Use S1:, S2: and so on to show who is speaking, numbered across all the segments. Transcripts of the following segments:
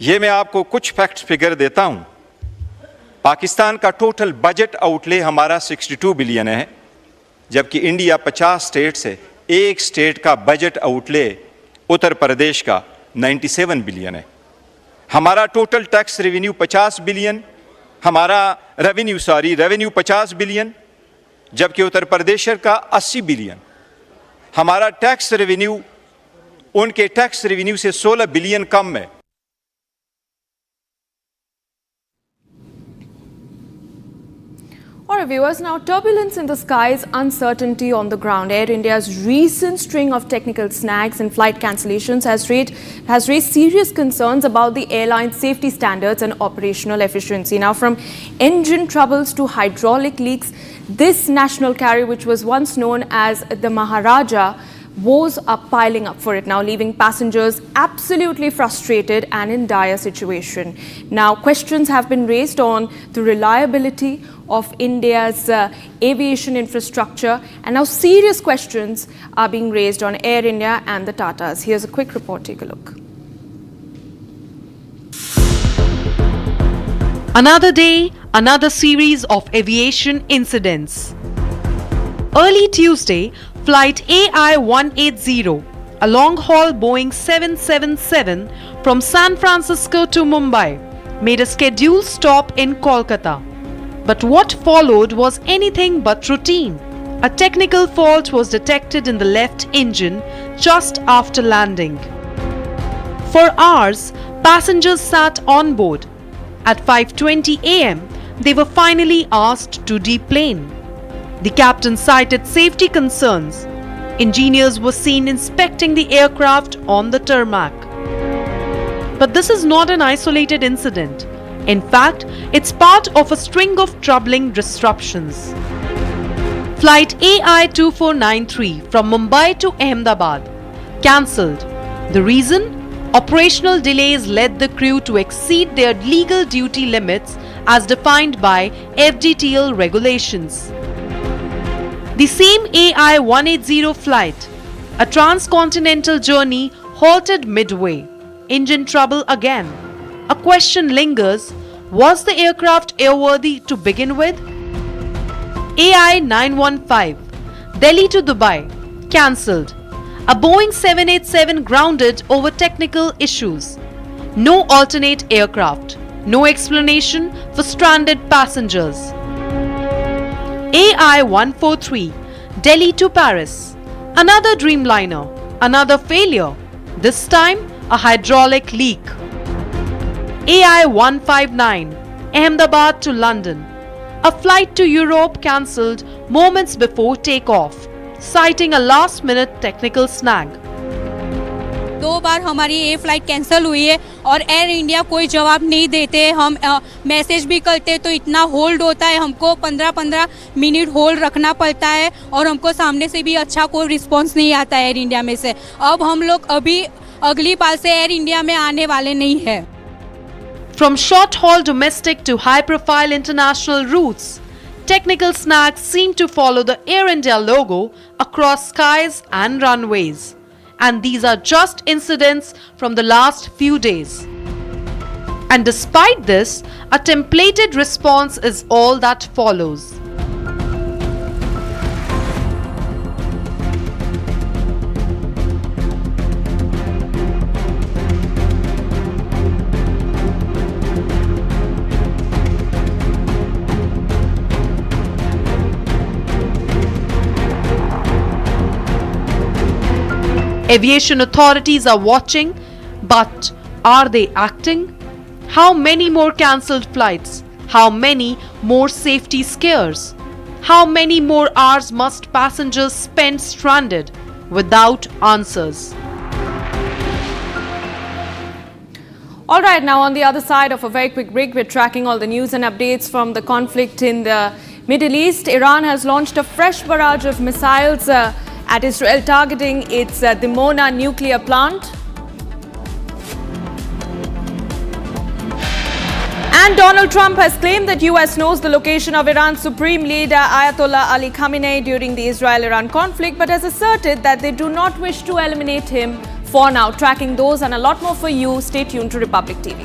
S1: ये मैं आपको कुछ फैक्ट्स फिगर देता हूं। पाकिस्तान का टोटल बजट आउटले हमारा 62 बिलियन है, जबकि इंडिया 50 स्टेट से एक स्टेट का बजट आउटले उत्तर प्रदेश का 97 बिलियन है। हमारा total tax revenue 50 billion, revenue 50 billion, जबकि उत्तर प्रदेश का 80 बिलियन। हमारा टैक्स रेवेन्यू उनके टैक्स रेवेन्यू से 16 बिलियन कम है।
S2: All right, viewers, now turbulence in the skies, uncertainty on the ground. Air India's recent string of technical snags and flight cancellations has raised serious concerns about the airline's safety standards and operational efficiency. Now, from engine troubles to hydraulic leaks, this national carrier, which was once known as the Maharaja, woes are piling up for it now, leaving passengers absolutely frustrated and in dire situation. Now, questions have been raised on the reliability of India's aviation infrastructure, and now serious questions are being raised on Air India and the Tatas. Here's a quick report. Take a look.
S3: Another day, another series of aviation incidents. Early Tuesday, Flight AI-180, a long-haul Boeing 777 from San Francisco to Mumbai, made a scheduled stop in Kolkata. But what followed was anything but routine. A technical fault was detected in the left engine just after landing. For hours, passengers sat on board. At 5:20 a.m., they were finally asked to deplane. The captain cited safety concerns. Engineers were seen inspecting the aircraft on the tarmac. But this is not an isolated incident. In fact, it's part of a string of troubling disruptions. Flight AI-2493 from Mumbai to Ahmedabad cancelled. The reason? Operational delays led the crew to exceed their legal duty limits as defined by FDTL regulations. The same AI-180 flight, a transcontinental journey, halted midway. Engine trouble again. A question lingers, was the aircraft airworthy to begin with? AI-915, Delhi to Dubai, cancelled. A Boeing 787 grounded over technical issues. No alternate aircraft. No explanation for stranded passengers. AI-143, Delhi to Paris. Another Dreamliner, another failure. This time, a hydraulic leak. AI-159, Ahmedabad to London. A flight to Europe cancelled moments before takeoff, citing a last-minute technical snag.
S4: 2 बार हमारी ये flight cancel हुई है और air India कोई जवाब नहीं देते। हम मैसेज भी करते तो इतना होल्ड होता है, हमको 15-15 मिनट होल्ड रखना पड़ता है और हमको सामने से भी अच्छा कोई रिस्पांस नहीं आता है एयर इंडिया में से। अब हम लोग अभी अगली बार से एयर इंडिया में आने वाले नहीं है।
S3: From short-haul domestic to high-profile international routes, technical snags seem to follow the Air India logo across skies and runways. And these are just incidents from the last few days. And despite this, a templated response is all that follows. Aviation authorities are watching, but are they acting? How many more cancelled flights? How many more safety scares? How many more hours must passengers spend stranded without answers?
S2: All right, now on the other side of a very quick break, we're tracking all the news and updates from the conflict in the Middle East. Iran has launched a fresh barrage of missiles at Israel, targeting its Dimona nuclear plant. And Donald Trump has claimed that US knows the location of Iran's supreme leader Ayatollah Ali Khamenei during the Israel-Iran conflict, but has asserted that they do not wish to eliminate him for now. Tracking those and a lot more for you. Stay tuned to Republic TV.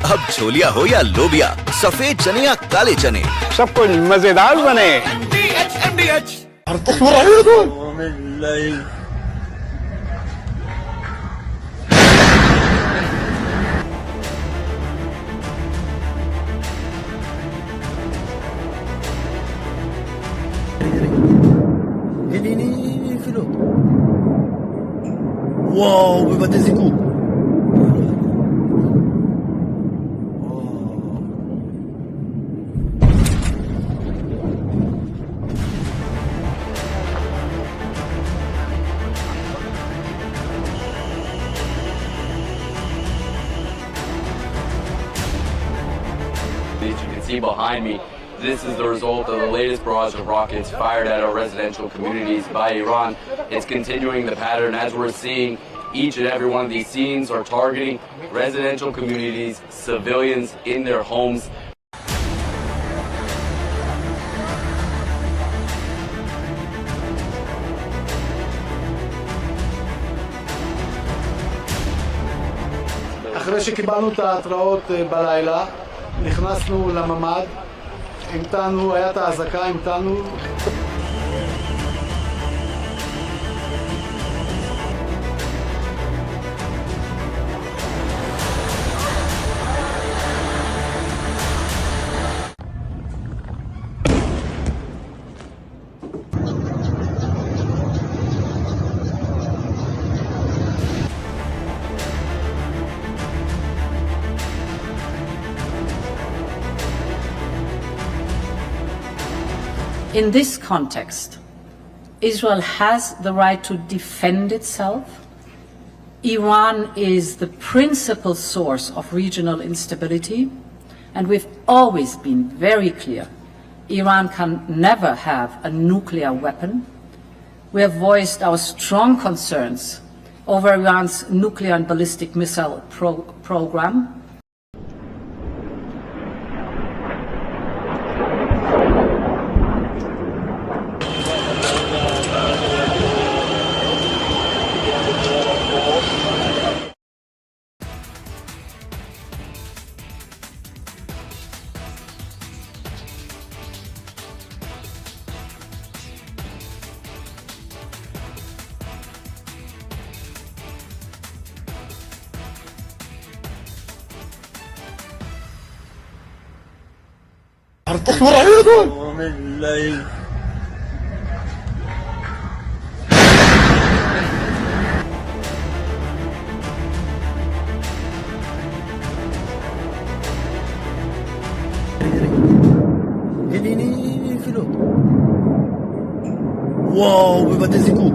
S5: अब छोलिया हो या लोबिया, सफेद चने या काले चने,
S6: सब कुछ मजेदार बने।
S5: नहीं फिरो। वाओ, वे बातें सीखूं।
S7: As you can see behind me, this is the result of the latest barrage of rockets fired at our residential communities by Iran. It's continuing the pattern as we're seeing. Each and every one of these scenes are targeting residential communities, civilians in their homes.
S8: אחרי שקיבלנו את ההתראות בלילה, נכנסנו לממ"ד, המתנו, היה את האזעקה, המתנו.
S9: In this context, Israel has the right to defend itself. Iran is the principal source of regional instability, and we've always been very clear. Iran can never have a nuclear weapon. We have voiced our strong concerns over Iran's nuclear and ballistic missile program.
S5: नहीं फिरो। Wow, वे बातें सीखूं।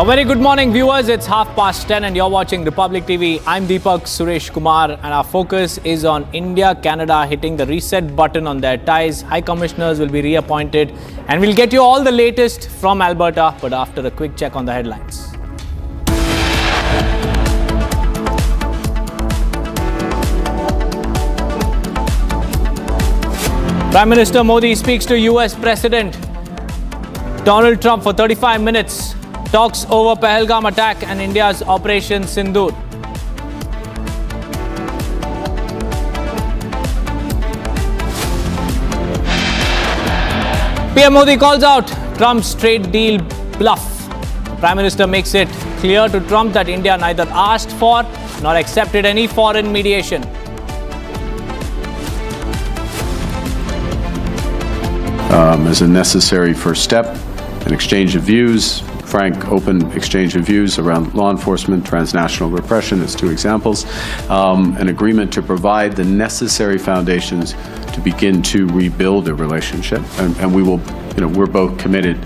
S10: A very good morning, viewers. It's 10:30 and you're watching Republic TV. I'm Deepak Suresh Kumar and our focus is on India, Canada hitting the reset button on their ties. High commissioners will be reappointed and we'll get you all the latest from Alberta, but after a quick check on the headlines. Prime Minister Modi speaks to US President Donald Trump for 35 minutes. Talks over Pahalgam attack and India's Operation Sindoor. PM Modi calls out Trump's trade deal bluff. The Prime Minister makes it clear to Trump that India neither asked for nor accepted any foreign mediation.
S11: As a necessary first step, an exchange of views frank, open exchange of views around law enforcement, transnational repression as two examples, an agreement to provide the necessary foundations to begin to rebuild a relationship, and we will, we're both committed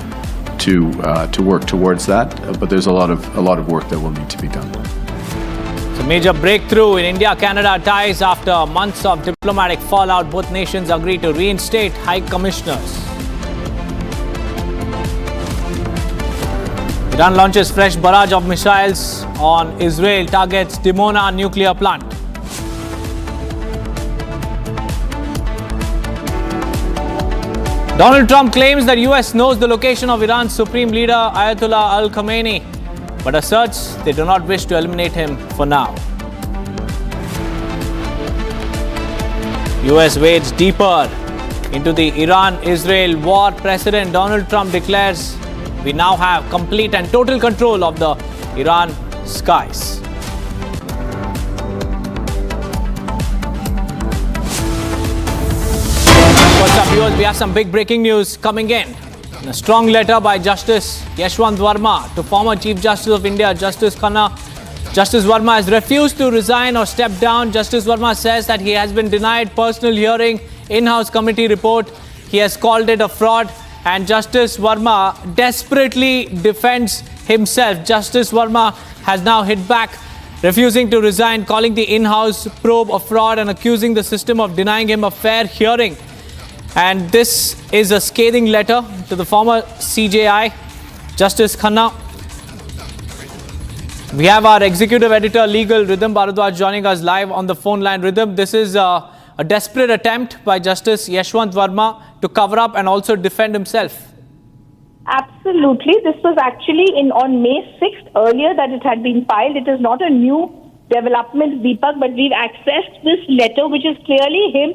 S11: to work towards that, but there's a lot of work that will need to be done.
S10: It's a major breakthrough in India-Canada ties after months of diplomatic fallout. Both nations agreed to reinstate high commissioners. Iran launches fresh barrage of missiles on Israel, targets Dimona nuclear plant. Donald Trump claims that US knows the location of Iran's supreme leader Ayatollah Ali Khamenei, but asserts they do not wish to eliminate him for now. US wades deeper into the Iran-Israel war. President Donald Trump declares we now have complete and total control of the Iran skies. What's up, viewers? We have some big breaking news coming in. A strong letter by Justice Yashwant Verma to former Chief Justice of India, Justice Khanna. Justice Verma has refused to resign or step down. Justice Verma says that he has been denied personal hearing, in-house committee report. He has called it a fraud, and Justice Verma desperately defends himself. Justice Verma has now hit back, refusing to resign, calling the in-house probe a fraud and accusing the system of denying him a fair hearing. And this is a scathing letter to the former CJI, Justice Khanna. We have our executive editor, legal, Rhythm Bharadwaj, joining us live on the phone line. Rhythm, this is a desperate attempt by Justice Yashwant Verma to cover up and also defend himself.
S12: Absolutely. This was actually on May 6th, earlier that it had been filed. It is not a new development, Deepak, but we've accessed this letter, which is clearly him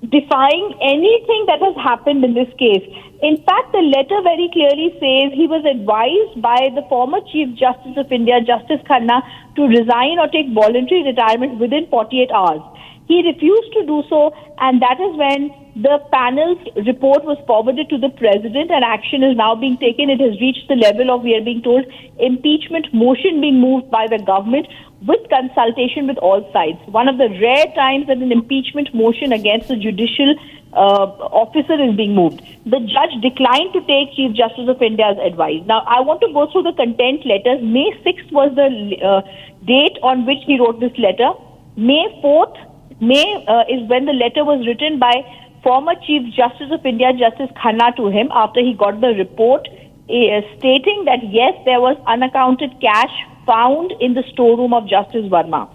S12: defying anything that has happened in this case. In fact, the letter very clearly says he was advised by the former Chief Justice of India, Justice Khanna, to resign or take voluntary retirement within 48 hours. He refused to do so, and that is when the panel's report was forwarded to the president, and action is now being taken. It has reached the level of, we are being told, impeachment motion being moved by the government with consultation with all sides. One of the rare times that an impeachment motion against a judicial officer is being moved. The judge declined to take Chief Justice of India's advice. Now, I want to go through the content letters. May 6th was the date on which he wrote this letter. May 4th, is when the letter was written by former Chief Justice of India, Justice Khanna, to him after he got the report stating that yes, there was unaccounted cash found in the storeroom of Justice Verma.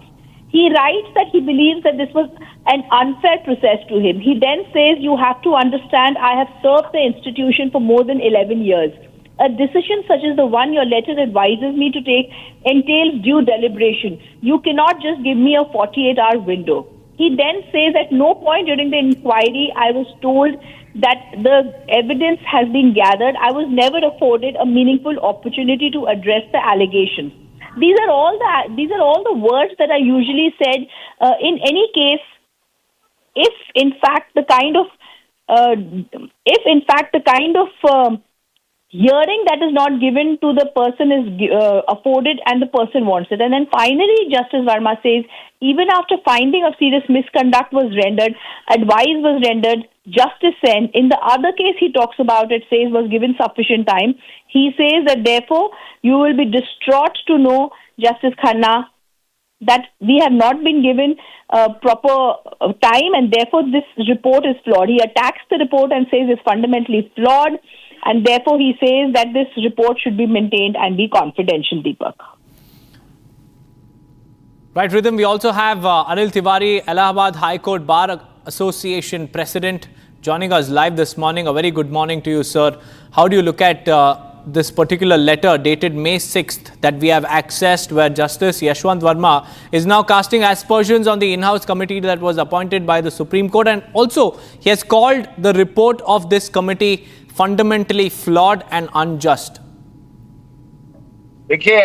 S12: He writes that he believes that this was an unfair process to him. He then says, you have to understand, I have served the institution for more than 11 years. A decision such as the one your letter advises me to take entails due deliberation. You cannot just give me a 48-hour window. He then says at no point during the inquiry I was told that the evidence has been gathered. I was never afforded a meaningful opportunity to address the allegations. These are all the words that are usually said in any case. If in fact the kind of hearing that is not given to the person is afforded and the person wants it. And then finally, Justice Verma says, even after finding of serious misconduct was rendered, advice was rendered, justice sent. In the other case he talks about, it says, was given sufficient time. He says that therefore you will be distraught to know, Justice Khanna, that we have not been given proper time, and therefore this report is flawed. He attacks the report and says it's fundamentally flawed, and therefore he says that this report should be maintained and be confidential, Deepak.
S10: Right, Rhythm. We also have Anil Tiwari, Allahabad High Court Bar Association President, joining us live this morning. A very good morning to you, sir. How do you look at this particular letter dated May 6th that we have accessed, where Justice Yashwant Verma is now casting aspersions on the in-house committee that was appointed by the Supreme Court, and also he has called the report of this committee fundamentally flawed and unjust?
S13: देखिए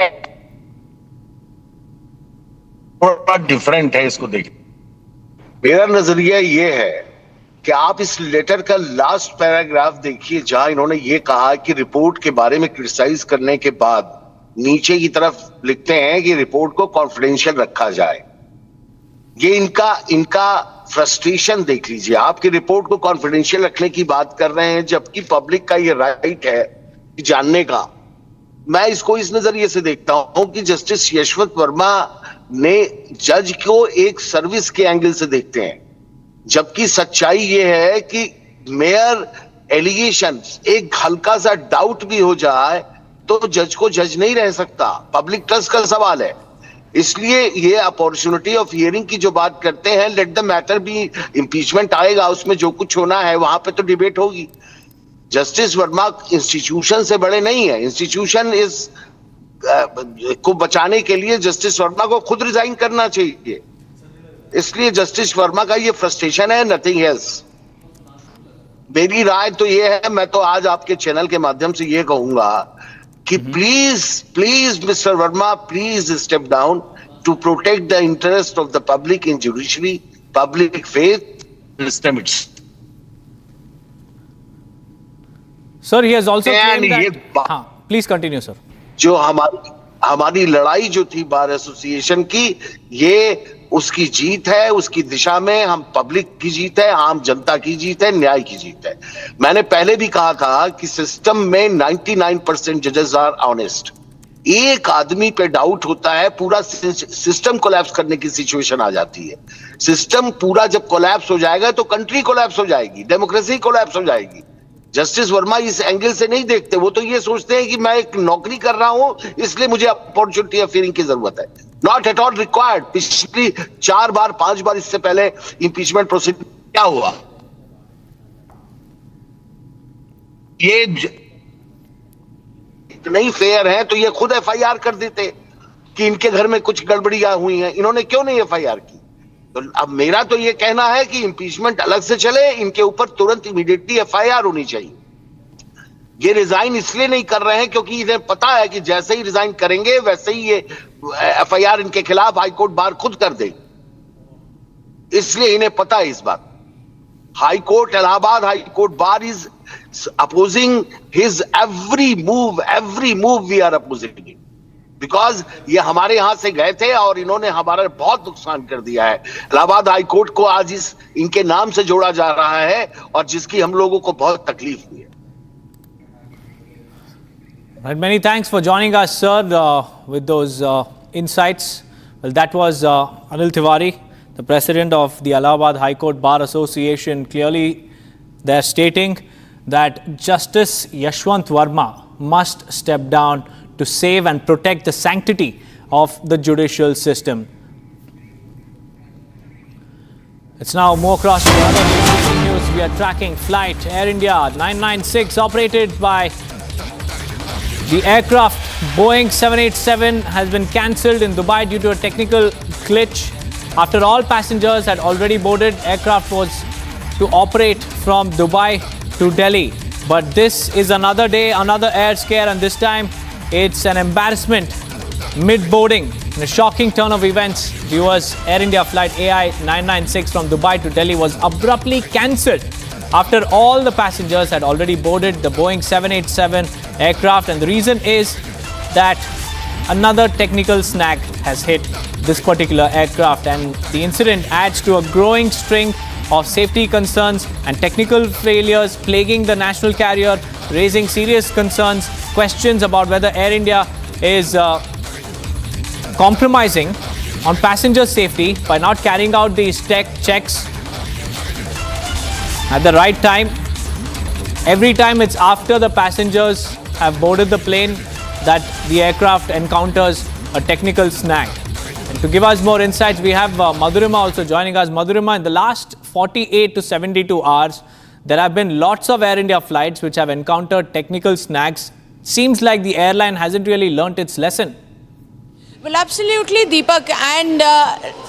S13: थोड़ा different है इसको देखिए. मेरा नजरिया ये है कि आप इस लेटर का लास्ट पैराग्राफ देखिए, जहां इन्होंने ये कहा कि रिपोर्ट के बारे में क्रिटिसाइज करने के बाद नीचे की तरफ लिखते हैं कि रिपोर्ट को कॉन्फिडेंशियल रखा जाए। ये इनका फ्रस्ट्रेशन देख लीजिए। आपकी रिपोर्ट को कॉन्फिडेंशियल रखने की बात कर रहे हैं, जबकि पब्लिक का ये राइट है कि जानने का। मैं इसको इस नजरिए से देखता हूं कि जस्टिस यशवंत वर्मा ने जज को एक सर्विस के एंगल से देखते हैं, जबकि सच्चाई ये है कि मेयर एलिगेशन, एक हल्का सा डाउट भी हो जाए तो जज को जज नहीं रह सकता। पब्लिक ट्रस्ट का सवाल है। इसलिए ये अपॉर्चुनिटी ऑफ हियरिंग की जो बात करते हैं, let the matter be, impeachment आएगा, उसमें जो कुछ होना है वहां पे तो डिबेट होगी। जस्टिस वर्मा इंस्टीट्यूशन से बड़े नहीं है। इंस्टीट्यूशन को बचाने के लिए जस्टिस वर्मा को खुद रिजाइन करना चाहिए। इसलिए जस्टिस वर्मा का ये फ्रस्ट्रेशन है, नथिंग एल्स। मेरी राय तो ये है, मैं तो आज आपके चैनल के माध्यम से ये कहूंगा कि please mister Verma, please step down to protect the interest of the public in judiciary, public faith systems.
S10: Sir, he has also claimed that. Please continue, sir.
S13: जो हमारी लड़ाई जो थी बार एसोसिएशन की, ये उसकी जीत है। उसकी दिशा में हम पब्लिक की जीत है, आम जनता की जीत है, न्याय की जीत है। मैंने पहले भी कहा था कि सिस्टम में 99% जजेस आर ऑनेस्ट। एक आदमी पे डाउट होता है, पूरा सिस्टम कोलैप्स करने की सिचुएशन आ जाती है। सिस्टम पूरा जब कोलैप्स हो जाएगा तो कंट्री कोलैप्स हो जाएगी, डेमोक्रेसी कोलैप्स हो जाएगी। जस्टिस वर्मा इस एंगल से नहीं देखते। वो तो ये सोचते हैं कि मैं एक नौकरी कर रहा हूं, इसलिए मुझे अपॉर्चुनिटी ऑफ हियरिंग की जरूरत है। Not at all required. पिछली 4 बार 5 बार इससे पहले इंपीचमेंट प्रोसीडिंग क्या हुआ? ये नहीं फेयर है तो ये खुद एफआईआर कर देते कि इनके घर में कुछ गड़बड़ियां हुई हैं। इन्होंने क्यों नहीं एफआईआर की? तो अब मेरा तो ये कहना है कि इंपीचमेंट अलग से चले, इनके ऊपर तुरंत इमीडिएटली एफआईआर होनी चाहिए। ये रिजाइन इसलिए नहीं कर रहे हैं क्योंकि इन्हें पता है कि जैसे ही रिजाइन करेंगे वैसे ही ये एफआईआर इनके खिलाफ हाईकोर्ट बार खुद कर देगी। इसलिए इन्हें पता है इस बात। High court, Allahabad high court bar is opposing his every move we are opposing it, because ये हमारे यहां से गए थे और इन्होंने हमारा बहुत नुकसान कर दिया है। इलाहाबाद हाईकोर्ट को आज इनके नाम से जोड़ा जा रहा है और जिसकी हम लोगों को बहुत तकलीफ हुई है।
S10: Right, many thanks for joining us, sir, with those insights. Well, that was Anil Tiwari, the president of the Allahabad High Court Bar Association. Clearly, they're stating that Justice Yashwant Verma must step down to save and protect the sanctity of the judicial system. Let's now move across to other news. We are tracking flight Air India 996 operated by the aircraft Boeing 787 has been cancelled in Dubai due to a technical glitch. After all passengers had already boarded, aircraft was to operate from Dubai to Delhi. But this is another day, another air scare, and this time it's an embarrassment mid-boarding. In a shocking turn of events, viewers, Air India flight AI 996 from Dubai to Delhi was abruptly cancelled after all the passengers had already boarded the Boeing 787 aircraft, and the reason is that another technical snag has hit this particular aircraft, and the incident adds to a growing string of safety concerns and technical failures plaguing the national carrier, raising serious concerns, questions about whether Air India is compromising on passenger safety by not carrying out these tech checks at the right time. Every time it's after the passengers have boarded the plane that the aircraft encounters a technical snag. And to give us more insights, we have Madhurima also joining us. Madhurima, in the last 48 to 72 hours, there have been lots of Air India flights which have encountered technical snags. Seems like the airline hasn't really learnt its lesson.
S14: Well, absolutely, Deepak, and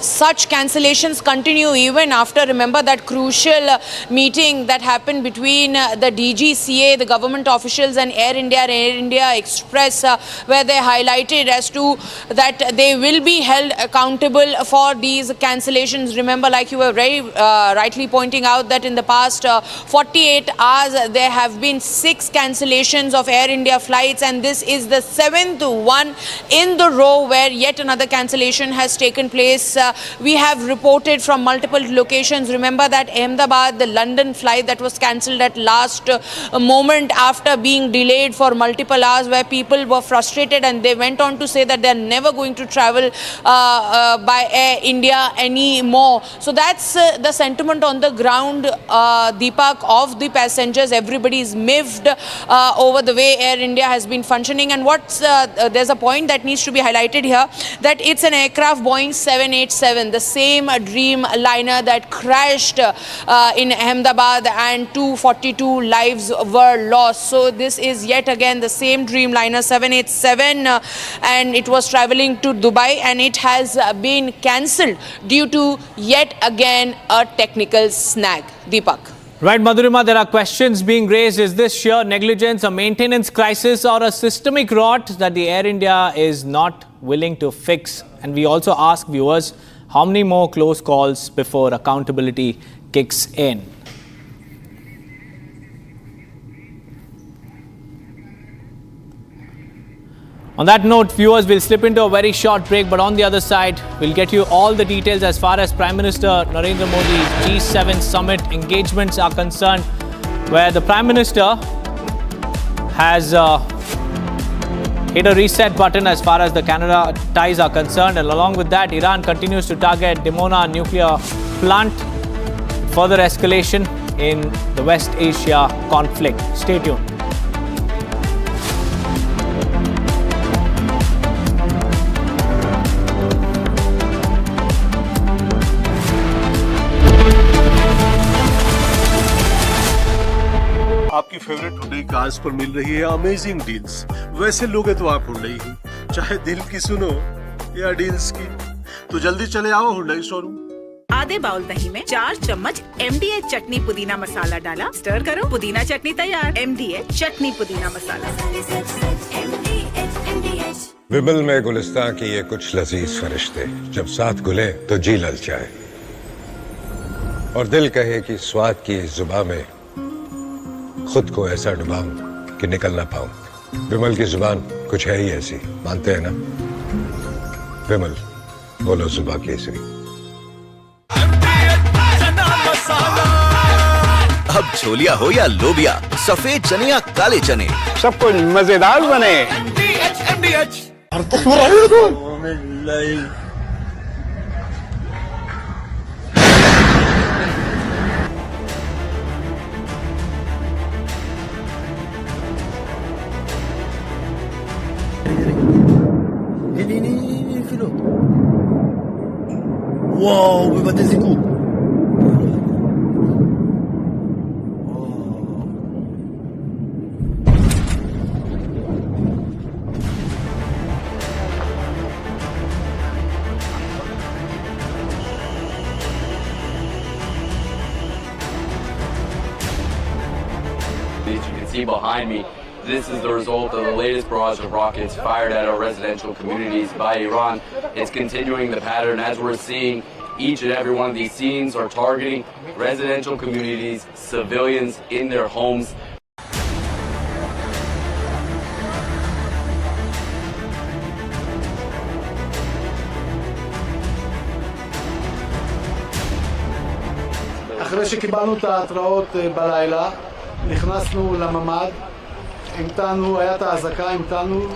S14: such cancellations continue even after, remember, that crucial meeting that happened between the DGCA, the government officials, and Air India Express, where they highlighted as to that they will be held accountable for these cancellations. Remember, like you were very rightly pointing out, that in the past 48 hours, there have been 6 cancellations of Air India flights, and this is the 7th one in the row where yet another cancellation has taken place. We have reported from multiple locations. Remember that Ahmedabad, the London flight that was cancelled at last moment after being delayed for multiple hours, where people were frustrated and they went on to say that they're never going to travel by Air India anymore. So that's the sentiment on the ground, Deepak, of the passengers. Everybody is miffed over the way Air India has been functioning. And what's there's a point that needs to be highlighted here, that it's an aircraft Boeing 787, the same Dreamliner that crashed in Ahmedabad, and 242 lives were lost. So this is yet again the same Dreamliner 787, and it was traveling to Dubai, and it has been cancelled due to yet again a technical snag. Deepak.
S10: Right, Madhurima, there are questions being raised. Is this sheer negligence, a maintenance crisis, or a systemic rot that the Air India is not willing to fix? And we also ask viewers, how many more close calls before accountability kicks in? On that note, viewers, will slip into a very short break, but on the other side, we'll get you all the details as far as Prime Minister Narendra Modi's G7 summit engagements are concerned, where the Prime Minister has hit a reset button as far as the Canada ties are concerned. And along with that, Iran continues to target Dimona nuclear plant. Further escalation in the West Asia conflict. Stay tuned.
S15: आपकी favourite Hyundai cars पर मिल रही है amazing deals. वैसे लोगे तो आप Hyundai ही, चाहे दिल की सुनो या डील्स की, तो जल्दी चले आओ हुंडई शोरूम।
S16: आधे बाउल दही में 4 चम्मच MDH चटनी पुदीना मसाला डाला, स्टर करो, पुदीना चटनी तैयार। MDH चटनी पुदीना मसाला।
S17: विमल में गुलिस्तां की ये कुछ लजीज फरिश्ते जब साथ घुले तो जी ललचाए, और दिल कहे कि स्वाद की जुबान में खुद को ऐसा डुबाऊं कि निकल ना पाऊं। विमल की जुबान कुछ है ही ऐसी, मानते हैं ना? विमल, बोलो जुबान केसरी।
S5: अब छोलिया हो या लोबिया, सफेद चने या काले चने,
S6: सब कुछ मजेदार बने।
S18: Wow, vai bater esse cu.
S7: As you can see behind me, this is the result of the latest barrage of rockets fired at our residential communities by Iran. It's continuing the pattern as we're seeing. Each and every one of these scenes are targeting residential communities, civilians in their homes.
S8: אחרי שקיבלנו את ההתראות בלילה, נכנסנו לממ"ד, המתנו, היה את האזעקה, המתנו.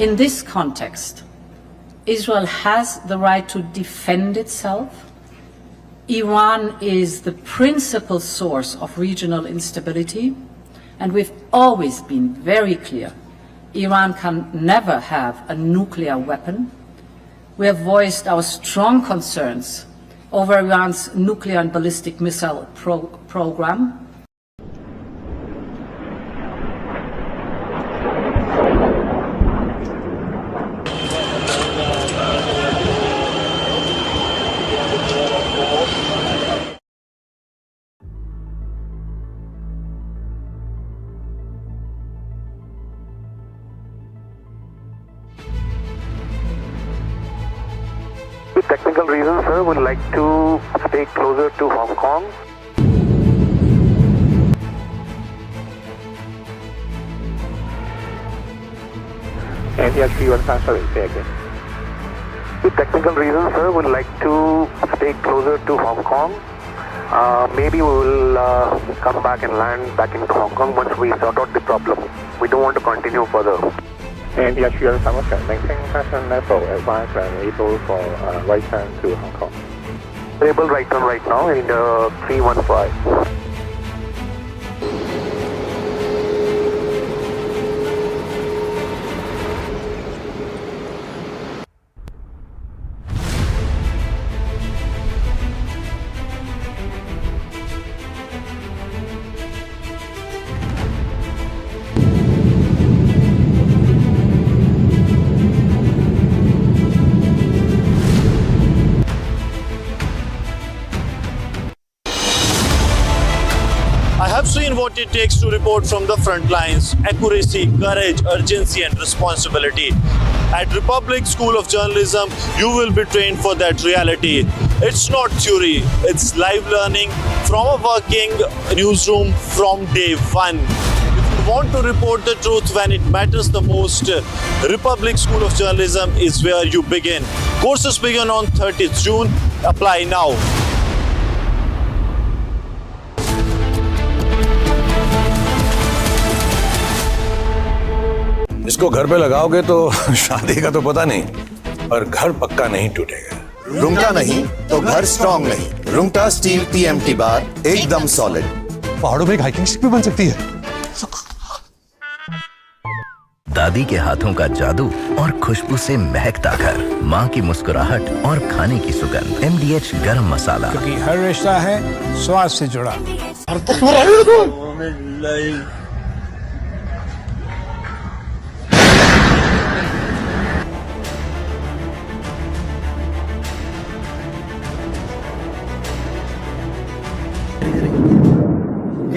S9: In this context, Israel has the right to defend itself. Iran is the principal source of regional instability, and we've always been very clear. Iran can never have a nuclear weapon. We have voiced our strong concerns over Iran's nuclear and ballistic missile program.
S19: Technical reasons, sir, would like to stay closer to Hong Kong. And yes, sorry, say again. Technical reasons, sir, would like to stay closer to Hong Kong. Maybe we will come back and land back into Hong Kong once we sort out the problem. We don't want to continue further. And yes, maintain passenger level, advance and able for right turn to Hong Kong. Able right turn right now in 315.
S20: Seen what it takes to report from the front lines: accuracy, courage, urgency and responsibility. At Republic School of Journalism, you will be trained for that reality. It's not theory, it's live learning from a working newsroom from day one. If you want to report the truth when it matters the most, Republic School of Journalism is where you begin. Courses begin on 30th June. Apply now.
S17: इसको घर पे लगाओगे तो शादी का तो पता नहीं, पर घर पक्का नहीं टूटेगा।
S5: रुंगटा नहीं तो घर स्ट्रॉन्ग नहीं। रुंगटा स्टील TMT बार एकदम सॉलिड।
S17: पहाड़ों में एक हाइकिंग शिप भी बन सकती है।
S5: दादी के हाथों का जादू और खुशबू से महकता घर, माँ की मुस्कुराहट और खाने की सुगंध। MDH गरम मसाला,
S18: क्योंकि हर रिश्ता है स्वाद से जुड़ा।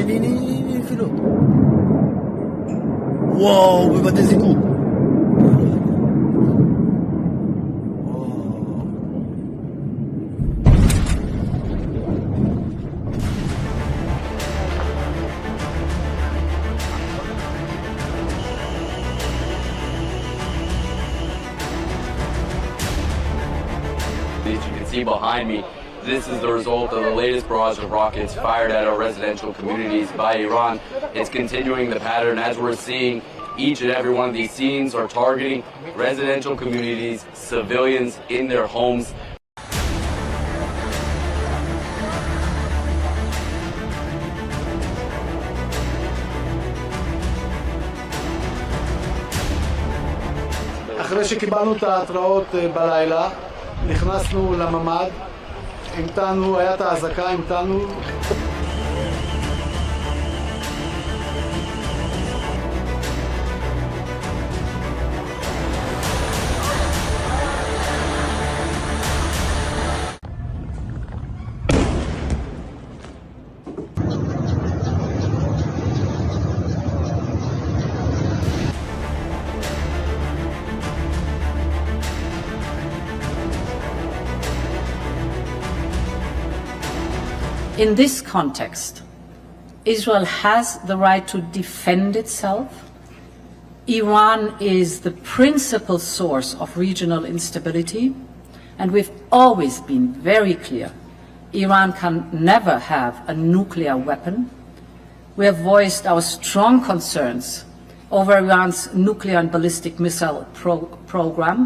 S18: Ini filo. Wow, we got this cool.
S7: As you can see behind me, this is the result of the latest barrage of rockets fired at our residential communities by Iran. It's continuing the pattern as we're seeing. Each and every one of these scenes are targeting residential communities, civilians in their homes.
S8: אחרי שקיבלנו את ההתראות בלילה, נכנסנו לממ"ד, המתנו, היה את האזעקה, המתנו.
S9: In this context, Israel has the right to defend itself. Iran is the principal source of regional instability, and we've always been very clear. Iran can never have a nuclear weapon. We have voiced our strong concerns over Iran's nuclear and ballistic missile program.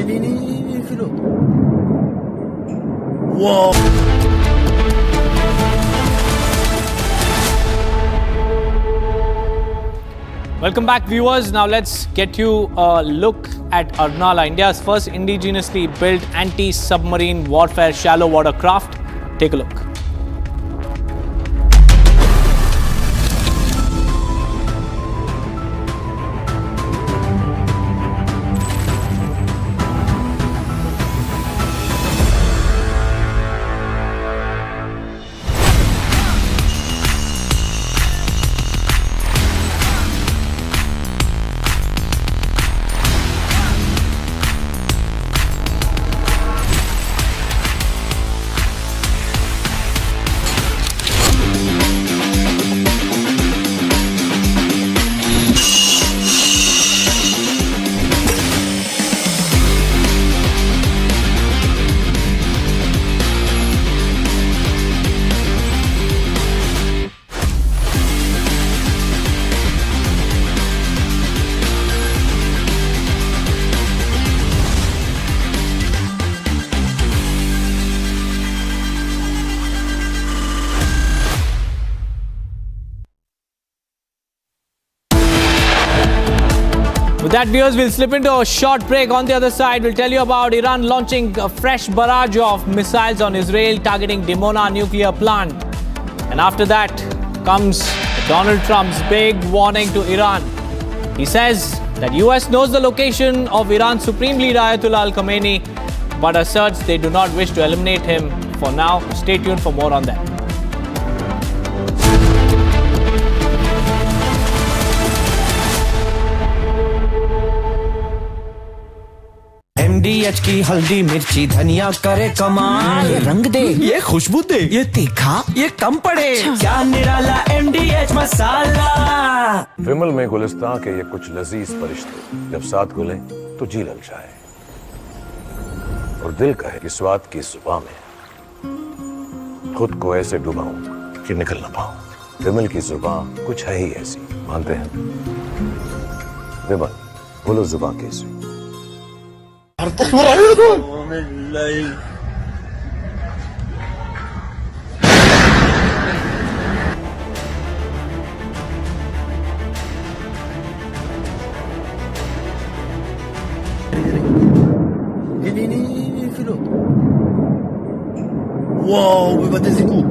S18: ini filo. Wow.
S10: Welcome back, viewers. Now let's get you a look at Arnab, India's first indigenously built anti-submarine warfare shallow water craft. Take a look. With that, viewers, we'll slip into a short break. On the other side, we'll tell you about Iran launching a fresh barrage of missiles on Israel targeting Dimona nuclear plant. And after that comes Donald Trump's big warning to Iran. He says that US knows the location of Iran's Supreme Leader Ayatollah Al Khamenei, but asserts they do not wish to eliminate him for now. Stay tuned for more on that.
S21: MDH की हल्दी मिर्ची धनिया करे कमाल, ये रंग दे, ये खुशबू दे, ये तीखा, ये कम पड़े, क्या निराला MDH मसाला।
S17: विमल में गुलिस्तां के ये कुछ लजीज फरिश्ते जब साथ घुले तो जी ललचाए और दिल कहे कि स्वाद की जुबान में खुद को ऐसे डुबाऊं कि निकल ना पाऊं। विमल की जुबान कुछ है ही ऐसी, मानते हैं? विमल, बोलो जुबान कैसी?
S18: Ini filo. Wow, we got this cool.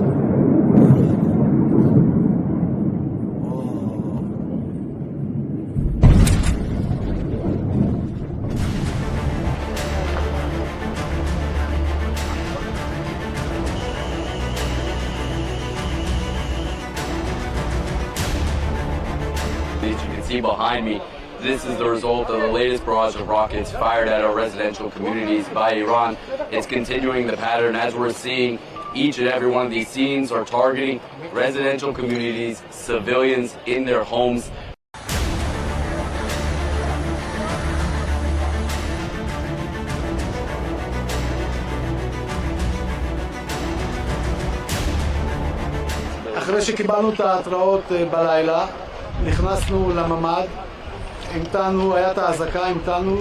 S7: As you can see behind me, this is the result of the latest barrage of rockets fired at our residential communities by Iran. It's continuing the pattern as we're seeing. Each and every one of these scenes are targeting residential communities, civilians in their homes.
S8: אחרי שקיבלנו את ההתראות בלילה, נכנסנו לממ"ד, המתנו, היה את האזעקה, המתנו.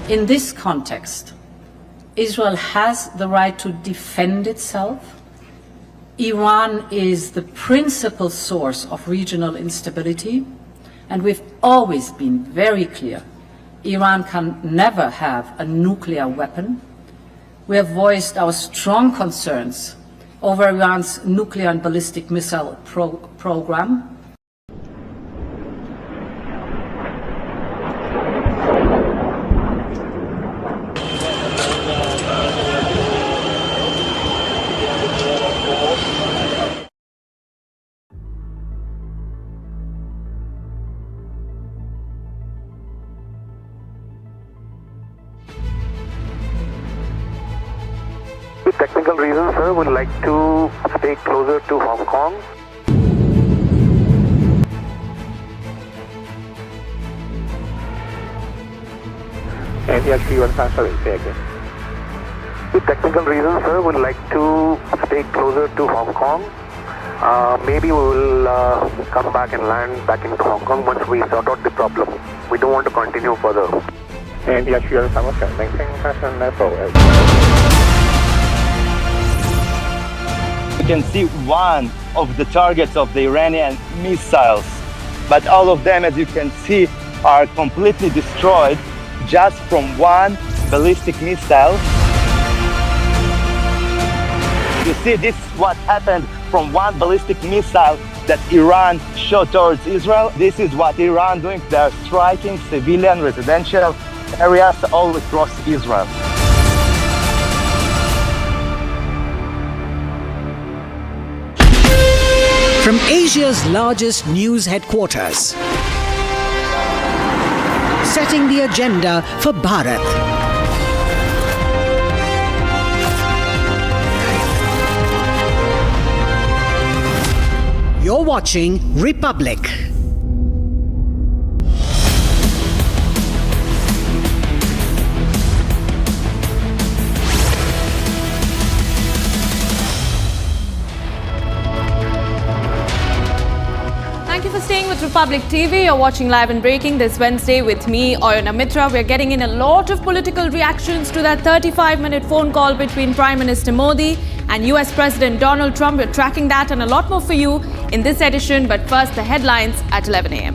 S9: In this context, Israel has the right to defend itself. Iran is the principal source of regional instability, and we've always been very clear. Iran can never have a nuclear weapon. We have voiced our strong concerns over Iran's nuclear and ballistic missile program.
S19: reasons, sir, would like to stay closer to Hong Kong. With technical reasons, sir, would like to stay closer to Hong Kong. Maybe we will come back and land back into Hong Kong once we sort out the problem. We don't want to continue further.
S1: You can see one of the targets of the Iranian missiles, but all of them, as you can see, are completely destroyed just from one ballistic missile. You see, this is what happened from one ballistic missile that Iran shot towards Israel. This is what Iran doing. They are striking civilian residential areas all across Israel.
S21: From Asia's largest news headquarters, setting the agenda for Bharat. You're watching Republic.
S2: Thank you for staying with Republic TV. You're watching Live and Breaking this Wednesday with me, Oyana Mitra. We're getting in a lot of political reactions to that 35-minute phone call between Prime Minister Modi and US President Donald Trump. We're tracking that and a lot more for you in this edition. But first, the headlines at 11 a.m.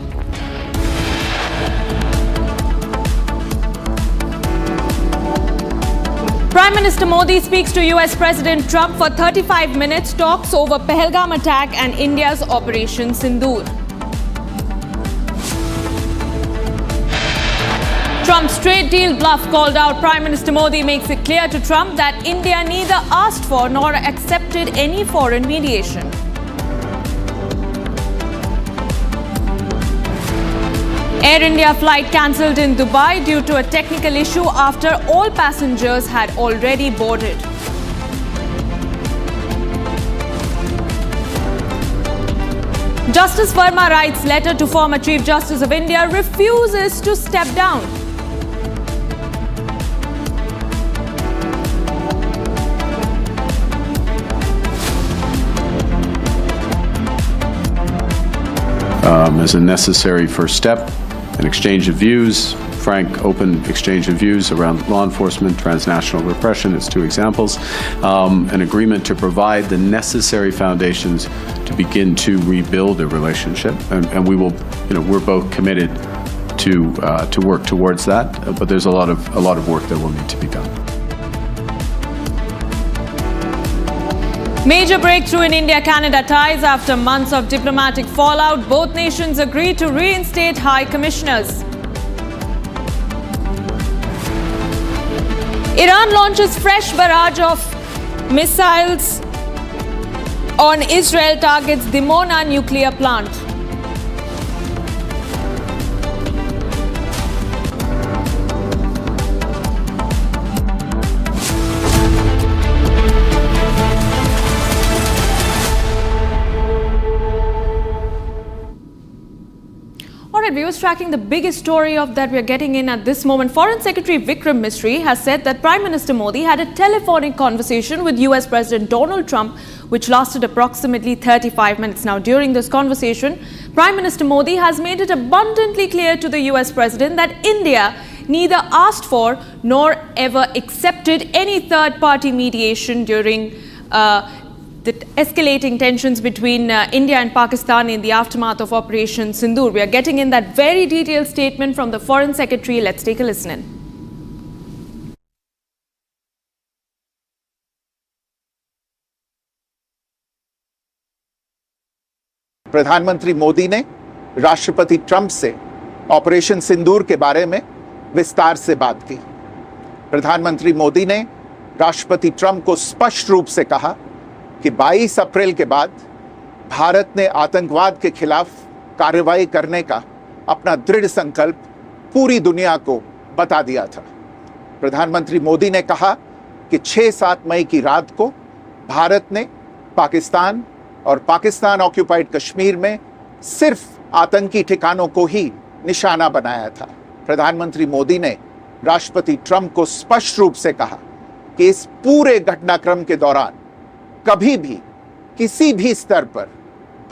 S2: Prime Minister Modi speaks to US President Trump for 35 minutes, talks over Pahalgam attack and India's Operation Sindoor. Trump's trade deal bluff called out. Prime Minister Modi makes it clear to Trump that India neither asked for nor accepted any foreign mediation. Air India flight cancelled in Dubai due to a technical issue after all passengers had already boarded. Justice Verma writes letter to former Chief Justice of India, refuses to step down.
S11: As a necessary first step, an exchange of views, frank, open exchange of views around law enforcement, transnational repression as two examples, an agreement to provide the necessary foundations to begin to rebuild a relationship, and we will, we're both committed to work towards that, but there's a lot of work that will need to be done.
S2: Major breakthrough in India-Canada ties after months of diplomatic fallout. Both nations agreed to reinstate high commissioners. Iran launches fresh barrage of missiles on Israel, targets Dimona nuclear plant. Viewers, tracking the biggest story of that we're getting in at this moment. Foreign Secretary Vikram Misri has said that Prime Minister Modi had a telephonic conversation with US President Donald Trump, which lasted approximately 35 minutes. Now, during this conversation, Prime Minister Modi has made it abundantly clear to the US President that India neither asked for nor ever accepted any third-party mediation during the escalating tensions between India and Pakistan in the aftermath of Operation Sindoor. We are getting in that very detailed statement from the Foreign Secretary. Let's take a listen in.
S22: प्रधानमंत्री मोदी ने राष्ट्रपति Trump से operation सिंदूर के बारे में विस्तार से बात की। प्रधानमंत्री मोदी ने राष्ट्रपति ट्रंप को स्पष्ट रूप से कहा कि 22 अप्रैल के बाद भारत ने आतंकवाद के खिलाफ कार्रवाई करने का अपना दृढ़ संकल्प पूरी दुनिया को बता दिया था। प्रधानमंत्री मोदी ने कहा कि 6-7 मई की रात को भारत ने पाकिस्तान और पाकिस्तान ऑक्यूपाइड कश्मीर में सिर्फ आतंकी ठिकानों को ही निशाना बनाया था। प्रधानमंत्री मोदी ने राष्ट्रपति ट्रंप को स्पष्ट रूप से कहा कि इस पूरे घटनाक्रम के दौरान कभी भी किसी भी स्तर पर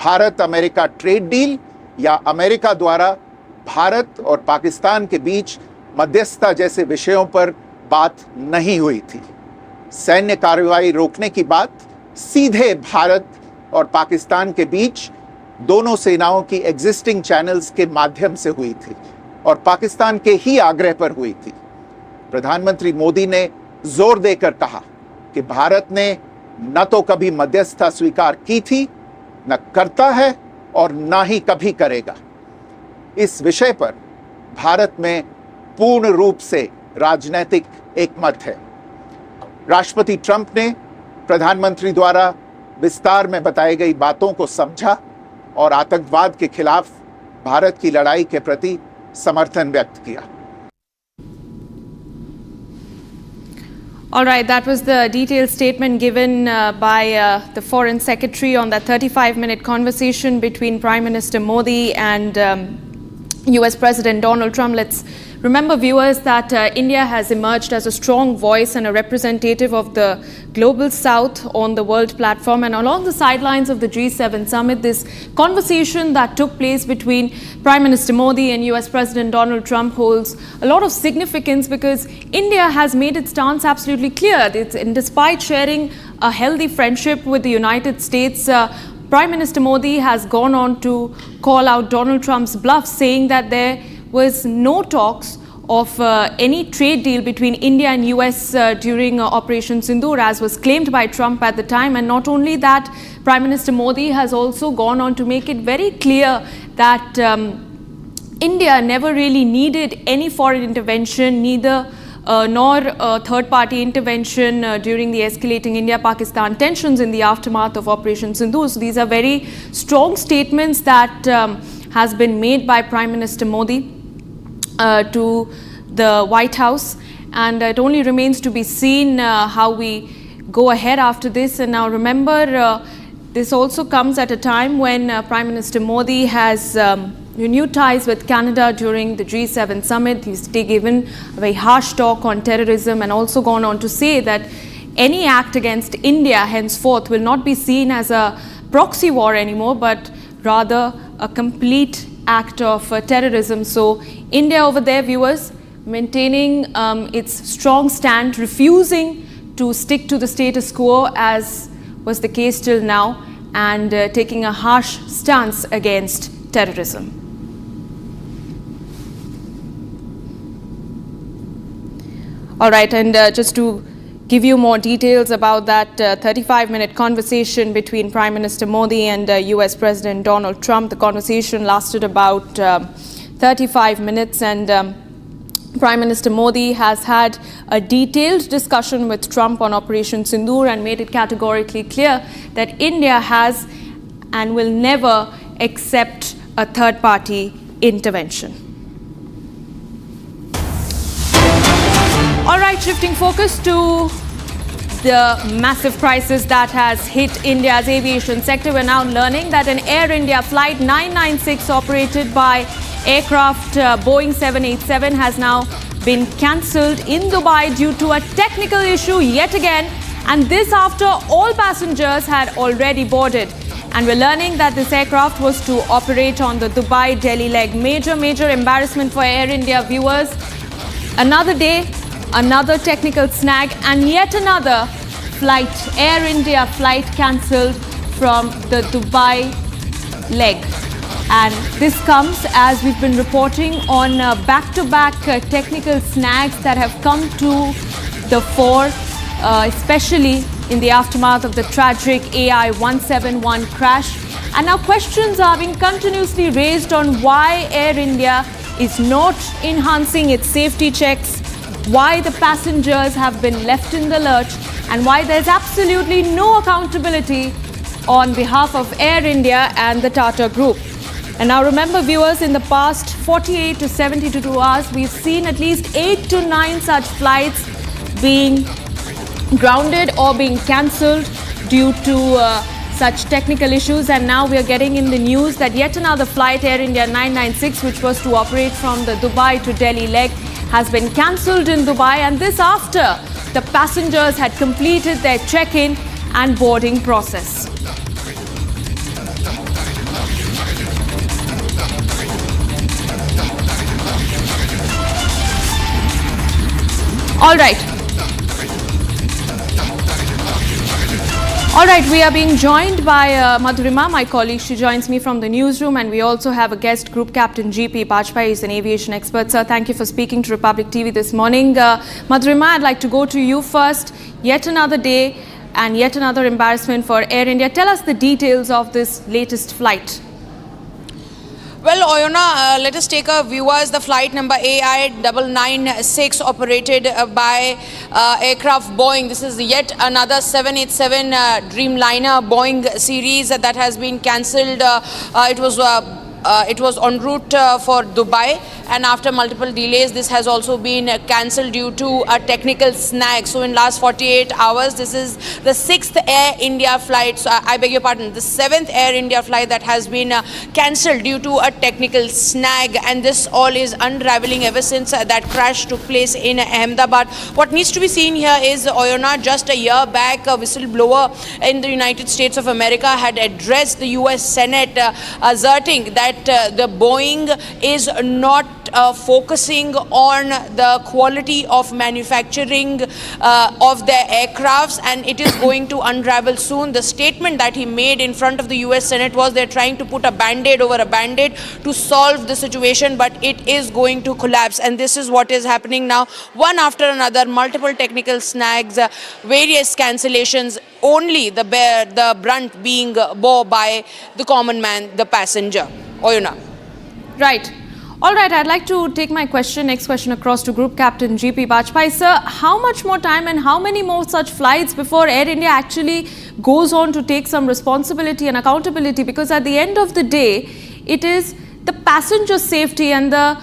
S22: भारत अमेरिका ट्रेड डील या अमेरिका द्वारा भारत और पाकिस्तान के बीच मध्यस्थता जैसे विषयों पर बात नहीं हुई थी। सैन्य कार्रवाई रोकने की बात सीधे भारत और पाकिस्तान के बीच दोनों सेनाओं की एग्जिस्टिंग चैनल्स के माध्यम से हुई थी और पाकिस्तान के ही आग्रह पर हुई थी। प्रधानमंत्री मोदी ने जोर देकर कहा कि भारत ने न तो कभी मध्यस्थता स्वीकार की थी, न करता है और न ही कभी करेगा। इस विषय पर भारत में पूर्ण रूप से राजनीतिक एकमत है। राष्ट्रपति ट्रंप ने प्रधानमंत्री द्वारा विस्तार में बताई गई बातों को समझा और आतंकवाद के खिलाफ भारत की लड़ाई के प्रति समर्थन व्यक्त किया।
S2: All right, that was the detailed statement given by the Foreign Secretary on that 35-minute conversation between Prime Minister Modi and US President Donald Trump. Let's remember, viewers, that India has emerged as a strong voice and a representative of the global south on the world platform. And along the sidelines of the G7 summit, this conversation that took place between Prime Minister Modi and US President Donald Trump holds a lot of significance because India has made its stance absolutely clear. And despite sharing a healthy friendship with the United States, Prime Minister Modi has gone on to call out Donald Trump's bluff, saying that there was no talks of any trade deal between India and US during Operation Sindoor, as was claimed by Trump at the time. And not only that, Prime Minister Modi has also gone on to make it very clear that India never really needed any foreign intervention, neither nor third-party intervention during the escalating India-Pakistan tensions in the aftermath of Operation Sindoor. So these are very strong statements that has been made by Prime Minister Modi to the White House, and it only remains to be seen how we go ahead after this. And now remember, this also comes at a time when Prime Minister Modi has renewed ties with Canada during the G7 summit. He's given a very harsh talk on terrorism and also gone on to say that any act against India henceforth will not be seen as a proxy war anymore, but rather a complete act of terrorism. So India over there, viewers, maintaining its strong stand, refusing to stick to the status quo as was the case till now, and taking a harsh stance against terrorism. All right, and just to give you more details about that 35-minute conversation between Prime Minister Modi and US President Donald Trump. The conversation lasted about 35 minutes, and Prime Minister Modi has had a detailed discussion with Trump on Operation Sindoor and made it categorically clear that India has and will never accept a third-party intervention. All right, shifting focus to the massive crisis that has hit India's aviation sector. We're now learning that an Air India flight 996 operated by aircraft Boeing 787 has now been cancelled in Dubai due to a technical issue yet again, and this after all passengers had already boarded. And we're learning that this aircraft was to operate on the Dubai-Delhi leg. Major embarrassment for Air India, viewers. Another day, another technical snag, and yet another flight, Air India flight cancelled from the Dubai leg. And this comes as we've been reporting on back-to-back technical snags that have come to the fore, especially in the aftermath of the tragic AI-171 crash. And now questions are being continuously raised on why Air India is not enhancing its safety checks, why the passengers have been left in the lurch, and why there's absolutely no accountability on behalf of Air India and the Tata Group. And now remember, viewers, in the past 48 to 72 hours, we've seen at least 8 to 9 such flights being grounded or being cancelled due to such technical issues. And now we are getting in the news that yet another flight, Air India 996, which was to operate from the Dubai to Delhi leg, has been cancelled in Dubai, and this after the passengers had completed their check-in and boarding process. All right, we are being joined by Madhurima, my colleague. She joins me from the newsroom, and we also have a guest, Group Captain GP Bajpai. He's an aviation expert. Sir, thank you for speaking to Republic TV this morning. Madhurima, I'd like to go to you first. Yet another day and yet another embarrassment for Air India. Tell us the details of this latest flight.
S14: Well, Oyona, let us take a view as the flight number AI 996 operated by aircraft Boeing. This is yet another 787 Dreamliner Boeing series that has been cancelled. It was en route for Dubai, and after multiple delays, this has also been cancelled due to a technical snag. So in last 48 hours, this is the 6th Air India flight, so I beg your pardon, the 7th Air India flight that has been cancelled due to a technical snag, and this all is unraveling ever since that crash took place in Ahmedabad. What needs to be seen here is, Oyona, just a year back, a whistleblower in the United States of America had addressed the US Senate asserting that the Boeing is not focusing on the quality of manufacturing of their aircrafts, and it is going to unravel soon. The statement that he made in front of the US Senate was they're trying to put a band-aid over a band-aid to solve the situation, but it is going to collapse, and this is what is happening now, one after another. Multiple technical snags, various cancellations, only the brunt being bore by the common man, the passenger. Oyuna.
S2: Right. All right, I'd like to take my next question across to Group Captain GP Bajpai. Sir, how much more time and how many more such flights before Air India actually goes on to take some responsibility and accountability? Because at the end of the day, it is the passenger safety and the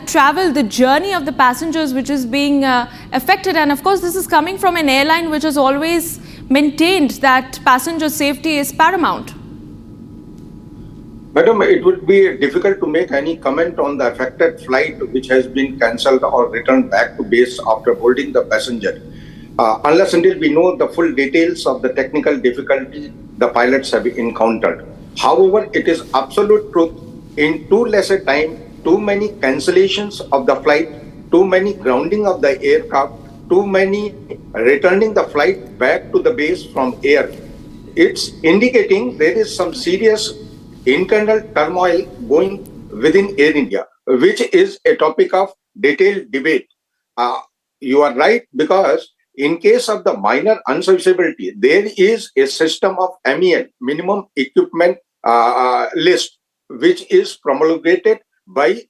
S2: travel, the journey of the passengers which is being affected. And of course, this is coming from an airline which has always maintained that passenger safety is paramount.
S3: Madam, it would be difficult to make any comment on the affected flight which has been cancelled or returned back to base after boarding the passenger, unless until we know the full details of the technical difficulty the pilots have encountered. However, it is absolute truth, in too less a time, too many cancellations of the flight, too many grounding of the aircraft, too many returning the flight back to the base from air. It's indicating there is some serious internal turmoil going within Air India, which is a topic of detailed debate. You are right, because in case of the minor unserviceability, there is a system of MEL, minimum equipment list, which is promulgated by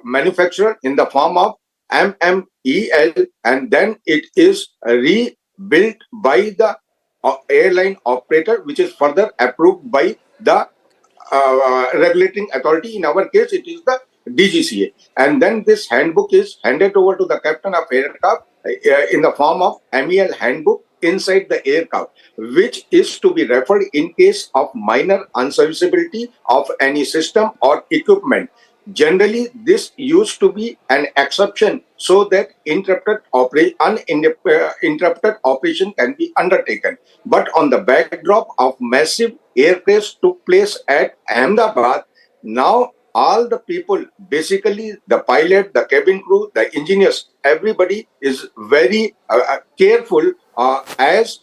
S3: manufacturer in the form of MMEL, and then it is rebuilt by the airline operator, which is further approved by the regulating authority. In our case, it is the DGCA, and then this handbook is handed over to the captain of aircraft in the form of MEL handbook inside the aircraft, which is to be referred in case of minor unserviceability of any system or equipment. Generally, this used to be an exception so that uninterrupted operation can be undertaken. But on the backdrop of massive air crash took place at Ahmedabad, now all the people, basically the pilot, the cabin crew, the engineers, everybody is very careful as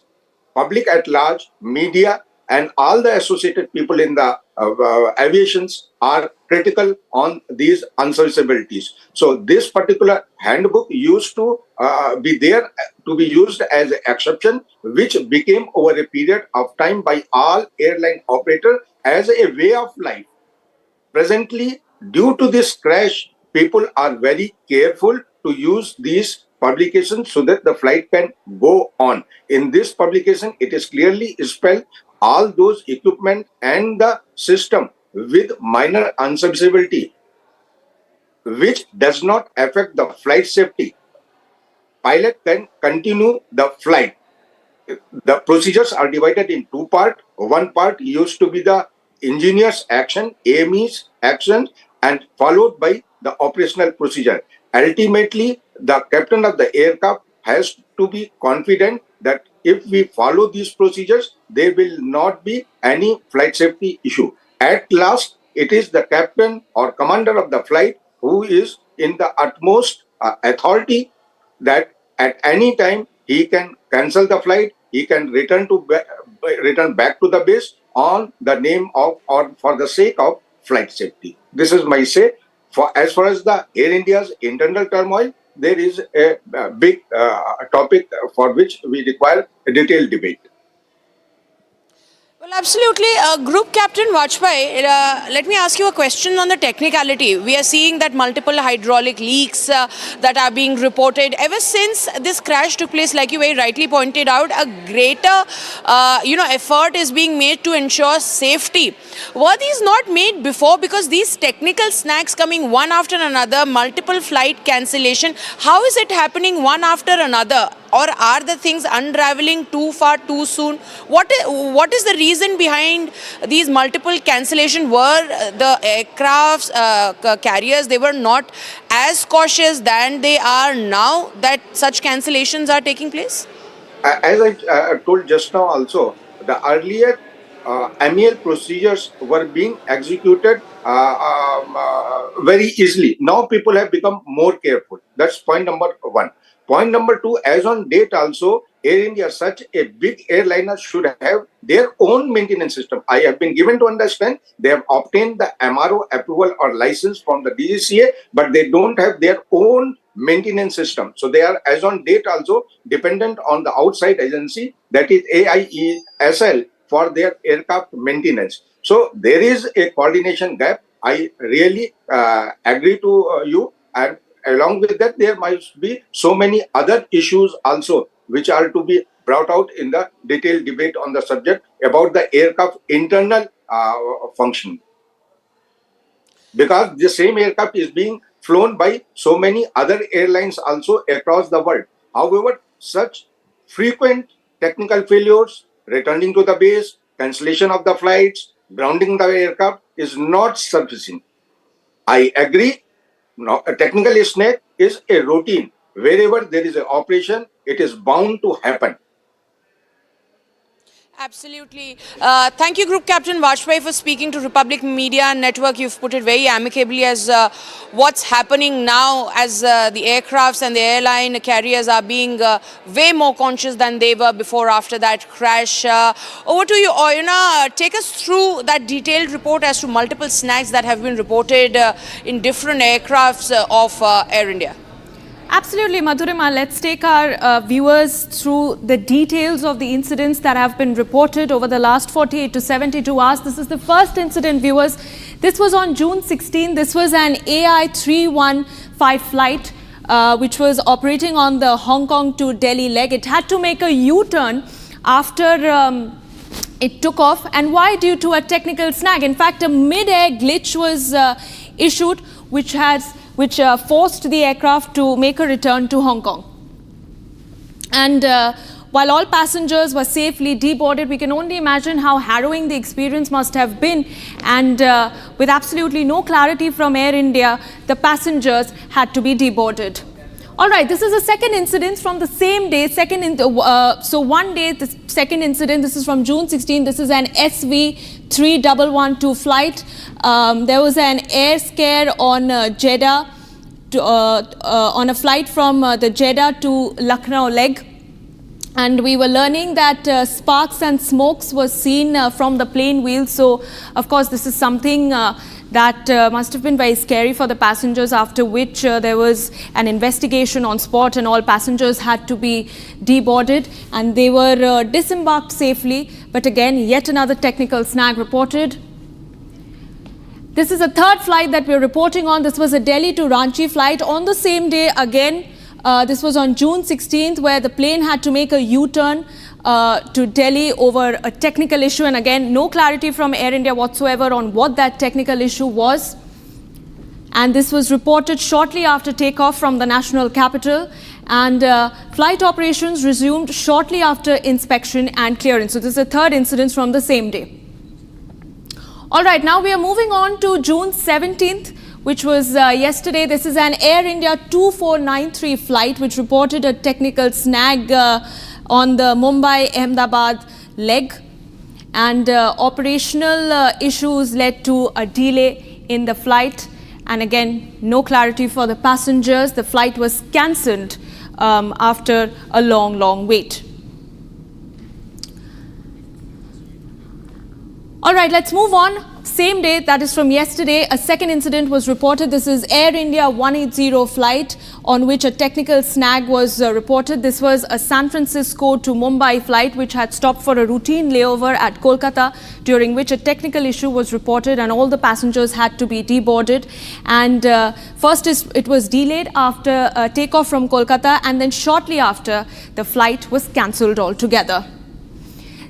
S3: public at large, media, and all the associated people in the aviations are critical on these unserviceabilities. So this particular handbook used to be there to be used as an exception, which became over a period of time by all airline operators as a way of life. Presently, due to this crash, people are very careful to use these publications so that the flight can go on. In this publication, it is clearly spelled all those equipment and the system with minor unserviceability, which does not affect the flight safety. Pilot can continue the flight. the procedures are divided in two parts. One part used to be the engineer's action, AME's action, and followed by the operational procedure. Ultimately, the captain of the aircraft has to be confident that if we follow these procedures, there will not be any flight safety issue. At last, it is the captain or commander of the flight who is in the utmost authority that at any time he can cancel the flight, he can return back to the base on the name of or for the sake of flight safety. This is my say. As far as the Air India's internal turmoil, there is a big topic for which we require a detailed debate.
S14: Well, absolutely. Group Captain Vajpayee, let me ask you a question on the technicality. We are seeing that multiple hydraulic leaks that are being reported. Ever since this crash took place, like you very rightly pointed out, a greater effort is being made to ensure safety. Were these not made before? Because these technical snags coming one after another, multiple flight cancellation, how is it happening one after another? Or are the things unraveling too far, too soon? What is the reason behind these multiple cancellations? Were the aircrafts, carriers, they were not as cautious than they are now that such cancellations are taking place?
S3: As I told just now also, the earlier MEL procedures were being executed very easily. Now people have become more careful. That's point number one. Point number two, as on date also, Air India, such a big airliner, should have their own maintenance system. I have been given to understand they have obtained the MRO approval or license from the DGCA, but they don't have their own maintenance system. So they are, as on date also, dependent on the outside agency, that is AIESL, for their aircraft maintenance. So there is a coordination gap. I really agree to you, and along with that, there must be so many other issues also which are to be brought out in the detailed debate on the subject about the aircraft internal function. Because the same aircraft is being flown by so many other airlines also across the world. However, such frequent technical failures, returning to the base, cancellation of the flights, grounding the aircraft is not sufficient. I agree. No, a technical snag is a routine. Wherever there is an operation, it is bound to happen.
S14: Absolutely. Thank you, Group Captain Vajpayee, for speaking to Republic Media Network. You've put it very amicably as what's happening now as the aircrafts and the airline carriers are being way more conscious than they were before after that crash. Over to you, Oyuna. Take us through that detailed report as to multiple snags that have been reported in different aircrafts of Air India.
S2: Absolutely, Madhurima. Let's take our viewers through the details of the incidents that have been reported over the last 48 to 72 hours. This is the first incident, viewers. This was on June 16. This was an AI315 flight which was operating on the Hong Kong to Delhi leg. It had to make a U-turn after it took off. And why? Due to a technical snag. In fact, a mid-air glitch was issued which forced the aircraft to make a return to Hong Kong. And while all passengers were safely deboarded, we can only imagine how harrowing the experience must have been. And with absolutely no clarity from Air India, the passengers had to be deboarded. All right, this is a second incident from the same day. So one day, the second incident, this is from June 16. This is an SV3112 flight. There was an air scare on Jeddah, on a flight from the Jeddah to Lucknow leg. And we were learning that sparks and smokes were seen from the plane wheels. So, of course, this is something that must have been very scary for the passengers, after which there was an investigation on spot and all passengers had to be deboarded and they were disembarked safely. But again, yet another technical snag reported. This is a third flight that we're reporting on. This was a Delhi to Ranchi flight on the same day again. This was on June 16th, where the plane had to make a U-turn to Delhi over a technical issue. And again, no clarity from Air India whatsoever on what that technical issue was. and this was reported shortly after takeoff from the national capital, and flight operations resumed shortly after inspection and clearance. So this is the third incident from the same day. All right, now we are moving on to June 17th, which was yesterday. This is an Air India 2493 flight which reported a technical snag on the Mumbai-Ahmedabad leg, and operational issues led to a delay in the flight, and again no clarity for the passengers. The flight was cancelled after a long wait. All right, let's move on. Same day, that is from yesterday, a second incident was reported. This is Air India 180 flight on which a technical snag was reported. This was a San Francisco to Mumbai flight which had stopped for a routine layover at Kolkata, during which a technical issue was reported and all the passengers had to be deboarded. And first it was delayed after takeoff from Kolkata, and then shortly after the flight was cancelled altogether.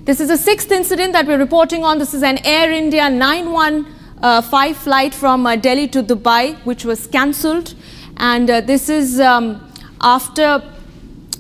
S2: This is the sixth incident that we're reporting on. This is an Air India 915 flight from Delhi to Dubai, which was cancelled. And this is after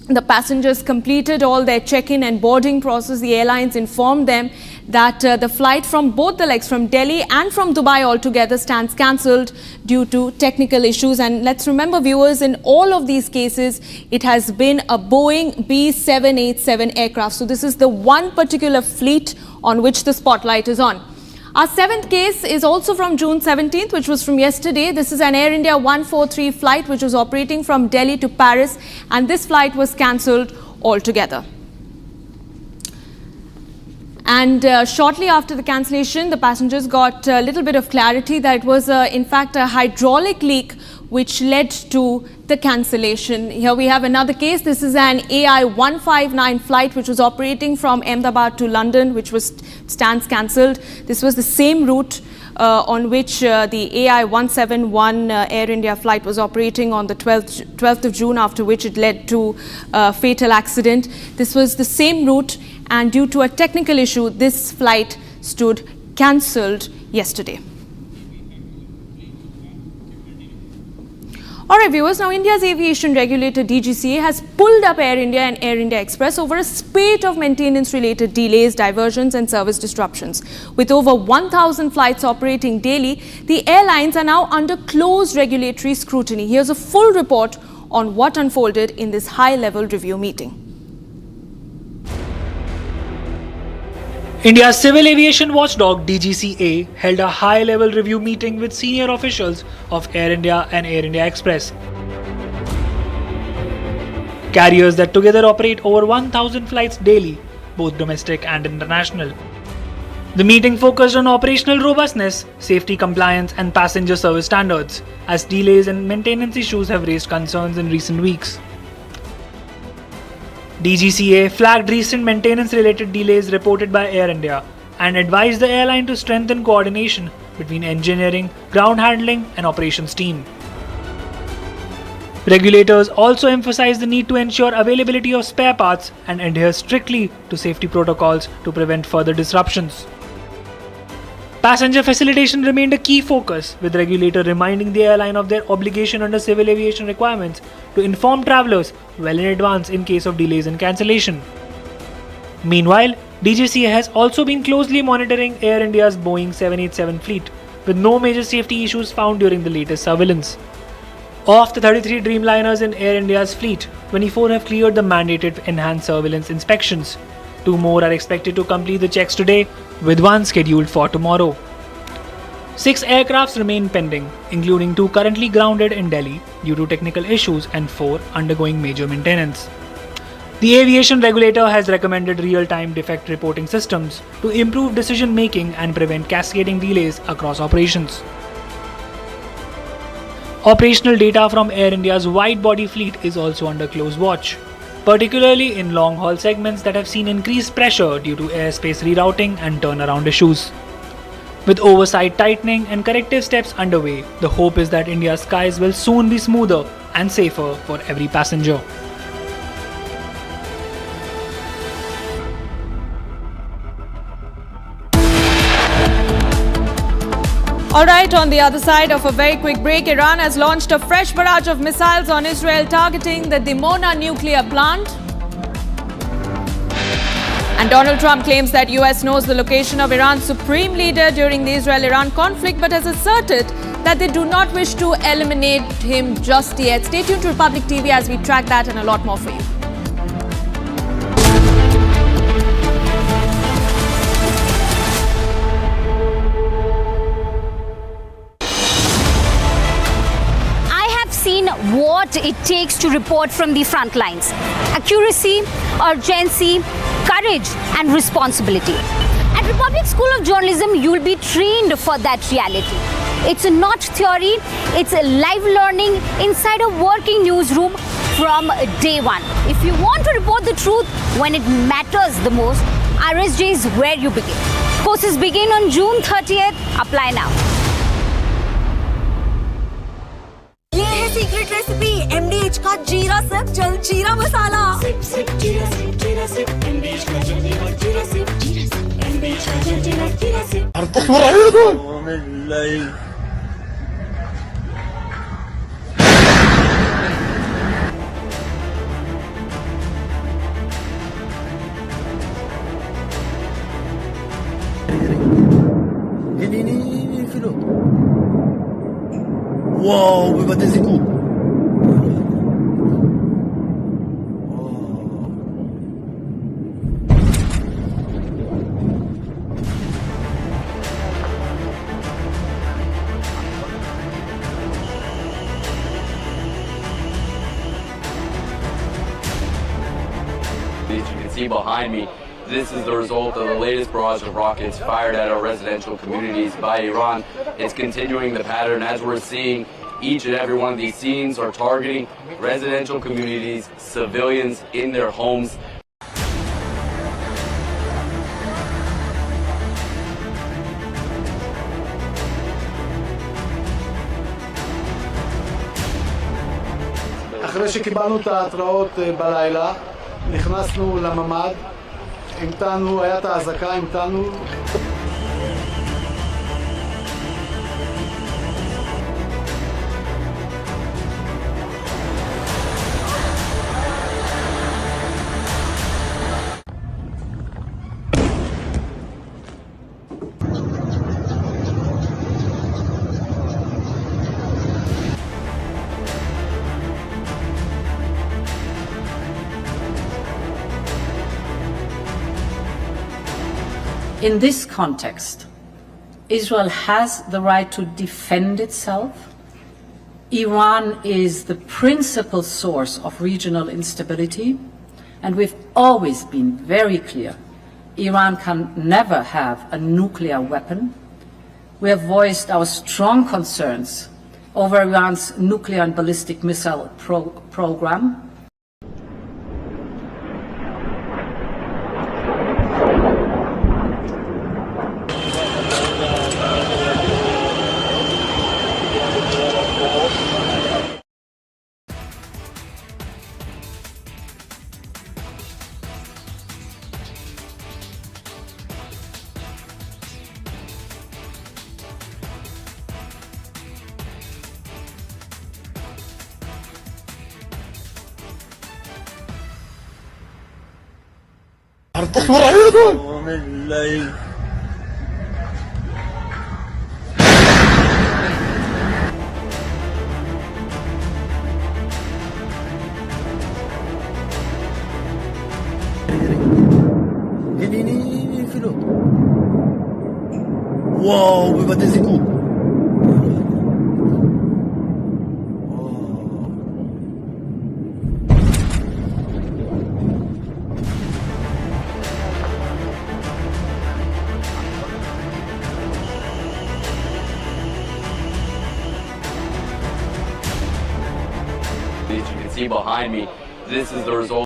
S2: the passengers completed all their check-in and boarding process. The airlines informed them that the flight from both the legs, from Delhi and from Dubai altogether, stands cancelled due to technical issues. And let's remember, viewers, in all of these cases, it has been a Boeing B787 aircraft. So this is the one particular fleet on which the spotlight is on. Our seventh case is also from June 17th, which was from yesterday. This is an Air India 143 flight which was operating from Delhi to Paris, and this flight was cancelled altogether. And shortly after the cancellation, the passengers got a little bit of clarity that it was in fact a hydraulic leak which led to the cancellation. Here we have another case. This is an AI 159 flight which was operating from Ahmedabad to London, which stands cancelled. This was the same route on which the AI 171 Air India flight was operating on the 12th of June, after which it led to a fatal accident. This was the same route, and due to a technical issue, this flight stood cancelled yesterday. All right, viewers, now India's aviation regulator DGCA has pulled up Air India and Air India Express over a spate of maintenance-related delays, diversions and service disruptions. With over 1,000 flights operating daily, the airlines are now under close regulatory scrutiny. Here's a full report on what unfolded in this high-level review meeting.
S4: India's civil aviation watchdog DGCA held a high-level review meeting with senior officials of Air India and Air India Express, carriers that together operate over 1,000 flights daily, both domestic and international. The meeting focused on operational robustness, safety compliance and passenger service standards, as delays and maintenance issues have raised concerns in recent weeks. DGCA flagged recent maintenance-related delays reported by Air India and advised the airline to strengthen coordination between engineering, ground handling and operations team. Regulators also emphasized the need to ensure availability of spare parts and adhere strictly to safety protocols to prevent further disruptions. Passenger facilitation remained a key focus, with the regulator reminding the airline of their obligation under civil aviation requirements to inform travelers well in advance in case of delays and cancellation. Meanwhile, DGCA has also been closely monitoring Air India's Boeing 787 fleet, with no major safety issues found during the latest surveillance. Of the 33 Dreamliners in Air India's fleet, 24 have cleared the mandated enhanced surveillance inspections. 2 more are expected to complete the checks today, with 1 scheduled for tomorrow. 6 aircrafts remain pending, including 2 currently grounded in Delhi due to technical issues and 4 undergoing major maintenance. The aviation regulator has recommended real-time defect reporting systems to improve decision-making and prevent cascading delays across operations. Operational data from Air India's wide-body fleet is also under close watch, particularly in long-haul segments that have seen increased pressure due to airspace rerouting and turnaround issues. With oversight tightening and corrective steps underway, the hope is that India's skies will soon be smoother and safer for every passenger.
S2: All right, on the other side of a very quick break, Iran has launched a fresh barrage of missiles on Israel targeting the Dimona nuclear plant. And Donald Trump claims that US knows the location of Iran's supreme leader during the Israel-Iran conflict, but has asserted that they do not wish to eliminate him just yet. Stay tuned to Republic TV as we track that and a lot more for you.
S12: What it takes to report from the front lines. Accuracy, urgency, courage and responsibility. At Republic School of Journalism, you will be trained for that reality. It's not theory, it's a live learning inside a working newsroom from day one. If you want to report the truth when it matters the most, RSJ is where you begin. Courses begin on June 30th. Apply now.
S13: ये है secret recipe MDH का जीरा SIP जल जीरा मसाला SIP SIP जीरा SIP MDH का जल जीरा सिप MDH का जल जीरा SIP
S18: הנה אפילו וואו, בבתי זיקוק.
S7: As you can see behind me, this is the result of the latest barrage of rockets fired at our residential communities by Iran. It's continuing the pattern as we're seeing. Each and every one of these scenes are targeting residential communities, civilians in their homes.
S8: אחרי שקיבלנו את ההתראות בלילה, נכנסנו לממ"ד, המתנו, היה את האזעקה, המתנו.
S9: In this context, Israel has the right to defend itself. Iran is the principal source of regional instability, and we've always been very clear. Iran can never have a nuclear weapon. We have voiced our strong concerns over Iran's nuclear and ballistic missile program.
S18: הנה אפילו וואו, בבתי זיקוק.
S7: As you can see behind me, this is the result.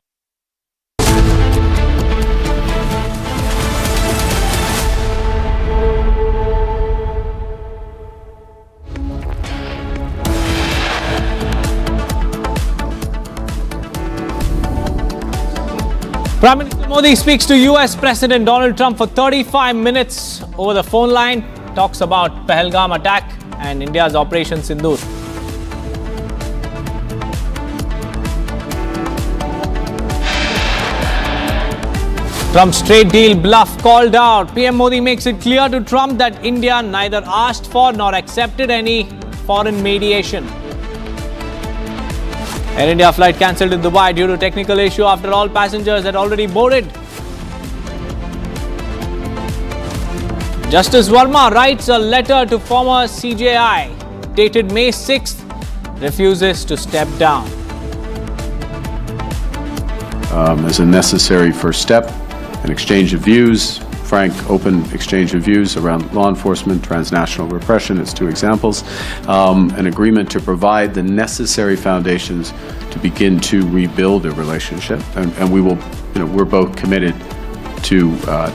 S10: Prime Minister Modi speaks to US President Donald Trump for 35 minutes over the phone line. talks about Pahalgam attack and India's Operation Sindoor. Trump's trade deal bluff called out. PM Modi makes it clear to Trump that India neither asked for nor accepted any foreign mediation. Air India flight cancelled in Dubai due to technical issue after all passengers had already boarded. Justice Verma writes a letter to former CJI dated May 6th, refuses to step down.
S11: As a necessary first step, an exchange of views, frank, open exchange of views around law enforcement, transnational repression as two examples, an agreement to provide the necessary foundations to begin to rebuild a relationship, and we will, we're both committed to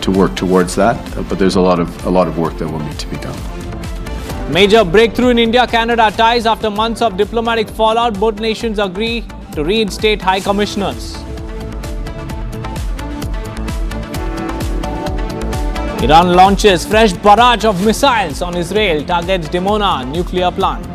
S11: work towards that, but there's a lot of work that will need to be done.
S10: Major breakthrough in India-Canada ties after months of diplomatic fallout. Both nations agree to reinstate high commissioners. Iran launches fresh barrage of missiles on Israel, targets Dimona nuclear plant.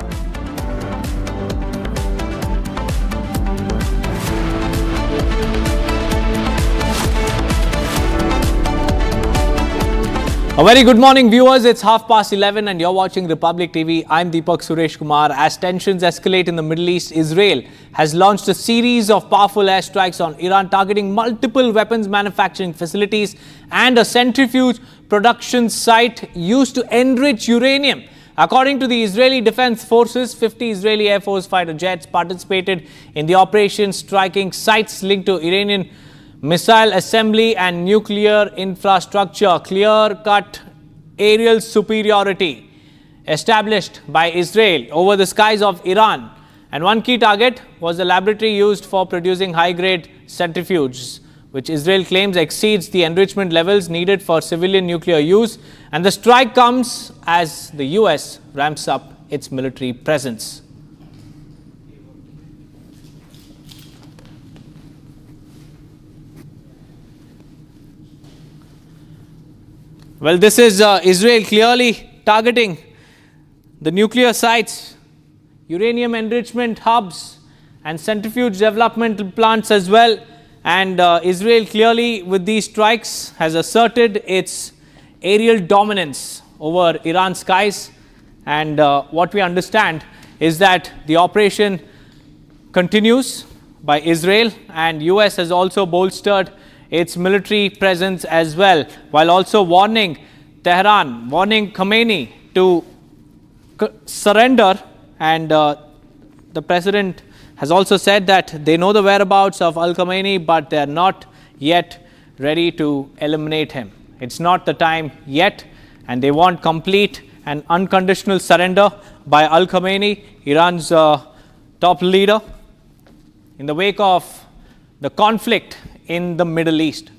S10: A very good morning, viewers. It's 11:30 and you're watching Republic TV. I'm Deepak Suresh Kumar. As tensions escalate in the Middle East, Israel has launched a series of powerful airstrikes on Iran, targeting multiple weapons manufacturing facilities and a centrifuge production site used to enrich uranium. According to the Israeli Defense Forces, 50 Israeli Air Force fighter jets participated in the operation, striking sites linked to Iranian missile assembly and nuclear infrastructure. Clear-cut aerial superiority established by Israel over the skies of Iran. And one key target was the laboratory used for producing high-grade centrifuges, which Israel claims exceeds the enrichment levels needed for civilian nuclear use. And the strike comes as the US ramps up its military presence. Well, this is Israel clearly targeting the nuclear sites, uranium enrichment hubs and centrifuge development plants as well. And Israel clearly with these strikes has asserted its aerial dominance over Iran's skies. And what we understand is that the operation continues by Israel, and US has also bolstered its military presence as well, while also warning Tehran, warning Khamenei to surrender. And the president has also said that they know the whereabouts of Al-Khamenei, but they are not yet ready to eliminate him. It's not the time yet, and they want complete and unconditional surrender by Al-Khamenei, Iran's top leader, in the wake of the conflict in the Middle East.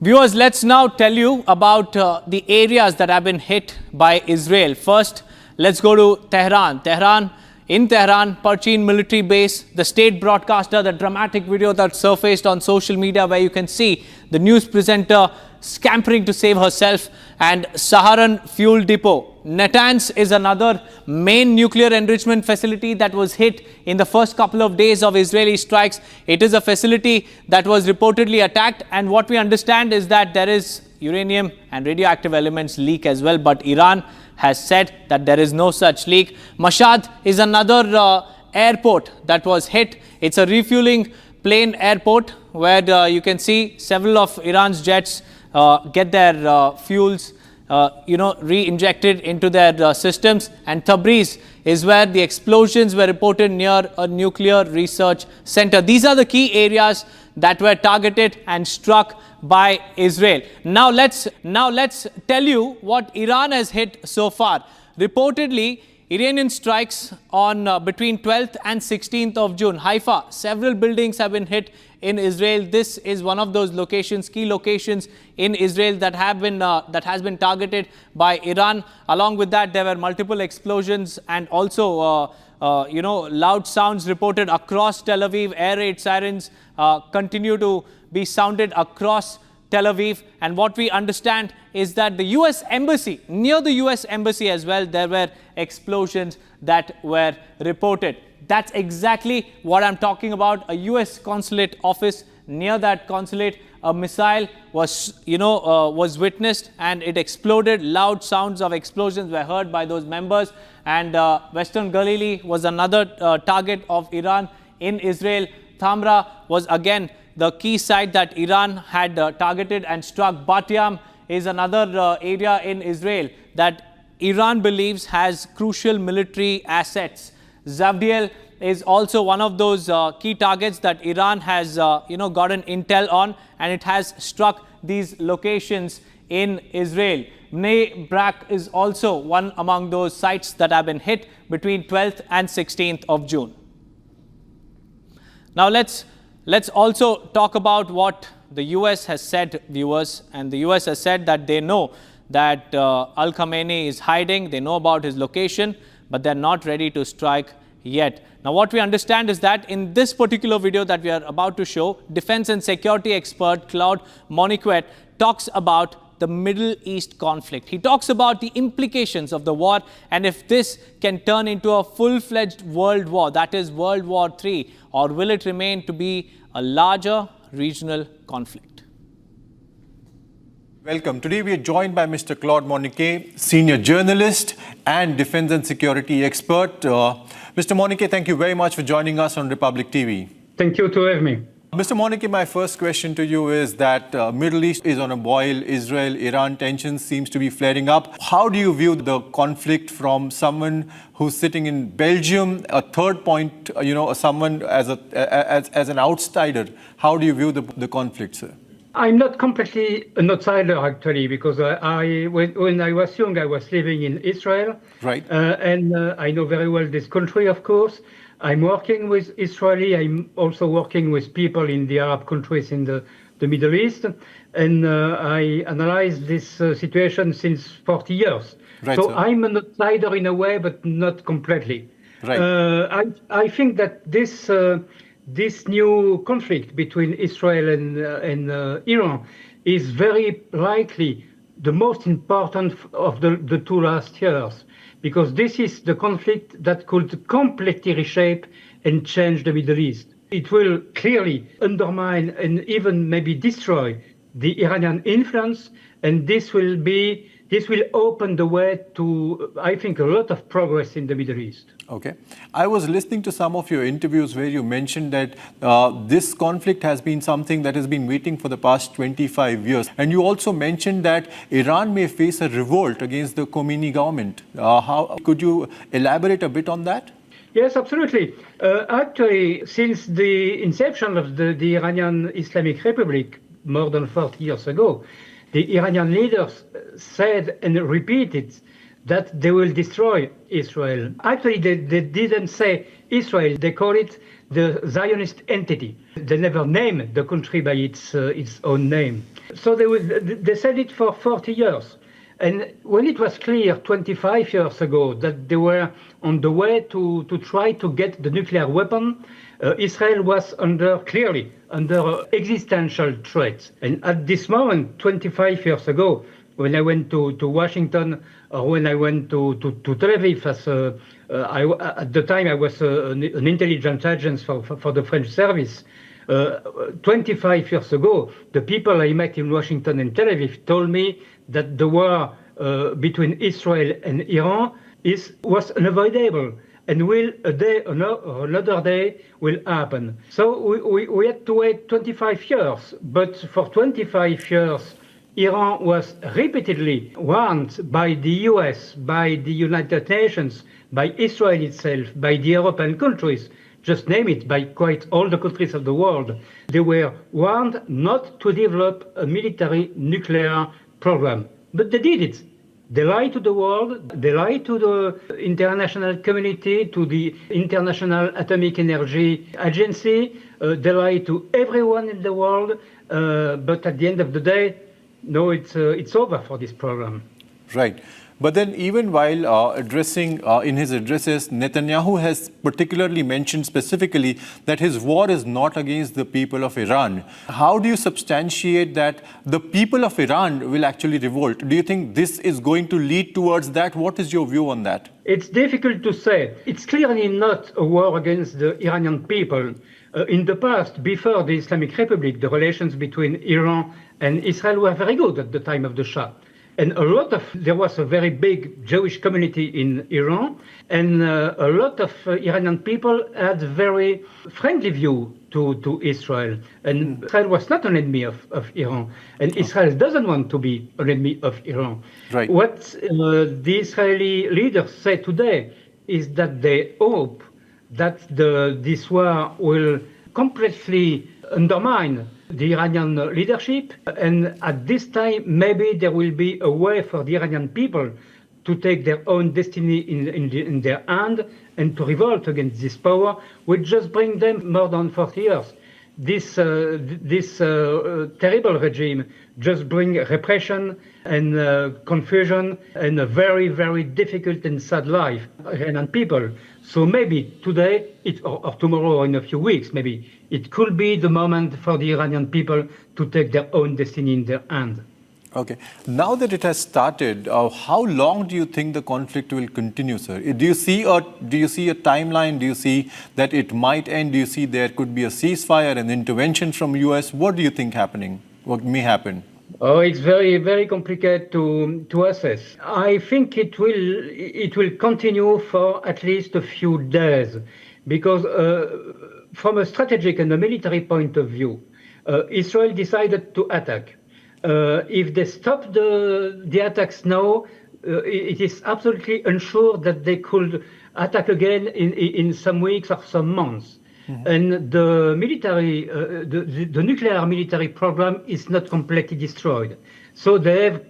S10: Viewers, let's now tell you about the areas that have been hit by Israel. First, let's go to Tehran. In Tehran, Parchin military base, the state broadcaster, the dramatic video that surfaced on social media where you can see the news presenter scampering to save herself, and Saharan fuel depot. Natanz is another main nuclear enrichment facility that was hit in the first couple of days of Israeli strikes. It is a facility that was reportedly attacked, and what we understand is that there is uranium and radioactive elements leak as well, but Iran has said that there is no such leak. Mashhad is another airport that was hit. It's a refueling plane airport where you can see several of Iran's jets get their fuels re-injected into their systems. And Tabriz is where the explosions were reported near a nuclear research center. These are the key areas that were targeted and struck by Israel. Now let's tell you what Iran has hit so far. Reportedly, Iranian strikes on between 12th and 16th of June. Haifa, several buildings have been hit in Israel. This is one of those locations, key locations in Israel that has been targeted by Iran. Along with that, there were multiple explosions and also loud sounds reported across Tel Aviv. Air raid sirens continue to be sounded across Tel Aviv. And what we understand is that the US Embassy, near the US Embassy as well, there were explosions that were reported. That's exactly what I'm talking about. A US consulate office, near that consulate, a missile was witnessed and it exploded. Loud sounds of explosions were heard by those members. And Western Galilee was another target of Iran in Israel. Thamra was again the key site that Iran had targeted and struck. Bat-Yam is another area in Israel that Iran believes has crucial military assets. Zavdiel is also one of those key targets that Iran has gotten intel on, and it has struck these locations in Israel. Bnei Brak is also one among those sites that have been hit between 12th and 16th of June. Now let's also talk about what the US has said, viewers. And the US has said that they know that Al Khamenei is hiding. They know about his location, but they're not ready to strike yet. Now, what we understand is that in this particular video that we are about to show, defense and security expert Claude Moniquet talks about the Middle East conflict. He talks about the implications of the war and if this can turn into a full-fledged world war, that is World War III, or will it remain to be a larger regional conflict?
S15: Welcome. Today we are joined by Mr. Claude Moniquet, senior journalist and defense and security expert. Mr. Moniquet, thank you very much for joining us on Republic TV.
S16: Thank you to have me.
S15: Mr. Moniquet, my first question to you is that Middle East is on a boil. Israel-Iran tensions seems to be flaring up. How do you view the conflict from someone who's sitting in Belgium? A third point, someone as an outsider. How do you view the conflict, sir?
S16: I'm not completely an outsider, actually, because when I was young, I was living in Israel.
S15: Right.
S16: And I know very well this country, of course. I'm working with Israeli. I'm also working with people in the Arab countries in the Middle East. And I analyze this situation since 40 years.
S15: Right,
S16: so
S15: sir.
S16: I'm an outsider in a way, but not completely.
S15: Right.
S16: I think that this new conflict between Israel and Iran is very likely the most important of the two last years, because this is the conflict that could completely reshape and change the Middle East. It will clearly undermine and even maybe destroy the Iranian influence, and this will open the way to, I think, a lot of progress in the Middle East.
S15: Okay. I was listening to some of your interviews where you mentioned that this conflict has been something that has been waiting for the past 25 years. And you also mentioned that Iran may face a revolt against the Khomeini government. How could you elaborate a bit on that?
S16: Yes, absolutely. Actually, since the inception of the Iranian Islamic Republic more than 40 years ago, the Iranian leaders said and repeated that they will destroy Israel. Actually, they didn't say Israel. They call it the Zionist entity. They never named the country by its own name. So they said it for 40 years. And when it was clear 25 years ago that they were on the way to try to get the nuclear weapon, Israel was clearly under existential threat. And at this moment, 25 years ago, when I went to Washington or when I went to Tel Aviv, at the time I was an intelligence agent for the French service. 25 years ago, the people I met in Washington and Tel Aviv told me that the war between Israel and Iran was unavoidable and another day will happen. So we had to wait 25 years, but for 25 years, Iran was repeatedly warned by the US, by the United Nations, by Israel itself, by the European countries, just name it, by quite all the countries of the world. They were warned not to develop a military nuclear program, but they did it. They lied to the world, they lied to the international community, to the International Atomic Energy Agency, they lied to everyone in the world, but at the end of the day, no, it's over for this program.
S15: Right. But then even while addressing in his addresses, Netanyahu has particularly mentioned specifically that his war is not against the people of Iran. How do you substantiate that the people of Iran will actually revolt? Do you think this is going to lead towards that? What is your view on that?
S16: It's difficult to say. It's clearly not a war against the Iranian people. In the past, before the Islamic Republic, the relations between Iran and Israel were very good at the time of the Shah. And there was a very big Jewish community in Iran, and a lot of Iranian people had a very friendly view to Israel. And Israel was not an enemy of Iran, and Israel doesn't want to be an enemy of Iran.
S15: Right.
S16: What the Israeli leaders say today is that they hope that this war will completely undermine the Iranian leadership, and at this time maybe there will be a way for the Iranian people to take their own destiny in their hand and to revolt against this power, which just bring them more than 40 years. This terrible regime just bring repression and confusion and a very, very difficult and sad life for Iranian people. So maybe today, or tomorrow or in a few weeks, maybe it could be the moment for the Iranian people to take their own destiny in their hand.
S15: Okay. Now that it has started, how long do you think the conflict will continue, sir? Do you see a timeline? Do you see that it might end? Do you see there could be a ceasefire, an intervention from US? What do you think happening? What may happen?
S16: Oh, it's very, very complicated to assess. I think it will continue for at least a few days, because from a strategic and a military point of view, Israel decided to attack. If they stop the attacks now, it is absolutely unsure that they could attack again in some weeks or some months. Mm-hmm. And the military, the nuclear military program is not completely destroyed. So they have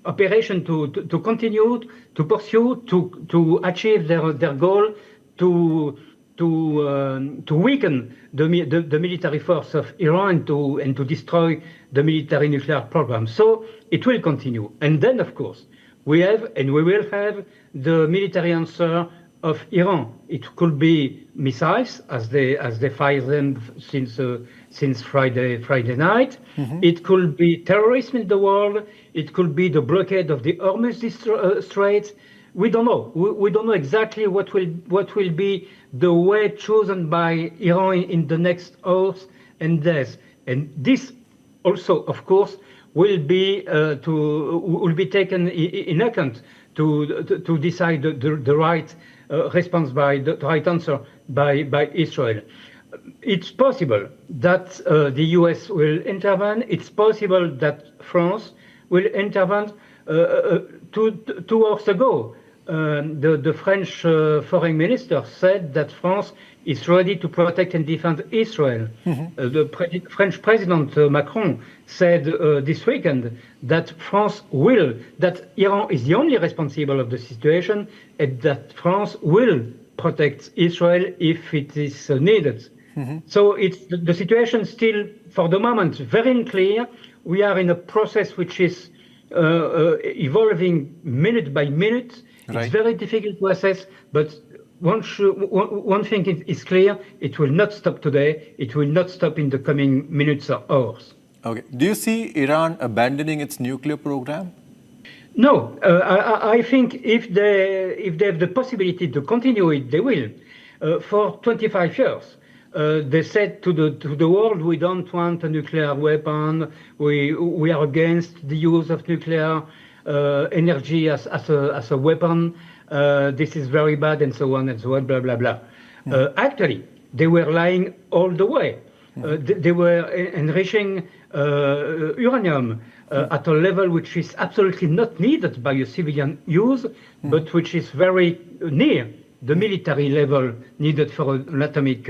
S16: operation to continue, to pursue, to achieve their goal, to weaken the military force of Iran and to destroy the military nuclear program. So it will continue. And then, of course, we have and we will have the military answer of Iran. It could be missiles, as they fire them since Friday night. Mm-hmm. It could be terrorism in the world. It could be the blockade of the Hormuz Straits. We don't know. We don't know exactly what will be the way chosen by Iran in the next hours and days. And this also, of course, will be taken in account to decide the right response the right answer by Israel. It's possible that the US will intervene. It's possible that France will intervene. 2 hours ago, the French foreign minister said that France is ready to protect and defend Israel. Mm-hmm. The French President Macron said this weekend that that Iran is the only responsible of the situation, and that France will protect Israel if it is needed. Mm-hmm. So it's the situation still, for the moment, very unclear. We are in a process which is evolving minute by minute. Right. It's very difficult to assess, but one thing is clear: it will not stop today. It will not stop in the coming minutes or hours.
S15: Okay. Do you see Iran abandoning its nuclear program?
S16: No. I think if they have the possibility to continue it, they will. For 25 years, they said to the world, we don't want a nuclear weapon. We are against the use of nuclear energy as a weapon. This is very bad, and so on, blah, blah, blah. Mm-hmm. Actually, they were lying all the way. Mm-hmm. They were enriching uranium at a level which is absolutely not needed by a civilian use, mm-hmm. but which is very near the military level needed for an atomic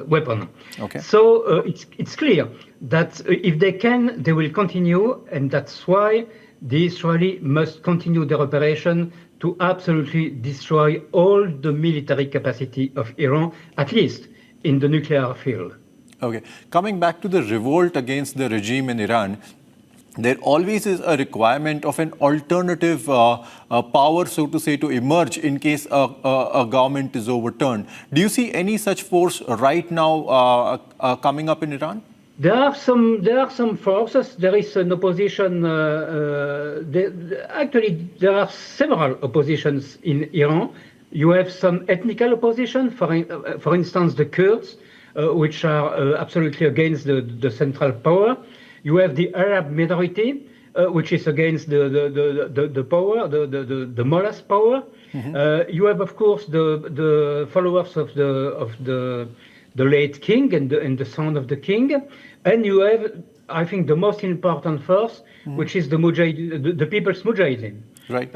S16: weapon. Okay. So it's clear that if they can, they will continue, and that's why the Israeli must continue their operation to absolutely destroy all the military capacity of Iran, at least in the nuclear field.
S15: Okay. Coming back to the revolt against the regime in Iran, there always is a requirement of an alternative power, so to say, to emerge in case a government is overturned. Do you see any such force right now coming up in Iran?
S16: There are some forces. There is an opposition. Actually, there are several oppositions in Iran. You have some ethnical opposition, for instance, the Kurds, which are absolutely against the central power. You have the Arab minority, which is against the power, the mullahs' power. You have, of course, the followers of the late king and the son of the king, and you have, I think, the most important force, which is the People's Mujahideen.
S15: Right.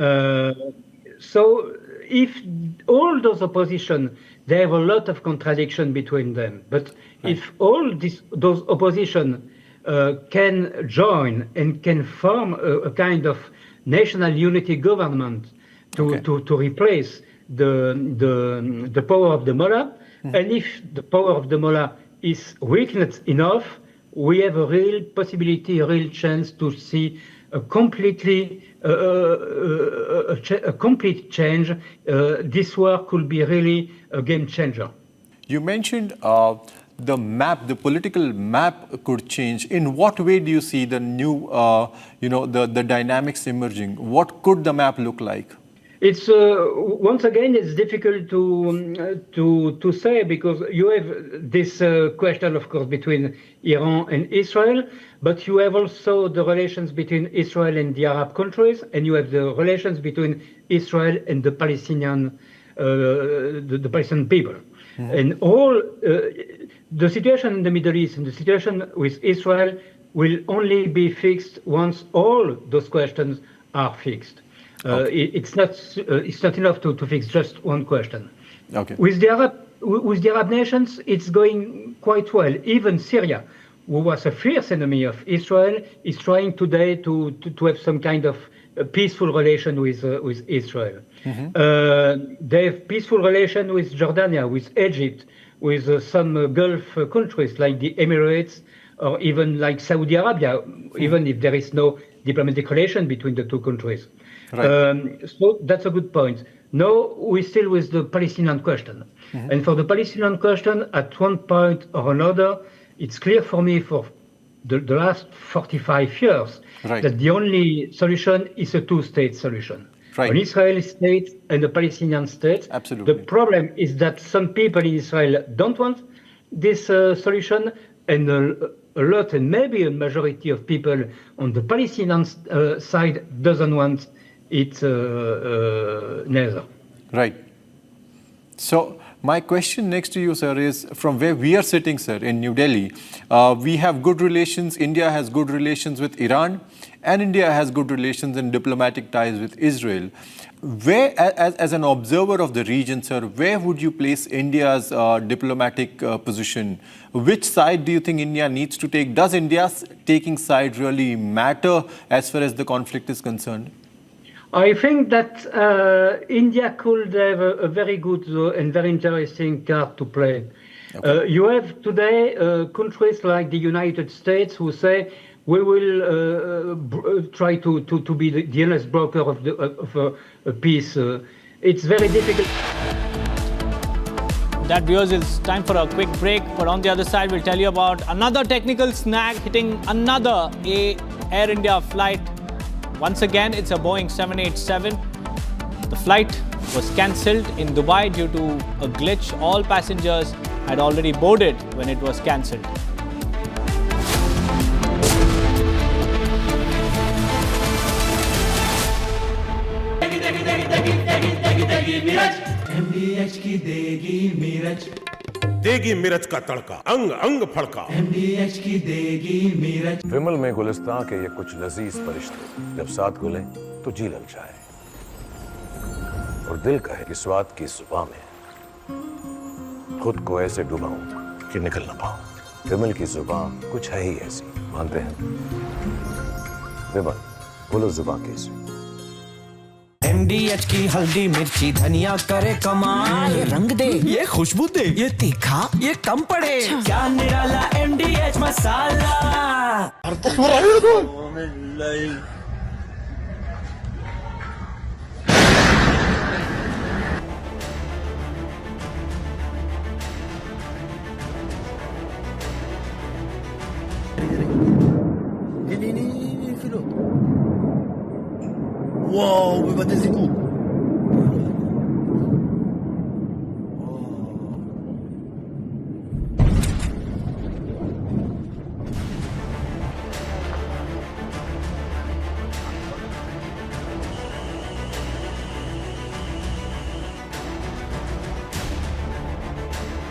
S16: So if all those opposition, they have a lot of contradiction between them. But if all those opposition can join and can form a kind of national unity government to replace the power of the mullah, and if the power of the mullah is weakened enough, we have a real possibility, a real chance to see a complete change. This war could be really a game changer.
S15: You mentioned the map, the political map could change. In what way do you see the new, the dynamics emerging? What could the map look like?
S16: It's once again, it's difficult to say, because you have this question, of course, between Iran and Israel, but you have also the relations between Israel and the Arab countries, and you have the relations between Israel and the Palestinian people. And all the situation in the Middle East and the situation with Israel will only be fixed once all those questions are fixed. It's not enough to fix just one question.
S15: Okay.
S16: With the Arab nations, it's going quite well. Even Syria, who was a fierce enemy of Israel, is trying today to have some kind of peaceful relation with Israel. They have peaceful relation with Jordania, with Egypt, with some Gulf countries like the Emirates, or even like Saudi Arabia, even if there is no diplomatic relation between the two countries.
S15: Right.
S16: So that's a good point. Now we're still with the Palestinian question. And for the Palestinian question, at one point or another, it's clear for me for the last 45 years that the only solution is a two-state solution.
S15: Right.
S16: An Israeli state and a Palestinian state.
S15: Absolutely.
S16: The problem is that some people in Israel don't want this solution, and a lot, and maybe a majority of people on the Palestinian side doesn't want it neither.
S15: Right. So my question next to you, sir, is from where we are sitting, sir, in New Delhi. We have good relations. India has good relations with Iran, and India has good relations and diplomatic ties with Israel. Where, as an observer of the region, sir, where would you place India's diplomatic position? Which side do you think India needs to take? Does India's taking side really matter as far as the conflict is concerned?
S16: I think that India could have a very good and very interesting card to play. Okay. You have today countries like the United States who say we will try to be the honest broker of a peace. It's very difficult.
S10: That, viewers, it's time for a quick break. But on the other side, we'll tell you about another technical snag hitting another Air India flight. Once again, it's a Boeing 787. The flight was cancelled in Dubai due to a glitch. All passengers had already boarded when it was cancelled.
S21: MDH की देगी मीरज,
S6: देगी मिर्च का तड़का, अंग अंग फड़का।
S21: MDH की देगी मीरज।
S20: विमल में गुलिस्तां के ये कुछ लजीज फरिश्ते जब साथ घुले तो जी ललचाए, और दिल कहे कि स्वाद की जुबां में खुद को ऐसे डुबाऊं कि निकल ना पाऊं। विमल की जुबां कुछ है ही ऐसी, मानते हैं? विमल, बोलो जुबां कैसी?
S21: MDH की हल्दी मिर्ची धनिया करे कमाल, ये रंग दे, ये खुशबू दे, ये तीखा, ये कम पड़े, क्या निराला MDH masala.
S18: Ini Philo. Wow, berbatu siku.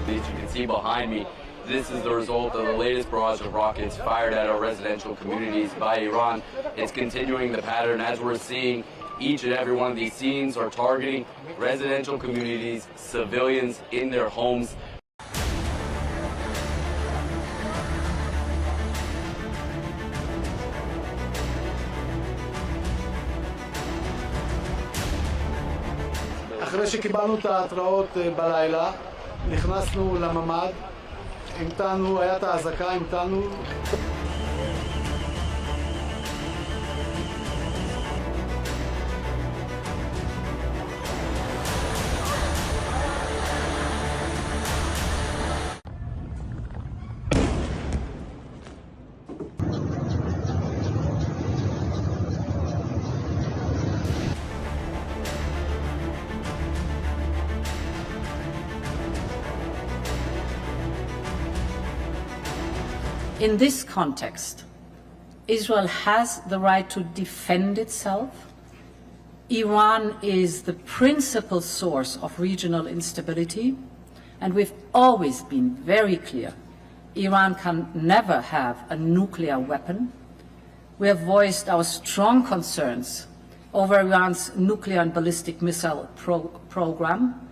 S7: As you can see behind me, this is the result of the latest barrage of rockets fired at our residential communities by Iran. It's continuing the pattern as we're seeing. Each and every one of these scenes are targeting residential communities, civilians in their homes.
S8: אחרי שקיבלנו את ההתראות בלילה, נכנסנו לממ"ד, המתנו, היה את האזעקה, המתנו.
S9: In this context, Israel has the right to defend itself. Iran is the principal source of regional instability, and we've always been very clear. Iran can never have a nuclear weapon. We have voiced our strong concerns over Iran's nuclear and ballistic missile program.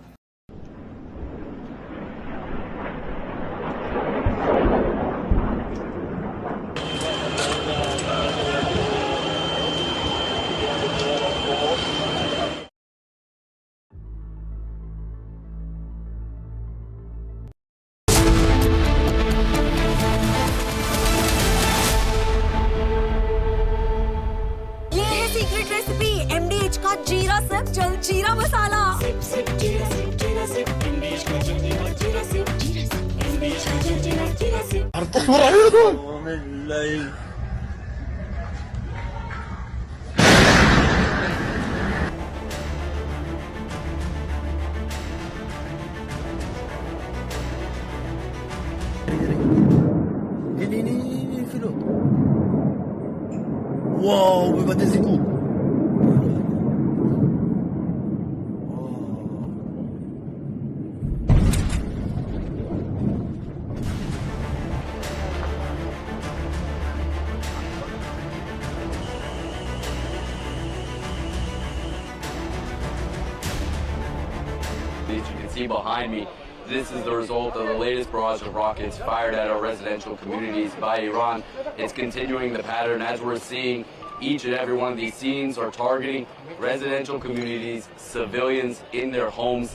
S13: जीरा SIP जल जीरा मसाला SIP SIP जीरा SIP इंडिश का जीरा जीरा SIP इंडिश का जीरा SIP
S18: Ini Philo. Wow, berbatu siku.
S7: As you can see behind me, this is the result of the latest barrage of rockets fired at our residential communities by Iran. It's continuing the pattern as we're seeing. Each and every one of these scenes are targeting residential communities, civilians in their homes.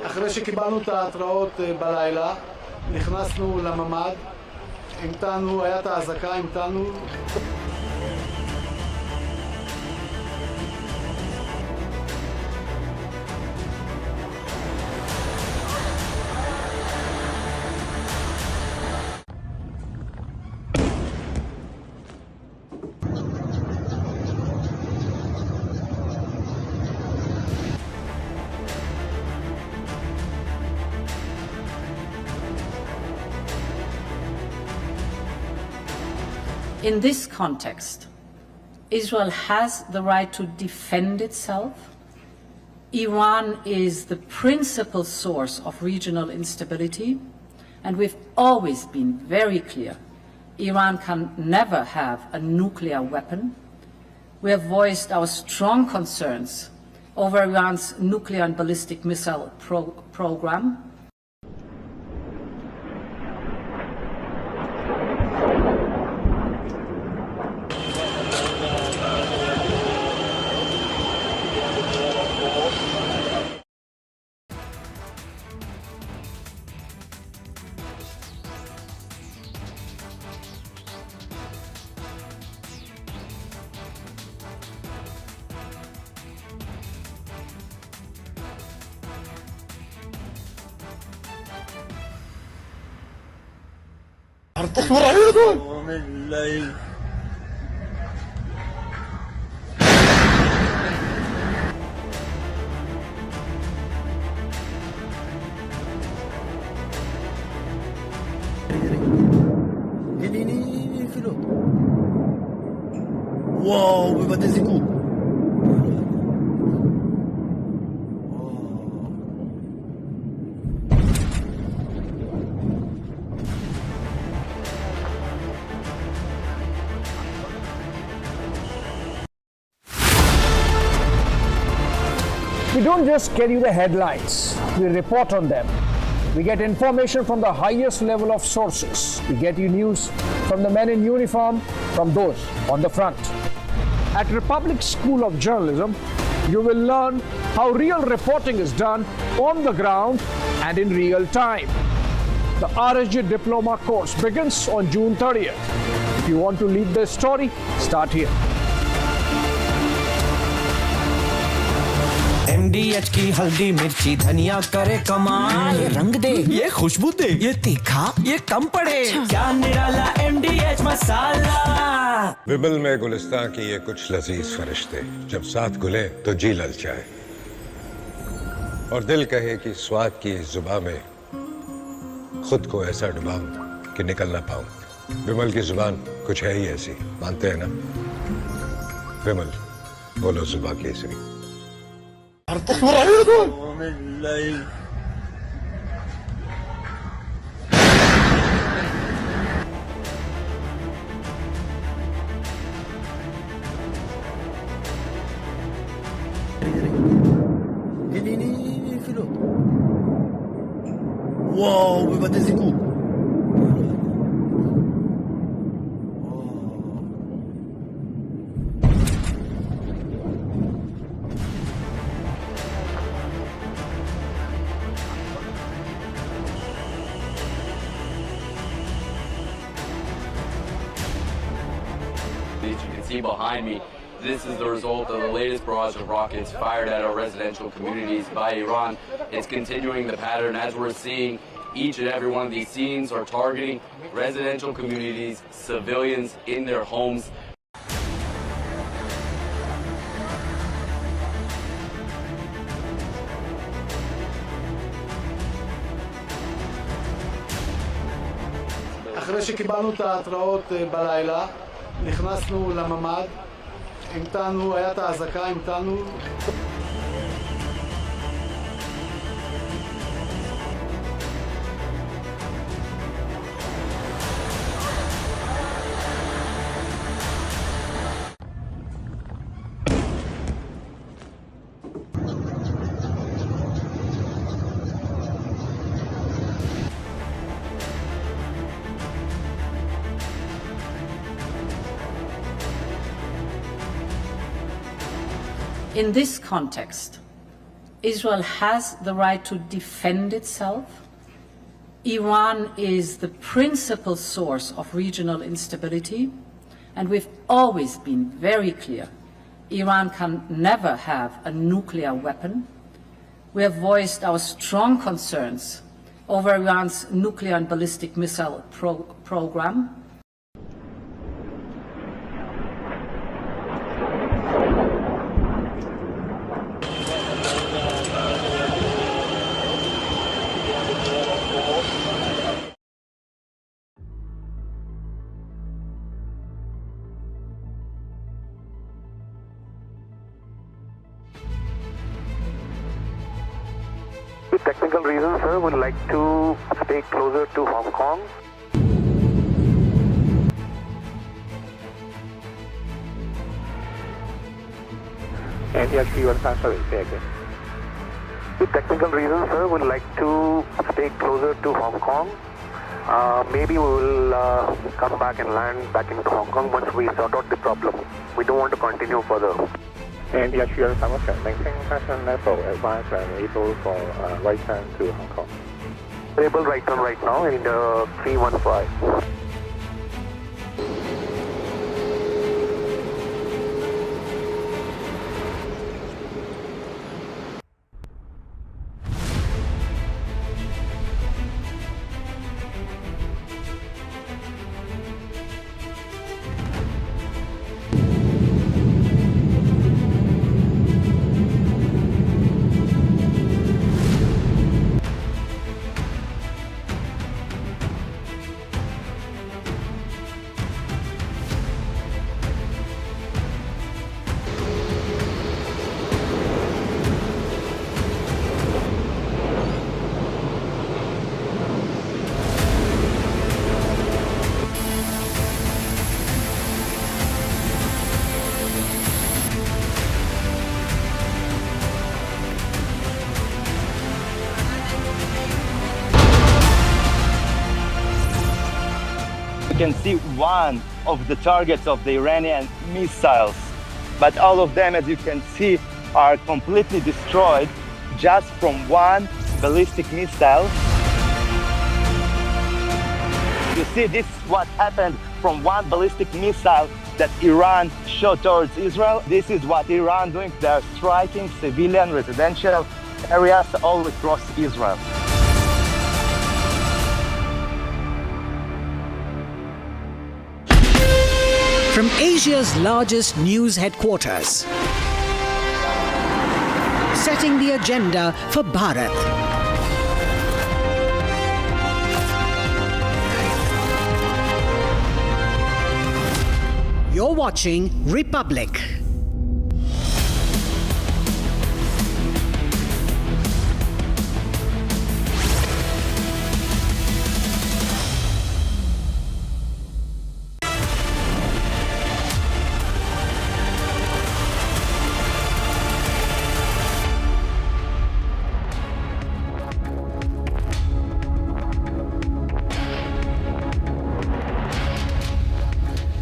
S8: אחרי שקיבלנו את ההתראות בלילה, נכנסנו לממ"ד, המתנו, היה את האזעקה, המתנו.
S9: In this context, Israel has the right to defend itself. Iran is the principal source of regional instability, and we've always been very clear. Iran can never have a nuclear weapon. We have voiced our strong concerns over Iran's nuclear and ballistic missile program.
S18: Ini Philip. Wow, berbatu siku.
S5: We don't just get you the headlines, we report on them. We get information from the highest level of sources. We get you news from the men in uniform, from those on the front. At Republic School of Journalism, you will learn how real reporting is done on the ground and in real time. The RSG Diploma course begins on June 30th. If you want to lead the story, start here.
S21: MDH की हल्दी मिर्ची धनिया करे कमाल, ये रंग दे, ये खुशबू दे, ये तीखा, ये कम पड़े, क्या निराला MDH मसाला।
S20: विमल में गुलिस्तां की ये कुछ लजीज फरिश्ते जब साथ घुले तो जी ललचाए और दिल कहे कि स्वाद की इस जुबान में खुद को ऐसा डुबाऊं कि निकल ना पाऊं। विमल की जुबान कुछ है ही ऐसी, मानते हैं ना? विमल, बोलो जुबान Kesari.
S18: Ini Philip. Wow, berbatu siku.
S7: As you can see behind me, this is the result of the latest barrage of rockets fired at our residential communities by Iran. It's continuing the pattern as we're seeing. Each and every one of these scenes are targeting residential communities, civilians in their homes.
S8: אחרי שקיבלנו את ההתראות בלילה, נכנסנו לממ"ד, המתנו, היה את האזעקה, המתנו.
S9: In this context, Israel has the right to defend itself. Iran is the principal source of regional instability, and we've always been very clear. Iran can never have a nuclear weapon. We have voiced our strong concerns over Iran's nuclear and ballistic missile program.
S19: With technical reasons, sir, would like to stay closer to Hong Kong. With technical reasons, sir, would like to stay closer to Hong Kong. Maybe we will come back and land back into Hong Kong once we sort out the problem. We don't want to continue further.
S17: And the actual maintain passion level advance and able for right turn to Hong Kong.
S19: Able right turn right now in 315.
S1: can see one of the targets of the Iranian missiles. But all of them, as you can see, are completely destroyed just from one ballistic missile. You see, this is what happened from one ballistic missile that Iran shot towards Israel. This is what Iran doing. They are striking civilian residential areas all across Israel.
S22: From Asia's largest news headquarters, setting the agenda for Bharat. You're watching Republic.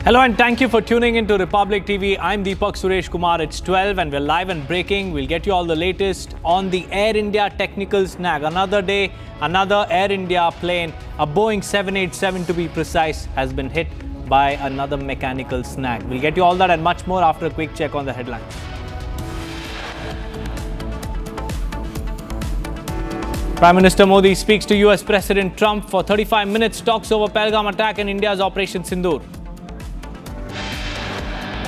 S10: Hello and thank you for tuning into Republic TV. I'm Deepak Suresh Kumar. It's 12 and we're live and breaking. We'll get you all the latest on the Air India technical snag. Another day, another Air India plane, a Boeing 787 to be precise, has been hit by another mechanical snag. We'll get you all that and much more after a quick check on the headlines. Prime Minister Modi speaks to US President Trump for 35 minutes, talks over Pahalgam attack and India's Operation Sindoor.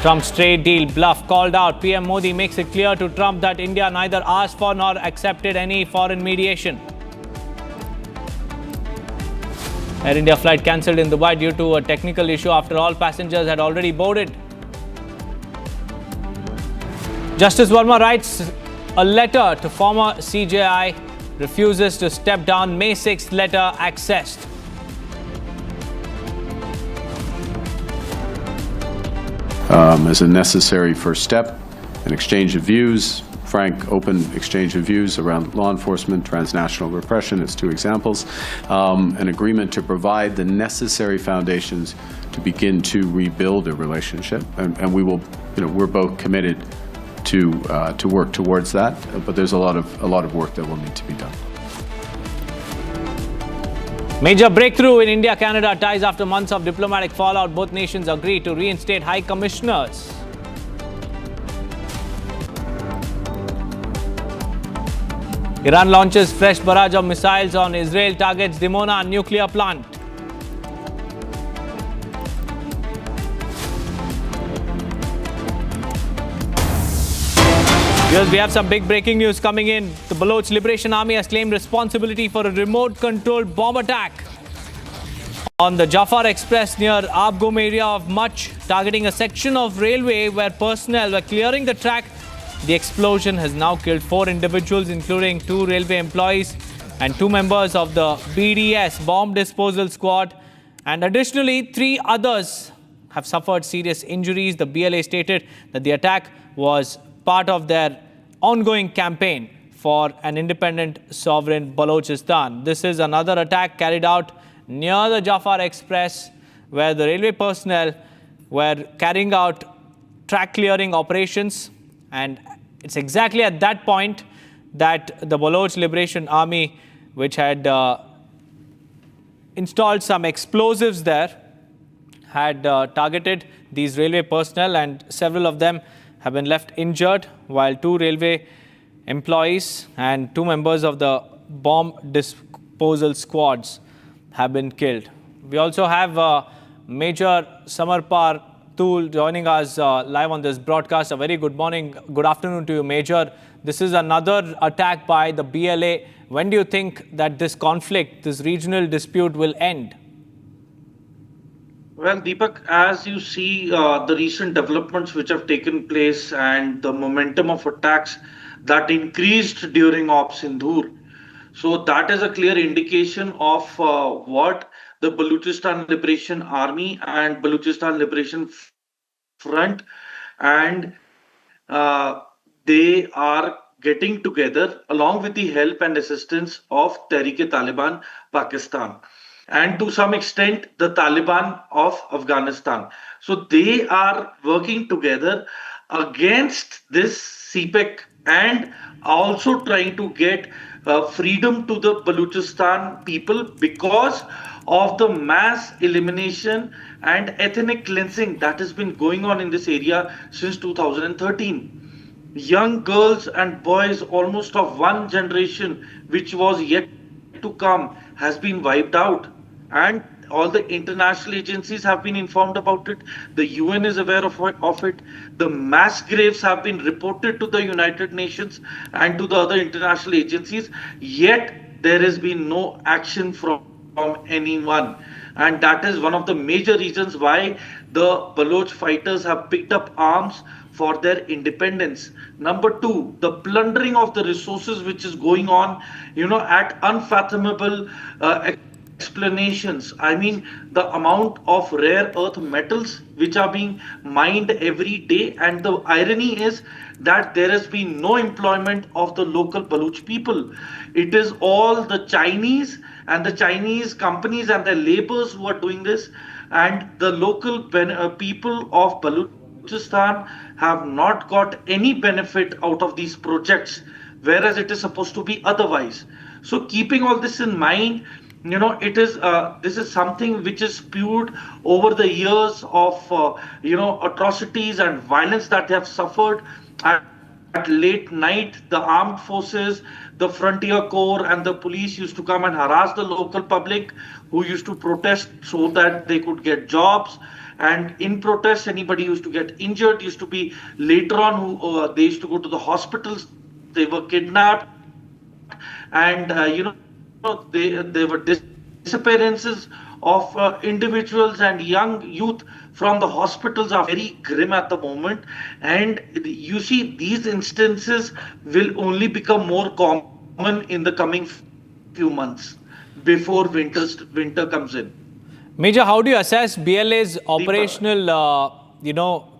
S10: Trump's trade deal bluff called out. PM Modi makes it clear to Trump that India neither asked for nor accepted any foreign mediation. Air India flight cancelled in Dubai due to a technical issue after all passengers had already boarded. Justice Verma writes a letter to former CJI, refuses to step down. May 6th letter accessed.
S11: As a necessary first step, an exchange of views, frank, open exchange of views around law enforcement, transnational repression as two examples, an agreement to provide the necessary foundations to begin to rebuild a relationship, and we will, we're both committed to work towards that, but there's a lot of work that will need to be done.
S10: Major breakthrough in India-Canada ties after months of diplomatic fallout. Both nations agree to reinstate high commissioners. Iran launches fresh barrage of missiles on Israel, targets Dimona nuclear plant. Yes, we have some big breaking news coming in. The Baloch Liberation Army has claimed responsibility for a remote-controlled bomb attack on the Jafar Express near Abgum area of Mach, targeting a section of railway where personnel were clearing the track. The explosion has now killed 4 individuals, including 2 railway employees and 2 members of the BDS bomb disposal squad. And additionally, 3 others have suffered serious injuries. The BLA stated that the attack was part of their ongoing campaign for an independent sovereign Balochistan. This is another attack carried out near the Jafar Express, where the railway personnel were carrying out track clearing operations, and it's exactly at that point that the Baloch Liberation Army, which had installed some explosives there, had targeted these railway personnel, and several of them have been left injured, while 2 railway employees and 2 members of the bomb disposal squads have been killed. We also have Major Samarpar Tool joining us live on this broadcast. A very good morning, good afternoon to you, Major. This is another attack by the BLA. When do you think that this conflict, this regional dispute will end?
S23: Well, Deepak, as you see the recent developments which have taken place and the momentum of attacks that increased during Op Sindoor, so that is a clear indication of what the Balochistan Liberation Army and Balochistan Liberation Front, and they are getting together along with the help and assistance of Tehreek-e-Taliban Pakistan. and to some extent the Taliban of Afghanistan. So they are working together against this CPEC and also trying to get freedom to the Balochistan people because of the mass elimination and ethnic cleansing that has been going on in this area since 2013. Young girls and boys, almost of one generation, which was yet to come, has been wiped out. And all the international agencies have been informed about it. The UN is aware of it. The mass graves have been reported to the United Nations and to the other international agencies. Yet there has been no action from anyone. And that is one of the major reasons why the Baloch fighters have picked up arms for their independence. Number two, the plundering of the resources which is going on, at unfathomable explanations. I mean, the amount of rare earth metals which are being mined every day, and the irony is that there has been no employment of the local Baloch people. It is all the Chinese and the Chinese companies and their laborers who are doing this, and the local people of Balochistan have not got any benefit out of these projects, whereas it is supposed to be otherwise. So keeping all this in mind, this is something which is spewed over the years of atrocities and violence that they have suffered. At late night, the armed forces, the frontier corps and the police used to come and harass the local public who used to protest so that they could get jobs. And in protest, anybody used to get injured, used to be later on who they used to go to the hospitals, they were kidnapped, and there were disappearances of individuals and young youth from the hospitals are very grim at the moment. And you see, these instances will only become more common in the coming few months before winter comes in.
S10: Major, how do you assess BLA's operational,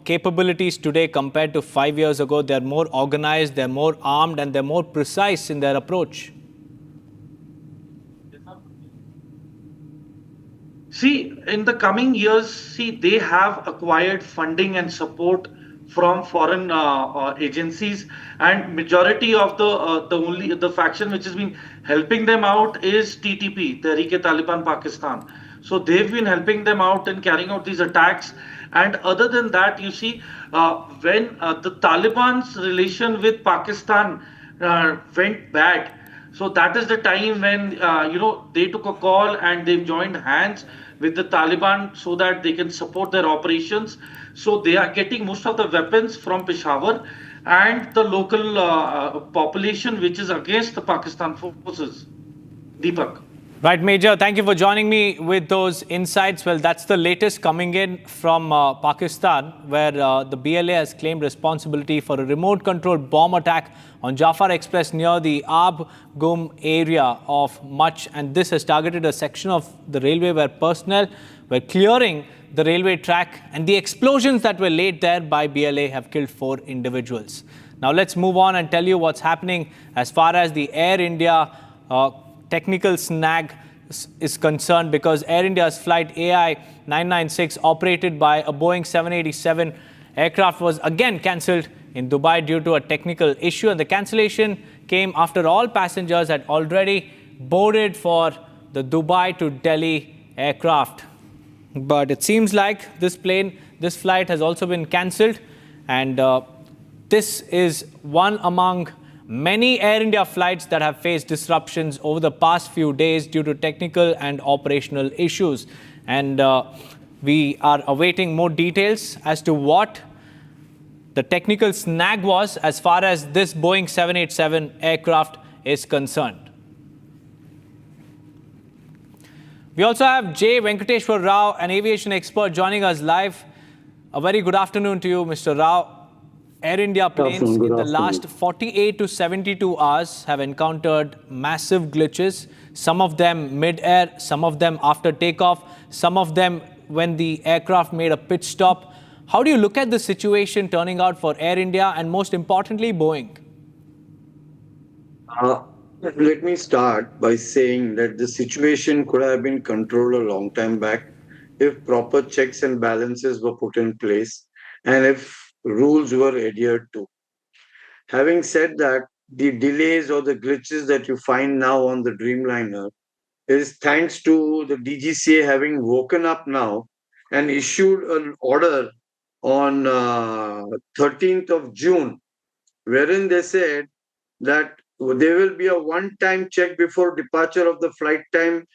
S10: capabilities today compared to 5 years ago? They're more organized, they're more armed, and they're more precise in their approach.
S23: See, in the coming years, they have acquired funding and support from foreign agencies, and majority of the faction which has been helping them out is TTP, Tehreek-e-Taliban Pakistan. So they've been helping them out in carrying out these attacks. And other than that, you see, when the Taliban's relation with Pakistan went bad, so that is the time when they took a call and they've joined hands with the Taliban so that they can support their operations. So they are getting most of the weapons from Peshawar and the local population which is against the Pakistan forces. Deepak.
S10: Right, Major. Thank you for joining me with those insights. Well, that's the latest coming in from Pakistan, where the BLA has claimed responsibility for a remote-controlled bomb attack on Jafar Express near the Ab Gum area of Mach. And this has targeted a section of the railway where personnel were clearing the railway track. And the explosions that were laid there by BLA have killed 4 individuals. Now, let's move on and tell you what's happening as far as the Air India technical snag is concerned, because Air India's flight AI 996 operated by a Boeing 787 aircraft was again cancelled in Dubai due to a technical issue, and the cancellation came after all passengers had already boarded for the Dubai to Delhi aircraft. But it seems like this flight has also been cancelled, and this is one among many Air India flights that have faced disruptions over the past few days due to technical and operational issues. And we are awaiting more details as to what the technical snag was as far as this Boeing 787 aircraft is concerned. We also have J. Venkateshwar Rao, an aviation expert, joining us live. A very good afternoon to you, Mr. Rao. Air India planes in the last 48 to 72 hours have encountered massive glitches, some of them mid-air, some of them after takeoff, some of them when the aircraft made a pit stop. How do you look at the situation turning out for Air India and most importantly, Boeing?
S3: Let me start by saying that the situation could have been controlled a long time back if proper checks and balances were put in place and if rules were adhered to. Having said that, the delays or the glitches that you find now on the Dreamliner is thanks to the DGCA having woken up now and issued an order on 13th of June, wherein they said that there will be a one-time check before departure of the flight time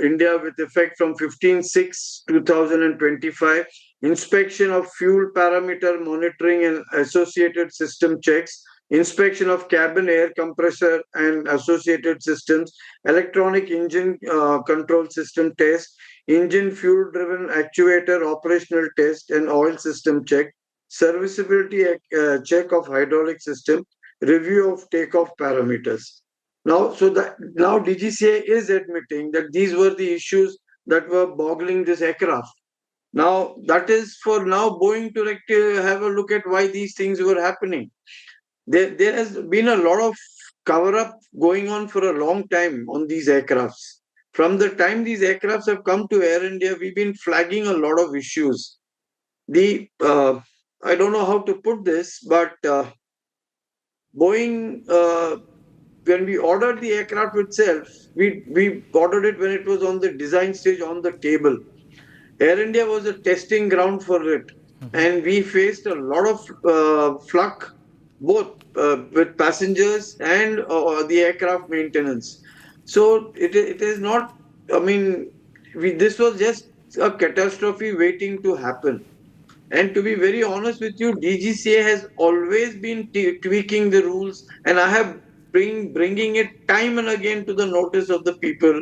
S3: India with effect from 15/6/2025, inspection of fuel parameter monitoring and associated system checks, inspection of cabin air compressor and associated systems, electronic engine control system test, engine fuel driven actuator operational test and oil system check, serviceability check of hydraulic system, review of takeoff parameters. Now, so that now DGCA is admitting that these were the issues that were boggling this aircraft. Now, that is for now Boeing to have a look at why these things were happening. There has been a lot of cover up going on for a long time on these aircrafts. From the time these aircrafts have come to Air India, we've been flagging a lot of issues. I don't know how to put this, but Boeing, when we ordered the aircraft itself, we ordered it when it was on the design stage on the table. Air India was a testing ground for it, and we faced a lot of fluck, both with passengers and the aircraft maintenance. So it is not. I mean, this was just a catastrophe waiting to happen. And to be very honest with you, DGCA has always been tweaking the rules, and I have bringing it time and again to the notice of the people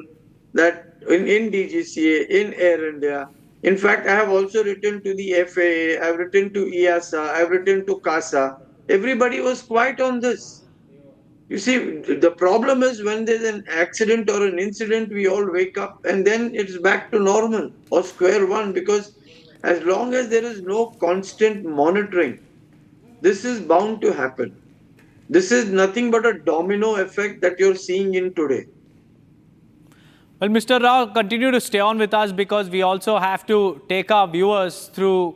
S3: that in DGCA, in Air India. In fact, I have also written to the FAA, I've written to EASA, I've written to CASA. Everybody was quiet on this. You see, the problem is when there's an accident or an incident, we all wake up and then it's back to normal or square one, because as long as there is no constant monitoring, this is bound to happen. This is nothing but a domino effect that you're seeing in today.
S10: Well, Mr. Rao, continue to stay on with us because we also have to take our viewers through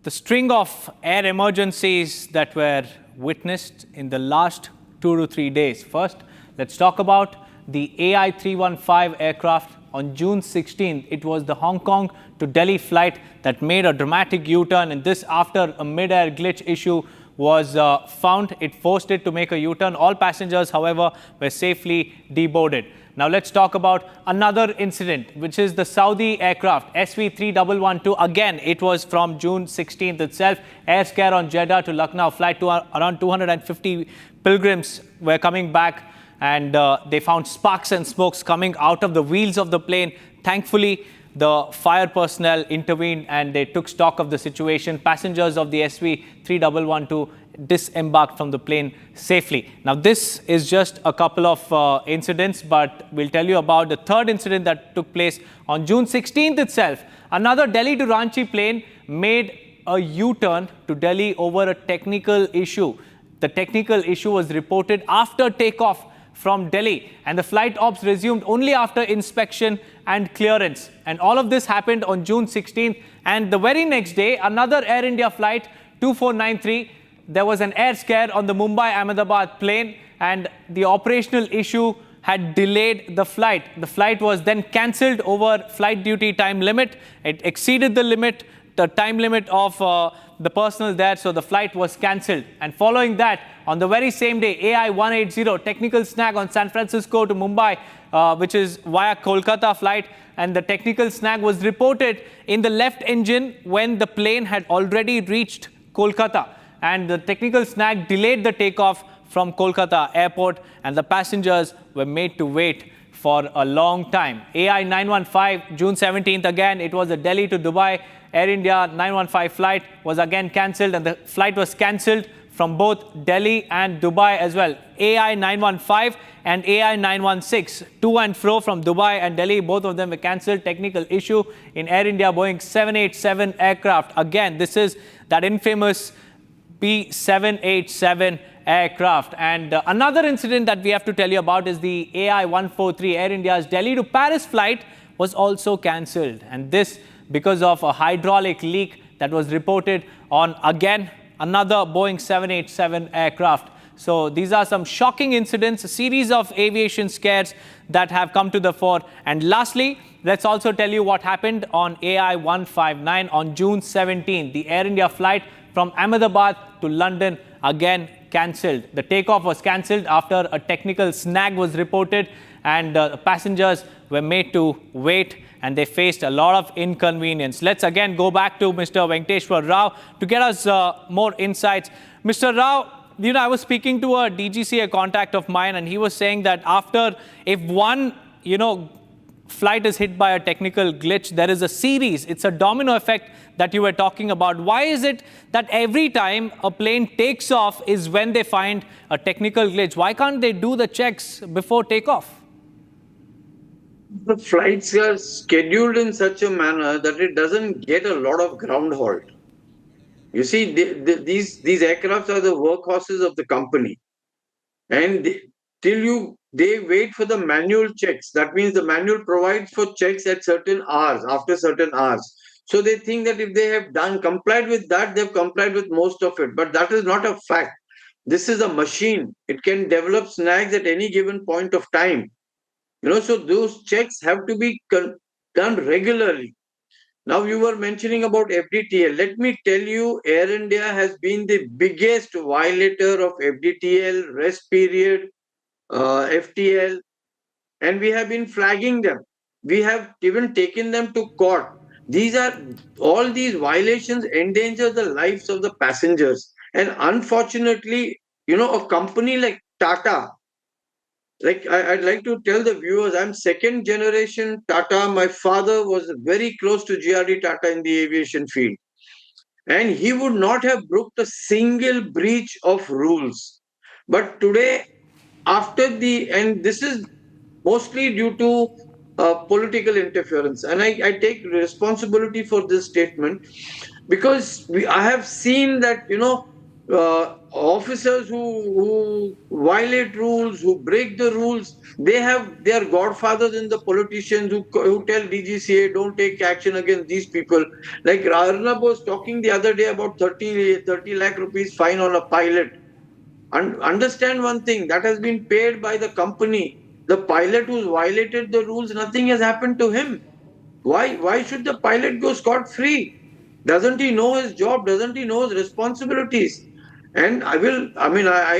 S10: the string of air emergencies that were witnessed in the last 2 to 3 days. First, let's talk about the AI-315 aircraft. On June 16th, it was the Hong Kong to Delhi flight that made a dramatic U-turn, and this after a mid-air glitch issue was found. It forced it to make a U-turn. All passengers, however, were safely deboarded. Now let's talk about another incident, which is the Saudi aircraft SV3112. Again, it was from June 16th itself. Air scare on Jeddah to Lucknow. Flight to around 250 pilgrims were coming back, and they found sparks and smokes coming out of the wheels of the plane. Thankfully, the fire personnel intervened and they took stock of the situation. Passengers of the SV3112 disembarked from the plane safely. Now, this is just a couple of incidents, but we'll tell you about the third incident that took place on June 16th itself. Another Delhi to Ranchi plane made a U-turn to Delhi over a technical issue. The technical issue was reported after takeoff from Delhi, and the flight ops resumed only after inspection and clearance. And all of this happened on June 16th. And the very next day, another Air India flight 2493, there was an air scare on the Mumbai-Ahmedabad plane, and the operational issue had delayed the flight. The flight was then cancelled over flight duty time limit. It exceeded the limit, the time limit of the personnel there, so the flight was cancelled. And following that, on the very same day, AI-180, technical snag on San Francisco to Mumbai, which is via Kolkata flight, and the technical snag was reported in the left engine when the plane had already reached Kolkata. And the technical snag delayed the takeoff from Kolkata airport, and the passengers were made to wait for a long time. AI-915, June 17th, again, it was a Delhi to Dubai. Air India 915 flight was again cancelled, and the flight was cancelled from both Delhi and Dubai as well. AI-915 and AI-916, to and fro from Dubai and Delhi, both of them were cancelled. Technical issue in Air India Boeing 787 aircraft. Again, this is that infamous P787 aircraft. And another incident that we have to tell you about is the AI-143, Air India's Delhi to Paris flight was also cancelled. And this because of a hydraulic leak that was reported on, again, another Boeing 787 aircraft. So these are some shocking incidents, a series of aviation scares that have come to the fore. And lastly, let's also tell you what happened on AI-159 on June 17. The Air India flight from Ahmedabad to London again cancelled. The takeoff was cancelled after a technical snag was reported, and passengers were made to wait, and they faced a lot of inconvenience. Let's again go back to Mr. Venkateshwar Rao to get us more insights. Mr. Rao, I was speaking to a DGCA contact of mine, and he was saying that if one, flight is hit by a technical glitch, there is a series. It's a domino effect that you were talking about. Why is it that every time a plane takes off is when they find a technical glitch? Why can't they do the checks before takeoff?
S3: The flights are scheduled in such a manner that it doesn't get a lot of ground halt. You see, these aircrafts are the workhorses of the company. And they wait for the manual checks. That means the manual provides for checks at certain hours, after certain hours. So they think that if they have complied with that, they've complied with most of it. But that is not a fact. This is a machine. It can develop snags at any given point of time. So those checks have to be done regularly. Now, you were mentioning about FDTL. Let me tell you, Air India has been the biggest violator of FDTL, rest period, FTL, and we have been flagging them. We have even taken them to court. All these violations endanger the lives of the passengers. And unfortunately, a company like Tata, I'd like to tell the viewers, I'm second generation Tata. My father was very close to GRD Tata in the aviation field. And he would not have brooked a single breach of rules. But today, and this is mostly due to political interference. And I take responsibility for this statement because I have seen that, officers who violate rules, who break the rules, they are godfathers in the politicians who tell DGCA, don't take action against these people. Like Arnab was talking the other day about 30 lakh rupees fine on a pilot. And understand one thing, that has been paid by the company. The pilot who's violated the rules, nothing has happened to him. Why should the pilot go scot-free? Doesn't he know his job? Doesn't he know his responsibilities? And I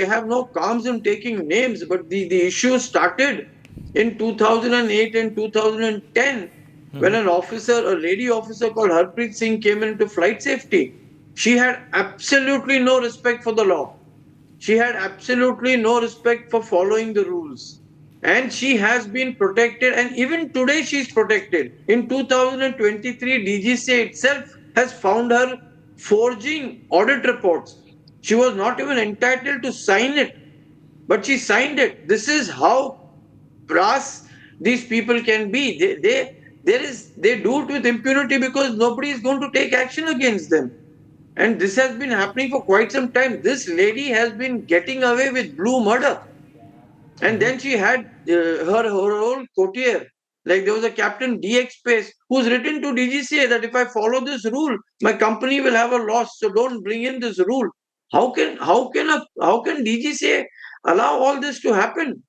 S3: have no qualms in taking names, but the issue started in 2008 and 2010 when a lady officer called Harpreet Singh came into flight safety. She had absolutely no respect for the law. She had absolutely no respect for following the rules. And she has been protected, and even today she's protected. In 2023, DGCA itself has found her forging audit reports. She was not even entitled to sign it, but she signed it. This is how brass these people can be. They do it with impunity because nobody is going to take action against them. And this has been happening for quite some time. This lady has been getting away with blue murder. And then she had her whole courtier. Like there was a Captain DX Space who's written to DGCA that if I follow this rule, my company will have a loss. So don't bring in this rule. How can DGCA allow all this to happen?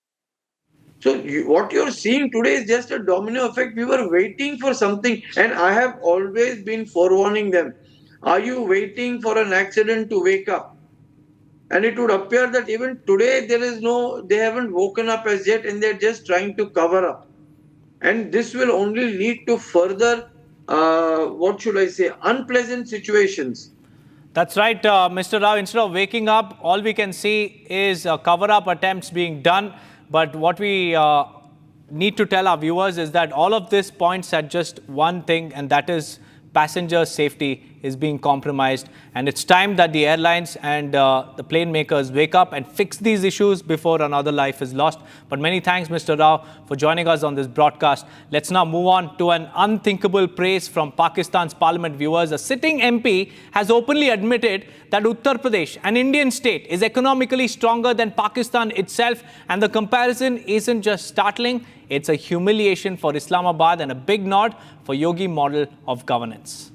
S3: So what you're seeing today is just a domino effect. We were waiting for something, and I have always been forewarning them. Are you waiting for an accident to wake up? And it would appear that even today they haven't woken up as yet, and they're just trying to cover up. And this will only lead to further, unpleasant situations.
S10: That's right, Mr. Rao. Instead of waking up, all we can see is cover-up attempts being done. But what we need to tell our viewers is that all of this points at just one thing, and that is passenger safety. is being compromised, and it's time that the airlines and the plane makers wake up and fix these issues before another life is lost. But many thanks, Mr. Rao, for joining us on this broadcast. Let's now move on to an unthinkable praise from Pakistan's parliament. Viewers, a sitting MP has openly admitted that Uttar Pradesh, an Indian state, is economically stronger than Pakistan itself, and the comparison isn't just startling, it's a humiliation for Islamabad and a big nod for Yogi model of governance.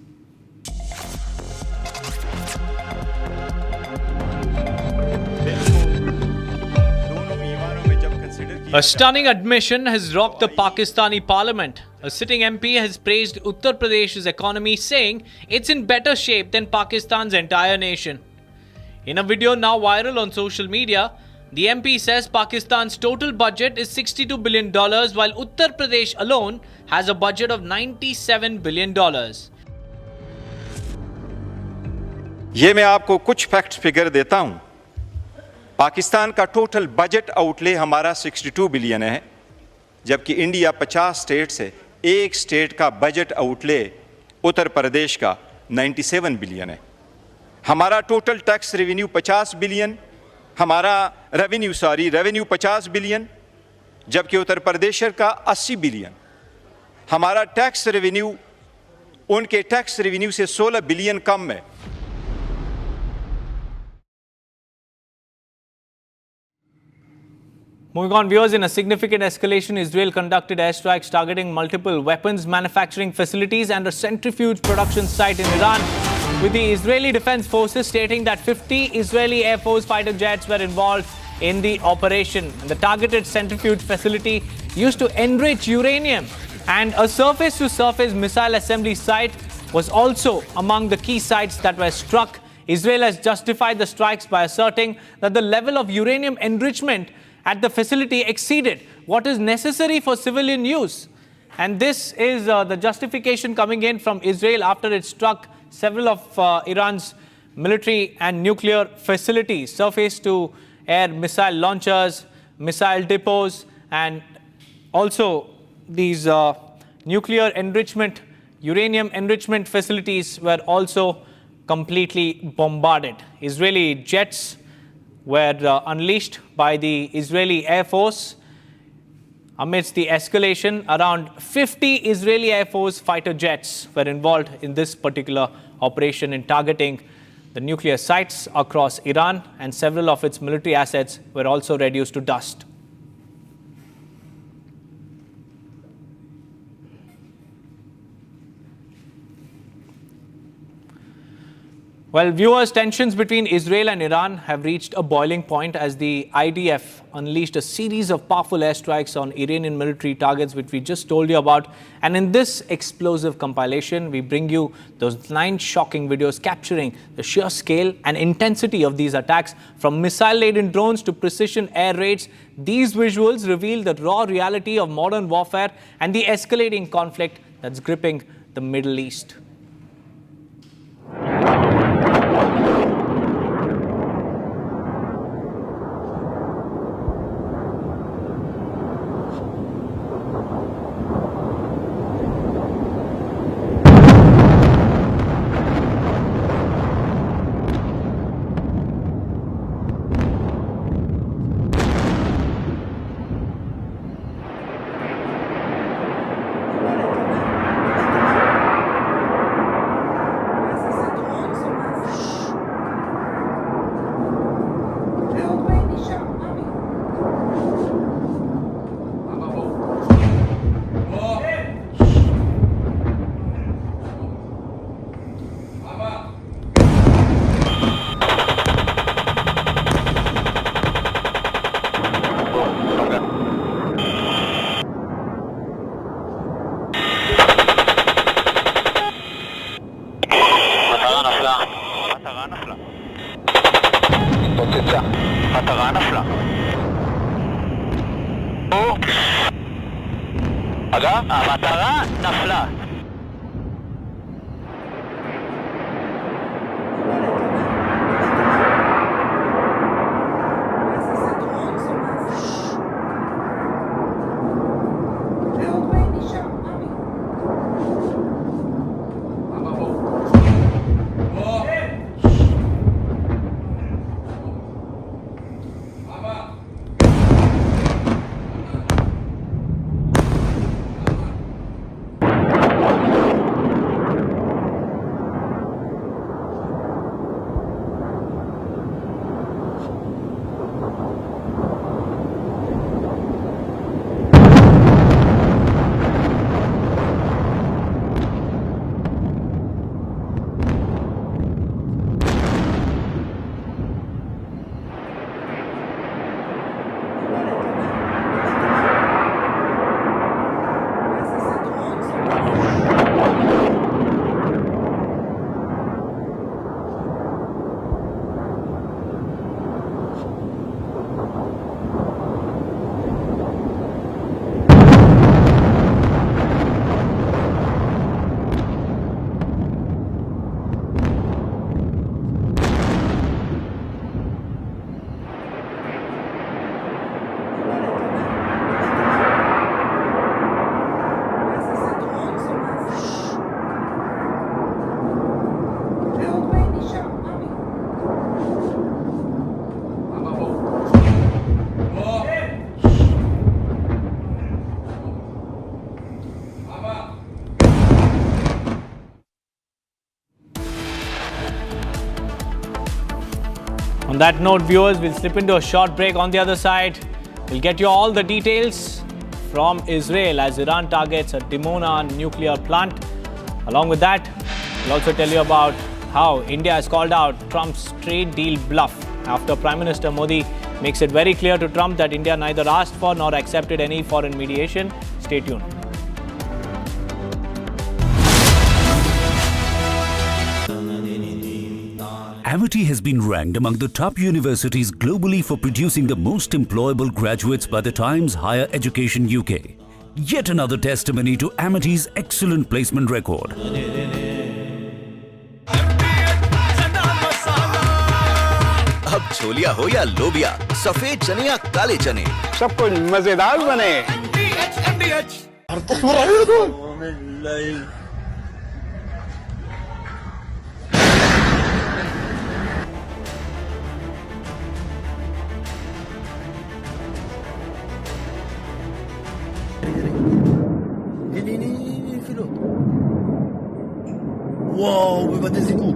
S10: A stunning admission has rocked the Pakistani parliament. A sitting MP has praised Uttar Pradesh's economy, saying it's in better shape than Pakistan's entire nation. In a video now viral on social media, the MP says Pakistan's total budget is $62 billion, while Uttar Pradesh alone has a budget of $97 billion.
S2: ये मैं आपको कुछ fact figure देता हूं। पाकिस्तान का total budget outlay हमारा 62 billion है, जबकि इंडिया 50 स्टेट से एक स्टेट का बजट आउटले उत्तर प्रदेश का 97 बिलियन है। हमारा total tax revenue 50 billion, revenue 50 billion, जबकि उत्तर प्रदेश का 80 बिलियन। हमारा टैक्स रेवेन्यू उनके टैक्स रेवेन्यू से 16 बिलियन कम है।
S10: Moving on, viewers, in a significant escalation, Israel conducted airstrikes targeting multiple weapons manufacturing facilities and a centrifuge production site in Iran, with the Israeli Defense Forces stating that 50 Israeli Air Force fighter jets were involved in the operation. And the targeted centrifuge facility used to enrich uranium, and a surface-to-surface missile assembly site was also among the key sites that were struck. Israel has justified the strikes by asserting that the level of uranium enrichment at the facility exceeded what is necessary for civilian use. And this is the justification coming in from Israel after it struck several of Iran's military and nuclear facilities, surface-to-air missile launchers, missile depots, and also these nuclear enrichment, uranium enrichment facilities were also completely bombarded. Israeli jets were unleashed by the Israeli Air Force. Amidst the escalation, around 50 Israeli Air Force fighter jets were involved in this particular operation in targeting the nuclear sites across Iran, and several of its military assets were also reduced to dust. Well, viewers, tensions between Israel and Iran have reached a boiling point as the IDF unleashed a series of powerful airstrikes on Iranian military targets, which we just told you about. And in this explosive compilation, we bring you those 9 shocking videos capturing the sheer scale and intensity of these attacks, from missile-laden drones to precision air raids. These visuals reveal the raw reality of modern warfare and the escalating conflict that's gripping the Middle East. that note, viewers, we'll slip into a short break. On the other side, we'll get you all the details from Israel as Iran targets a Dimona nuclear plant. Along with that, we'll also tell you about how India has called out Trump's trade deal bluff after Prime Minister Modi makes it very clear to Trump that India neither asked for nor accepted any foreign mediation. Stay tuned.
S4: Amity has been ranked among the top universities globally for producing the most employable graduates by the Times Higher Education UK. Yet another testimony to Amity's excellent placement record.
S12: अब छोलिया हो या लोबिया, सफेद चने या काले चने,
S14: सब कुछ मजेदार बने।
S18: Ini filho. Uau, vai bater esse cu.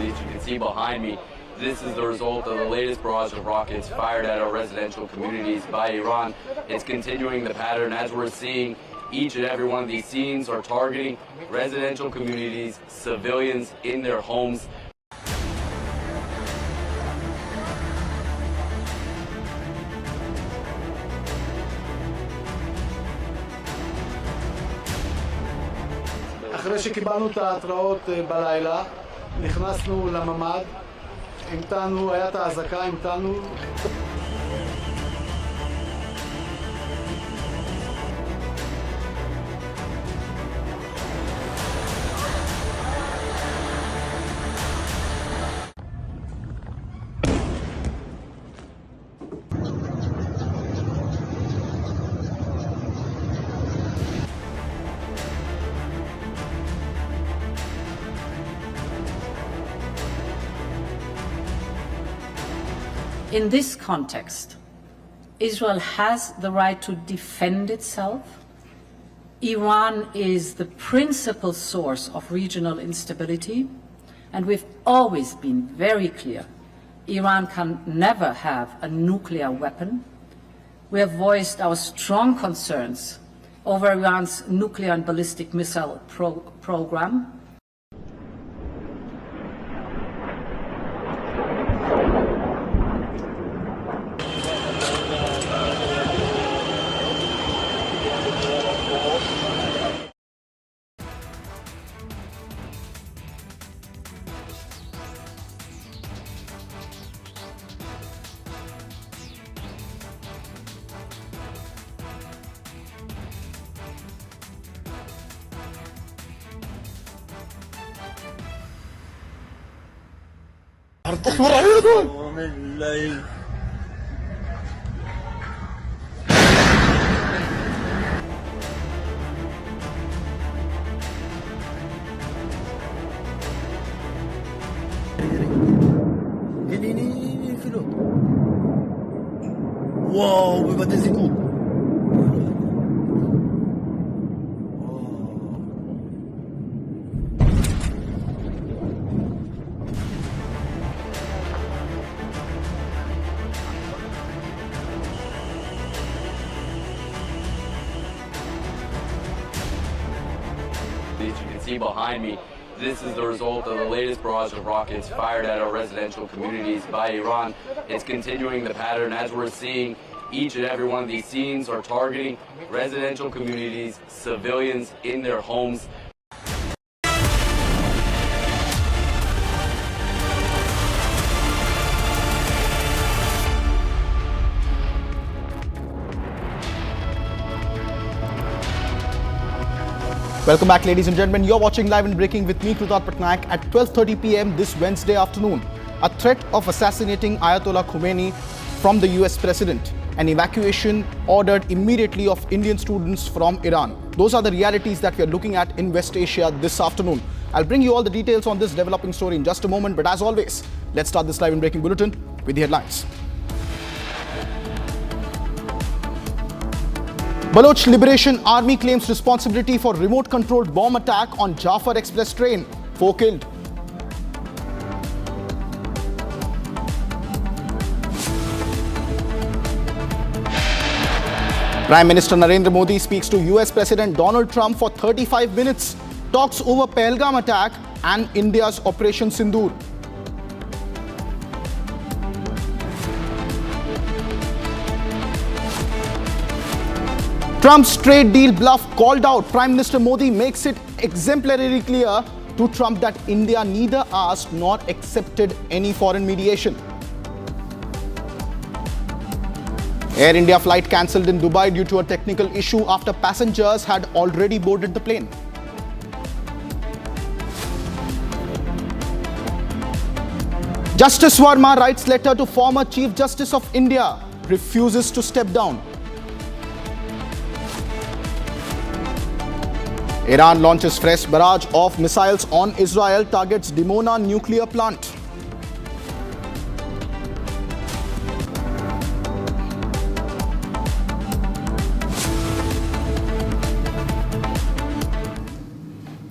S7: As you can see behind me, this is the result of the latest barrage of rockets fired at our residential communities by Iran. It's continuing the pattern as we're seeing. Each and every one of these scenes are targeting residential communities, civilians in their homes.
S8: אחרי שקיבלנו את ההתראות בלילה, נכנסנו לממ"ד, המתנו, היה את האזעקה, המתנו.
S9: In this context, Israel has the right to defend itself. Iran is the principal source of regional instability, and we've always been very clear. Iran can never have a nuclear weapon. We have voiced our strong concerns over Iran's nuclear and ballistic missile program.
S18: Ini filho. Uau, vai bater esse cu.
S7: As you can see behind me, this is the result of the latest barrage of rockets fired at our residential communities by Iran. It's continuing the pattern as we're seeing. Each and every one of these scenes are targeting residential communities, civilians in their homes.
S24: Welcome back, ladies and gentlemen. You're watching Live and Breaking with me, Ketan Kadam, at 12:30 p.m. this Wednesday afternoon. A threat of assassinating Ayatollah Khomeini from the US president. An evacuation ordered immediately of Indian students from Iran. Those are the realities that we are looking at in West Asia this afternoon. I'll bring you all the details on this developing story in just a moment, but as always, let's start this live and breaking bulletin with the headlines. Baloch Liberation Army claims responsibility for remote-controlled bomb attack on Jafar Express train. 4 killed. Prime Minister Narendra Modi speaks to US President Donald Trump for 35 minutes. Talks over Pahalgam attack and India's Operation Sindoor. Trump's trade deal bluff called out. Prime Minister Modi makes it exemplarily clear to Trump that India neither asked nor accepted any foreign mediation. Air India flight cancelled in Dubai due to a technical issue after passengers had already boarded the plane. Justice Verma writes letter to former Chief Justice of India, refuses to step down. Iran launches fresh barrage of missiles on Israel, targets Dimona nuclear plant.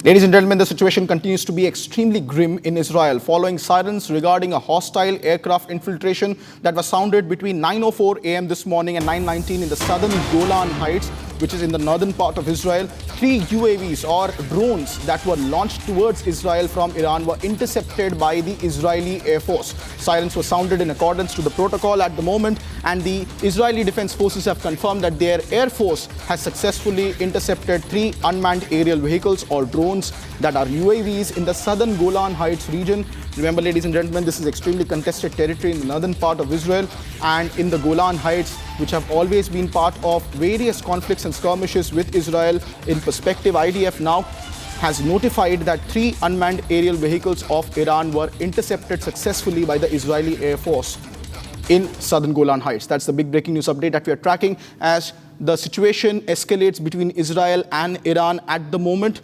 S24: Ladies and gentlemen, the situation continues to be extremely grim in Israel following sirens regarding a hostile aircraft infiltration that was sounded between 9:04 a.m. this morning and 9:19 in the southern Golan Heights, which is in the northern part of Israel. 3 UAVs or drones that were launched towards Israel from Iran were intercepted by the Israeli Air Force. Sirens were sounded in accordance to the protocol at the moment, and the Israeli Defense Forces have confirmed that their Air Force has successfully intercepted 3 unmanned aerial vehicles or drones that are UAVs in the southern Golan Heights region. Remember, ladies and gentlemen, this is extremely contested territory in the northern part of Israel, and in the Golan Heights, which have always been part of various conflicts and skirmishes with Israel. In perspective, IDF now has notified that 3 unmanned aerial vehicles of Iran were intercepted successfully by the Israeli Air Force in southern Golan Heights. That's the big breaking news update that we are tracking as the situation escalates between Israel and Iran at the moment.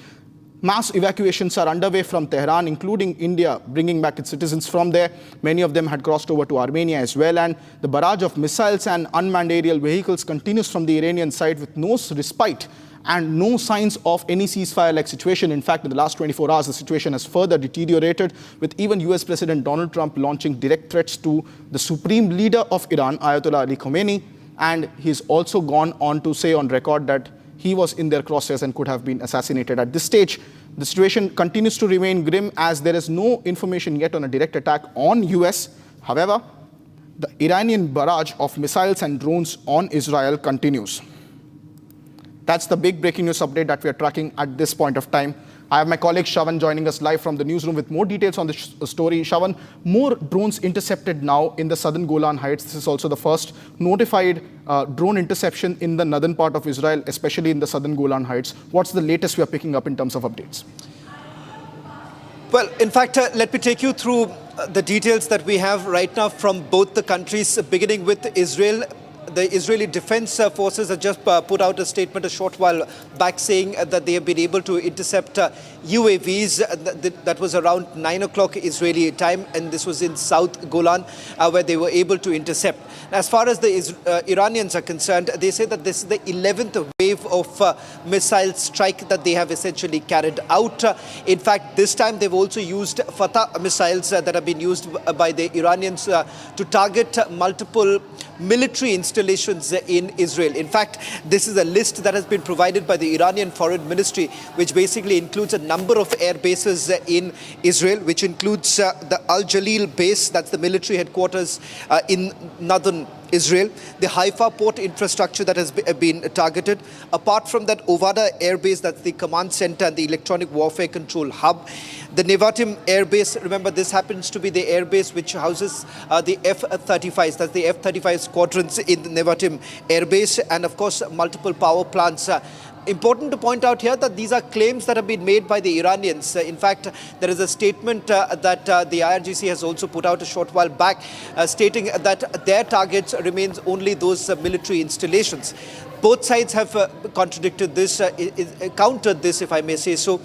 S24: Mass evacuations are underway from Tehran, including India, bringing back its citizens from there. Many of them had crossed over to Armenia as well. And the barrage of missiles and unmanned aerial vehicles continues from the Iranian side with no respite and no signs of any ceasefire-like situation. In fact, in the last 24 hours, the situation has further deteriorated, with even US President Donald Trump launching direct threats to the supreme leader of Iran, Ayatollah Ali Khamenei. And he's also gone on to say on record that he was in their crosshairs and could have been assassinated. At this stage, the situation continues to remain grim as there is no information yet on a direct attack on US. However, the Iranian barrage of missiles and drones on Israel continues. That's the big breaking news update that we are tracking at this point of time. I have my colleague Shavan joining us live from the newsroom with more details on the story. Shavan, more drones intercepted now in the southern Golan Heights. This is also the first notified drone interception in the northern part of Israel, especially in the southern Golan Heights. What's the latest we are picking up in terms of updates?
S6: Well, in fact, let me take you through the details that we have right now from both the countries, beginning with Israel. The Israeli Defense Forces have just put out a statement a short while back saying that they have been able to intercept UAVs. That was around 9 o'clock Israeli time, and this was in South Golan, where they were able to intercept. As far as the Iranians are concerned, they say that this is the 11th wave of missile strike that they have essentially carried out. In fact, this time they've also used Fatah missiles that have been used by the Iranians to target multiple military installations in Israel. In fact, this is a list that has been provided by the Iranian Foreign Ministry, which basically includes a number of air bases in Israel, which includes the Al Jalil base, that's the military headquarters in northern Israel, the Haifa port infrastructure that has been targeted. Apart from that, Ovada Air Base, that's the command center and the electronic warfare control hub. The Nevatim Air Base, remember this happens to be the air base which houses the F-35s, that's the F-35 squadrons in the Nevatim Air Base, and of course multiple power plants. Important to point out here that these are claims that have been made by the Iranians. In fact, there is a statement that the IRGC has also put out a short while back stating that their targets remains only those military installations. both sides have contradicted this, countered this, if I may say so.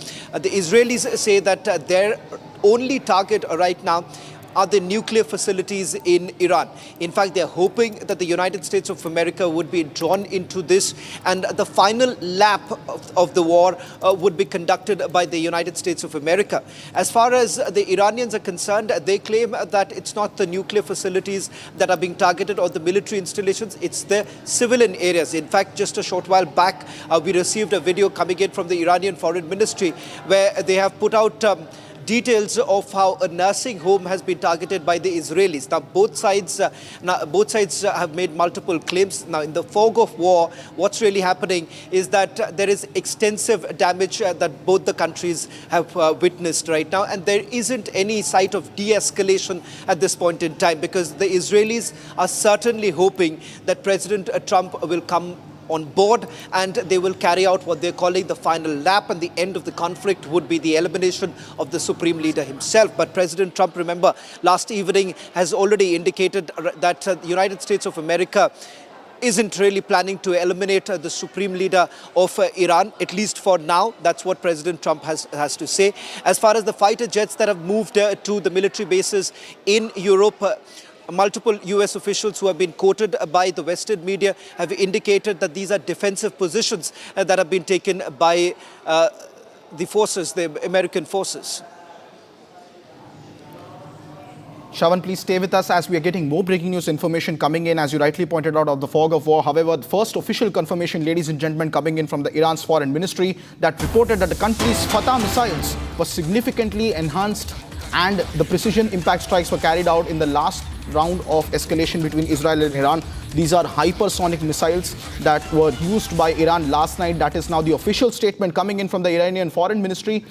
S6: The Israelis say that their only target right now are the nuclear facilities in Iran. In fact, they're hoping that the United States of America would be drawn into this, and the final lap of the war would be conducted by the United States of America. As far as the Iranians are concerned, they claim that it's not the nuclear facilities that are being targeted or the military installations, it's the civilian areas. In fact, just a short while back, we received a video coming in from the Iranian Foreign Ministry where they have put out details of how a nursing home has been targeted by the Israelis. Now, both sides have made multiple claims. Now, in the fog of war, what's really happening is that there is extensive damage that both the countries have witnessed right now, and there isn't any sight of de-escalation at this point in time, because the Israelis are certainly hoping that President Trump will come on board and they will carry out what they're calling the final lap, and the end of the conflict would be the elimination of the Supreme Leader himself. But President Trump, remember, last evening has already indicated that the United States of America isn't really planning to eliminate the Supreme Leader of Iran, at least for now. That's what President Trump has to say. As far as the fighter jets that have moved to the military bases in Europe, multiple US officials who have been quoted by the Western media have indicated that these are defensive positions that have been taken by the forces, the American forces.
S24: Shravan, please stay with us as we are getting more breaking news information coming in, as you rightly pointed out, of the fog of war. However, the first official confirmation, ladies and gentlemen, coming in from the Iran's foreign ministry that reported that the country's Fatah missiles were significantly enhanced and the precision impact strikes were carried out in the last round of escalation between Israel and Iran. These are hypersonic missiles that were used by Iran last night. That is now the official statement coming in from the Iranian Foreign Ministry,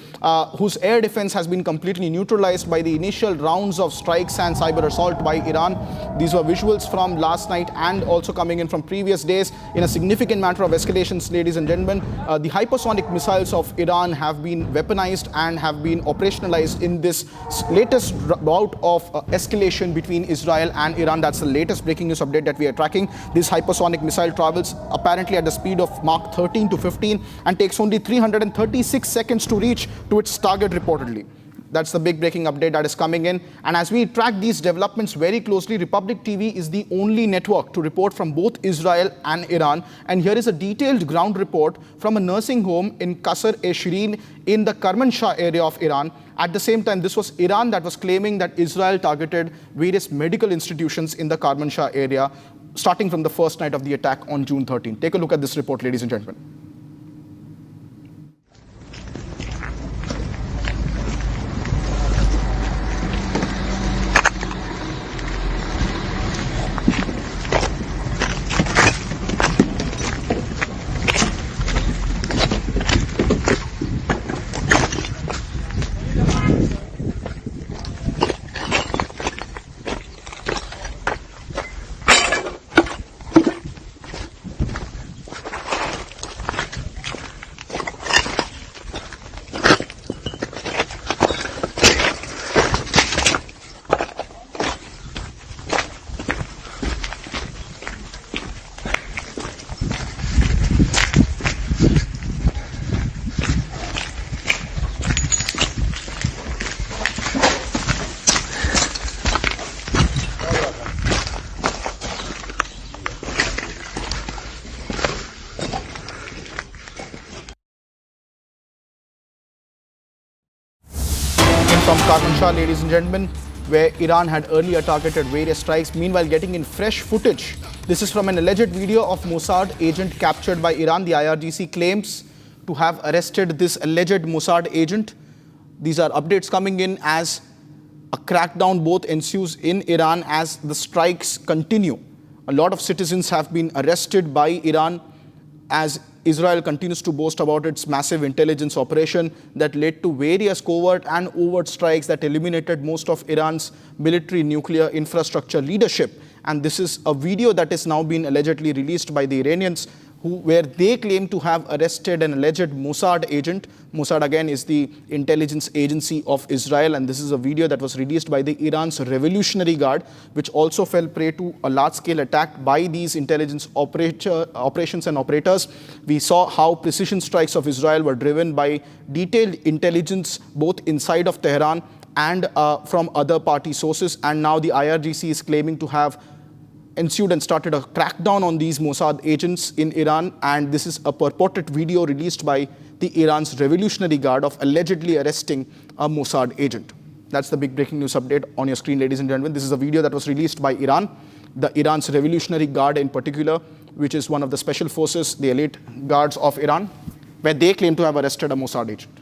S24: whose air defense has been completely neutralized by the initial rounds of strikes and cyber assault by Iran. These were visuals from last night and also coming in from previous days in a significant matter of escalations, ladies and gentlemen. The hypersonic missiles of Iran have been weaponized and have been operationalized in this latest bout of escalation between Israel and Iran. That's the latest breaking news update that we are tracking. This hypersonic missile travels apparently at the speed of Mach 13 to 15 and takes only 336 seconds to reach to its target reportedly. That's the big breaking update that is coming in. And as we track these developments very closely, Republic TV is the only network to report from both Israel and Iran. And here is a detailed ground report from a nursing home in Qasr-e-Shirin in the Kermanshah area of Iran. At the same time, this was Iran that was claiming that Israel targeted various medical institutions in the Kermanshah area, starting from the first night of the attack on June 13. Take a look at this report, ladies and gentlemen. From Kermanshah, ladies and gentlemen, where Iran had earlier targeted various strikes, meanwhile getting in fresh footage. This is from an alleged video of Mossad agent captured by Iran. The IRGC claims to have arrested this alleged Mossad agent. These are updates coming in as a crackdown both ensues in Iran as the strikes continue. A lot of citizens have been arrested by Iran as Israel continues to boast about its massive intelligence operation that led to various covert and overt strikes that eliminated most of Iran's military nuclear infrastructure leadership. And this is a video that is now being allegedly released by the Iranians, where they claim to have arrested an alleged Mossad agent. Mossad, again, is the intelligence agency of Israel, and this is a video that was released by the Iran's Revolutionary Guard, which also fell prey to a large-scale attack by these intelligence operations and operators. We saw how precision strikes of Israel were driven by detailed intelligence both inside of Tehran and from other party sources, and now the IRGC is claiming to have ensued and started a crackdown on these Mossad agents in Iran, and this is a purported video released by the Iran's Revolutionary Guard of allegedly arresting a Mossad agent. That's the big breaking news update on your screen, ladies and gentlemen. This is a video that was released by Iran's Revolutionary Guard in particular, which is one of the special forces, the elite guards of Iran, where they claim to have arrested a Mossad agent.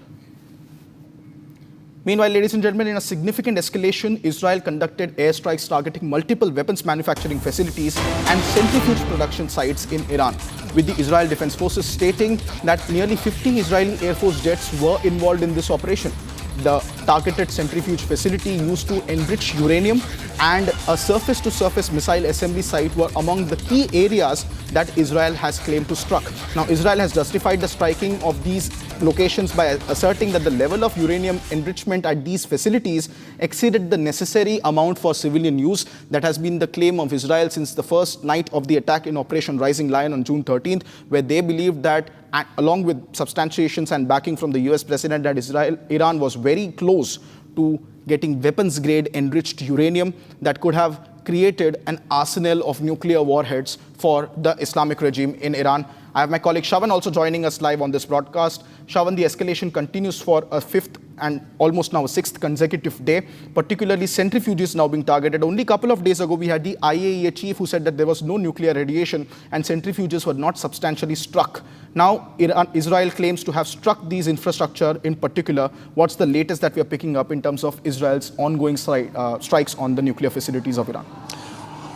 S24: Meanwhile, ladies and gentlemen, in a significant escalation, Israel conducted airstrikes targeting multiple weapons manufacturing facilities and centrifuge production sites in Iran, with the Israel Defense Forces stating that nearly 50 Israeli Air Force jets were involved in this operation. The targeted centrifuge facility used to enrich uranium and a surface-to-surface missile assembly site were among the key areas that Israel has claimed to struck. Now, Israel has justified the striking of these locations by asserting that the level of uranium enrichment at these facilities exceeded the necessary amount for civilian use. That has been the claim of Israel since the first night of the attack in Operation Rising Lion on June 13th, where they believed that, along with substantiations and backing from the US president, that Iran was very close to getting weapons-grade enriched uranium that could have created an arsenal of nuclear warheads for the Islamic regime in Iran. I have my colleague Shavan also joining us live on this broadcast. Shavan, the escalation continues for a fifth and almost now a sixth consecutive day, particularly centrifuges now being targeted. Only a couple of days ago, we had the IAEA chief who said that there was no nuclear radiation and centrifuges were not substantially struck. Now, Israel claims to have struck these infrastructure in particular. What's the latest that we are picking up in terms of Israel's ongoing strikes on the nuclear facilities of Iran?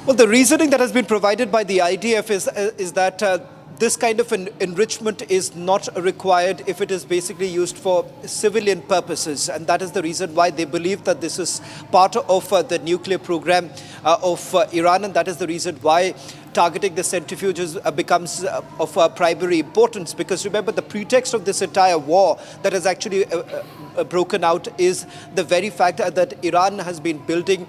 S6: Well, the reasoning that has been provided by the IDF is that this kind of enrichment is not required if it is basically used for civilian purposes. And that is the reason why they believe that this is part of the nuclear program of Iran. And that is the reason why targeting the centrifuges becomes of primary importance, because remember, the pretext of this entire war that has actually broken out is the very fact that Iran has been building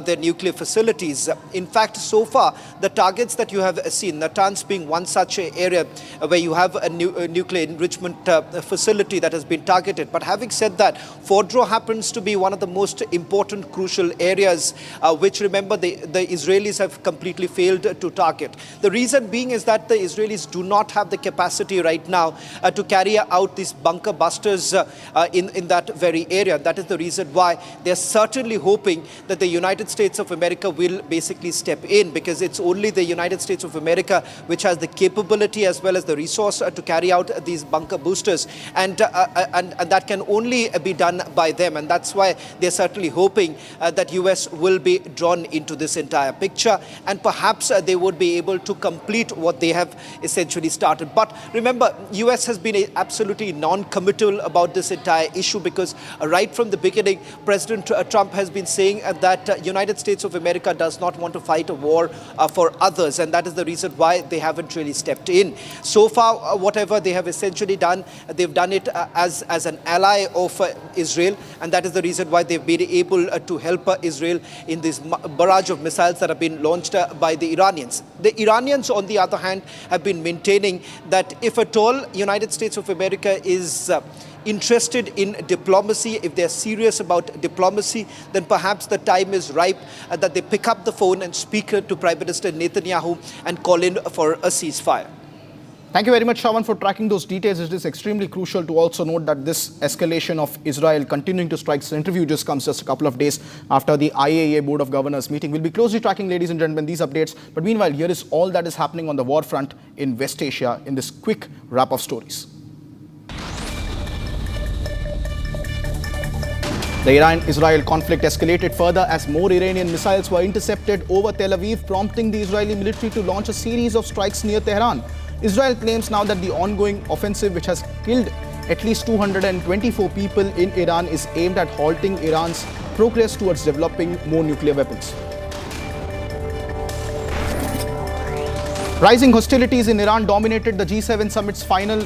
S6: their nuclear facilities. In fact, so far, the targets that you have seen, Natanz being one such area where you have a nuclear enrichment facility that has been targeted. But having said that, Fordow happens to be one of the most important, crucial areas, which, remember, the Israelis have completely failed to target. The reason being is that the Israelis do not have the capacity right now to carry out these bunker busters in that very area. That is the reason why they're certainly hoping that the United States of America will basically step in, because it's only the United States of America which has the capability as well as the resource to carry out these bunker boosters, and that can only be done by them. And that's why they're certainly hoping that US will be drawn into this entire picture, and perhaps they would be able to complete what they have essentially started. But remember, US has been absolutely non-committal about this entire issue, because right from the beginning, President Trump has been saying that United States of America does not want to fight a war for others, and that is the reason why they haven't really stepped in. So far, whatever they have essentially done, they've done it as an ally of Israel, and that is the reason why they've been able to help Israel in this barrage of missiles that have been launched by the Iranians. The Iranians, on the other hand, have been maintaining that if at all United States of America is interested in diplomacy, if they're serious about diplomacy, then perhaps the time is ripe that they pick up the phone and speak to Prime Minister Netanyahu and call in for a ceasefire.
S24: Thank you very much, Shavan, for tracking those details. It is extremely crucial to also note that this escalation of Israel continuing to strike centrifuges comes just a couple of days after the IAEA Board of Governors meeting. We'll be closely tracking, ladies and gentlemen, these updates. But meanwhile, here is all that is happening on the war front in West Asia in this quick wrap of stories. The Iran-Israel conflict escalated further as more Iranian missiles were intercepted over Tel Aviv, prompting the Israeli military to launch a series of strikes near Tehran. Israel claims now that the ongoing offensive, which has killed at least 224 people in Iran, is aimed at halting Iran's progress towards developing more nuclear weapons. Rising hostilities in Iran dominated the G7 summit's final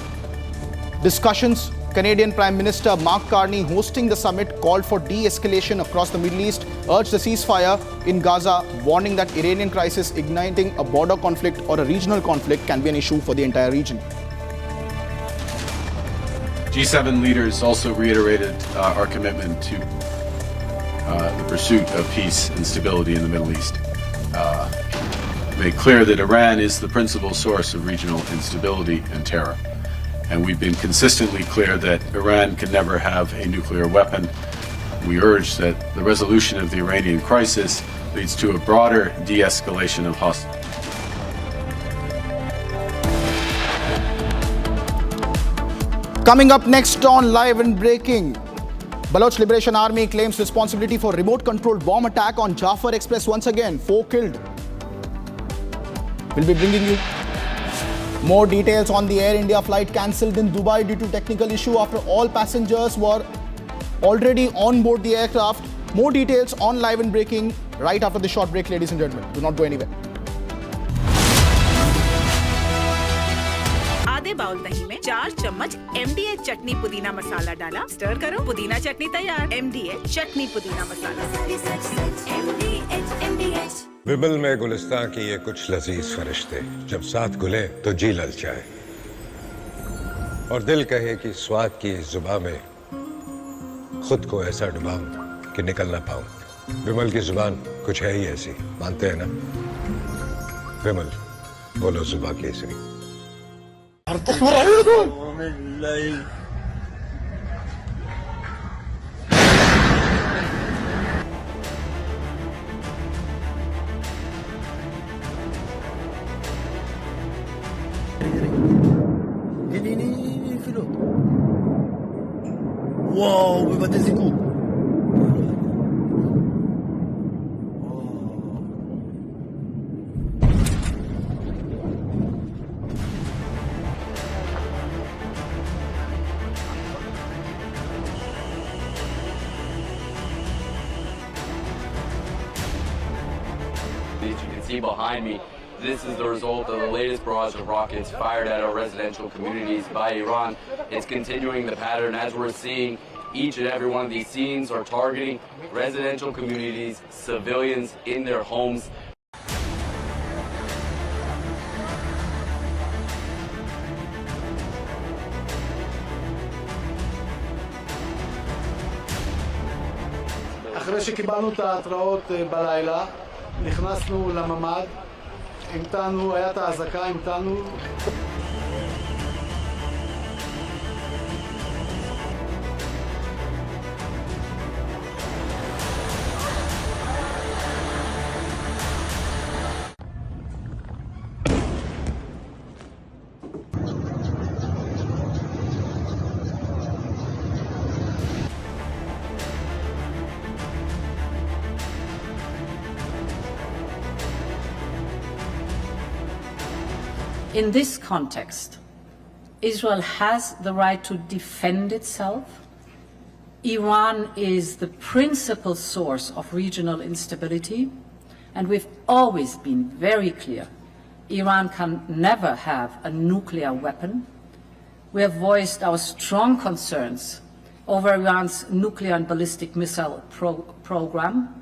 S24: discussions. Canadian Prime Minister Mark Carney, hosting the summit, called for de-escalation across the Middle East, urged a ceasefire in Gaza, warning that Iranian crisis igniting a border conflict or a regional conflict can be an issue for the entire region.
S11: G7 leaders also reiterated our commitment to the pursuit of peace and stability in the Middle East. Made clear that Iran is the principal source of regional instability and terror. And we've been consistently clear that Iran can never have a nuclear weapon. We urge that the resolution of the Iranian crisis leads to a broader de-escalation of hostilities.
S24: Coming up next on Live and Breaking, Baloch Liberation Army claims responsibility for remote-controlled bomb attack on Jafar Express once again. 4 killed. We'll be bringing you more details on the Air India flight cancelled in Dubai due to technical issue after all passengers were already on board the aircraft. More details on Live and Breaking right after the short break, ladies and gentlemen. Do not go anywhere.
S5: आधे bowl दही में 4 चम्मच MDH चटनी पुदीना मसाला डाला, stir करो, पुदीना चटनी तैयार। MDH चटनी पुदीना मसाला।
S20: विमल में गुलिस्तां की ये कुछ लजीज फरिश्ते जब साथ घुले तो जी ललचाए और दिल कहे कि स्वाद की इस जुबां में खुद को ऐसा डुबाऊं कि निकल ना पाऊं। विमल की जुबान कुछ है ही ऐसी, मानते हैं ना? विमल, बोलो जुबां Kesari.
S18: Ini filot. Wow, בבתי זיקוק.
S7: As you can see behind me, this is the result of the latest barrage of rockets fired at our residential communities by Iran. It's continuing the pattern as we're seeing. Each and every one of these scenes are targeting residential communities, civilians in their homes.
S8: אחרי שקיבלנו את ההתראות בלילה, נכנסנו לממ"ד, המתנו, היה את האזעקה, המתנו.
S9: In this context, Israel has the right to defend itself. Iran is the principal source of regional instability, and we've always been very clear. Iran can never have a nuclear weapon. We have voiced our strong concerns over Iran's nuclear and ballistic missile program.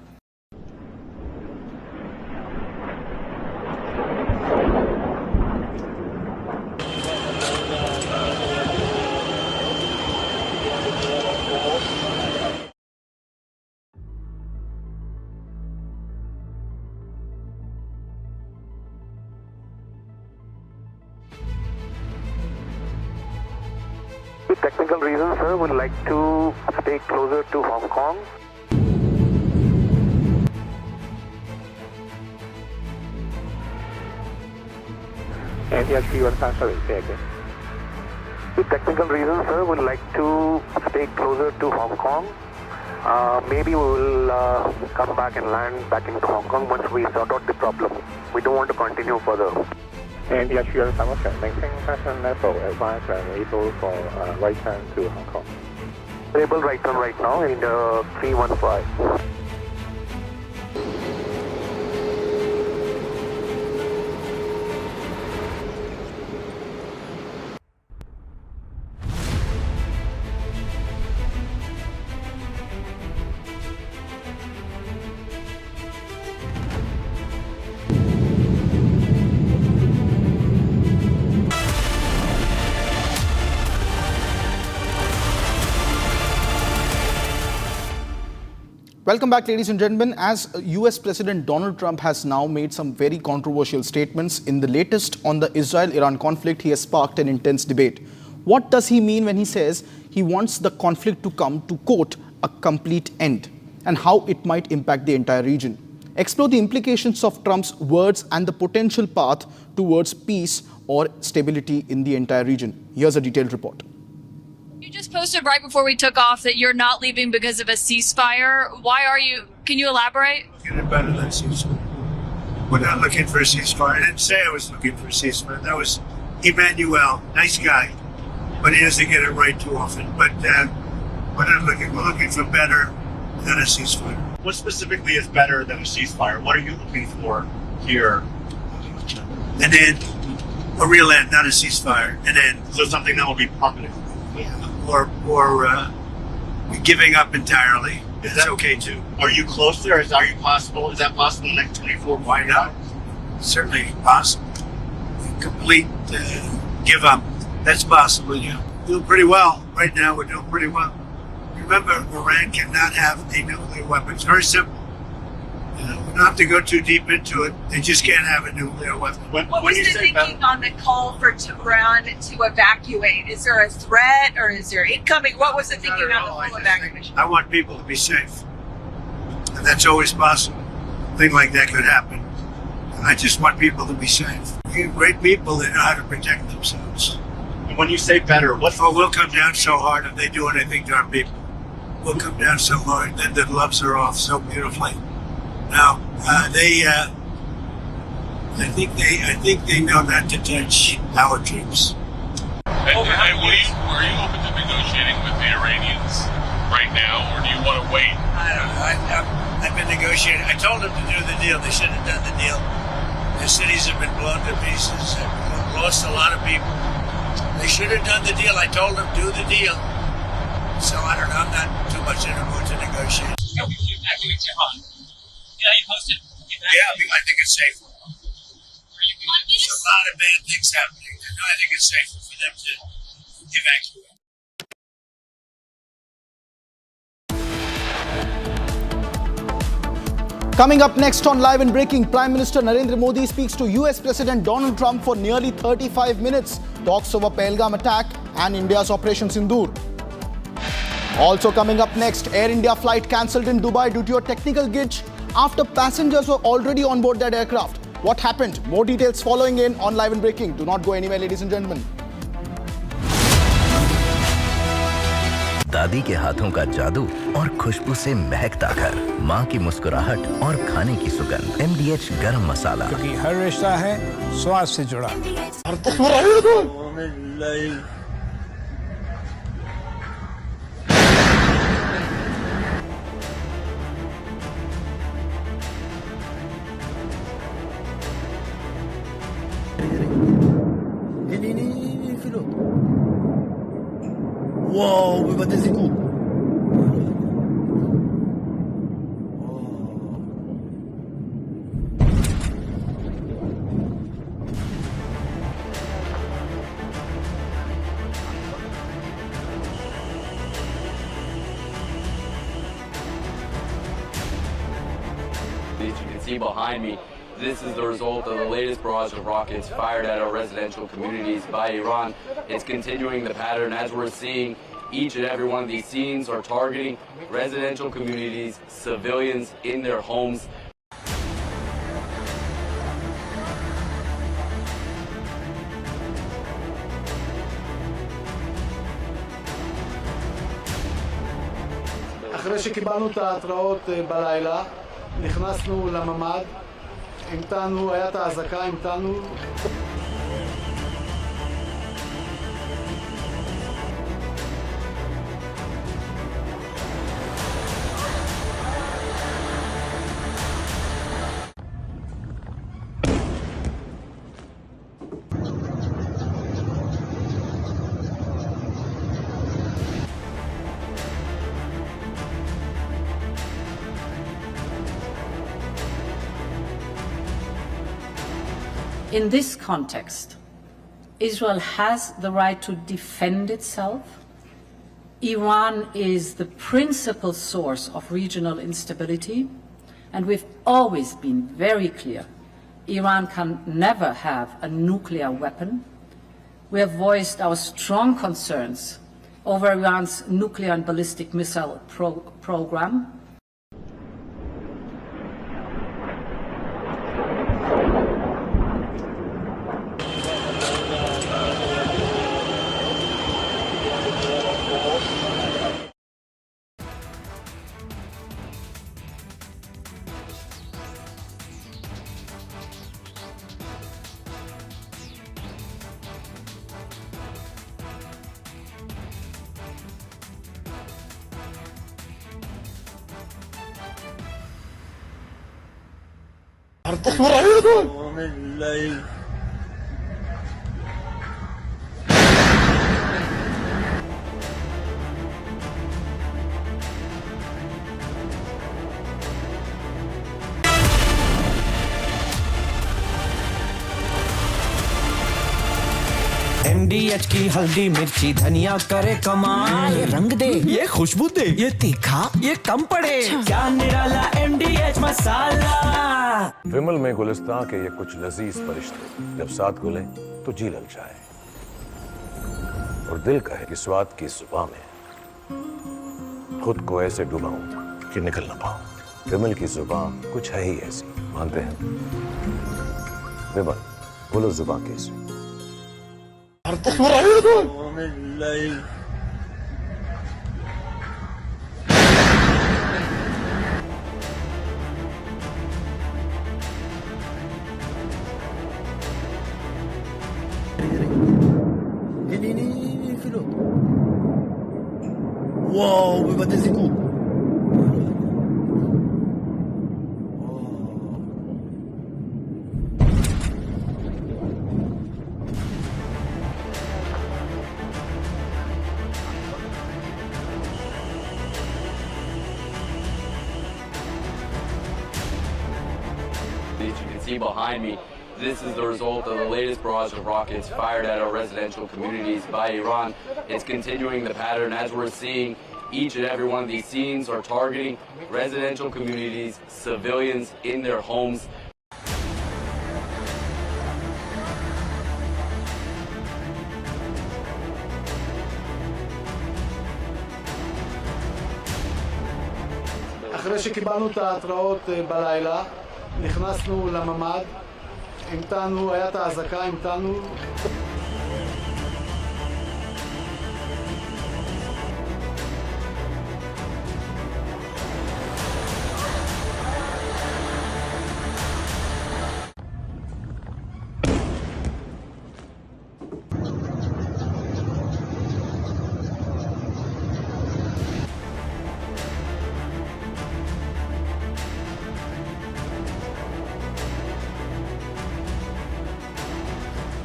S19: With technical reasons, sir, we'd like to stay closer to Hong Kong. Sorry, say again. With technical reasons, sir, we'd like to stay closer to Hong Kong. Maybe we will come back and land back into Hong Kong once we sort out the problem. We don't want to continue further.
S17: And the actual maintain passenger level advance and able for right turn to Hong Kong.
S19: Able right turn right now in the 315.
S24: Welcome back, ladies and gentlemen. As US President Donald Trump has now made some very controversial statements in the latest on the Israel-Iran conflict, he has sparked an intense debate. What does he mean when he says he wants the conflict to come to, quote, a complete end, and how it might impact the entire region? Explore the implications of Trump's words and the potential path towards peace or stability in the entire region. Here's a detailed report.
S13: You just posted right before we took off that you're not leaving because of a ceasefire. Why are you? Can you elaborate?
S15: Looking at better than ceasefire. We're not looking for a ceasefire. I didn't say I was looking for a ceasefire. That was Emmanuel, nice guy, but he doesn't get it right too often. But we're not looking. We're looking for better than a ceasefire.
S16: What specifically is better than a ceasefire? What are you looking for here?
S15: And then a real end, not a ceasefire. And then
S16: so something that will be permanent.
S15: Or giving up entirely. Is that okay too?
S16: Are you close there? Is that possible in the next 24
S15: Why not? Certainly possible. Complete give up. That's possible, yeah. Doing pretty well. Right now we're doing pretty well. Remember, Iran cannot have a nuclear weapon. It's very simple. We don't have to go too deep into it. They just can't have a nuclear weapon.
S13: What was the thinking on the call for Iran to evacuate? Is there a threat or is there incoming? What was the thinking on the full evacuation?
S15: I want people to be safe. And that's always possible. A thing like that could happen. And I just want people to be safe. We have great people that know how to protect themselves.
S16: And when you say better,
S15: we'll come down so hard if they do anything to our people. We'll come down so hard that the gloves are off so beautifully. Now, I think they know not to touch our troops.
S21: Are you open to negotiating with the Iranians right now, or do you want to wait?
S15: I don't know. I've been negotiating. I told them to do the deal. They should have done the deal. Their cities have been blown to pieces. They've lost a lot of people. They should have done the deal. I told them do the deal. So I don't know. I'm not too much in a mood to negotiate.
S21: Yeah, you posted.
S15: Yeah, I think it's safe. There's a lot of bad things happening. I think it's safer for them to evacuate.
S24: Coming up next on Live and Breaking, Prime Minister Narendra Modi speaks to US President Donald Trump for nearly 35 minutes. Talks over Pahalgam attack and India's Operation Sindoor. Also coming up next, Air India flight cancelled in Dubai due to a technical glitch after passengers were already on board that aircraft. What happened? More details following in on Live and Breaking. Do not go anywhere, ladies and gentlemen.
S12: दादी के हाथों का जादू और खुशबू से महकता घर, माँ की मुस्कुराहट और खाने की सुगंध। MDH गरम मसाला,
S18: क्योंकि हर रिश्ता है स्वाद से जुड़ा। Wow, we got this cool.
S7: As you can see behind me, this is the result of the latest barrage of rockets fired at our residential communities by Iran. It's continuing the pattern as we're seeing. Each and every one of these scenes are targeting residential communities, civilians in their homes.
S8: אחרי שקיבלנו את ההתראות בלילה, נכנסנו לממ"ד, המתנו, היה את האזעקה, המתנו.
S9: In this context, Israel has the right to defend itself. Iran is the principal source of regional instability, and we've always been very clear. Iran can never have a nuclear weapon. We have voiced our strong concerns over Iran's nuclear and ballistic missile program.
S1: MDH की हल्दी मिर्ची धनिया करे कमाल, ये रंग दे, ये खुशबू दे, ये तीखा, ये कम पड़े, क्या निराला MDH मसाला।
S20: विमल में गुलिस्तां के ये कुछ लजीज फरिश्ते जब साथ घुले तो जी ललचाए और दिल कहे कि स्वाद की जुबां में खुद को ऐसे डुबाऊं कि निकल ना पाऊं। विमल की जुबां कुछ है ही ऐसी, मानते हैं? विमल बोलो जुबां कैसी?
S1: Ini filot. Wow, bebate ziku.
S7: As you can see behind me, this is the result of the latest barrage of rockets fired at our residential communities by Iran. It's continuing the pattern as we're seeing. Each and every one of these scenes are targeting residential communities, civilians in their homes.
S8: אחרי שקיבלנו את ההתראות בלילה, נכנסנו לממ"ד, המתנו, היה את האזעקה, המתנו.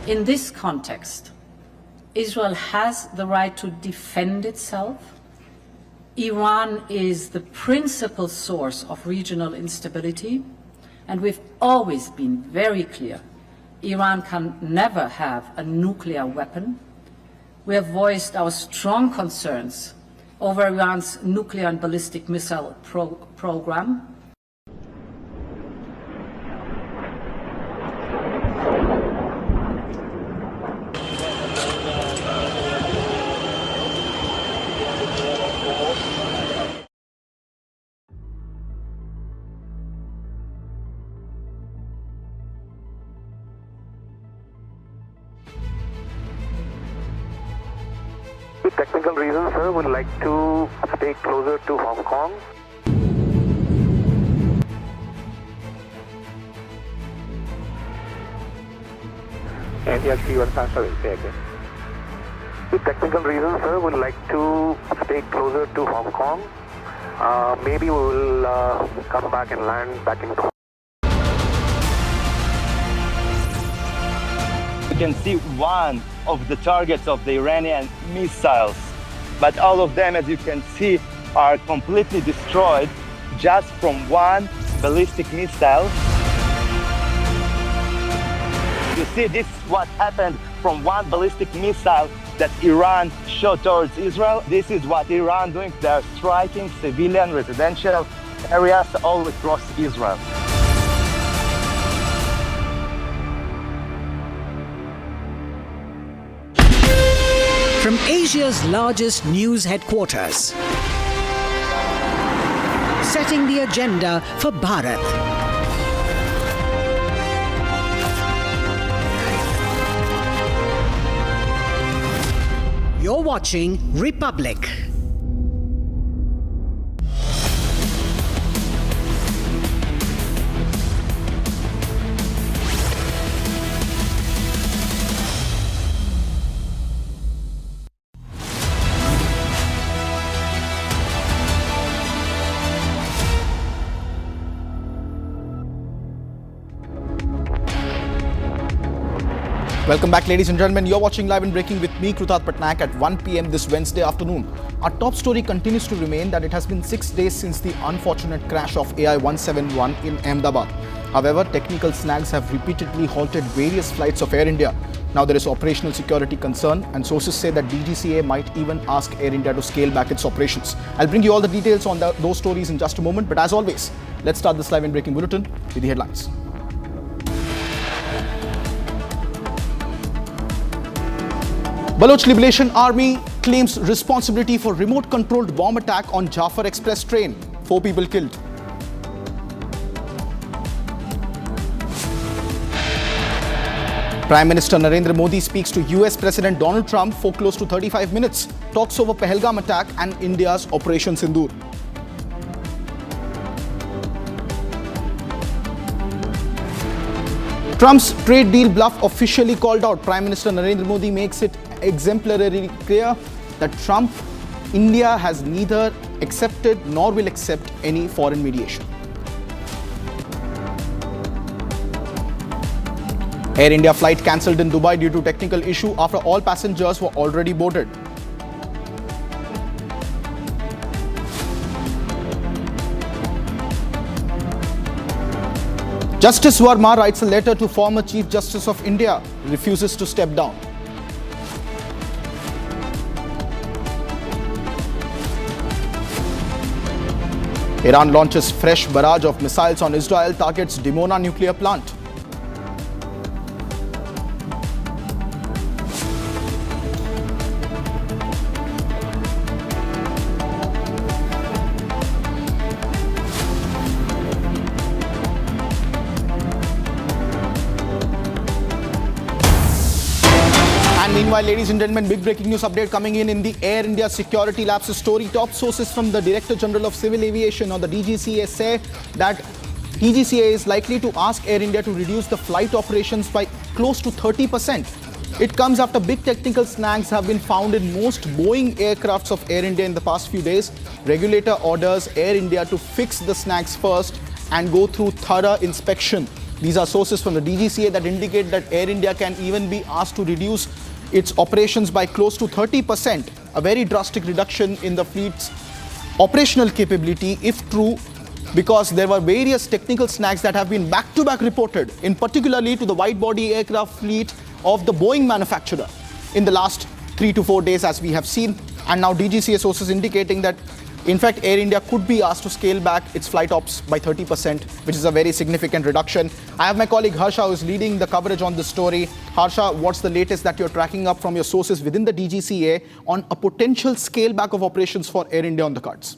S9: In this context, Israel has the right to defend itself. Iran is the principal source of regional instability, and we've always been very clear. Iran can never have a nuclear weapon. We have voiced our strong concerns over Iran's nuclear and ballistic missile program.
S19: With technical reasons, sir, would like to stay closer to Hong Kong. With technical reasons, sir, would like to stay closer to Hong Kong. Maybe we will come back and land back in Hong Kong.
S3: You can see one of the targets of the Iranian missiles, but all of them, as you can see, are completely destroyed just from one ballistic missile. You see, this is what happened from one ballistic missile that Iran shot towards Israel. This is what Iran doing. They are striking civilian residential areas all across Israel.
S2: From Asia's largest news headquarters, setting the agenda for Bharat. You're watching Republic.
S24: Welcome back, ladies and gentlemen. You're watching Live and Breaking with me, Ketan Kadam, at 1 p.m. this Wednesday afternoon. Our top story continues to remain that it has been 6 days since the unfortunate crash of AI-171 in Ahmedabad. However, technical snags have repeatedly halted various flights of Air India. Now there is operational security concern, and sources say that DGCA might even ask Air India to scale back its operations. I'll bring you all the details on those stories in just a moment, but as always, let's start this Live and Breaking bulletin with the headlines. Baloch Liberation Army claims responsibility for remote-controlled bomb attack on Jafar Express train. 4 people killed. Prime Minister Narendra Modi speaks to US President Donald Trump for close to 35 minutes. Talks over Pahalgam attack and India's Operation Sindoor. Trump's trade deal bluff officially called out. Prime Minister Narendra Modi makes it exemplarily clear that India has neither accepted nor will accept any foreign mediation. Air India flight cancelled in Dubai due to technical issue after all passengers were already boarded. Justice Verma writes a letter to former Chief Justice of India, refuses to step down. Iran launches fresh barrage of missiles on Israel, targets Dimona nuclear plant. Meanwhile, ladies and gentlemen, big breaking news update coming in the Air India security lapses story. Top sources from the Director General of Civil Aviation or the DGCA say that DGCA is likely to ask Air India to reduce the flight operations by close to 30%. It comes after big technical snags have been found in most Boeing aircrafts of Air India in the past few days. Regulator orders Air India to fix the snags first and go through thorough inspection. These are sources from the DGCA that indicate that Air India can even be asked to reduce its operations by close to 30%, a very drastic reduction in the fleet's operational capability, if true, because there were various technical snags that have been back-to-back reported, in particularly to the wide-body aircraft fleet of the Boeing manufacturer in the last 3 to 4 days, as we have seen. And now DGCA sources indicating that, in fact, Air India could be asked to scale back its flight ops by 30%, which is a very significant reduction. I have my colleague Harsha, who is leading the coverage on this story. Harsha, what's the latest that you're tracking up from your sources within the DGCA on a potential scale back of operations for Air India on the cards?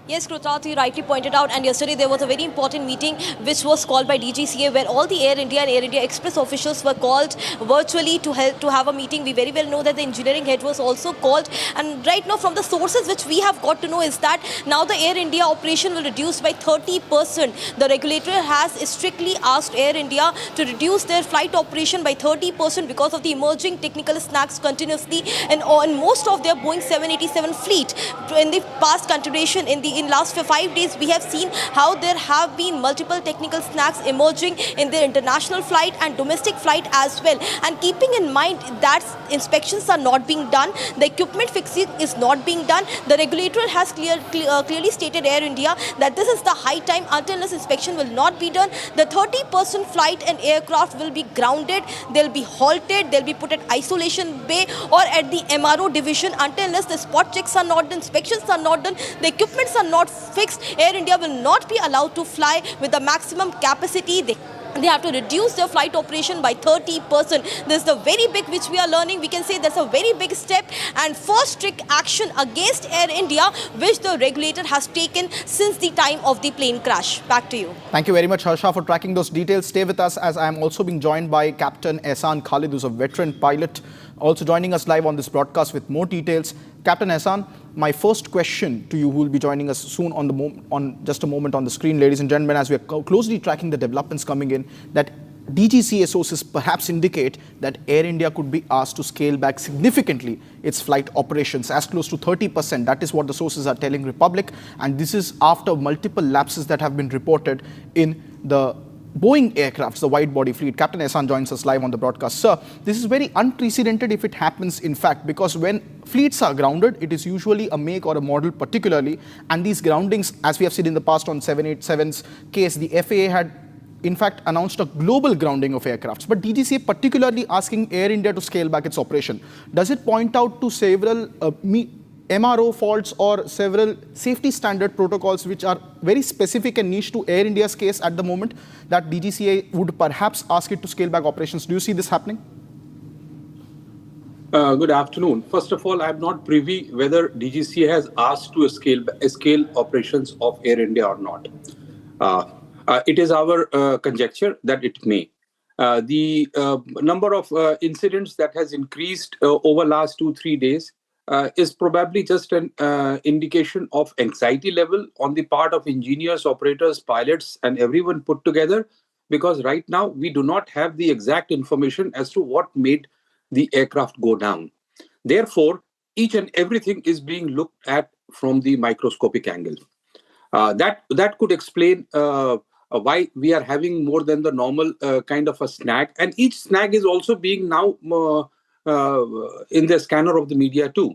S10: Yes, Krutat, you rightly pointed out, and yesterday there was a very important meeting which was called by DGCA, where all the Air India and Air India Express officials were called virtually to have a meeting. We very well know that the engineering head was also called, and right now from the sources which we have got to know is that now the Air India operation will reduce by 30%. The regulator has strictly asked Air India to reduce their flight operation by 30% because of the emerging technical snags continuously and on most of their Boeing 787 fleet. In the past continuation in the in last 5 days, we have seen how there have been multiple technical snags emerging in the international flight and domestic flight as well. And keeping in mind that inspections are not being done, the equipment fixing is not being done, the regulator has clearly stated Air India that this is the high time until this inspection will not be done. The 30% flight and aircraft will be grounded, they'll be halted, they'll be put at isolation bay or at the MRO division until unless the spot checks are not done, inspections are not done, the equipments are not fixed. Air India will not be allowed to fly with the maximum capacity. They have to reduce their flight operation by 30%. This is the very big which we are learning. We can say that's a very big step and first strict action against Air India which the regulator has taken since the time of the plane crash. Back to you.
S24: Thank you very much, Harsha, for tracking those details. Stay with us as I am also being joined by Captain Ehsan Khalid, who's a veteran pilot, also joining us live on this broadcast with more details. Captain Ehsan, my first question to you, who will be joining us soon on just a moment on the screen, ladies and gentlemen, as we are closely tracking the developments coming in, that DGCA sources perhaps indicate that Air India could be asked to scale back significantly its flight operations, as close to 30%. That is what the sources are telling Republic, and this is after multiple lapses that have been reported in the Boeing aircrafts, the wide-body fleet. Captain Ehsan joins us live on the broadcast. Sir, this is very unprecedented if it happens, in fact, because when fleets are grounded, it is usually a make or a model particularly, and these groundings, as we have seen in the past on 787's case, the FAA had in fact announced a global grounding of aircrafts, but DGCA particularly asking Air India to scale back its operation. Does it point out to several MRO faults or several safety standard protocols which are very specific and niche to Air India's case at the moment, that DGCA would perhaps ask it to scale back operations? Do you see this happening?
S4: Good afternoon. First of all, I am not privy whether DGCA has asked to scale operations of Air India or not. It is our conjecture that it may. The number of incidents that has increased over last 2-3 days is probably just an indication of anxiety level on the part of engineers, operators, pilots, and everyone put together, because right now we do not have the exact information as to what made the aircraft go down. Therefore, each and everything is being looked at from the microscopic angle. That could explain why we are having more than the normal kind of a snag, and each snag is also being now in the scanner of the media too.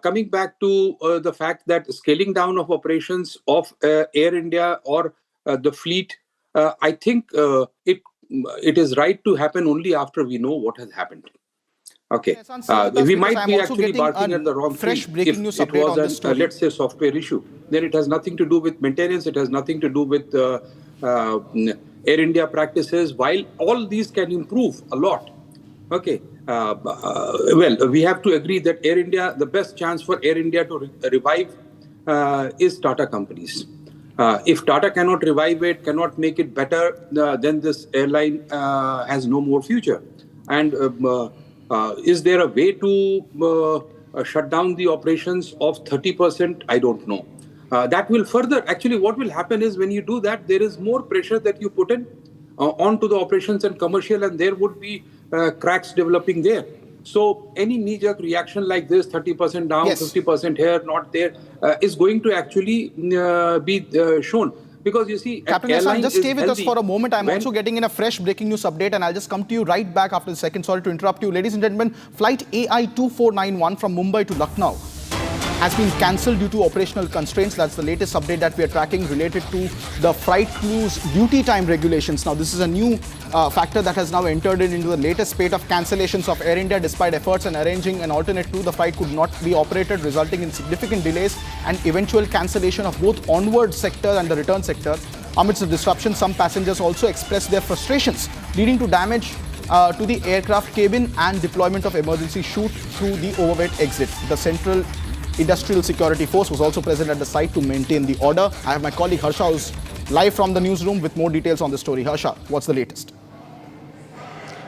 S4: Coming back to the fact that scaling down of operations of Air India or the fleet, I think it is right to happen only after we know what has happened. Okay, we might be actually barking at the wrong tree. If it was a, let's say, software issue, then it has nothing to do with maintenance, it has nothing to do with Air India practices, while all these can improve a lot. Okay. Well, we have to agree that Air India, the best chance for Air India to revive is Tata companies. If Tata cannot revive it, cannot make it better, then this airline has no more future. And is there a way to shut down the operations of 30%? I don't know. That will further, actually what will happen is when you do that, there is more pressure that you put in onto the operations and commercial, and there would be cracks developing there. So any knee-jerk reaction like this, 30% down, 50% here, not there, is going to actually be shown. Because you see,
S24: Captain Ehsan, just stay with us for a moment. I'm also getting in a fresh breaking news update, and I'll just come to you right back after the second. Sorry to interrupt you. Ladies and gentlemen, flight AI 2491 from Mumbai to Lucknow has been cancelled due to operational constraints. That's the latest update that we are tracking related to the flight crew's duty time regulations. Now, this is a new factor that has now entered into the latest spate of cancellations of Air India. Despite efforts in arranging an alternate route, the flight could not be operated, resulting in significant delays and eventual cancellation of both onward sector and the return sector. Amidst the disruption, some passengers also expressed their frustrations, leading to damage to the aircraft cabin and deployment of emergency chute through the overweight exit. The Central Industrial Security Force was also present at the site to maintain the order. I have my colleague Harsha, who's live from the newsroom with more details on the story. Harsha, what's the latest?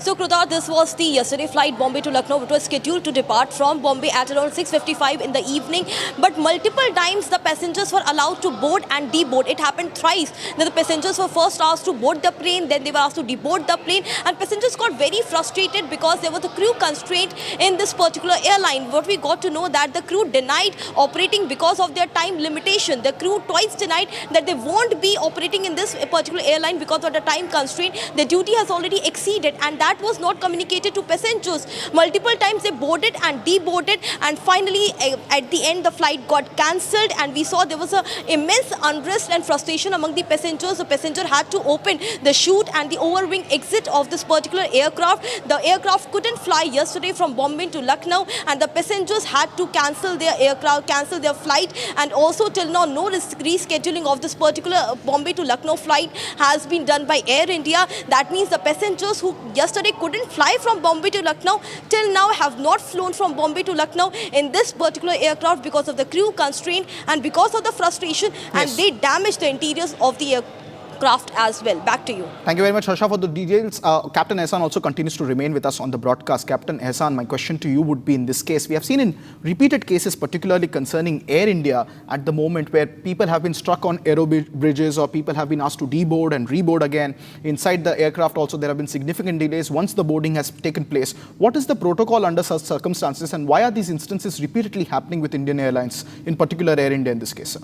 S10: So Krudha, this was the yesterday flight Bombay to Lucknow, which was scheduled to depart from Bombay at around 6:55 in the evening. But multiple times the passengers were allowed to board and deboard. It happened thrice. That the passengers were first asked to board the plane, then they were asked to deboard the plane, and passengers got very frustrated because there was a crew constraint in this particular airline. What we got to know that the crew denied operating because of their time limitation. The crew twice denied that they won't be operating in this particular airline because of the time constraint. The duty has already exceeded, and that was not communicated to passengers. Multiple times they boarded and deboarded, and finally at the end the flight got cancelled, and we saw there was a immense unrest and frustration among the passengers. The passenger had to open the chute and the overwing exit of this particular aircraft. The aircraft couldn't fly yesterday from Bombay to Lucknow, and the passengers had to cancel their flight, and also till now no rescheduling of this particular Bombay to Lucknow flight has been done by Air India. That means the passengers who yesterday couldn't fly from Bombay to Lucknow till now have not flown from Bombay to Lucknow in this particular aircraft because of the crew constraint and because of the frustration, and they damaged the interiors of the aircraft as well. Back to you.
S24: Thank you very much, Harsha, for the details. Captain Ehsan also continues to remain with us on the broadcast. Captain Ehsan, my question to you would be, in this case, we have seen in repeated cases, particularly concerning Air India at the moment, where people have been struck on aero bridges or people have been asked to deboard and reboard again. Inside the aircraft also, there have been significant delays once the boarding has taken place. What is the protocol under such circumstances, and why are these instances repeatedly happening with Indian Airlines, in particular Air India in this case, sir?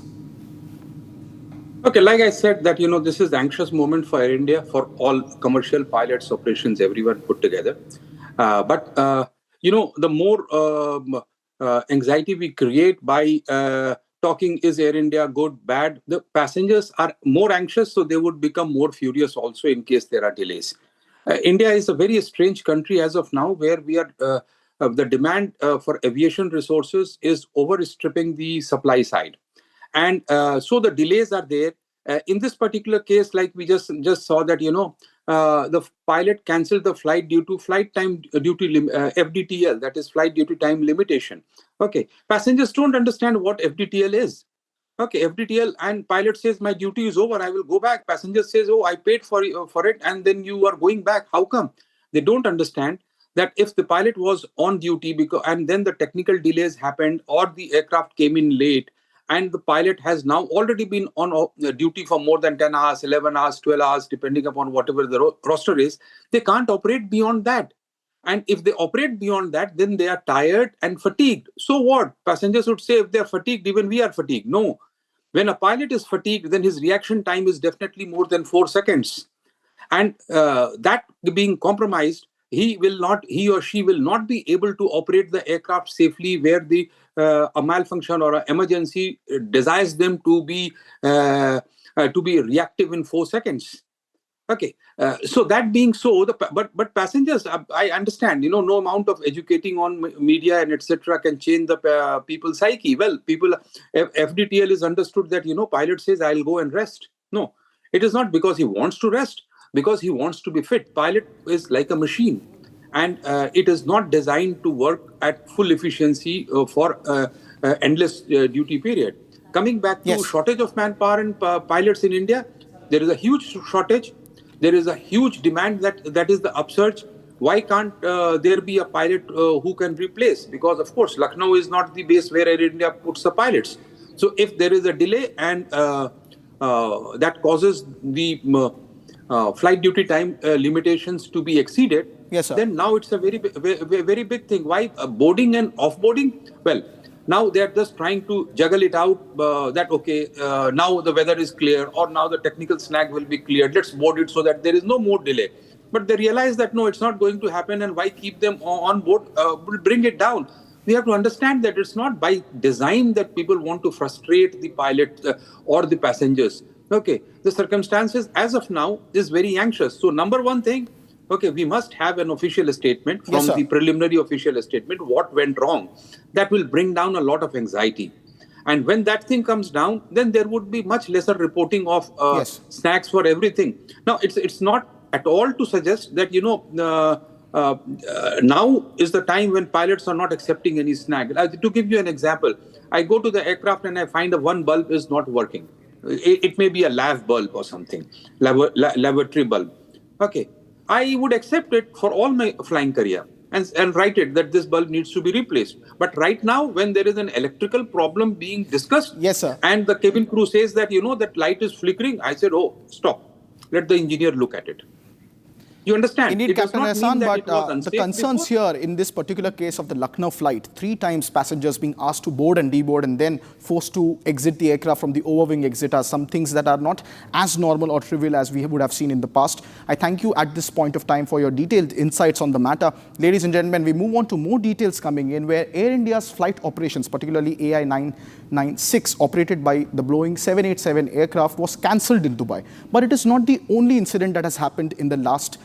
S4: Okay, like I said, that, this is the anxious moment for Air India, for all commercial pilots, operations, everyone put together. But the more anxiety we create by talking, is Air India good, bad, the passengers are more anxious, so they would become more furious also in case there are delays. India is a very strange country as of now, where we are the demand for aviation resources is overstripping the supply side. And so the delays are there. In this particular case, like we just saw that, the pilot cancelled the flight due to flight time FDTL, that is flight duty time limitation. Okay, passengers don't understand what FDTL is. Okay, FDTL, and pilot says my duty is over, I will go back. Passenger says, oh, I paid for it, and then you are going back. How come? They don't understand that if the pilot was on duty and then the technical delays happened or the aircraft came in late, and the pilot has now already been on duty for more than 10 hours, 11 hours, 12 hours, depending upon whatever the roster is, they can't operate beyond that. And if they operate beyond that, then they are tired and fatigued. So what? Passengers would say, if they are fatigued, even we are fatigued. No. When a pilot is fatigued, then his reaction time is definitely more than 4 seconds. And that being compromised, he or she will not be able to operate the aircraft safely, where a malfunction or an emergency desires them to be reactive in 4 seconds. Okay, so that being so, but passengers, I understand, no amount of educating on media and etc. can change the people's psyche. Well, FDTL is understood that, pilot says, I'll go and rest. No, it is not because he wants to rest, because he wants to be fit. Pilot is like a machine, and it is not designed to work at full efficiency for endless duty period. Coming back to shortage of manpower and pilots in India, there is a huge shortage. There is a huge demand that is the upsurge. Why can't there be a pilot who can replace? Because, of course, Lucknow is not the base where Air India puts the pilots. So if there is a delay and that causes the flight duty time limitations to be exceeded, then now it's a very big thing. Why boarding and offboarding? Well, now they're just trying to juggle it out that, okay, now the weather is clear, or now the technical snag will be cleared. Let's board it so that there is no more delay. But they realize that, no, it's not going to happen, and why keep them on board? Will bring it down. We have to understand that it's not by design that people want to frustrate the pilot or the passengers. Okay, the circumstances as of now is very anxious. So number one thing, okay, we must have an official statement from the preliminary official statement, what went wrong. That will bring down a lot of anxiety. And when that thing comes down, then there would be much lesser reporting of snags for everything. Now, it's not at all to suggest that, now is the time when pilots are not accepting any snag. To give you an example, I go to the aircraft and I find one bulb is not working. It may be a lav bulb or something, lavatory bulb. Okay. I would accept it for all my flying career and write it that this bulb needs to be replaced. But right now, when there is an electrical problem being discussed,
S24: yes, sir,
S4: and the cabin crew says that, that light is flickering, I said, oh, stop. Let the engineer look at it. You understand?
S24: Indeed, Captain Hassan, but the concerns here in this particular case of the Lucknow flight, 3 times passengers being asked to board and deboard and then forced to exit the aircraft from the overwing exit are some things that are not as normal or trivial as we would have seen in the past. I thank you at this point of time for your detailed insights on the matter. Ladies and gentlemen, we move on to more details coming in where Air India's flight operations, particularly AI 996, operated by the Boeing 787 aircraft, was cancelled in Dubai. But it is not the only incident that has happened in the last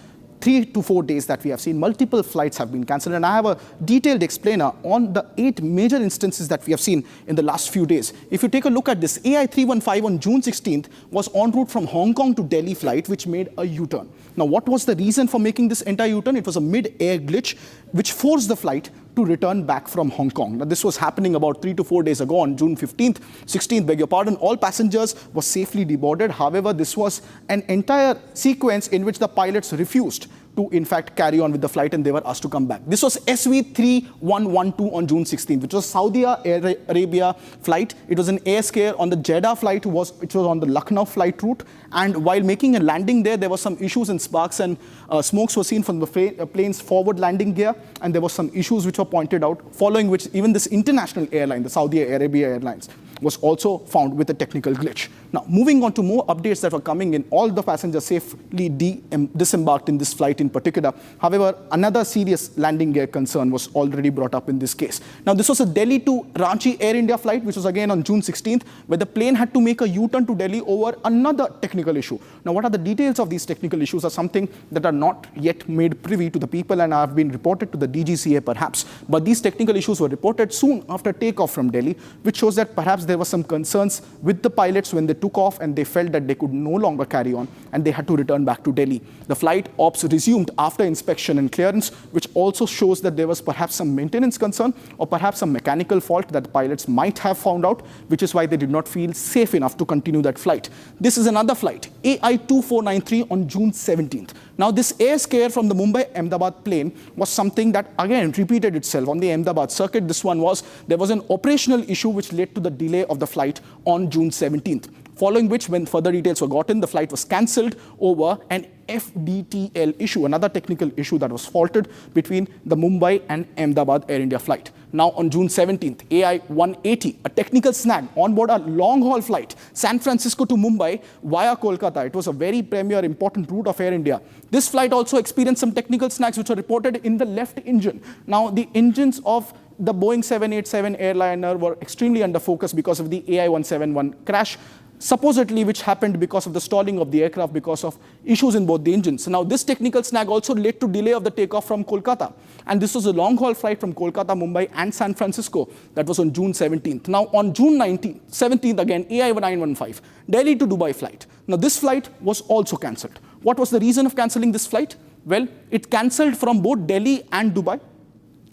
S24: 3 to 4 days that we have seen. Multiple flights have been cancelled, and I have a detailed explainer on the 8 major instances that we have seen in the last few days. If you take a look at this, AI 315 on June 16th was en route from Hong Kong to Delhi flight, which made a U-turn. Now, what was the reason for making this entire U-turn? It was a mid-air glitch, which forced the flight to return back from Hong Kong. Now, this was happening about 3 to 4 days ago on June 15th, 16th, beg your pardon. All passengers were safely deboarded. However, this was an entire sequence in which the pilots refused to, in fact, carry on with the flight and they were asked to come back. This was SV3112 on June 16th, which was Saudi Arabia flight. It was an air scare on the Jeddah flight, which was on the Lucknow flight route. And while making a landing there were some issues and sparks and smokes were seen from the plane's forward landing gear. And there were some issues which were pointed out, following which even this international airline, the Saudi Arabia Airlines, was also found with a technical glitch. Now, moving on to more updates that were coming in, all the passengers safely disembarked in this flight in particular. However, another serious landing gear concern was already brought up in this case. Now, this was a Delhi to Ranchi Air India flight, which was again on June 16th, where the plane had to make a U-turn to Delhi over another technical issue. Now, what are the details of these technical issues are something that are not yet made privy to the people and have been reported to the DGCA perhaps. But these technical issues were reported soon after takeoff from Delhi, which shows that perhaps there were some concerns with the pilots when they took off and they felt that they could no longer carry on and they had to return back to Delhi. The flight ops resumed after inspection and clearance, which also shows that there was perhaps some maintenance concern or perhaps some mechanical fault that the pilots might have found out, which is why they did not feel safe enough to continue that flight. This is another flight, AI 2493 on June 17th. Now, this air scare from the Mumbai-Ahmedabad plane was something that again repeated itself on the Ahmedabad circuit. This one was, there was an operational issue which led to the delay of the flight on June 17th. Following which, when further details were gotten, the flight was cancelled over an FDTL issue, another technical issue that was faulted between the Mumbai and Ahmedabad Air India flight. Now, on June 17th, AI 180, a technical snag on board a long-haul flight, San Francisco to Mumbai via Kolkata. It was a very premier, important route of Air India. This flight also experienced some technical snags which were reported in the left engine. Now, the engines of the Boeing 787 airliner were extremely under focus because of the AI 171 crash, supposedly which happened because of the stalling of the aircraft because of issues in both the engines. Now, this technical snag also led to delay of the takeoff from Kolkata. And this was a long-haul flight from Kolkata, Mumbai, and San Francisco. That was on June 17th. Now, on June 17th, again, AI 915, Delhi to Dubai flight. Now, this flight was also cancelled. What was the reason of cancelling this flight? Well, it cancelled from both Delhi and Dubai.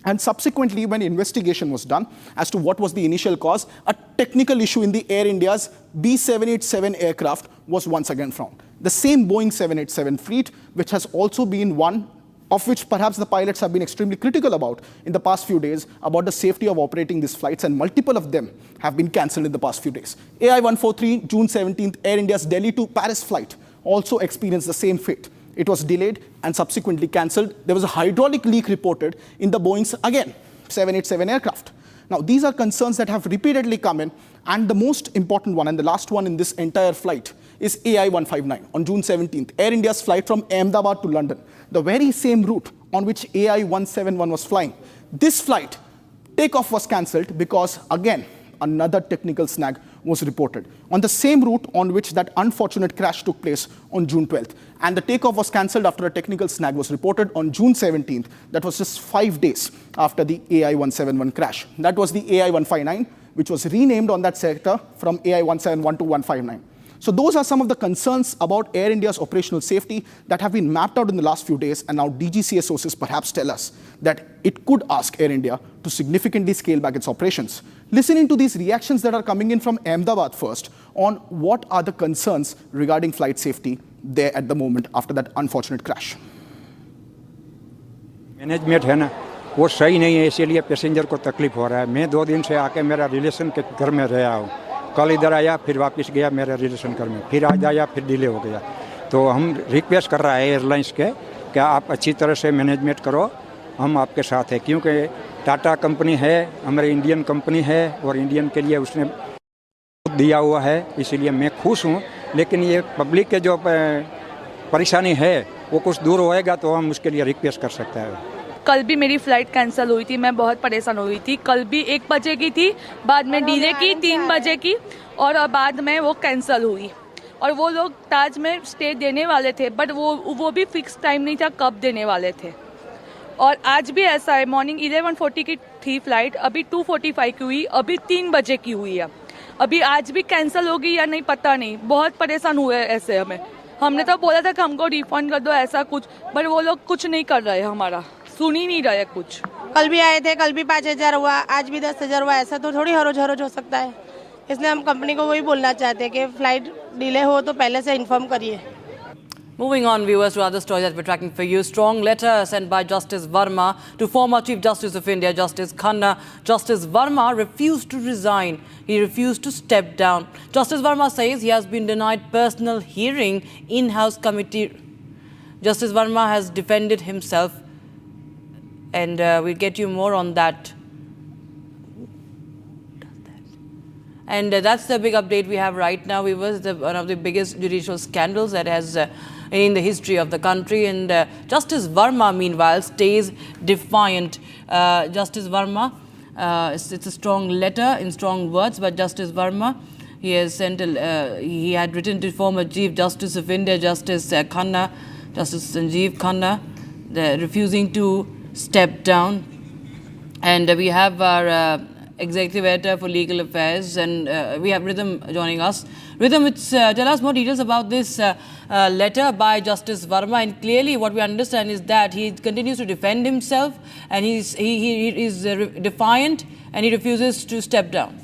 S24: And subsequently, when investigation was done as to what was the initial cause, a technical issue in the Air India's B787 aircraft was once again found. The same Boeing 787 fleet, which has also been one of which perhaps the pilots have been extremely critical about in the past few days, about the safety of operating these flights, and multiple of them have been cancelled in the past few days. AI 143, June 17th, Air India's Delhi to Paris flight also experienced the same fate. It was delayed and subsequently cancelled. There was a hydraulic leak reported in the Boeing's, again, 787 aircraft. Now, these are concerns that have repeatedly come in, and the most important one and the last one in this entire flight is AI 159 on June 17th, Air India's flight from Ahmedabad to London, the very same route on which AI 171 was flying. This flight, takeoff was cancelled because, again, another technical snag was reported on the same route on which that unfortunate crash took place on June 12th. And the takeoff was cancelled after a technical snag was reported on June 17th. That was just 5 days after the AI 171 crash. That was the AI 159, which was renamed on that sector from AI 171 to 159. So those are some of the concerns about Air India's operational safety that have been mapped out in the last few days, and now DGCA sources perhaps tell us that it could ask Air India to significantly scale back its operations. Listening to these reactions that are coming in from Ahmedabad first on what are the concerns regarding flight safety there at the moment after that unfortunate crash.
S18: Management है ना वो सही नहीं है, इसीलिए passenger को तकलीफ हो रहा है। मैं 2 दिन से आके मेरा रिलेशन के घर में रहा हूँ। कल इधर आया, फिर वापस गया मेरा रिलेशन घर में, फिर आज आया, फिर डिले हो गया। तो हम रिक्वेस्ट कर रहा है एयरलाइंस के कि आप अच्छी तरह से मैनेजमेंट करो, हम आपके साथ हैं। क्योंकि टाटा कंपनी है, हमारी इंडियन कंपनी है और इंडियन के लिए उसने दिया हुआ है, इसीलिए मैं खुश हूँ। लेकिन ये पब्लिक के जो परेशानी है वो कुछ दूर होएगा तो हम उसके लिए रिक्वेस्ट कर सकते हैं।
S6: कल भी मेरी फ़्लाइट कैंसिल हुई थी, मैं बहुत परेशान हुई थी। कल भी 1 बजे की थी, बाद में डिले की 3 बजे की और बाद में वो कैंसिल हुई। और वो लोग ताज में स्टे देने वाले थे, बट वो भी फिक्स टाइम नहीं था कब देने वाले थे। और आज भी ऐसा है, मॉर्निंग 11:40 की थी फ़्लाइट, अभी 2:45 की हुई, अभी 3 बजे की हुई है। अभी आज भी कैंसिल होगी या नहीं पता नहीं, बहुत परेशान हुए ऐसे। हमने तो बोला था कि हमको रिफंड कर दो ऐसा कुछ, पर वो लोग कुछ नहीं कर रहे, हमारा सुन ही नहीं रहे कुछ।
S14: कल भी आए थे, कल भी 5,000 हुआ, आज भी 10,000 हुआ। ऐसा तो थोड़ी हरोज हो सकता है। इसलिए हम कंपनी को वही बोलना चाहते हैं कि फ्लाइट डिले हो तो पहले से इन्फॉर्म करिए।
S22: Moving on, viewers, to other stories that we're tracking for you. Strong letter sent by Justice Verma to former Chief Justice of India, Justice Khanna. Justice Verma refused to resign. He refused to step down. Justice Verma says he has been denied personal hearing in-house committee. Justice Verma has defended himself, and we'll get you more on that. And that's the big update we have right now. Viewers, one of the biggest judicial scandals that has in the history of the country. And Justice Verma, meanwhile, stays defiant. Justice Verma, it's a strong letter in strong words, but Justice Verma, he has sent he had written to former Chief Justice of India, Justice Khanna, Justice Sanjeev Khanna, refusing to step down. And we have our Executive Editor for Legal Affairs, and we have Rhythm joining us. Rhythm, tell us more details about this letter by Justice Verma. And clearly what we understand is that he continues to defend himself, and he is defiant, and he refuses to step down.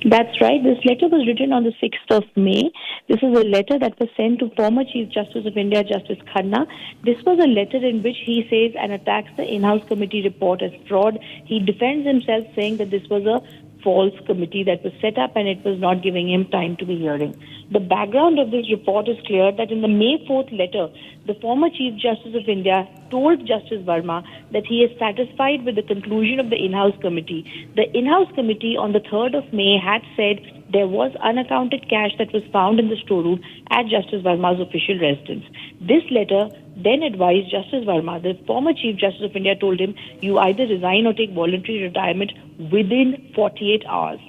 S23: That's right. This letter was written on the 6th of May. This is a letter that was sent to former Chief Justice of India, Justice Khanna. This was a letter in which he says and attacks the in-house committee report as fraud. He defends himself, saying that this was a false committee that was set up and it was not giving him time to be hearing. The background of this report is clear that in the May 4th letter, the former Chief Justice of India told Justice Verma that he is satisfied with the conclusion of the in-house committee. The in-house committee on the 3rd of May had said there was unaccounted cash that was found in the storeroom at Justice Verma's official residence. This letter then advised Justice Verma, the former Chief Justice of India told him, you either resign or take voluntary retirement within 48 hours.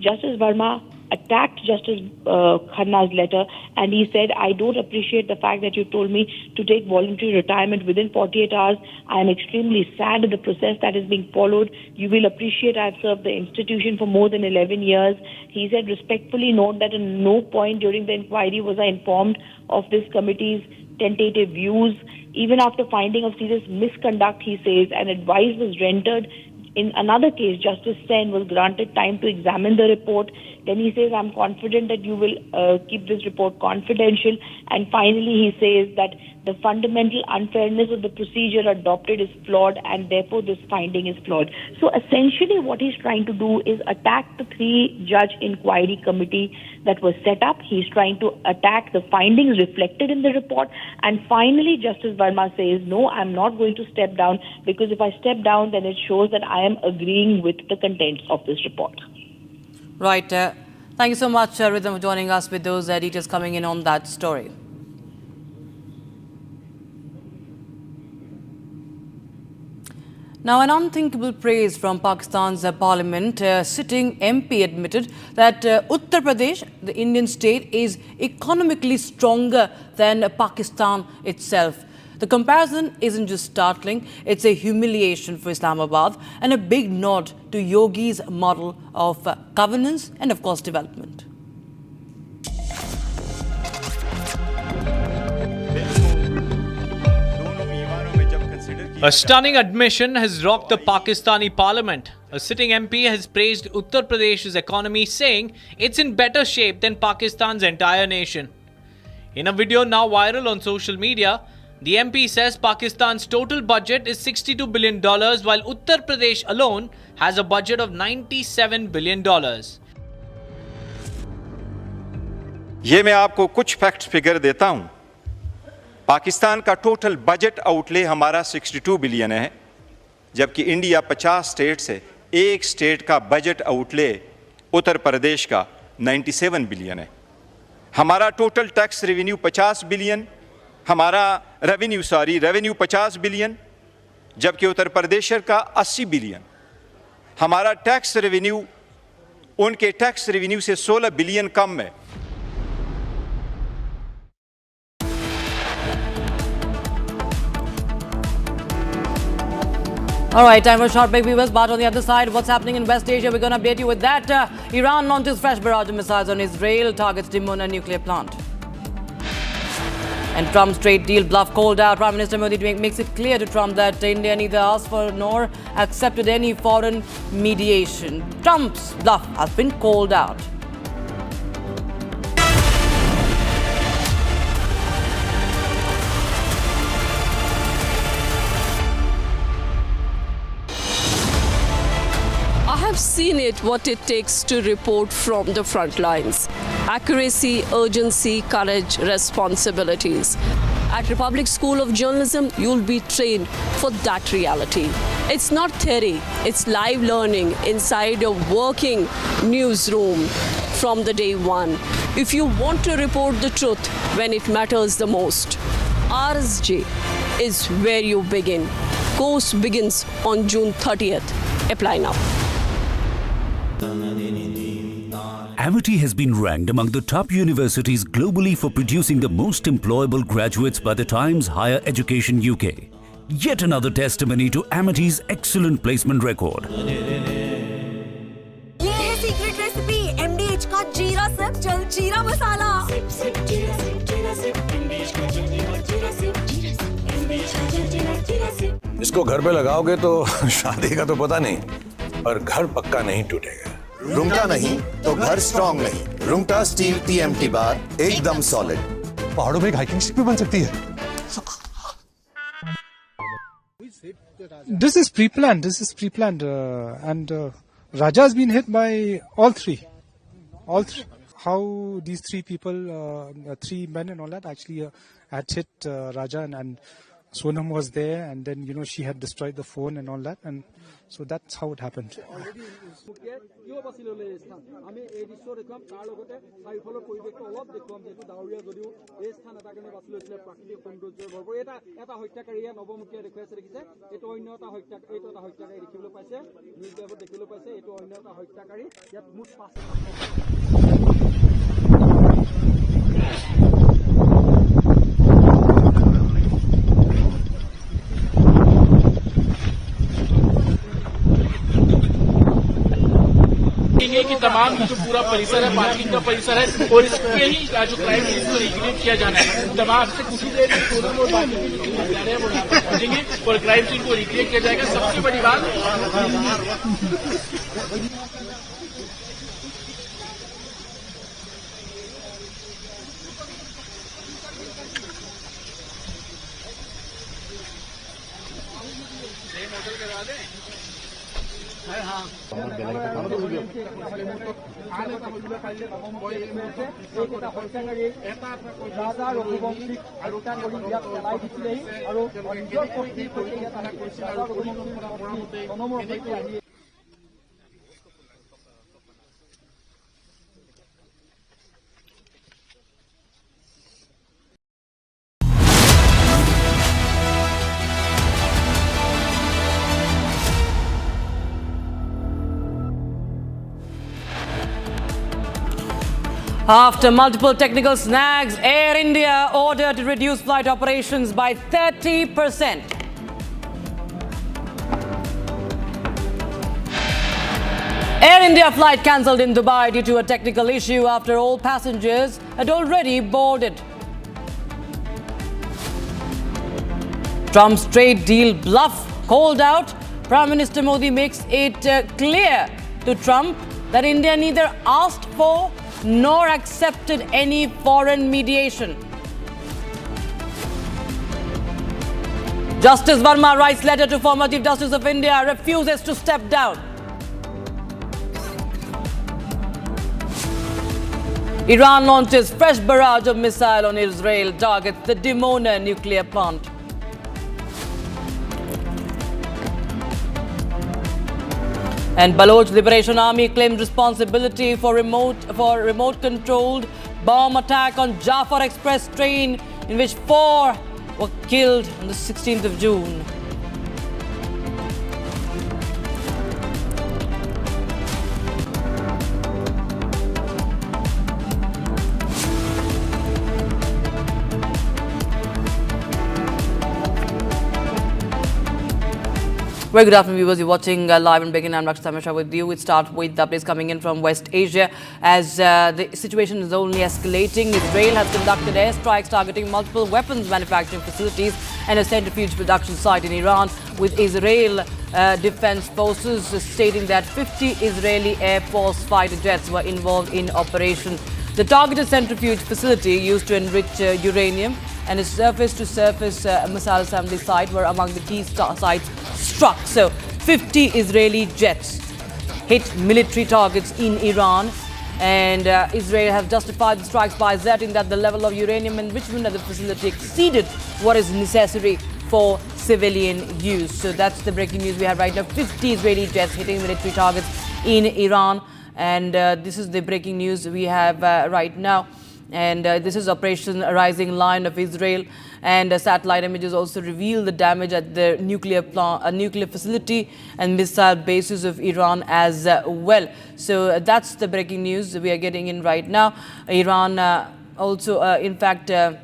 S23: Justice Verma attacked Justice Khanna's letter, and he said, I don't appreciate the fact that you told me to take voluntary retirement within 48 hours. I am extremely sad at the process that is being followed. You will appreciate I have served the institution for more than 11 years. He said, respectfully note that at no point during the inquiry was I informed of this committee's tentative views. Even after finding of serious misconduct, he says, an advice was rendered. In another case, Justice Sen was granted time to examine the report. Then he says, I'm confident that you will keep this report confidential. And finally, he says that the fundamental unfairness of the procedure adopted is flawed, and therefore this finding is flawed. So essentially what he's trying to do is attack the 3-judge inquiry committee that was set up. He's trying to attack the findings reflected in the report. And finally, Justice Verma says, no, I'm not going to step down, because if I step down, then it shows that I am agreeing with the contents of this report.
S22: Right. Thank you so much, Rhythm, for joining us with those details coming in on that story. Now, an unthinkable praise from Pakistan's parliament. Sitting MP admitted that Uttar Pradesh, the Indian state, is economically stronger than Pakistan itself. The comparison isn't just startling, it's a humiliation for Islamabad and a big nod to Yogi's model of governance and, of course, development.
S25: A stunning admission has rocked the Pakistani parliament. A sitting MP has praised Uttar Pradesh's economy, saying it's in better shape than Pakistan's entire nation. In a video now viral on social media, The MP says Pakistan's total budget is $62 billion, while Uttar Pradesh alone has a budget of $97 billion.
S5: ये मैं आपको कुछ facts figure देता हूं। पाकिस्तान का total budget outlay हमारा 62 billion है, जबकि इंडिया 50 स्टेट से एक स्टेट का बजट आउटले उत्तर प्रदेश का 97 बिलियन है। हमारा टोटल टैक्स रेवेन्यू 50 बिलियन, हमारा रेवेन्यू 50 बिलियन, जबकि उत्तर प्रदेश का 80 बिलियन। हमारा टैक्स रेवेन्यू उनके टैक्स रेवेन्यू से 16 बिलियन कम है।
S22: All right, time for a short break, viewers. But on the other side, what's happening in West Asia? We're going to update you with that. Iran launches fresh barrage of missiles on Israel, targets Deepens nuclear plant. And Trump's trade deal bluff called out. Prime Minister Modi makes it clear to Trump that India neither asked for nor accepted any foreign mediation. Trump's bluff has been called out.
S11: I have seen it, what it takes to report from the front lines. Accuracy, urgency, courage, responsibilities. At Republic School of Journalism, you'll be trained for that reality. It's not theory, it's live learning inside a working newsroom from the day one. If you want to report the truth when it matters the most, RSJ is where you begin. Course begins on June 30th. Apply now.
S13: Amity has been ranked among the top universities globally for producing the most employable graduates by the Times Higher Education UK. Yet another testimony to Amity's excellent placement record.
S16: ये है secret recipe MDH का जीरा SIP jaljeera मसाला।
S20: इसको घर पे लगाओगे तो शादी का तो पता नहीं, पर घर पक्का नहीं टूटेगा।
S17: रुंगटा नहीं तो घर स्ट्रॉन्ग नहीं। रुंगटा स्टील TMT बार एकदम सॉलिड।
S26: पहाड़ों में एक हाइकिंग स्टिक भी बन सकती है।
S27: This is pre-planned. And Raja has been hit by all three. How these three people, 3 men and all that, actually had hit Raja, and Sonam was there, and then she had destroyed the phone and all that, and so that's how it happened.
S21: कि तमाम जो पूरा परिसर है, parking का परिसर है, और इसके ही जो क्राइम सीन को रिक्रिएट किया जाना है। तमाम से कुछ ही देर में सोनम और बाकी जो जा रहे हैं वो यहाँ पर पहुंचेंगे और क्राइम सीन को रिक्रिएट किया जाएगा। सबसे बड़ी बात
S22: After multiple technical snags, Air India ordered to reduce flight operations by 30%. Air India flight cancelled in Dubai due to a technical issue after all passengers had already boarded. Trump's trade deal bluff called out. Prime Minister Modi makes it clear to Trump that India neither asked for nor accepted any foreign mediation. Justice Verma writes letter to former Chief Justice of India, refuses to step down. Iran launches fresh barrage of missile on Israel, targets the Dimona nuclear plant. And Baloch Liberation Army claimed responsibility for remote-controlled bomb attack on Jafar Express train, in which 4 were killed on the 16th of June. Very good afternoon, viewers. You're watching live and breaking. I'm Rakshita Mishra with you. We start with the updates coming in from West Asia as the situation is only escalating. Israel has conducted airstrikes targeting multiple weapons manufacturing facilities and a centrifuge production site in Iran, with Israel Defense Forces stating that 50 Israeli Air Force fighter jets were involved in operation. The targeted centrifuge facility used to enrich uranium and a surface-to-surface missile assembly site were among the key sites struck. So 50 Israeli jets hit military targets in Iran, and Israel has justified the strikes by asserting that the level of uranium enrichment at the facility exceeded what is necessary for civilian use. So that's the breaking news we have right now. 50 Israeli jets hitting military targets in Iran, and this is the breaking news we have right now. And this is Operation Rising Lion of Israel, and satellite images also reveal the damage at the nuclear facility and missile bases of Iran as well. So that's the breaking news we are getting in right now. Iran also, in fact, there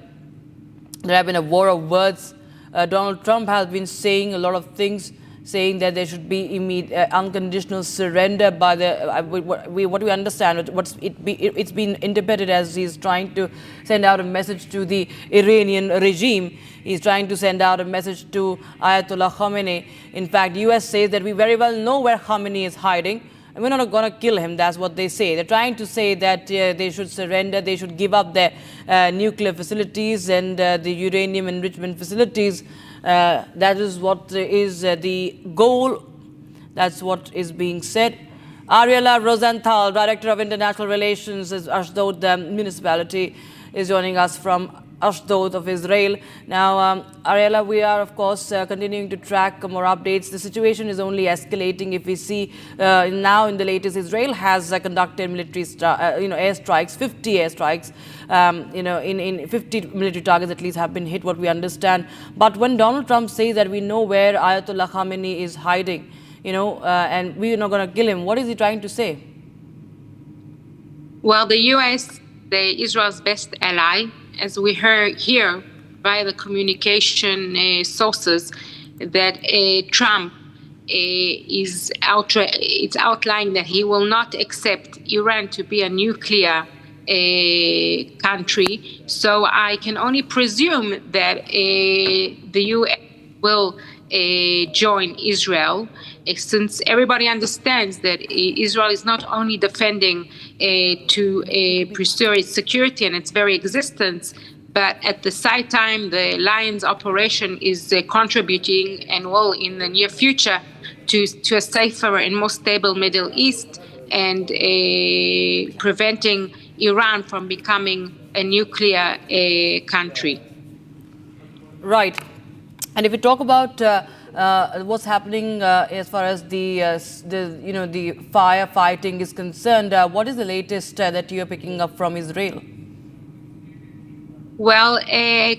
S22: have been a war of words. Donald Trump has been saying a lot of things, saying that there should be immediate, unconditional surrender by the, what we understand, it's been interpreted as he's trying to send out a message to the Iranian regime. He's trying to send out a message to Ayatollah Khamenei. In fact, US says that we very well know where Khamenei is hiding, and we're not going to kill him. That's what they say. They're trying to say that they should surrender, they should give up their nuclear facilities and the uranium enrichment facilities. That is what is the goal. That's what is being said. Ariela Rosenthal, Director of International Relations at Ashdod Municipality, is joining us from Ashdod of Israel. Now, Ariela, we are, of course, continuing to track more updates. The situation is only escalating. If we see now in the latest, Israel has conducted military airstrikes, 50 airstrikes. In 50 military targets at least have been hit, what we understand. But when Donald Trump says that we know where Ayatollah Khamenei is hiding, and we're not going to kill him, what is he trying to say?
S1: Well, the U.S., Israel's best ally, as we heard here via the communication sources, that Trump it's outlining that he will not accept Iran to be a nuclear country. So I can only presume that the U.S. will join Israel, since everybody understands that Israel is not only defending to preserve its security and its very existence, but at the same time, the Lion's operation is contributing and will in the near future to a safer and more stable Middle East, and preventing Iran from becoming a nuclear country.
S22: Right. And if we talk about what's happening as far as the firefighting is concerned, what is the latest that you are picking up from Israel?
S1: Well,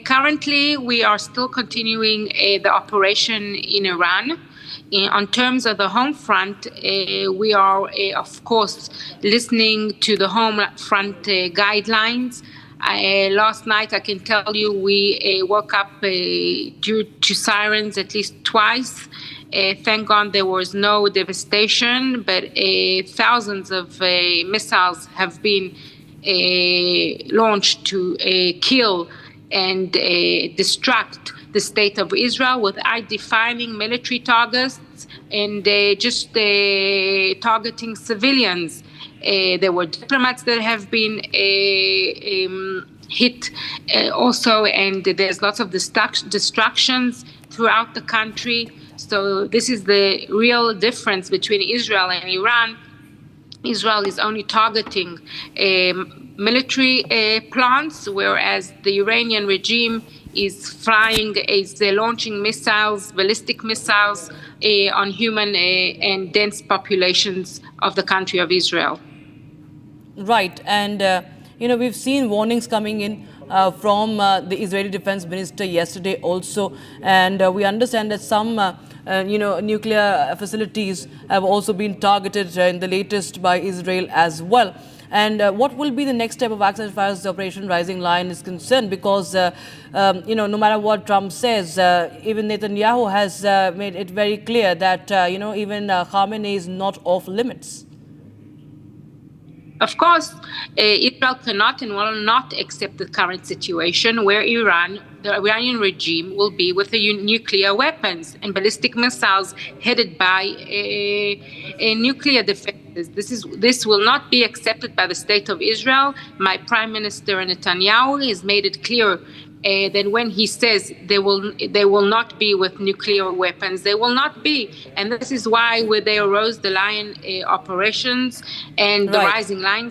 S1: currently we are still continuing the operation in Iran. On terms of the home front, we are, of course, listening to the home front guidelines. Last night, I can tell you, we woke up due to sirens at least twice. Thank God there was no devastation, but thousands of missiles have been launched to kill and destruct the state of Israel without defining military targets and just targeting civilians. There were diplomats that have been hit also, and there's lots of destructions. throughout the country. So this is the real difference between Israel and Iran. Israel is only targeting military plants, whereas the Iranian regime is launching missiles, ballistic missiles, on human and dense populations of the country of Israel.
S22: Right, and we've seen warnings coming in from the Israeli Defense Minister yesterday also, and we understand that some nuclear facilities have also been targeted in the latest by Israel as well. And what will be the next step of action as far as the Operation Rising Lion is concerned? Because, no matter what Trump says, even Netanyahu has made it very clear that, even Khamenei is not off limits.
S1: Of course, Israel cannot and will not accept the current situation where the Iranian regime will be with the nuclear weapons and ballistic missiles headed by nuclear defenses. This will not be accepted by the state of Israel. My Prime Minister Netanyahu has made it clear that when he says they will not be with nuclear weapons, they will not be. And this is why they arose the Lion operations and the Rising Lion,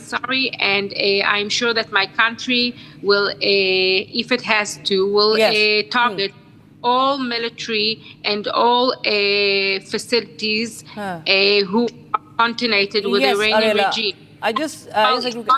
S1: and I'm sure that my country will, if it has to, will target all military and all facilities who are continated with the Iranian regime.
S22: I just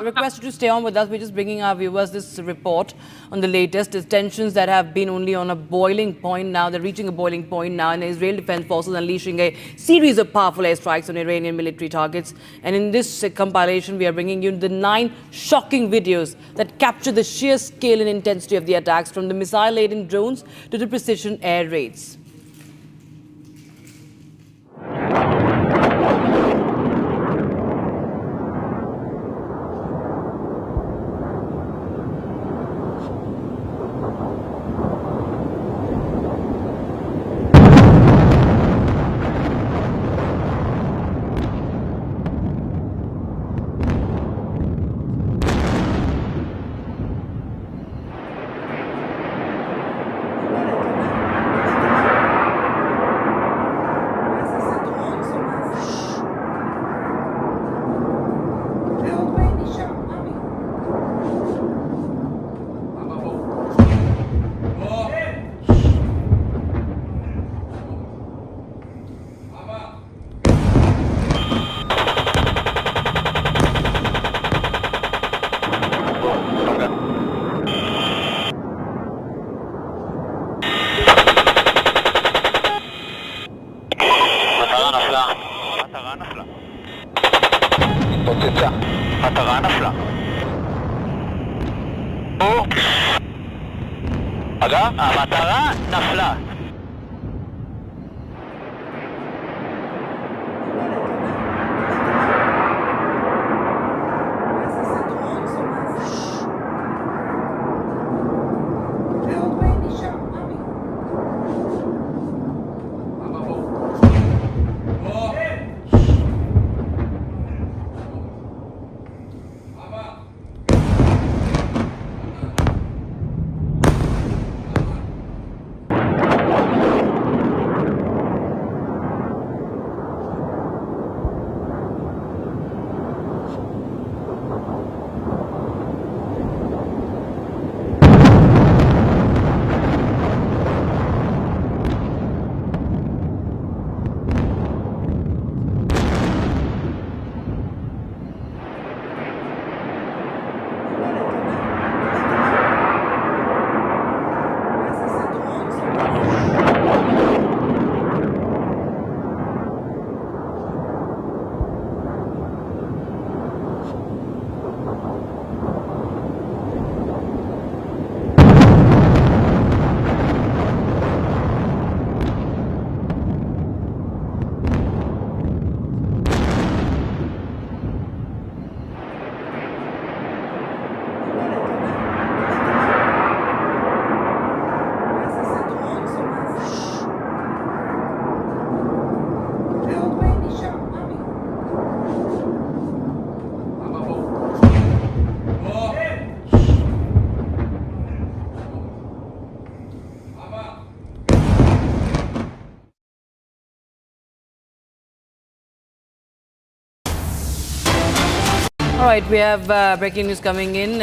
S22: request you to stay on with us. We're just bringing our viewers this report on the latest tensions that have been only on a boiling point now. They're reaching a boiling point now, and the Israeli Defense Forces unleashing a series of powerful airstrikes on Iranian military targets. And in this compilation, we are bringing you the 9 shocking videos that capture the sheer scale and intensity of the attacks, from the missile-laden drones to the precision air raids.
S3: המטרה נפלה. אגב, המטרה נפלה.
S22: right, we have breaking news coming in.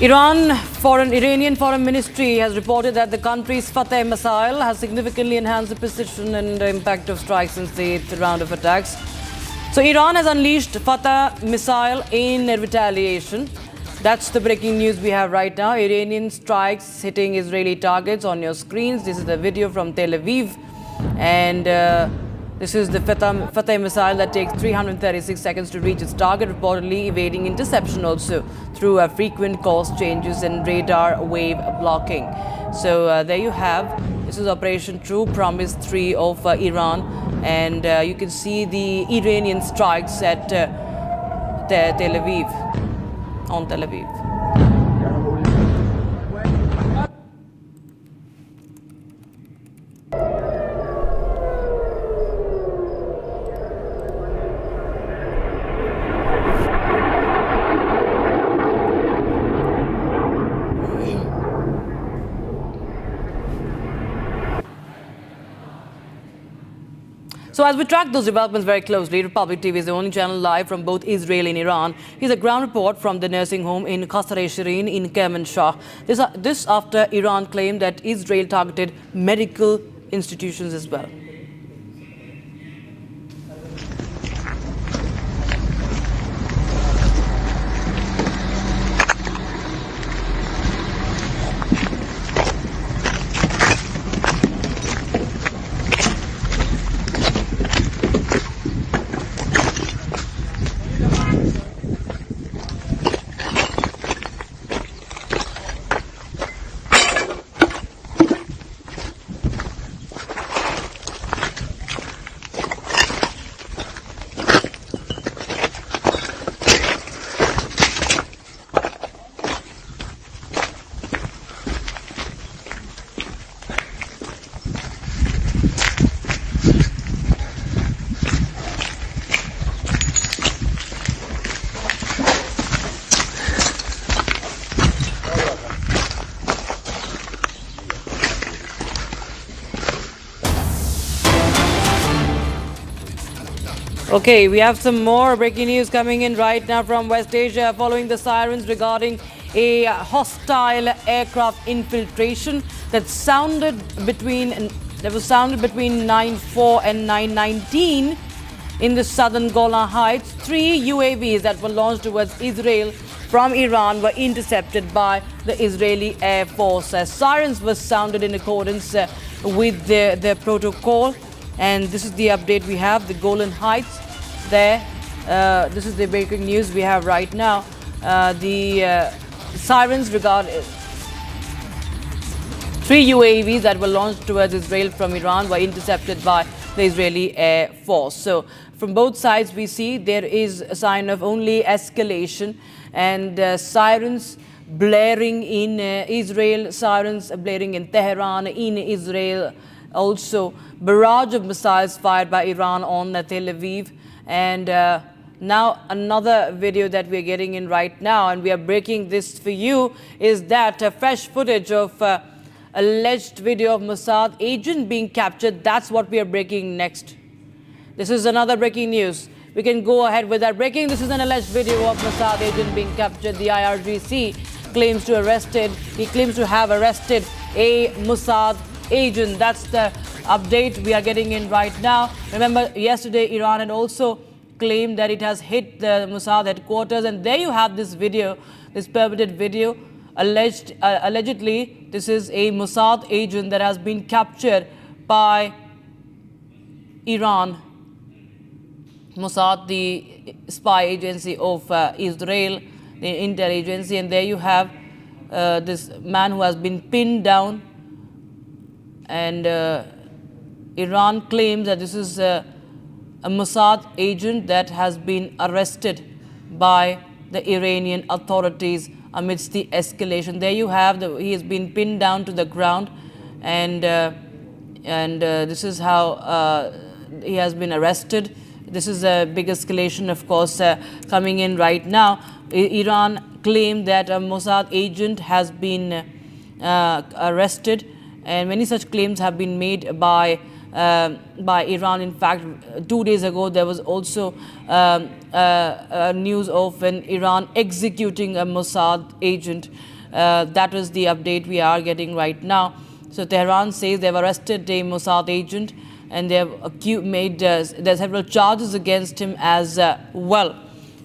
S22: Iranian Foreign Ministry has reported that the country's Fateh missile has significantly enhanced the precision and impact of strikes since the 8th round of attacks. So Iran has unleashed Fateh missile in retaliation. That's the breaking news we have right now. Iranian strikes hitting Israeli targets on your screens. This is the video from Tel Aviv. And this is the Fateh missile that takes 336 seconds to reach its target, reportedly evading interception also through frequent course changes and radar wave blocking. So there you have. This is Operation True Promise 3 of Iran. And you can see the Iranian strikes at Tel Aviv, on Tel Aviv. So as we track those developments very closely, Republic TV is the only channel live from both Israel and Iran. Here's a ground report from the nursing home in Qasr-e-Shirin in Kermanshah. This after Iran claimed that Israel targeted medical institutions as well. Okay, we have some more breaking news coming in right now from West Asia following the sirens regarding a hostile aircraft infiltration that was sounded between 9:04 and 9:19 in the southern Golan Heights. 3 UAVs that were launched towards Israel from Iran were intercepted by the Israeli Air Force. Sirens were sounded in accordance with the protocol. And this is the update we have, the Golan Heights there. This is the breaking news we have right now. The sirens regard 3 UAVs that were launched towards Israel from Iran were intercepted by the Israeli Air Force. So from both sides we see there is a sign of only escalation, and sirens blaring in Israel, sirens blaring in Tehran, in Israel. Also, barrage of missiles fired by Iran on Tel Aviv. And now another video that we're getting in right now, and we are breaking this for you, is that fresh footage of alleged video of Mossad agent being captured. That's what we are breaking next. This is another breaking news. We can go ahead with that breaking. This is an alleged video of Mossad agent being captured. The IRGC claims to have arrested a Mossad agent. That's the update we are getting in right now. Remember, yesterday Iran had also claimed that it has hit the Mossad headquarters, and there you have this video, this permitted video. Allegedly, this is a Mossad agent that has been captured by Iran. Mossad, the spy agency of Israel, the intel agency, and there you have this man who has been pinned down. And Iran claims that this is a Mossad agent that has been arrested by the Iranian authorities amidst the escalation. There you have, he has been pinned down to the ground, and this is how he has been arrested. This is a big escalation, of course, coming in right now. Iran claimed that a Mossad agent has been arrested, and many such claims have been made by Iran. In fact, 2 days ago, there was also news of an Iran executing a Mossad agent. That is the update we are getting right now. So Tehran says they've arrested a Mossad agent and they have made there's several charges against him as well.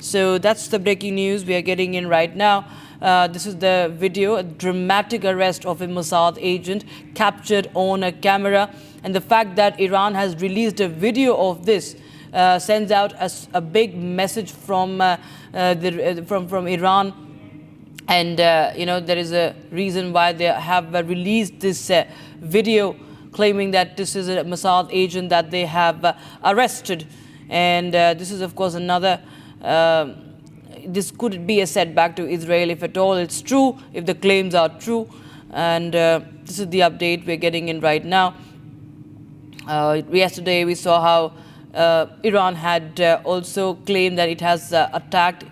S22: So that's the breaking news we are getting in right now. This is the video, a dramatic arrest of a Mossad agent captured on a camera. And the fact that Iran has released a video of this sends out a big message from Iran. And, there is a reason why they have released this video claiming that this is a Mossad agent that they have arrested. And this is, of course, another... this could be a setback to Israel if at all it's true, if the claims are true. And this is the update we're getting in right now. Yesterday we saw how Iran had also claimed that it has attacked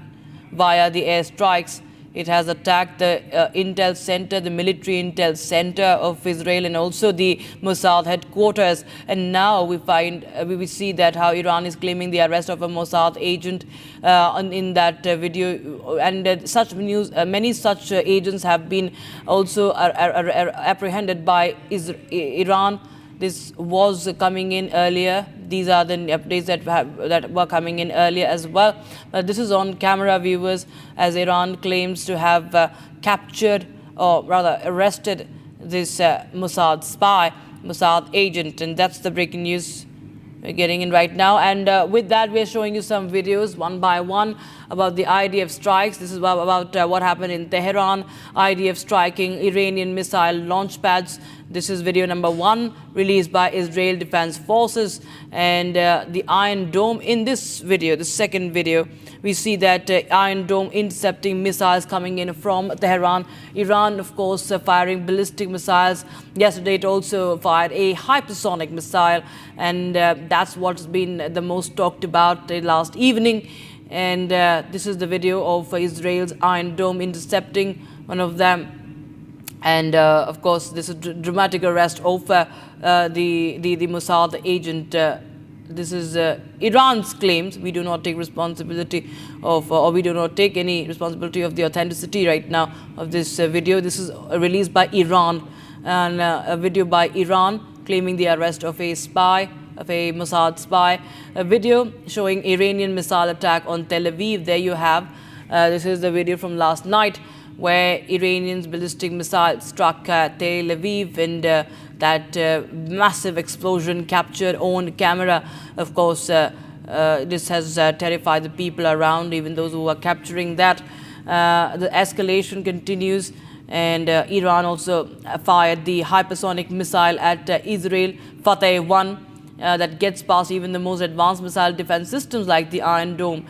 S22: via the airstrikes. It has attacked the intel center, the military intel center of Israel, and also the Mossad headquarters. And now we find, we see that how Iran is claiming the arrest of a Mossad agent in that video. And such news, many such agents have been also apprehended by Iran. This was coming in earlier. These are the updates that were coming in earlier as well. But this is on camera, viewers, as Iran claims to have captured, or rather arrested, this Mossad spy, Mossad agent. And that's the breaking news we're getting in right now. And with that, we're showing you some videos one by one about the IDF strikes. This is about what happened in Tehran, IDF striking Iranian missile launch pads. This is video number 1, released by Israel Defense Forces. And the Iron Dome, in this video, the second video, we see that Iron Dome intercepting missiles coming in from Tehran. Iran, of course, firing ballistic missiles. Yesterday, it also fired a hypersonic missile. And that's what's been the most talked about last evening. And this is the video of Israel's Iron Dome intercepting one of them. And of course, this is dramatic arrest of the Mossad agent. This is Iran's claims. We do not take responsibility of, or we do not take any responsibility of the authenticity right now of this video. This is released by Iran, and a video by Iran claiming the arrest of a spy, of a Mossad spy. A video showing Iranian missile attack on Tel Aviv. There you have. This is the video from last night, where Iranians' ballistic missile struck Tel Aviv, and that massive explosion captured on camera. Of course, this has terrified the people around, even those who are capturing that. The escalation continues, and Iran also fired the hypersonic missile at Israel, Fateh-1. That gets past even the most advanced missile defense systems like the Iron Dome.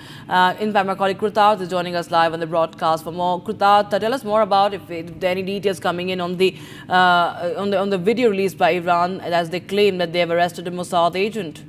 S22: In fact, my colleague Krutar is joining us live on the broadcast for more. Krutar, tell us more about if there are any details coming in on the video released by Iran as they claim that they have arrested a Mossad agent.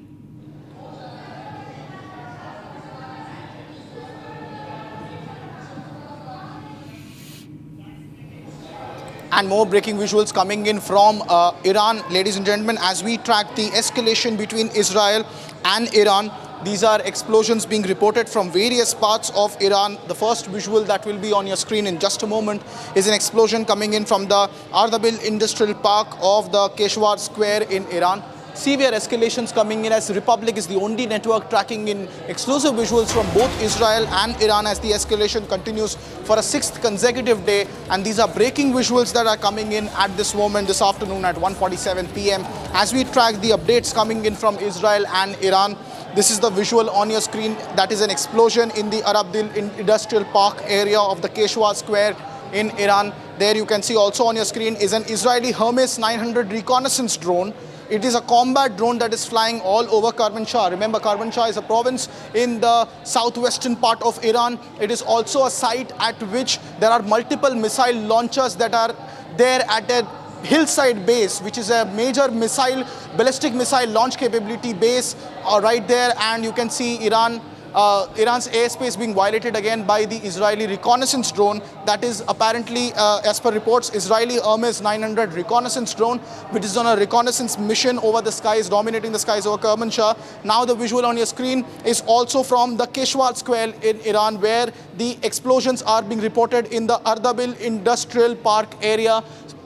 S24: And more breaking visuals coming in from Iran, ladies and gentlemen, as we track the escalation between Israel and Iran. These are explosions being reported from various parts of Iran. The first visual that will be on your screen in just a moment is an explosion coming in from the Arnab Industrial Park of the Keshwar Square in Iran. Severe escalations coming in, as Republic is the only network tracking in exclusive visuals from both Israel and Iran as the escalation continues for a 6th consecutive day. And these are breaking visuals that are coming in at this moment, this afternoon at 1:47 p.m. As we track the updates coming in from Israel and Iran, this is the visual on your screen. That is an explosion in the Arab Industrial Park area of the Keshwar Square in Iran. There you can see also on your screen is an Israeli Hermes 900 reconnaissance drone. It is a combat drone that is flying all over Kermanshah. Remember, Kermanshah is a province in the southwestern part of Iran. It is also a site at which there are multiple missile launchers that are there at a hillside base, which is a major ballistic missile launch capability base right there. And you can see Iran Iran's airspace being violated again by the Israeli reconnaissance drone. That is apparently, as per reports, Israeli Hermes 900 reconnaissance drone, which is on a reconnaissance mission over the skies, dominating the skies over Kermanshah. Now the visual on your screen is also from the Keshwar Square in Iran, where the explosions are being reported in the Ardabil Industrial Park area.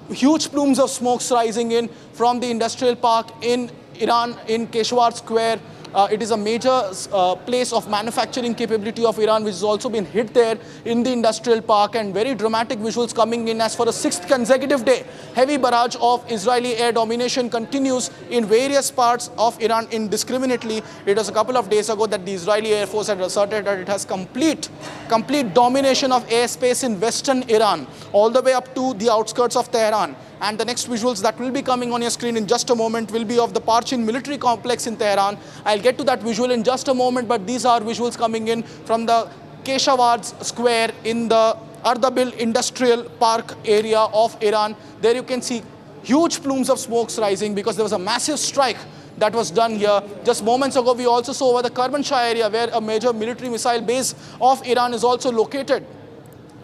S24: Huge plumes of smokes rising in from the industrial park in Iran, in Keshwar Square. It is a major place of manufacturing capability of Iran, which has also been hit there in the industrial park, and very dramatic visuals coming in as for a 6th consecutive day. Heavy barrage of Israeli air domination continues in various parts of Iran indiscriminately. It was a couple of days ago that the Israeli Air Force had asserted that it has complete domination of airspace in western Iran, all the way up to the outskirts of Tehran. And the next visuals that will be coming on your screen in just a moment will be of the Parchin military complex in Tehran. I'll get to that visual in just a moment, but these are visuals coming in from the Keshwar Square in the Ardabil Industrial Park area of Iran. There you can see huge plumes of smokes rising because there was a massive strike that was done here. Just moments ago, we also saw over the Kermanshah area, where a major military missile base of Iran is also located.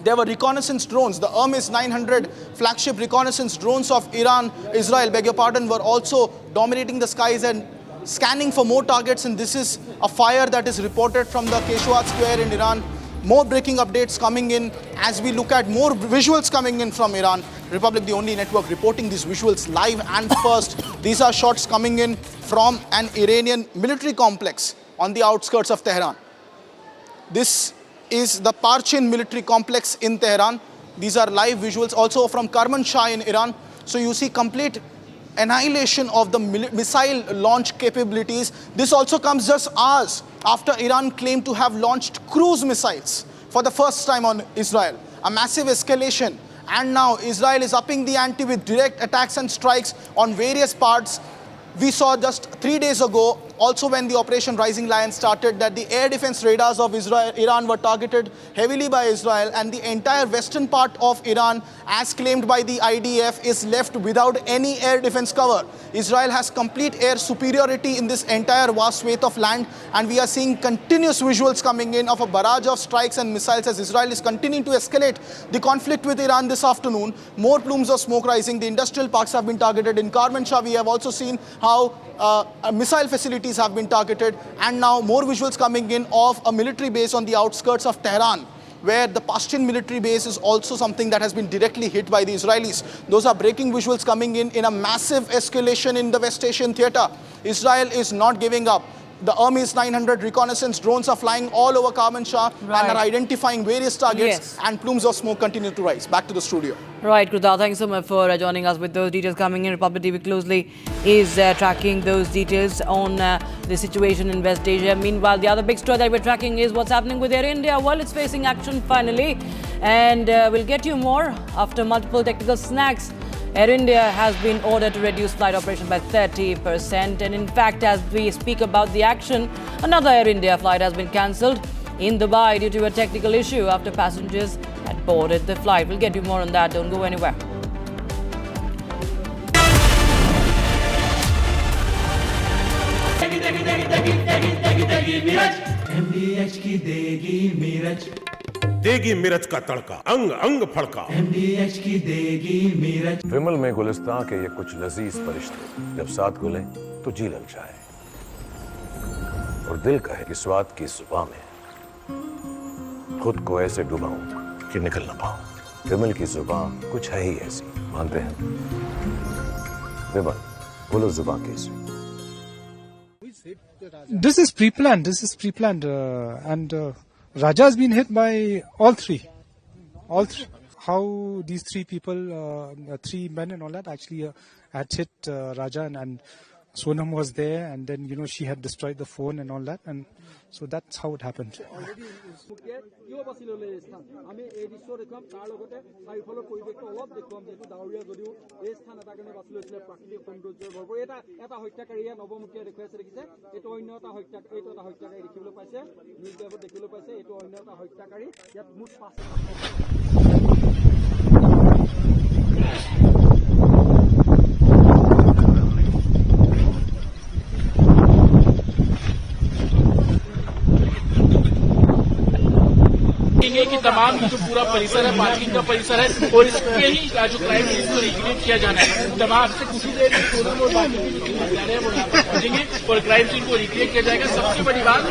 S24: There were reconnaissance drones. The Hermes 900 flagship reconnaissance drones of Iran, Israel, beg your pardon, were also dominating the skies and scanning for more targets. And this is a fire that is reported from the Keshwar Square in Iran. More breaking updates coming in as we look at more visuals coming in from Iran. Republic, the only network reporting these visuals live and first. These are shots coming in from an Iranian military complex on the outskirts of Tehran. This is the Parchin military complex in Tehran. These are live visuals also from Kermanshah in Iran. So you see complete annihilation of the missile launch capabilities. This also comes just hours after Iran claimed to have launched cruise missiles for the first time on Israel. A massive escalation. And now Israel is upping the ante with direct attacks and strikes on various parts. We saw just 3 days ago, also when the Operation Rising Lion started, that the air defense radars of Iran were targeted heavily by Israel, and the entire western part of Iran, as claimed by the IDF, is left without any air defense cover. Israel has complete air superiority in this entire vast swathe of land, and we are seeing continuous visuals coming in of a barrage of strikes and missiles as Israel is continuing to escalate the conflict with Iran this afternoon. More plumes of smoke rising. The industrial parks have been targeted. In Kermanshah, we have also seen how missile facilities have been targeted, and now more visuals coming in of a military base on the outskirts of Tehran, where the Pashtun military base is also something that has been directly hit by the Israelis. Those are breaking visuals coming in a massive escalation in the West Asian theater. Israel is not giving up. The Hermes 900 reconnaissance drones are flying all over Kermanshah and are identifying various targets, and plumes of smoke continue to rise. Back to the studio.
S22: Right, Kruta, thanks so much for joining us with those details coming in. Republic TV closely is tracking those details on the situation in West Asia. Meanwhile, the other big story that we're tracking is what's happening with Air India. Well, it's facing action finally, and we'll get you more after multiple technical snags. Air India has been ordered to reduce flight operations by 30%, and in fact, as we speak about the action, another Air India flight has been cancelled in Dubai due to a technical issue after passengers had boarded the flight. We'll get you more on that. Don't go anywhere.
S2: देगी मिर्च का तड़का अंग अंग फड़का MDH की देगी मिर्च।
S20: विमल में गुलिस्तां के ये कुछ लजीज फरिश्ते जब साथ घुले तो जी ललचाए, और दिल कहे कि स्वाद की जुबान में खुद को ऐसे डुबाऊं कि निकल ना पाऊं। विमल की जुबान कुछ है ही ऐसी, मानते हैं? विमल, बोलो जुबान कैसी?
S27: This is pre-planned, and Raja has been hit by all three. How these three people, 3 men and all that, actually had hit Raja, and Sonam was there, and then she had destroyed the phone and all that, and so that's how it happened.
S21: तमाम जो पूरा परिसर है, parking का परिसर है, और इसके ही जो क्राइम सीन को रिक्रिएट किया जाना है। तमाम से कुछ ही देर में सोनम और बाकी भी निकलने जा रहे हैं, वो यहाँ पर पहुंचेंगे और क्राइम सीन को रिक्रिएट किया जाएगा। सबसे बड़ी बात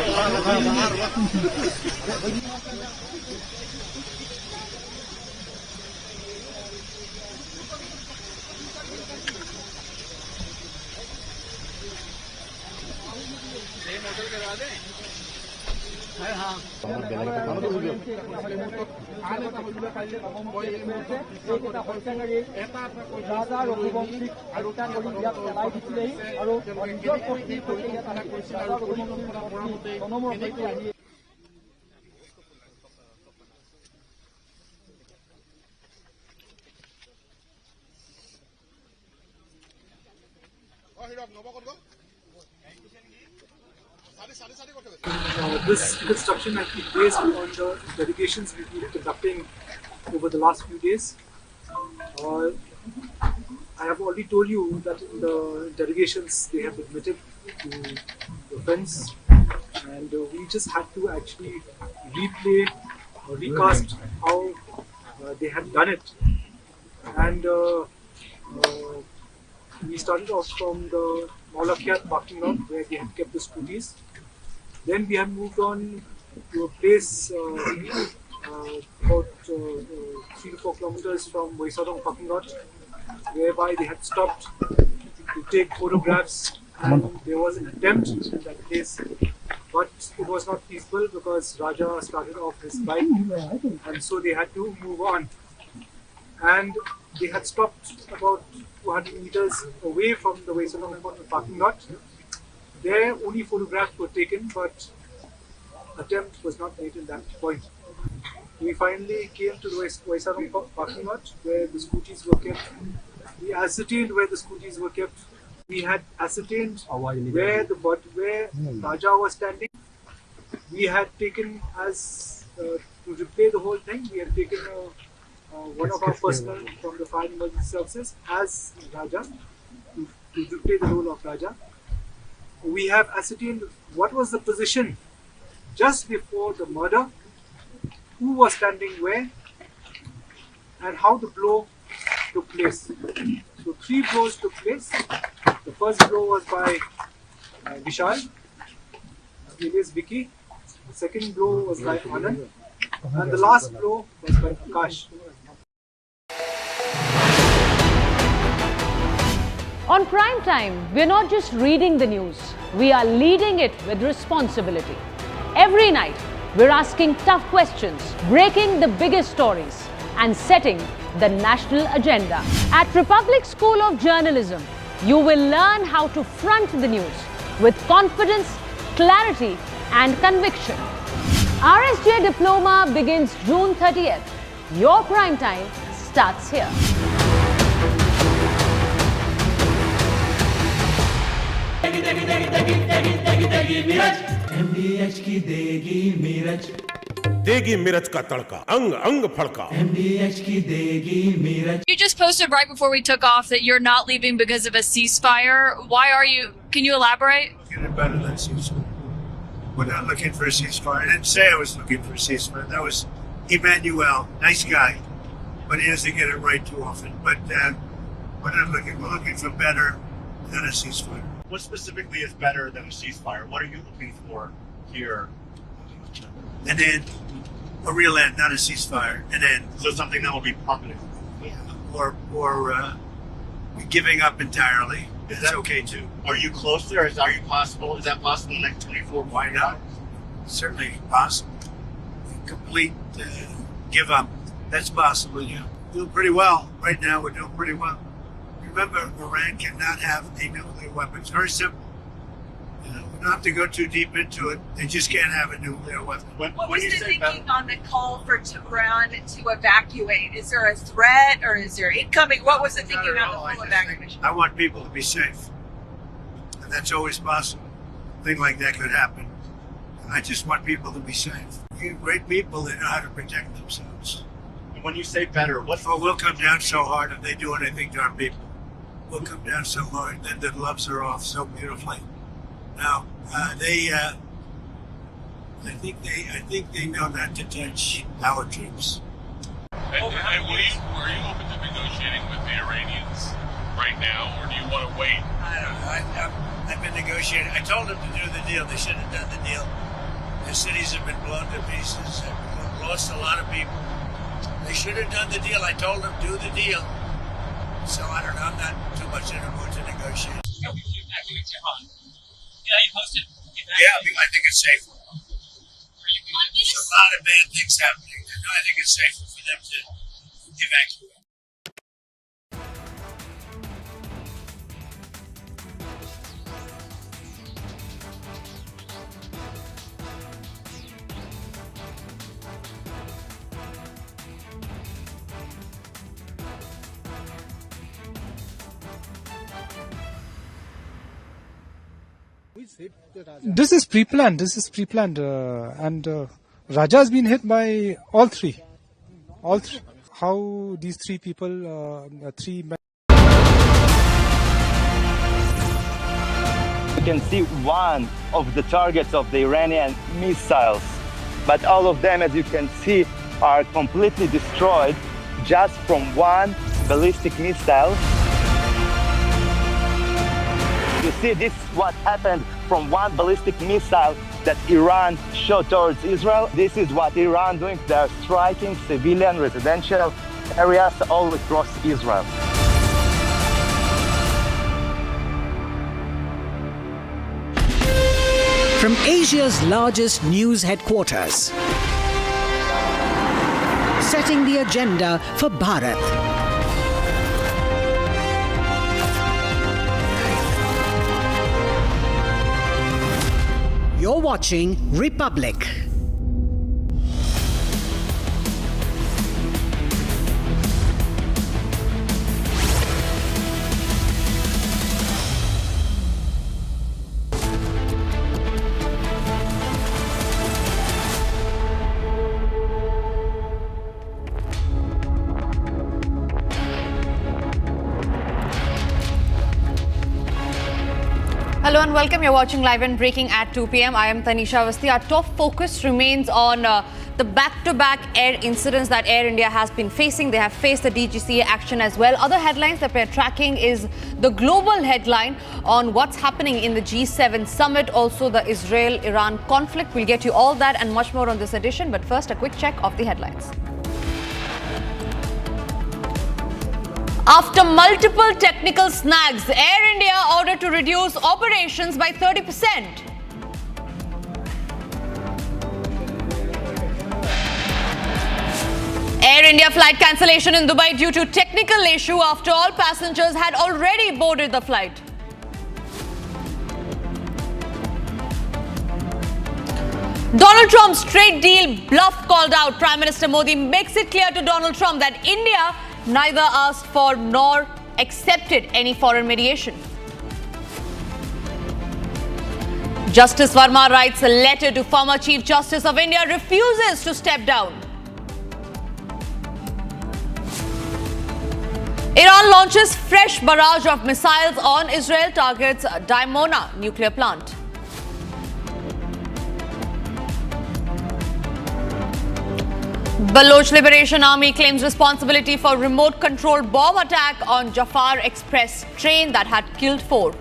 S27: This reconstruction has been based on the interrogations we've been conducting over the last few days. I have already told you that in the interrogations they have admitted to the offence, and we just had to actually replay or recast how they had done it. And we started off from the Maulakiat parking lot where they had kept the scooties. Then we have moved on to a place about 3 to 4 kilometers from Boisarong parking lot, whereby they had stopped to take photographs, and there was an attempt in that place, but it was not peaceful because Raja started off his bike, and so they had to move on. And they had stopped about 200 meters away from the Boisarong parking lot. There only photographs were taken, but attempt was not made in that point. We finally came to the Boisarong parking lot where the scooties were kept. We ascertained where the scooties were kept. We had ascertained where Raja was standing. We had taken to replay the whole thing. We had taken one of our personnel from the fire and emergency services as Raja to replay the role of Raja. We have ascertained what was the position just before the murder, who was standing where, and how the blow took place. So 3 blows took place. The first blow was by Vishal, alias Vicky. The second blow was by Anand, and the last blow was by Akash.
S7: On Prime Time, we're not just reading the news, we are leading it with responsibility. Every night, we're asking tough questions, breaking the biggest stories, and setting the national agenda. At Republic School of Journalism, you will learn how to front the news with confidence, clarity, and conviction. RSJ Diploma begins June 30th. Your Prime Time starts here.
S2: देगी मिर्च का तड़का अंग अंग फड़का
S8: You just posted right before we took off that you're not leaving because of a ceasefire. Why are you? Can you elaborate?
S9: Get better than ceasefire. We're not looking for a ceasefire. I didn't say I was looking for a ceasefire. That was Emmanuel, nice guy, but he doesn't get it right too often. But we're not looking. We're looking for better than a ceasefire.
S10: What specifically is better than a ceasefire? What are you looking for here?
S9: And then a real end, not a ceasefire. And then
S10: so something that will be permanent.
S9: Or giving up entirely.
S10: Is that okay too? Are you close there? Is that possible in the next 24?
S9: Why not? Certainly possible. Complete give up. That's possible. Yeah, doing pretty well right now. We're doing pretty well. Remember, Iran cannot have a nuclear weapon. It's very simple. We don't have to go too deep into it. They just can't have a nuclear weapon.
S16: What was the thinking on the call for Iran to evacuate? Is there a threat or is there incoming? What was the thinking on the whole evacuation?
S9: I want people to be safe. And that's always possible. A thing like that could happen. I just want people to be safe. You're great people that know how to protect themselves.
S10: And when you say better,
S9: we'll come down so hard if they do anything to our people. We'll come down so hard that the gloves are off so beautifully. Now, I think they know not to touch our troops.
S4: And are you open to negotiating with the Iranians right now, or do you want to wait?
S9: I don't know. I've been negotiating. I told them to do the deal. They should have done the deal. Their cities have been blown to pieces. They've lost a lot of people. They should have done the deal. I told them do the deal. So I don't know. I'm not too much in a mood to negotiate.
S4: Yeah, you posted.
S9: Yeah, I think it's safe. There's a lot of bad things happening. I think it's safer for them to evacuate.
S27: This is pre-planned. And Raja has been hit by all three. How these three people, three men.
S6: You can see one of the targets of the Iranian missiles, but all of them, as you can see, are completely destroyed just from one ballistic missile. You see, this is what happened from one ballistic missile that Iran shot towards Israel. This is what Iran doing. They are striking civilian residential areas all across Israel.
S12: From Asia's largest news headquarters, setting the agenda for Bharat. You're watching Republic.
S14: Hello and welcome. You're watching Live and Breaking at 2 p.m. I am Tanisha Avasthi. Our top focus remains on the back-to-back air incidents that Air India has been facing. They have faced the DGCA action as well. Other headlines that we're tracking is the global headline on what's happening in the G7 summit, also the Israel-Iran conflict. We'll get you all that and much more on this edition. But first, a quick check of the headlines. After multiple technical snags, Air India ordered to reduce operations by 30%. Air India flight cancellation in Dubai due to technical issue after all passengers had already boarded the flight. Donald Trump's trade deal bluff called out. Prime Minister Modi makes it clear to Donald Trump that India neither asked for nor accepted any foreign mediation. Justice Verma writes a letter to former Chief Justice of India, refuses to step down. Iran launches fresh barrage of missiles on Israel, targets Dimona nuclear plant. Baloch Liberation Army claims responsibility for remote-controlled bomb attack on Jafar Express train that had killed 4.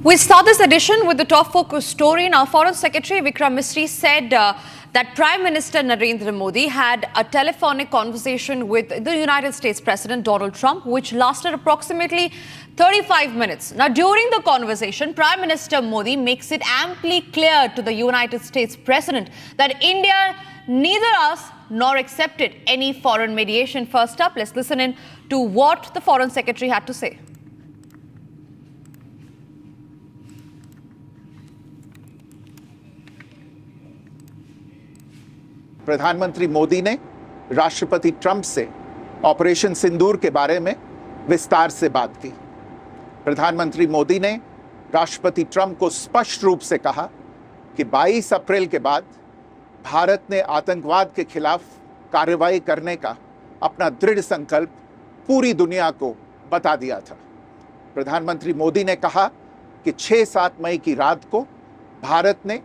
S14: We start this edition with the top focus story. Now, Foreign Secretary Vikram Misri said that Prime Minister Narendra Modi had a telephonic conversation with the United States President Donald Trump, which lasted approximately 35 minutes. Now, during the conversation, Prime Minister Modi makes it amply clear to the United States President that India neither asked nor accepted any foreign mediation. First up, let's listen in to what the Foreign Secretary had to say.
S15: प्रधानमंत्री मोदी ने राष्ट्रपति Trump से operation सिंदूर के बारे में विस्तार से बात की। प्रधानमंत्री मोदी ने राष्ट्रपति ट्रंप को स्पष्ट रूप से कहा कि 22 अप्रैल के बाद भारत ने आतंकवाद के खिलाफ कार्रवाई करने का अपना दृढ़ संकल्प पूरी दुनिया को बता दिया था। प्रधानमंत्री मोदी ने कहा कि 6-7 मई की रात को भारत ने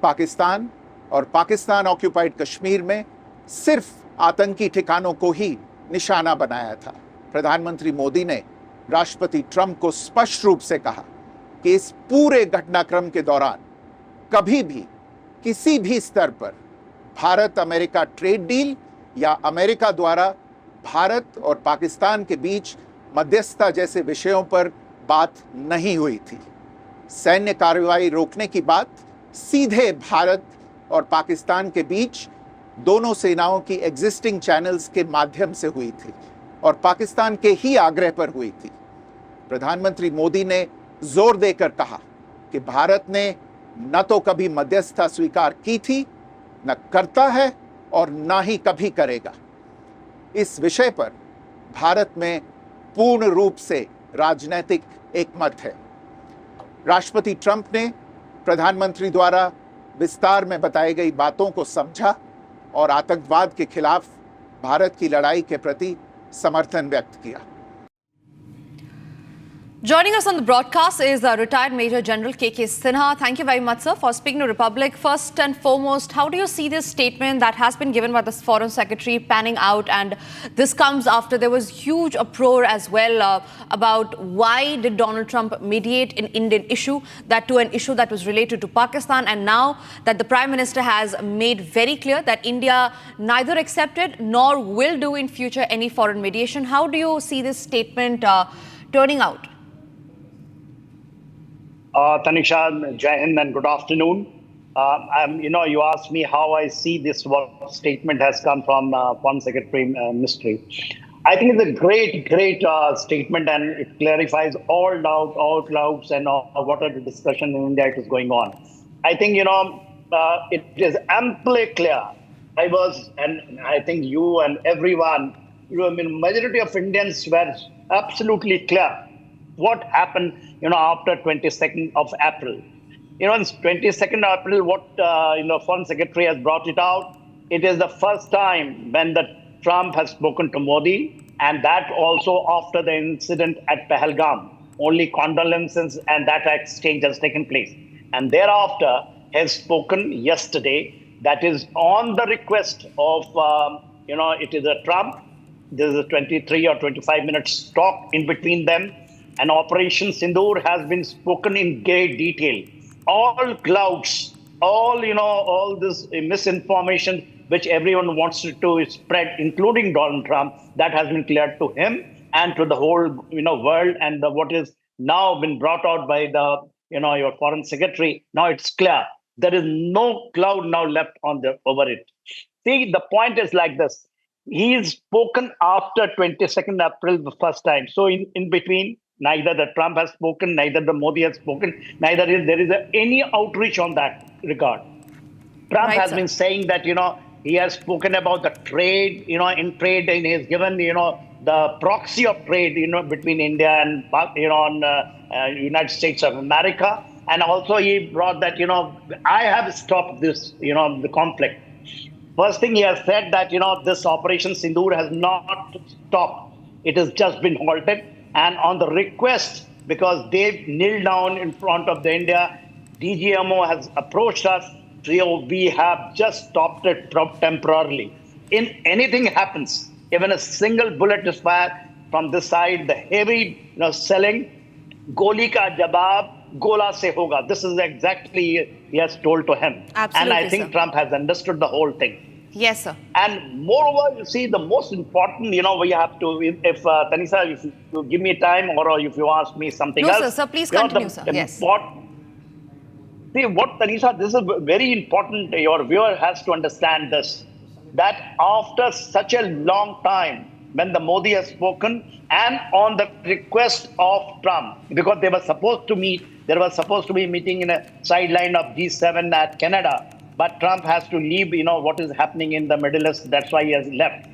S15: पाकिस्तान और पाकिस्तान ऑक्यूपाइड कश्मीर में सिर्फ आतंकी ठिकानों को ही निशाना बनाया था। प्रधानमंत्री मोदी ने राष्ट्रपति ट्रंप को स्पष्ट रूप से कहा कि इस पूरे घटनाक्रम के दौरान कभी भी किसी भी स्तर पर भारत अमेरिका ट्रेड डील या अमेरिका द्वारा भारत और पाकिस्तान के बीच मध्यस्थता जैसे विषयों पर बात नहीं हुई थी। सैन्य कार्रवाई रोकने की बात सीधे भारत और पाकिस्तान के बीच दोनों सेनाओं की एग्जिस्टिंग चैनल्स के माध्यम से हुई थी और पाकिस्तान के ही आग्रह पर हुई थी। प्रधानमंत्री मोदी ने जोर देकर कहा कि भारत ने न तो कभी मध्यस्थता स्वीकार की थी, न करता है और न ही कभी करेगा। इस विषय पर भारत में पूर्ण रूप से राजनीतिक एकमत है। राष्ट्रपति ट्रंप ने प्रधानमंत्री द्वारा विस्तार में बताई गई बातों को समझा और आतंकवाद के खिलाफ भारत की लड़ाई के प्रति समर्थन व्यक्त किया।
S14: Joining us on the broadcast is retired Major General K.K. Sinha. Thank you very much, sir, for speaking to Republic. First and foremost, how do you see this statement that has been given by the Foreign Secretary panning out? And this comes after there was huge uproar as well about why did Donald Trump mediate an Indian issue, that to an issue that was related to Pakistan. And now that the Prime Minister has made very clear that India neither accepted nor will do in future any foreign mediation. How do you see this statement turning out?
S5: Tanisha, Jai Hind and good afternoon. You asked me how I see this statement has come from Foreign Secretary Ministry. I think it's a great statement and it clarifies all doubts and what are the discussion in India it is going on. I think, it is amply clear. I think you and everyone, majority of Indians were absolutely clear what happened, after 22nd of April. On 22nd April, what, Foreign Secretary has brought it out. It is the first time when the Trump has spoken to Modi, and that also after the incident at Pahalgam. Only condolences and that exchange has taken place. And thereafter has spoken yesterday, that is on the request of, it is a Trump. There is a 23 or 25 minutes talk in between them. And Operation Sindoor has been spoken in great detail. All clouds, all this misinformation which everyone wants to spread, including Donald Trump, that has been cleared to him and to the whole world. And what is now been brought out by the your Foreign Secretary, now it's clear. There is no cloud now left over it. See, the point is like this. He is spoken after 22nd April the first time. So in between, neither the Trump has spoken, neither the Modi has spoken, neither there is any outreach on that regard. Trump has been saying that, he has spoken about the trade, in trade, and he has given, the proxy of trade, between India and, United States of America. And also he brought that, I have stopped this, the conflict. First thing he has said that, this Operation Sindoor has not stopped. It has just been halted. And on the request, because they kneeled down in front of the India, DGMO has approached us. So we have just stopped it temporarily. If anything happens, even a single bullet is fired from this side, the heavy selling, goli ka jawab, gola se hoga. This is exactly he has told to him.
S14: Absolutely,
S5: and I think Trump has understood the whole thing.
S14: Yes, sir.
S5: And moreover, you see, the most important, we have to, if Tanisha, if you give me time or if you ask me something else.
S14: No, sir, please continue, sir. Yes.
S5: See, what, Tanisha, this is very important. Your viewer has to understand this, that after such a long time, when the Modi has spoken and on the request of Trump, because they were supposed to meet, there was supposed to be a meeting in a sideline of G7 at Canada. But Trump has to leave, what is happening in the Middle East. That's why he has left.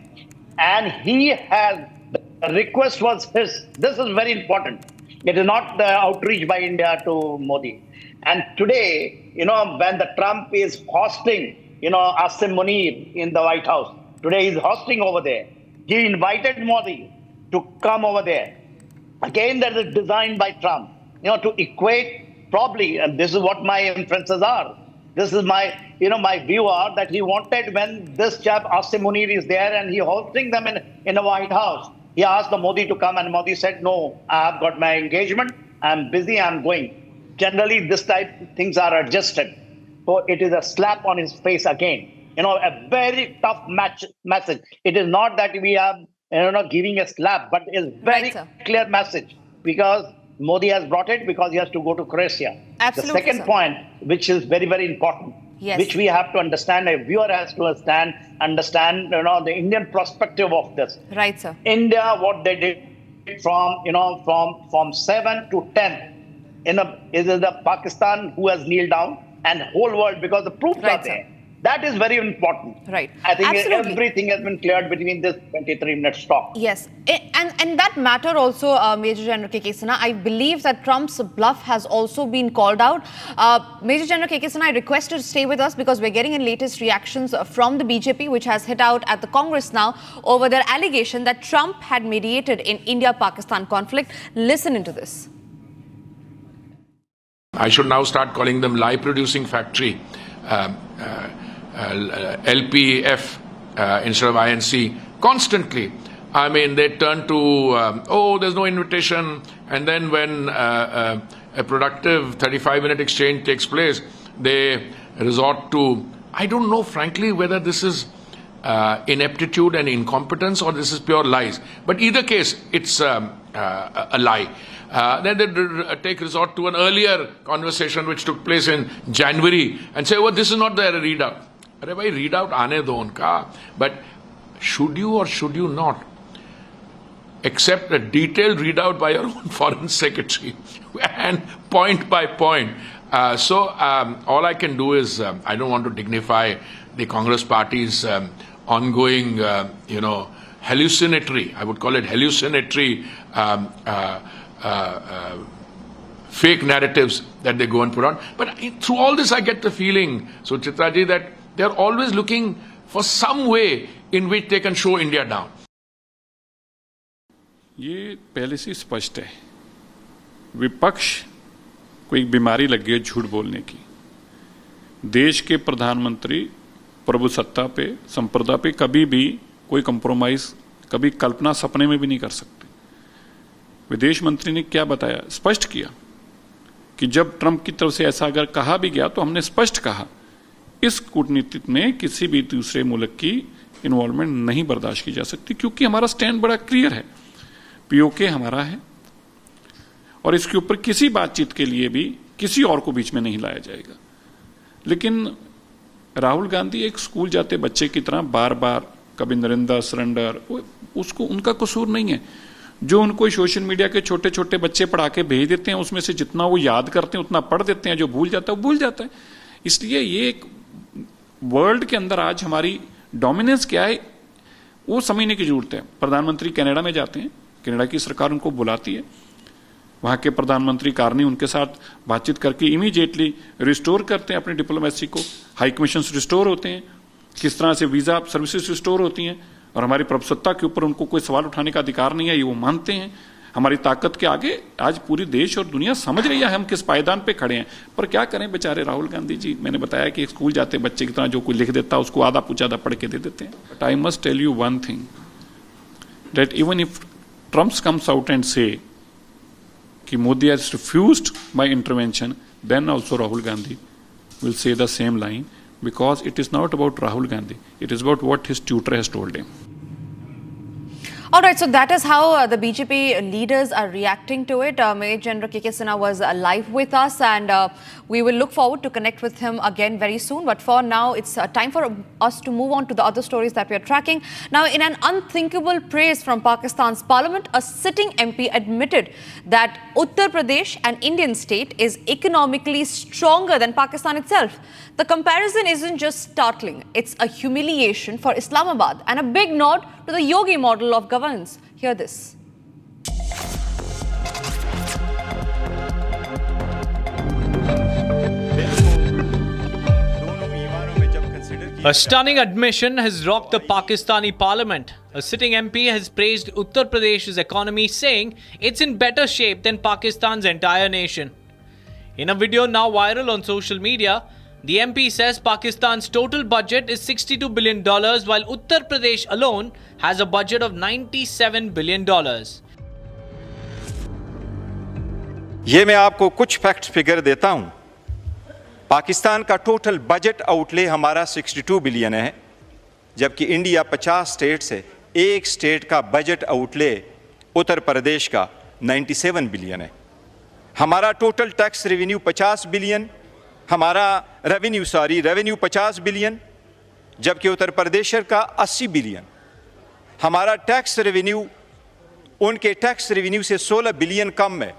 S5: And the request was his. This is very important. It is not the outreach by India to Modi. And today, when the Trump is hosting, Asim Munir in the White House, today he's hosting over there. He invited Modi to come over there. Again, that is designed by Trump, to equate probably, and this is what my inferences are. This is my view are that he wanted when this chap Asim Munir is there and he hosting them in the White House. He asked the Modi to come and Modi said, no, I have got my engagement. I'm busy. I'm going. Generally, this type of things are adjusted. So it is a slap on his face again. A very tough message. It is not that we are giving a slap, but it's very clear message because Modi has brought it because he has to go to Croatia.
S14: Absolutely,
S5: the second point, which is very, very important, which we have to understand, a viewer has to understand, the Indian perspective of this.
S14: Right, sir.
S5: India, what they did from 7 to 10, is the Pakistan who has kneeled down and whole world because the proofs are there. That is very important.
S14: Right.
S5: I think everything has been cleared between this 23-minute talk.
S14: Yes. And that matter also, Major General K.K. Sinha, I believe that Trump's bluff has also been called out. Major General K.K. Sinha, I request you to stay with us because we're getting in latest reactions from the BJP, which has hit out at the Congress now over their allegation that Trump had mediated in India-Pakistan conflict. Listen into this.
S11: I should now start calling them lie-producing factory. LPF instead of INC constantly. I mean, they turn to, there's no invitation. And then when a productive 35-minute exchange takes place, they resort to, I don't know, frankly, whether this is ineptitude and incompetence or this is pure lies. But either case, it's a lie. Then they take resort to an earlier conversation which took place in January and say, this is not the readout. Arey bhai, readout aane do unka. But should you or should you not accept a detailed readout by your own foreign secretary and point by point? So all I can do is, I don't want to dignify the Congress party's ongoing, hallucinatory, I would call it hallucinatory fake narratives that they go and put on. But through all this, I get the feeling, so Chitraji, that they're always looking for some way in which they can show India down.
S13: ये पहले से स्पष्ट है, विपक्ष को एक बीमारी लगी है झूठ बोलने की। देश के प्रधानमंत्री प्रभु सत्ता पे, संप्रदा पे कभी भी कोई कंप्रोमाइज, कभी कल्पना सपने में भी नहीं कर सकते। विदेश मंत्री ने क्या बताया, स्पष्ट किया कि जब ट्रंप की तरफ से ऐसा अगर कहा भी गया तो हमने स्पष्ट कहा इस कूटनीति में किसी भी दूसरे मुल्क की इन्वॉल्वमेंट नहीं बर्दाश्त की जा सकती, क्योंकि हमारा स्टैंड बड़ा क्लियर है, पीओके हमारा है और इसके ऊपर किसी बातचीत के लिए भी किसी और को बीच में नहीं लाया जाएगा। लेकिन राहुल गांधी एक स्कूल जाते बच्चे की तरह बार बार कभी नरेंद्र सरेंडर, उसको उनका कसूर नहीं है। जो उनको सोशल मीडिया के छोटे छोटे बच्चे पढ़ा के भेज देते हैं उसमें से जितना वो याद करते हैं उतना पढ़ देते हैं, जो भूल जाता है वो भूल जाता है। इसलिए ये एक वर्ल्ड के अंदर आज हमारी डोमिनेंस क्या है वो समझने की जरूरत है। प्रधानमंत्री कनाडा में जाते हैं, कनाडा की सरकार उनको बुलाती है, वहां के प्रधानमंत्री कारनी उनके साथ बातचीत करके इमीडिएटली रिस्टोर करते हैं अपनी डिप्लोमेसी को, हाई कमीशन रिस्टोर होते हैं, किस तरह से वीजा सर्विसेज रिस्टोर होती हैं और हमारी प्रभुसत्ता के ऊपर उनको कोई सवाल उठाने का अधिकार नहीं है, ये वो मानते हैं। हमारी ताकत के आगे आज पूरी देश और दुनिया समझ रही है हम किस पायदान पे खड़े हैं। पर क्या करें बेचारे राहुल गांधी जी, मैंने बताया कि स्कूल जाते बच्चे की तरह जो कोई लिख देता उसको आधा पूछाधा पढ़ के दे देते हैं। But I must tell you one thing, that even if Trump comes out and से कि Modi has refused my intervention, then also Rahul Gandhi will say the same line, because it is not about Rahul Gandhi, it is about what his tutor has told him.
S14: All right, so that is how the BJP leaders are reacting to it. Major General K.K. Sinha was live with us, and we will look forward to connect with him again very soon. But for now, it's time for us to move on to the other stories that we are tracking. Now, in an unthinkable praise from Pakistan's parliament, a sitting MP admitted that Uttar Pradesh, an Indian state, is economically stronger than Pakistan itself. The comparison isn't just startling, it's a humiliation for Islamabad and a big nod to the Yogi model of governance. Hear this.
S1: A stunning admission has rocked the Pakistani parliament. A sitting MP has praised Uttar Pradesh's economy, saying it's in better shape than Pakistan's entire nation. In a video now viral on social media, the MP says Pakistan's total budget is $62 billion, while Uttar Pradesh alone has a budget of $97 billion.
S17: ये मैं आपको कुछ fact figure देता हूं। पाकिस्तान का total budget outlay हमारा 62 billion है, जबकि इंडिया 50 स्टेट से एक स्टेट का बजट आउटले उत्तर प्रदेश का 97 बिलियन है। हमारा टोटल टैक्स रेवेन्यू 50 बिलियन, हमारा रेवेन्यू 50 बिलियन, जबकि उत्तर प्रदेश का 80 बिलियन। हमारा टैक्स रेवेन्यू उनके टैक्स रेवेन्यू से 16 बिलियन कम है।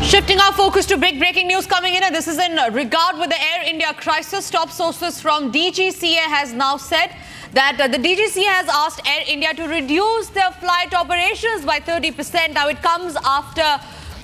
S14: Shifting our focus to big breaking news coming in, and this is in regard with the Air India crisis. Top sources from DGCA has now said that the DGCA has asked Air India to reduce their flight operations by 30%. Now it comes after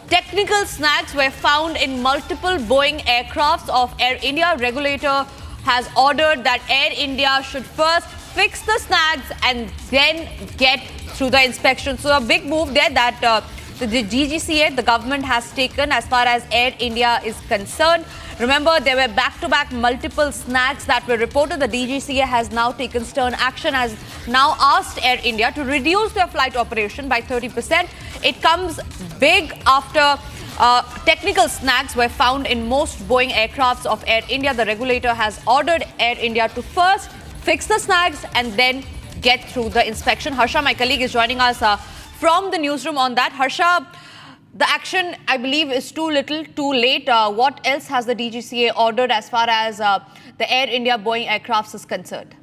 S14: technical snags were found in multiple Boeing aircrafts of Air India. Regulator has ordered that Air India should first fix the snags and then get through the inspection. So a big move there that the DGCA, the government, has taken as far as Air India is concerned. Remember, there were back-to-back multiple snags that were reported. The DGCA has now taken stern action, has now asked Air India to reduce their flight operation by 30%. It comes big after technical snags were found in most Boeing aircrafts of Air India. The regulator has ordered Air India to first fix the snags and then get through the inspection. Harsha, my colleague, is joining us from the newsroom on that. Harsha, the action, I believe, is too little, too late. What else has the DGCA ordered as far as the Air India Boeing aircrafts is concerned?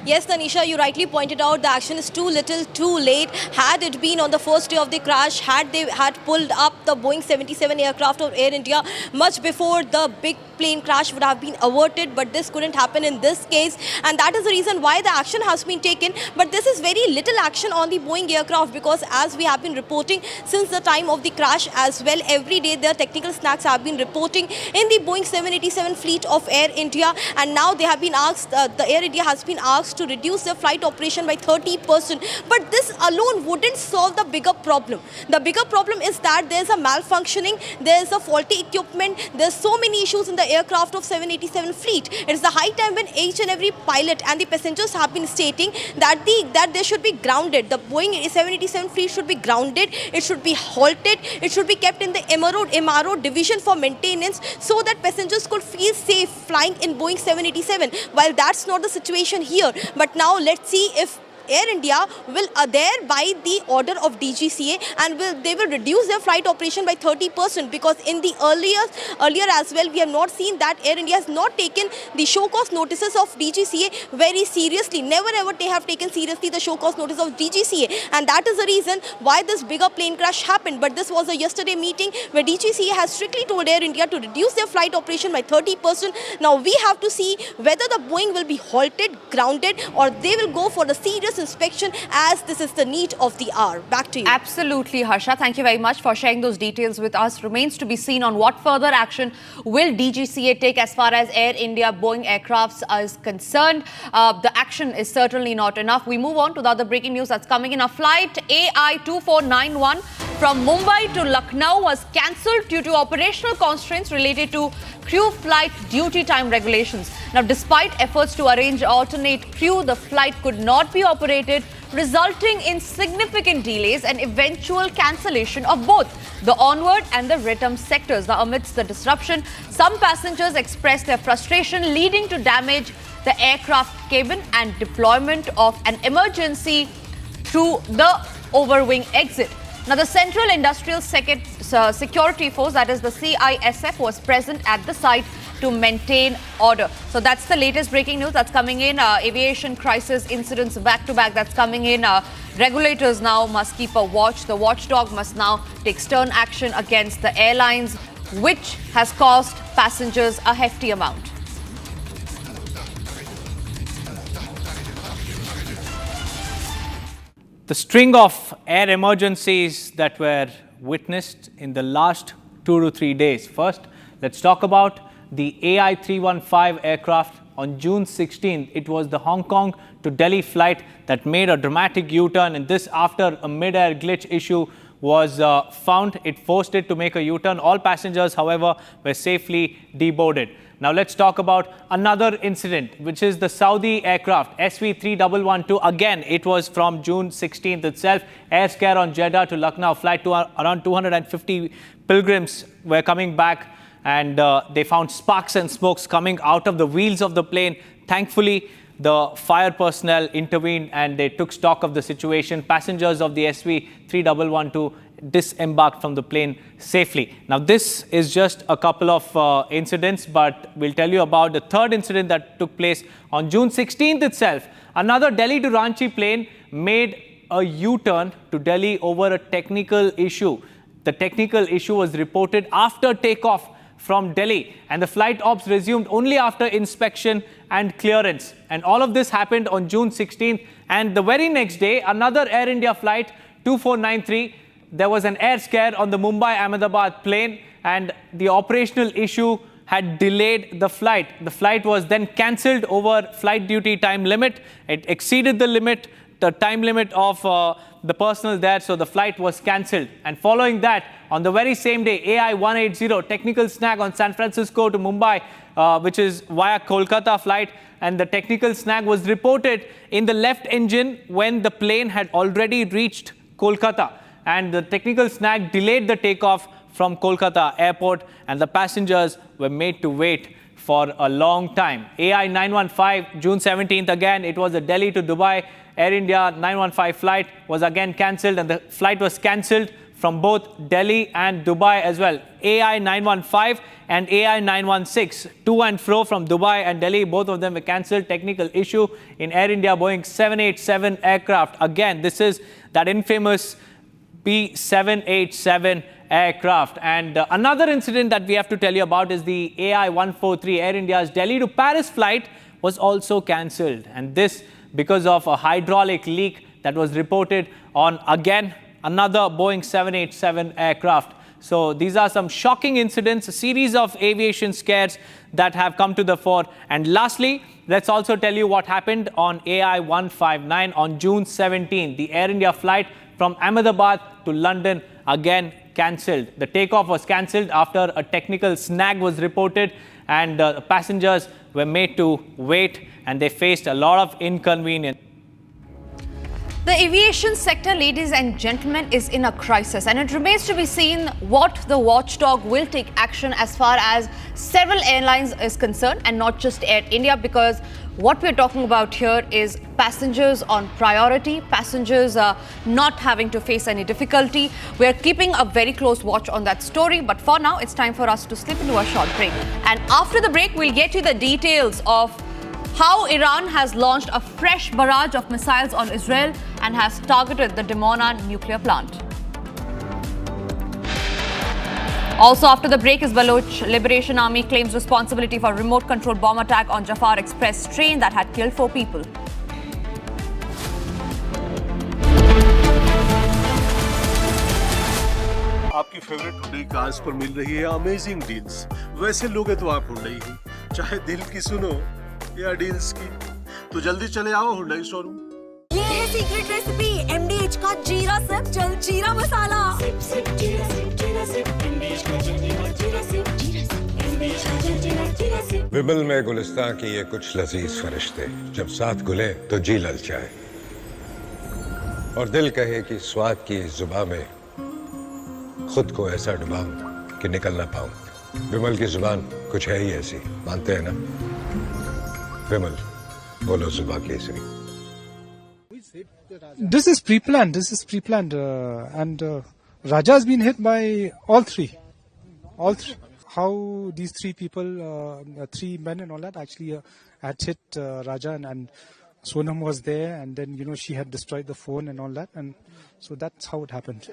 S18: Yes, Tanisha, you rightly pointed out the action is too little, too late. Had it been on the first day of the crash, had they had pulled up the Boeing 77 aircraft of Air India much before the big plane crash would have been averted, but this couldn't happen in this case, and that is the reason why the action has been taken. But this is very little action on the Boeing aircraft, because as we have been reporting since the time of the crash as well, every day their technical snags have been reporting in the Boeing 787 fleet of Air India, and now they have been asked, the Air India has been asked to reduce their flight operation by 30%. But this alone wouldn't solve the bigger problem. The bigger problem is that there's a malfunctioning, there's a faulty equipment, there's so many issues in the aircraft of 787 fleet. It's the high time when each and every pilot and the passengers have been stating that they should be grounded. The Boeing 787 fleet should be grounded, it should be halted, it should be kept in the MRO division for maintenance, so that passengers could feel safe flying in Boeing 787. While that's not the situation here, but now let's see if Air India will adhere by the order of DGCA, and they will reduce their flight operation by 30%, because in the earlier as well, we have not seen that Air India has not taken the show cause notices of DGCA very seriously. Never ever they have taken seriously the show cause notice of DGCA, and that is the reason why this bigger plane crash happened. But this was a yesterday meeting where DGCA has strictly told Air India to reduce their flight operation by 30%. Now we have to see whether the Boeing will be halted, grounded, or they will go for the serious inspection, as this is the need of the hour. Back to you.
S14: Absolutely, Harsha. Thank you very much for sharing those details with us. Remains to be seen on what further action will DGCA take as far as Air India Boeing aircrafts is concerned. The action is certainly not enough. We move on to the other breaking news that's coming in. A flight AI2491 from Mumbai to Lucknow was cancelled due to operational constraints related to crew flight duty time regulations. Now, despite efforts to arrange alternate crew, the flight could not be operated, resulting in significant delays and eventual cancellation of both the onward and the return sectors. Now, amidst the disruption, some passengers expressed their frustration, leading to damage the aircraft cabin and deployment of an emergency through the overwing exit. Now, the Central Industrial Security Force, that is the CISF, was present at the site to maintain order. So that's the latest breaking news that's coming in. Aviation crisis incidents back-to-back that's coming in. Regulators now must keep a watch. The watchdog must now take stern action against the airlines, which has cost passengers a hefty amount.
S1: The string of air emergencies that were witnessed in the last 2 to 3 days. First, Let's talk about the AI-315 aircraft. On June 16th, it was the Hong Kong to Delhi flight that made a dramatic U-turn, and this after a mid-air glitch issue was found. It forced it to make a U-turn. All passengers, however, were safely deboarded. Now let's talk about another incident, which is the Saudi aircraft SV3112. Again, it was from June 16th itself. Air scare on Jeddah to Lucknow flight. Around 250 pilgrims were coming back, and they found sparks and smokes coming out of the wheels of the plane. Thankfully, the fire personnel intervened and they took stock of the situation. Passengers of the SV3112 disembarked from the plane safely. Now, this is just a couple of incidents, but we'll tell you about the third incident that took place on June 16th itself. Another Delhi to Ranchi plane made a U-turn to Delhi over a technical issue. The technical issue was reported after takeoff from Delhi, and the flight ops resumed only after inspection and clearance. And all of this happened on June 16th. And the very next day, another Air India flight 2493, there was an air scare on the Mumbai-Ahmedabad plane, and the operational issue had delayed the flight. The flight was then cancelled over flight duty time limit. It exceeded the limit, the time limit of the personnel there, so the flight was cancelled. And following that, on the very same day, AI-180, technical snag on San Francisco to Mumbai, which is via Kolkata flight, and the technical snag was reported in the left engine when the plane had already reached Kolkata. And the technical snag delayed the takeoff from Kolkata airport, and the passengers were made to wait for a long time. AI-915, June 17th, again, it was a Delhi to Dubai Air India 915 flight was again cancelled, and the flight was cancelled from both Delhi and Dubai as well. AI-915 and AI-916, to and fro from Dubai and Delhi, both of them were cancelled. Technical issue in Air India Boeing 787 aircraft. Again, this is that infamous B787 aircraft. And another incident that we have to tell you about is the AI-143, Air India's Delhi to Paris flight was also cancelled. And this because of a hydraulic leak that was reported on, again, another Boeing 787 aircraft. So these are some shocking incidents, a series of aviation scares that have come to the fore. And lastly, let's also tell you what happened on AI-159 on June 17. The Air India flight from Ahmedabad to London again cancelled. The takeoff was cancelled after a technical snag was reported, and passengers were made to wait, and they faced a lot of inconvenience.
S14: The aviation sector, ladies and gentlemen, is in a crisis, and it remains to be seen what the watchdog will take action as far as several airlines is concerned, and not just Air India, because what we're talking about here is passengers on priority, passengers not having to face any difficulty. We're keeping a very close watch on that story, but for now, it's time for us to slip into a short break. And after the break, we'll get you the details of how Iran has launched a fresh barrage of missiles on Israel and has targeted the Dimona nuclear plant. Also after the break is Baloch Liberation Army claims responsibility for remote control bomb attack on Jafar Express train that had killed 4 people.
S3: आपकी favourite today cars पर मिल रही है amazing deals. वैसे लोगे तो आप Hyundai ही, चाहे दिल की सुनो या डील्स की, तो जल्दी चले आओ हुंडई शोरूम।
S19: ये है सीक्रेट रेसिपी MDH का जीरा सिप जल जीरा मसाला। सिप सिप जीरा सिप MDH का जल जीरा सिप MDH का जल जीरा सिप।
S22: विमल में गुलिस्तां की ये कुछ लजीज फरिश्ते जब साथ घुले तो जी ललचाए, और दिल कहे कि स्वाद की इस जुबान में खुद को ऐसा डुबाऊं कि निकल ना पाऊं। विमल की जुबान कुछ है ही ऐसी, मानते हैं ना? विमल, बोलो जुबान Kesari.
S27: This is pre-planned. And Raja has been hit by all three. How these 3 people, 3 men and all that, actually had hit Raja, and Sonam was there, and then she had destroyed the phone and all that, and so that's how it happened.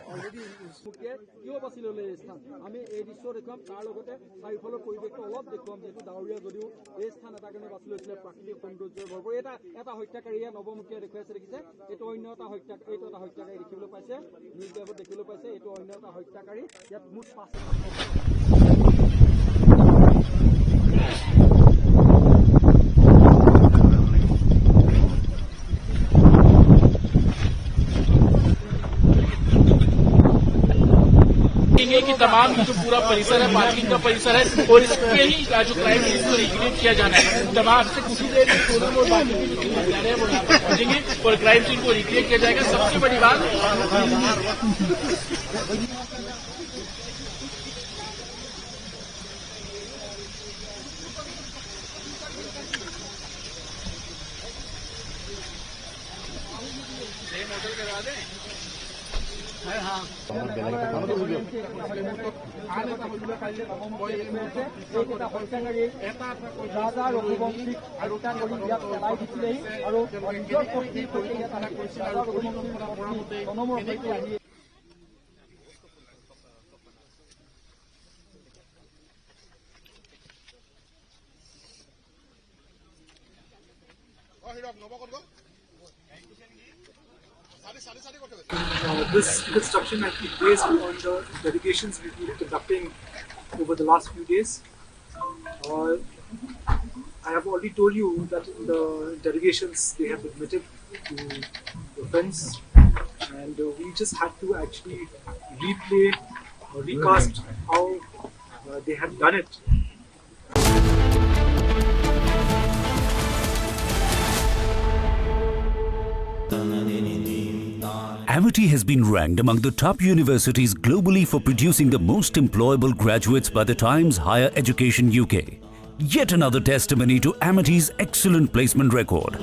S7: कि तमाम जो पूरा परिसर है, parking का परिसर है, और इसके ही जो क्राइम सीन को रिक्रिएट किया जाना है, तमाम से कुछ ही देर में सोनम और बाकी जो हत्यारे हैं वो यहाँ पर पहुंचेंगे और क्राइम सीन को रिक्रिएट किया जाएगा। सबसे बड़ी बात
S27: This construction has been based on the delegations we've been conducting over the last few days. I have already told you that in the delegations they have admitted to the offence, and we just had to actually replay or recast how they had done it.
S20: Amity has been ranked among the top universities globally for producing the most employable graduates by the Times Higher Education UK. Yet another testimony to Amity's excellent placement record.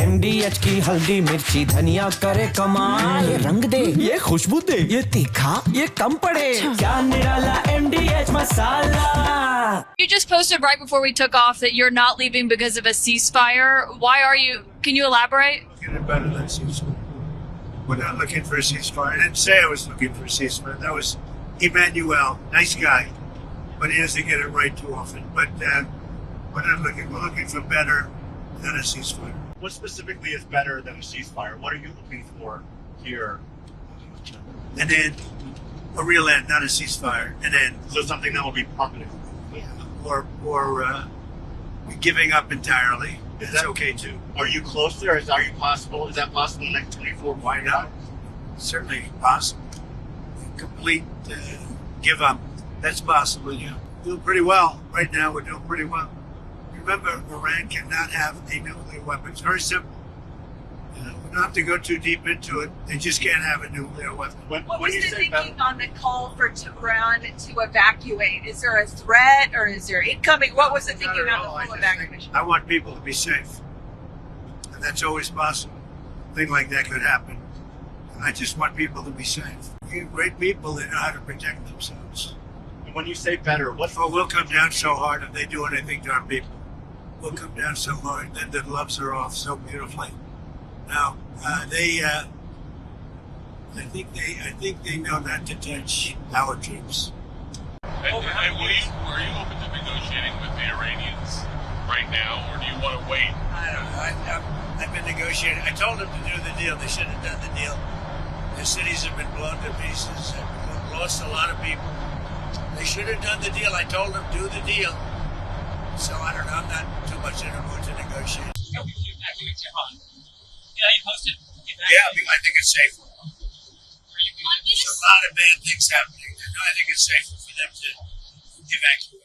S12: MDH की हल्दी मिर्ची धनिया करे कमाल, ये रंग दे, ये खुशबू दे, ये तीखा, ये कम पड़े, क्या निराला MDH masala.
S8: You just posted right before we took off that you're not leaving because of a ceasefire. Why are you? Can you elaborate?
S9: Looking at better than ceasefire. We're not looking for a ceasefire. I didn't say I was looking for a ceasefire. That was Emmanuel, nice guy, but he doesn't get it right too often. But we're not looking. We're looking for better than a ceasefire.
S10: What specifically is better than a ceasefire? What are you looking for here?
S9: An end, a real end, not a ceasefire. An end.
S10: So something that will be permanent.
S9: Or giving up entirely.
S10: Is
S9: That's
S10: that
S9: okay too.
S10: Are you close there? Is that possible in the next 24?
S9: Why not? Certainly possible. Complete give up. That's possible, yeah. Doing pretty well. Right now we're doing pretty well. Remember, Iran cannot have a nuclear weapon. It's very simple. We don't have to go too deep into it. They just can't have a nuclear weapon.
S16: What was the thinking on the call for Iran to evacuate? Is there a threat or is there incoming? What was the thinking on the full evacuation?
S9: I want people to be safe. And that's always possible. A thing like that could happen. I just want people to be safe. We have great people that know how to protect themselves.
S10: And when you say better,
S9: we'll come down so hard if they do anything to our people. We'll come down so hard that the gloves are off so beautifully. Now, I think they know not to touch our troops.
S4: And are you open to negotiating with the Iranians right now, or do you want to wait?
S9: I don't know. I've been negotiating. I told them to do the deal. They should have done the deal. Their cities have been blown to pieces. They've lost a lot of people. They should have done the deal. I told them do the deal. So I don't know. I'm not too much in a mood to negotiate. Yeah, I think it's safe. There's a lot of bad things happening. No, I think it's safer for them to evacuate.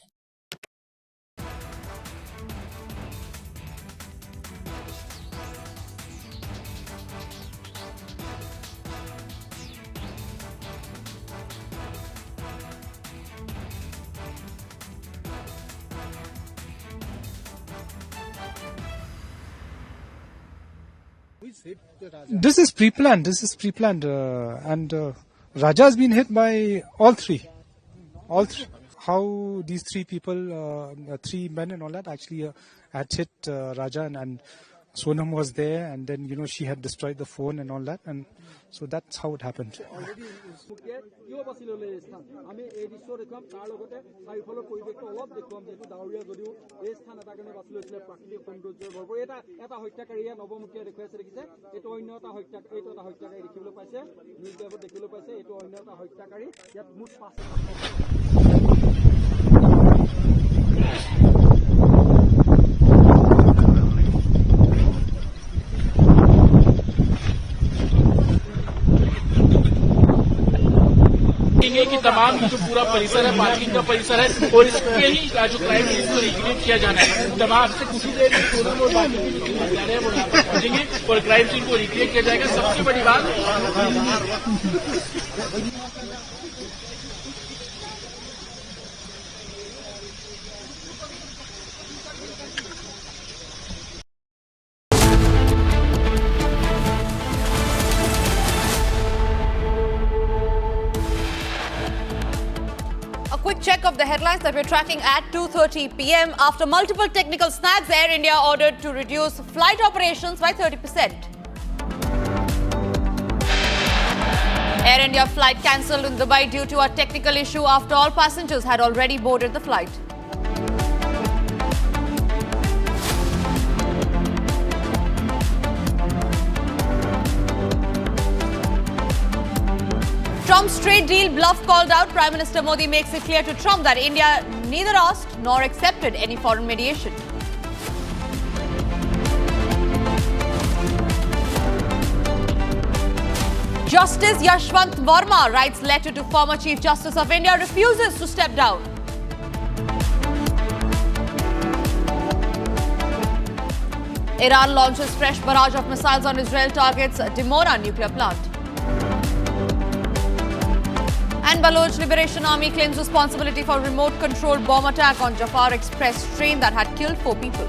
S27: This is pre-planned. And Raja has been hit by all three. How these three people, three men and all that, actually had hit Raja, and Sonam was there, and then she had destroyed the phone and all that, and so that's how it happened.
S7: कि तमाम जो पूरा परिसर है, parking का परिसर है और इसके ही जो क्राइम सीन को रिक्रिएट किया जाना है। तमाम से कुछ ही देर में दोनों और बाकी जो हत्यारे हैं वो यहाँ पर पहुंचेंगे और क्राइम सीन को रिक्रिएट किया जाएगा। सबसे बड़ी बात
S14: Quick check of the headlines that we're tracking at 2:30 p.m. After multiple technical snags, Air India ordered to reduce flight operations by 30%. Air India flight cancelled in Dubai due to a technical issue after all passengers had already boarded the flight. Trump's trade deal bluff called out. Prime Minister Modi makes it clear to Trump that India neither asked nor accepted any foreign mediation. Justice Yashwant Verma writes letter to former Chief Justice of India, refuses to step down. Iran launches fresh barrage of missiles on Israel targets Dimona nuclear plant. And Baloch Liberation Army claims responsibility for remote-controlled bomb attack on Jafar Express train that had killed 4 people.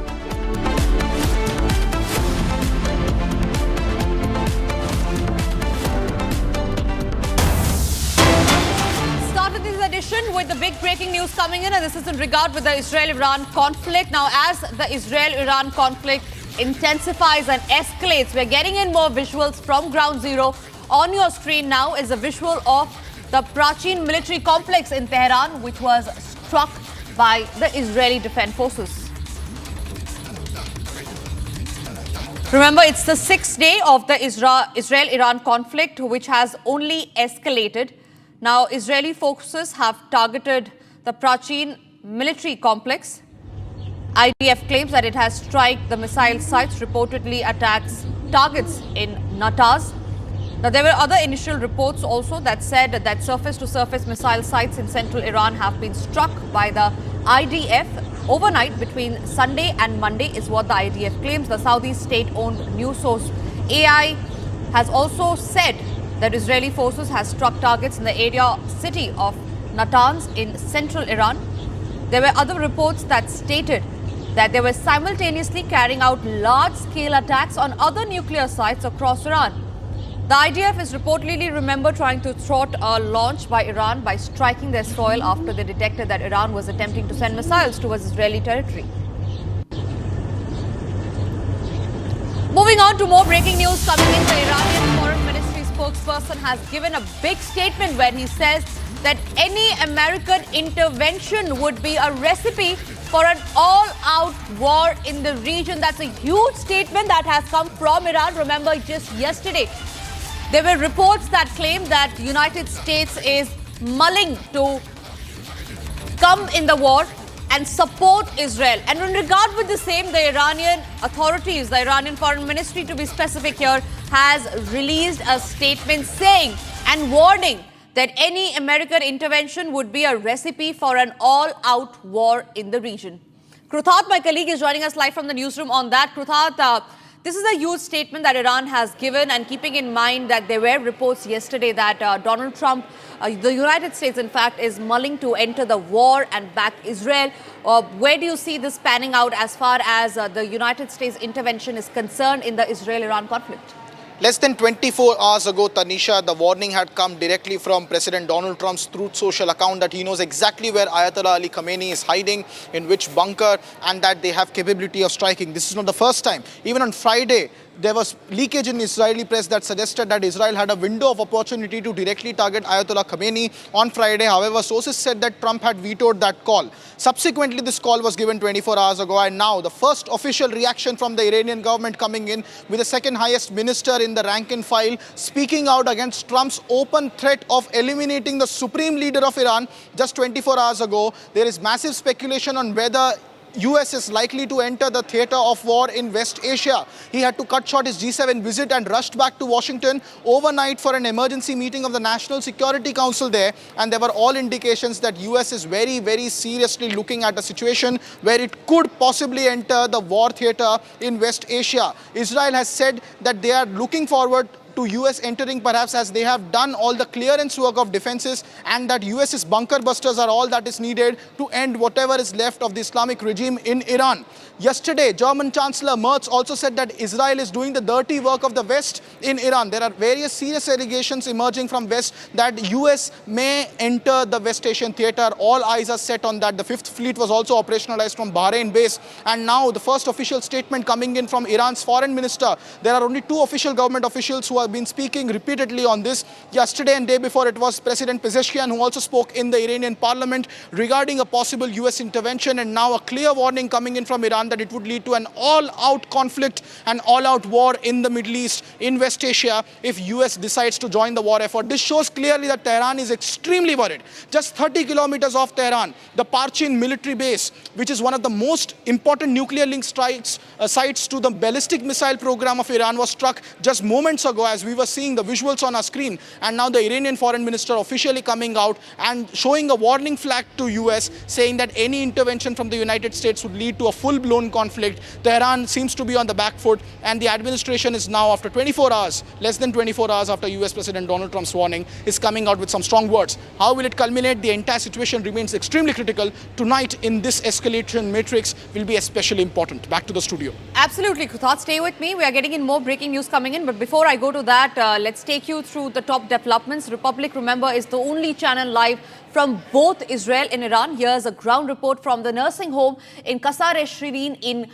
S14: Started this edition with the big breaking news coming in, and this is in regard with the Israel-Iran conflict. Now, as the Israel-Iran conflict intensifies and escalates, we're getting in more visuals from ground zero. On your screen now is a visual of the Prachin military complex in Tehran, which was struck by the Israeli Defense Forces. Remember, it's the 6th day of the Israel-Iran conflict, which has only escalated. Now, Israeli forces have targeted the Prachin military complex. IDF claims that it has struck the missile sites, reportedly attacks targets in Natanz. Now, there were other initial reports also that said that surface-to-surface missile sites in central Iran have been struck by the IDF overnight between Sunday and Monday, is what the IDF claims. The Saudi state-owned news source AI has also said that Israeli forces have struck targets in the area city of Natanz in central Iran. There were other reports that stated that they were simultaneously carrying out large-scale attacks on other nuclear sites across Iran. The IDF is reportedly remembered trying to thwart a launch by Iran by striking their soil after they detected that Iran was attempting to send missiles towards Israeli territory. Moving on to more breaking news coming in, the Iranian Foreign Ministry spokesperson has given a big statement where he says that any American intervention would be a recipe for an all-out war in the region. That's a huge statement that has come from Iran. Remember, just yesterday, there were reports that claim that the United States is mulling to come in the war and support Israel. And in regard with the same, the Iranian authorities, the Iranian Foreign Ministry to be specific here, has released a statement saying and warning that any American intervention would be a recipe for an all-out war in the region. Kruthat, my colleague, is joining us live from the newsroom on that. Kruthat, this is a huge statement that Iran has given, and keeping in mind that there were reports yesterday that Donald Trump, the United States, in fact, is mulling to enter the war and back Israel. Where do you see this panning out as far as the United States intervention is concerned in the Israel-Iran conflict?
S2: Less than 24 hours ago, Tanisha, the warning had come directly from President Donald Trump's Truth Social account that he knows exactly where Ayatollah Ali Khamenei is hiding, in which bunker, and that they have capability of striking. This is not the first time. Even on Friday, there was leakage in Israeli press that suggested that Israel had a window of opportunity to directly target Ayatollah Khamenei on Friday. However, sources said that Trump had vetoed that call. Subsequently, this call was given 24 hours ago, and now the first official reaction from the Iranian government coming in with the second highest minister in the rank and file speaking out against Trump's open threat of eliminating the supreme leader of Iran just 24 hours ago. There is massive speculation on whether US is likely to enter the theatre of war in West Asia. He had to cut short his G7 visit and rushed back to Washington overnight for an emergency meeting of the National Security Council there. And there were all indications that US is very, very seriously looking at a situation where it could possibly enter the war theatre in West Asia. Israel has said that they are looking forward to US entering, perhaps as they have done all the clearance work of defenses, and that US's bunker busters are all that is needed to end whatever is left of the Islamic regime in Iran. Yesterday, German Chancellor Merz also said that Israel is doing the dirty work of the West in Iran. There are various serious allegations emerging from West that US may enter the West Asian theatre. All eyes are set on that. The Fifth Fleet was also operationalized from Bahrain base. And now the first official statement coming in from Iran's foreign minister. There are only two official government officials who have been speaking repeatedly on this. Yesterday and day before, it was President Pezeshkian who also spoke in the Iranian parliament regarding a possible US intervention, and now a clear warning coming in from Iran that it would lead to an all-out conflict, an all-out war in the Middle East, in West Asia, if US decides to join the war effort. This shows clearly that Tehran is extremely worried. Just 30 kilometers off Tehran, the Parchin military base, which is one of the most important nuclear link sites to the ballistic missile program of Iran, was struck just moments ago, as we were seeing the visuals on our screen. And now the Iranian foreign minister officially coming out and showing a warning flag to US, saying that any intervention from the United States would lead to a full-blown conflict. Tehran seems to be on the back foot, and the administration is now, after 24 hours, less than 24 hours after US President Donald Trump's warning, is coming out with some strong words. How will it culminate? The entire situation remains extremely critical. Tonight, in this escalation matrix, will be especially important. Back to the studio.
S14: Absolutely, Ketan. Stay with me. We are getting in more breaking news coming in. But before I go to that, let's take you through the top developments. Republic, remember, is the only channel live from both Israel and Iran. Here's a ground report from the nursing home in Qasr-e-Shirin in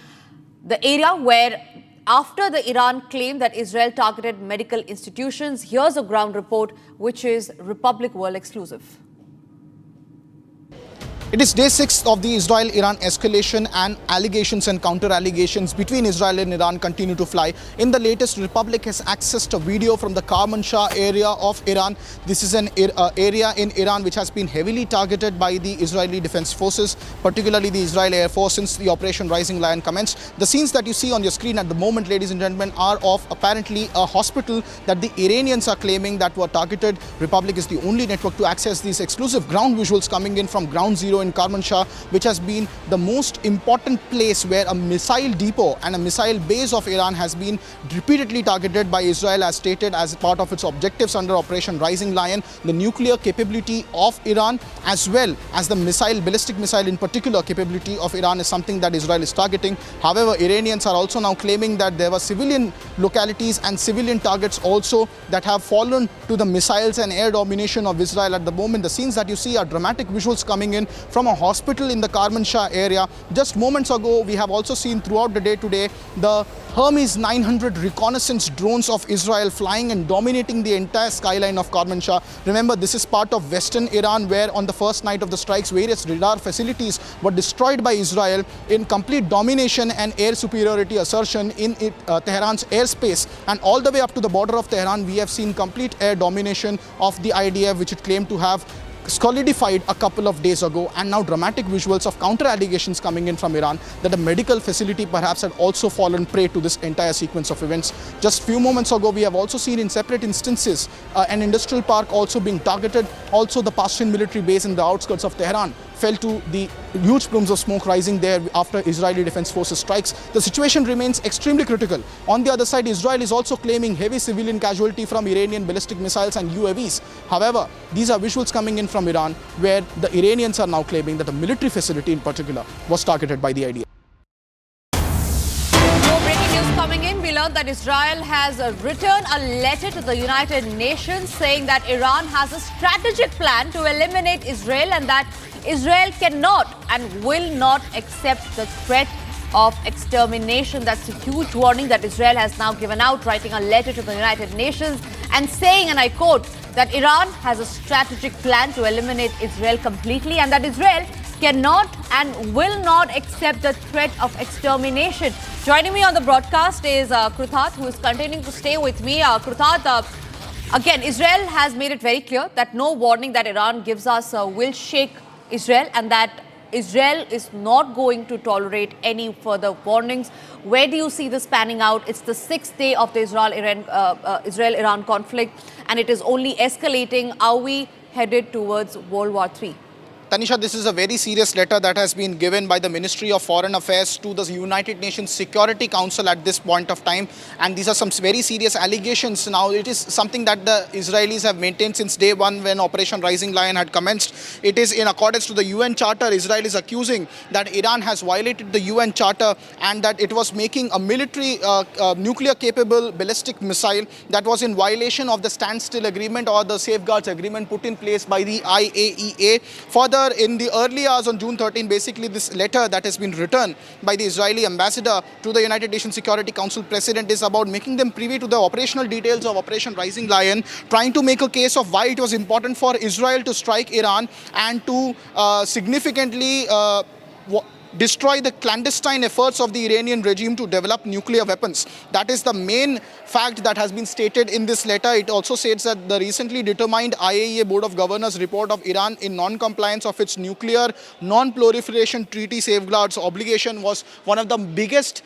S14: the area where, after the Iran claimed that Israel targeted medical institutions, here's a ground report which is Republic World exclusive.
S2: It is day 6 of the Israel-Iran escalation, and allegations and counter-allegations between Israel and Iran continue to fly. In the latest, Republic has accessed a video from the Kermanshah area of Iran. This is an area in Iran which has been heavily targeted by the Israeli Defense Forces, particularly the Israel Air Force, since the Operation Rising Lion commenced. The scenes that you see on your screen at the moment, ladies and gentlemen, are of apparently a hospital that the Iranians are claiming that were targeted. Republic is the only network to access these exclusive ground visuals coming in from Ground Zero in Kermanshah, which has been the most important place where a missile depot and a missile base of Iran has been repeatedly targeted by Israel, as stated as part of its objectives under Operation Rising Lion. The nuclear capability of Iran, as well as the ballistic missile in particular capability of Iran, is something that Israel is targeting. However, Iranians are also now claiming that there were civilian localities and civilian targets also that have fallen to the missiles and air domination of Israel at the moment. The scenes that you see are dramatic visuals coming in from a hospital in the Kermanshah area. Just moments ago, we have also seen throughout the day today the Hermes 900 reconnaissance drones of Israel flying and dominating the entire skyline of Kermanshah. Remember, this is part of western Iran, where on the first night of the strikes, various radar facilities were destroyed by Israel in complete domination and air superiority assertion in Tehran's airspace. And all the way up to the border of Tehran, we have seen complete air domination of the IDF, which it claimed to have solidified a couple of days ago. And now dramatic visuals of counter allegations coming in from Iran that a medical facility perhaps had also fallen prey to this entire sequence of events. Just few moments ago, we have also seen in separate instances an industrial park also being targeted. Also, the Pashtun military base in the outskirts of Tehran fell to the huge plumes of smoke rising there after Israeli Defense Forces strikes. The situation remains extremely critical. On the other side, Israel is also claiming heavy civilian casualty from Iranian ballistic missiles and UAVs. However, these are visuals coming in from Iran, where the Iranians are now claiming that a military facility in particular was targeted by the IDF.
S14: Coming in, we learned that Israel has written a letter to the United Nations saying that Iran has a strategic plan to eliminate Israel and that Israel cannot and will not accept the threat of extermination. That's a huge warning that Israel has now given out, writing a letter to the United Nations and saying, and I quote, that Iran has a strategic plan to eliminate Israel completely and that Israel cannot and will not accept the threat of extermination. Joining me on the broadcast is Ketan, who is continuing to stay with me. Ketan, again, Israel has made it very clear that no warning that Iran gives us will shake Israel and that Israel is not going to tolerate any further warnings. Where do you see this panning out? It's the 6th day of the Israel-Iran conflict and it is only escalating. Are we headed towards World War III?
S2: Tanisha, this is a very serious letter that has been given by the Ministry of Foreign Affairs to the United Nations Security Council at this point of time. And these are some very serious allegations. Now, it is something that the Israelis have maintained since day one when Operation Rising Lion had commenced. It is in accordance to the UN Charter. Israel is accusing that Iran has violated the UN Charter and that it was making a military nuclear-capable ballistic missile that was in violation of the standstill agreement or the safeguards agreement put in place by the IAEA. Further, in the early hours on June 13, basically this letter that has been written by the Israeli ambassador to the United Nations Security Council president is about making them privy to the operational details of Operation Rising Lion, trying to make a case of why it was important for Israel to strike Iran and to significantly destroy the clandestine efforts of the Iranian regime to develop nuclear weapons. That is the main fact that has been stated in this letter. It also states that the recently determined IAEA Board of Governors report of Iran in non-compliance of its nuclear non-proliferation treaty safeguards obligation was one of the biggest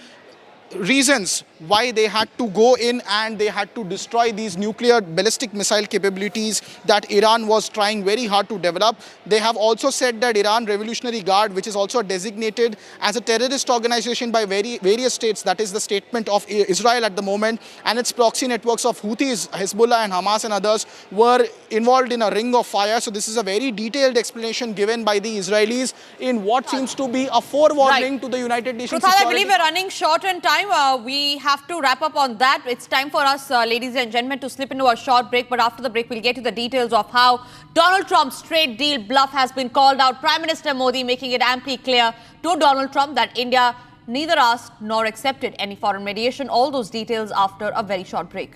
S2: reasons why they had to go in and they had to destroy these nuclear ballistic missile capabilities that Iran was trying very hard to develop. They have also said that Iran Revolutionary Guard, which is also designated as a terrorist organization by various states, that is the statement of Israel at the moment, and its proxy networks of Houthis, Hezbollah and Hamas and others were involved in a ring of fire. So this is a very detailed explanation given by the Israelis in what seems to be a forewarning to the United Nations Security.
S14: I believe we're running short on time. We have to wrap up on that. It's time for us, ladies and gentlemen, to slip into a short break. But after the break, we'll get to the details of how Donald Trump's trade deal bluff has been called out. Prime Minister Modi making it amply clear to Donald Trump that India neither asked nor accepted any foreign mediation. All those details after a very short break.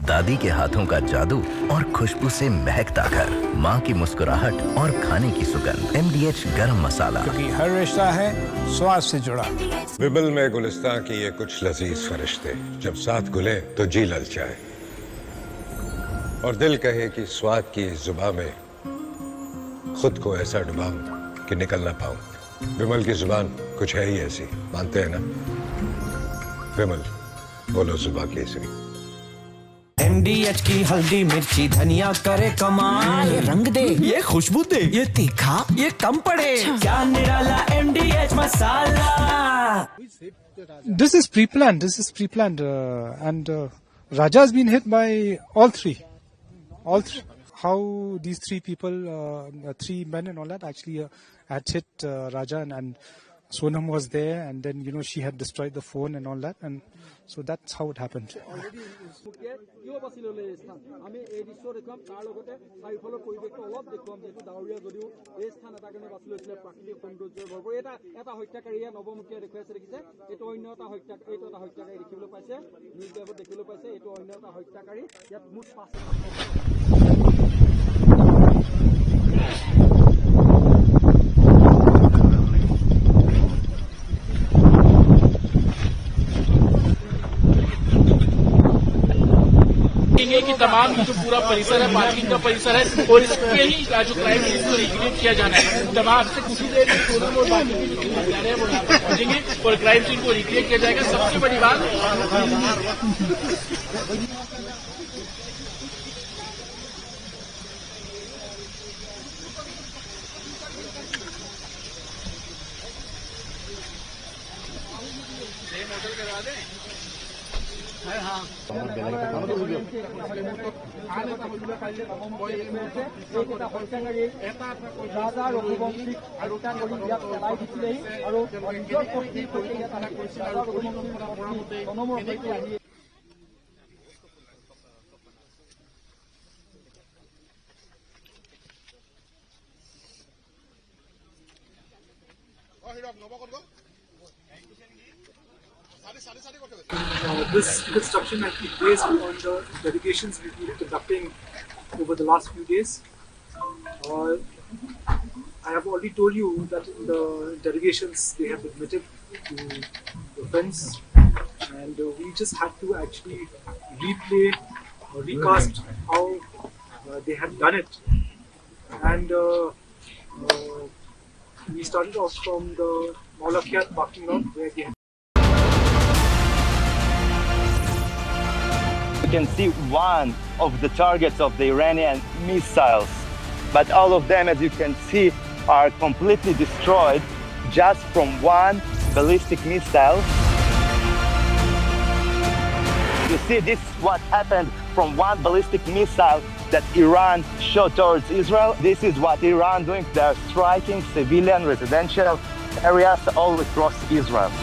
S6: दादी के हाथों का जादू और खुशबू से महकता घर, माँ की मुस्कुराहट और खाने की सुगंध। MDH गरम मसाला,
S9: क्योंकि हर रिश्ता है स्वाद से जुड़ा।
S22: विमल में गुलिस्तां की ये कुछ लजीज फरिश्ते जब साथ घुले तो जी ललचाए और दिल कहे कि स्वाद की इस जुबान में खुद को ऐसा डुबाऊं कि निकल ना पाऊं। विमल की जुबान कुछ है ही ऐसी, मानते हैं ना? विमल, बोलो जुबान केसरी।
S12: MDH की हल्दी मिर्ची धनिया करे कमाल, ये रंग दे, ये खुशबू दे, ये तीखा, ये कम पड़े, क्या निराला MDH masala.
S27: This is pre-planned. And Raja has been hit by all three. How these three people, 3 men and all that, actually had hit Raja and Sonam was there, and then she had destroyed the phone and all that, and so that's how it happened.
S7: कि तमाम जो पूरा परिसर है, parking का परिसर है और इसके ही जो क्राइम है इसको रिक्रिएट किया जाना है। तमाम से कुछ ही देर में सोनम और बाकी के जो हत्यारे हैं वो यहाँ पर पहुंचेंगे और क्राइम सीन को रिक्रिएट किया जाएगा। सबसे बड़ी बात
S27: This reconstruction has been based on the interrogations we've been conducting over the last few days. I have already told you that in the interrogations they have admitted to the offence, and we just had to actually replay or recast how they had done it. And we started off from the Maulakiat parking lot where they had.
S5: You can see one of the targets of the Iranian missiles, but all of them, as you can see, are completely destroyed just from one ballistic missile. You see, this is what happened from one ballistic missile that Iran shot towards Israel. This is what Iran doing. They are striking civilian residential areas all across Israel.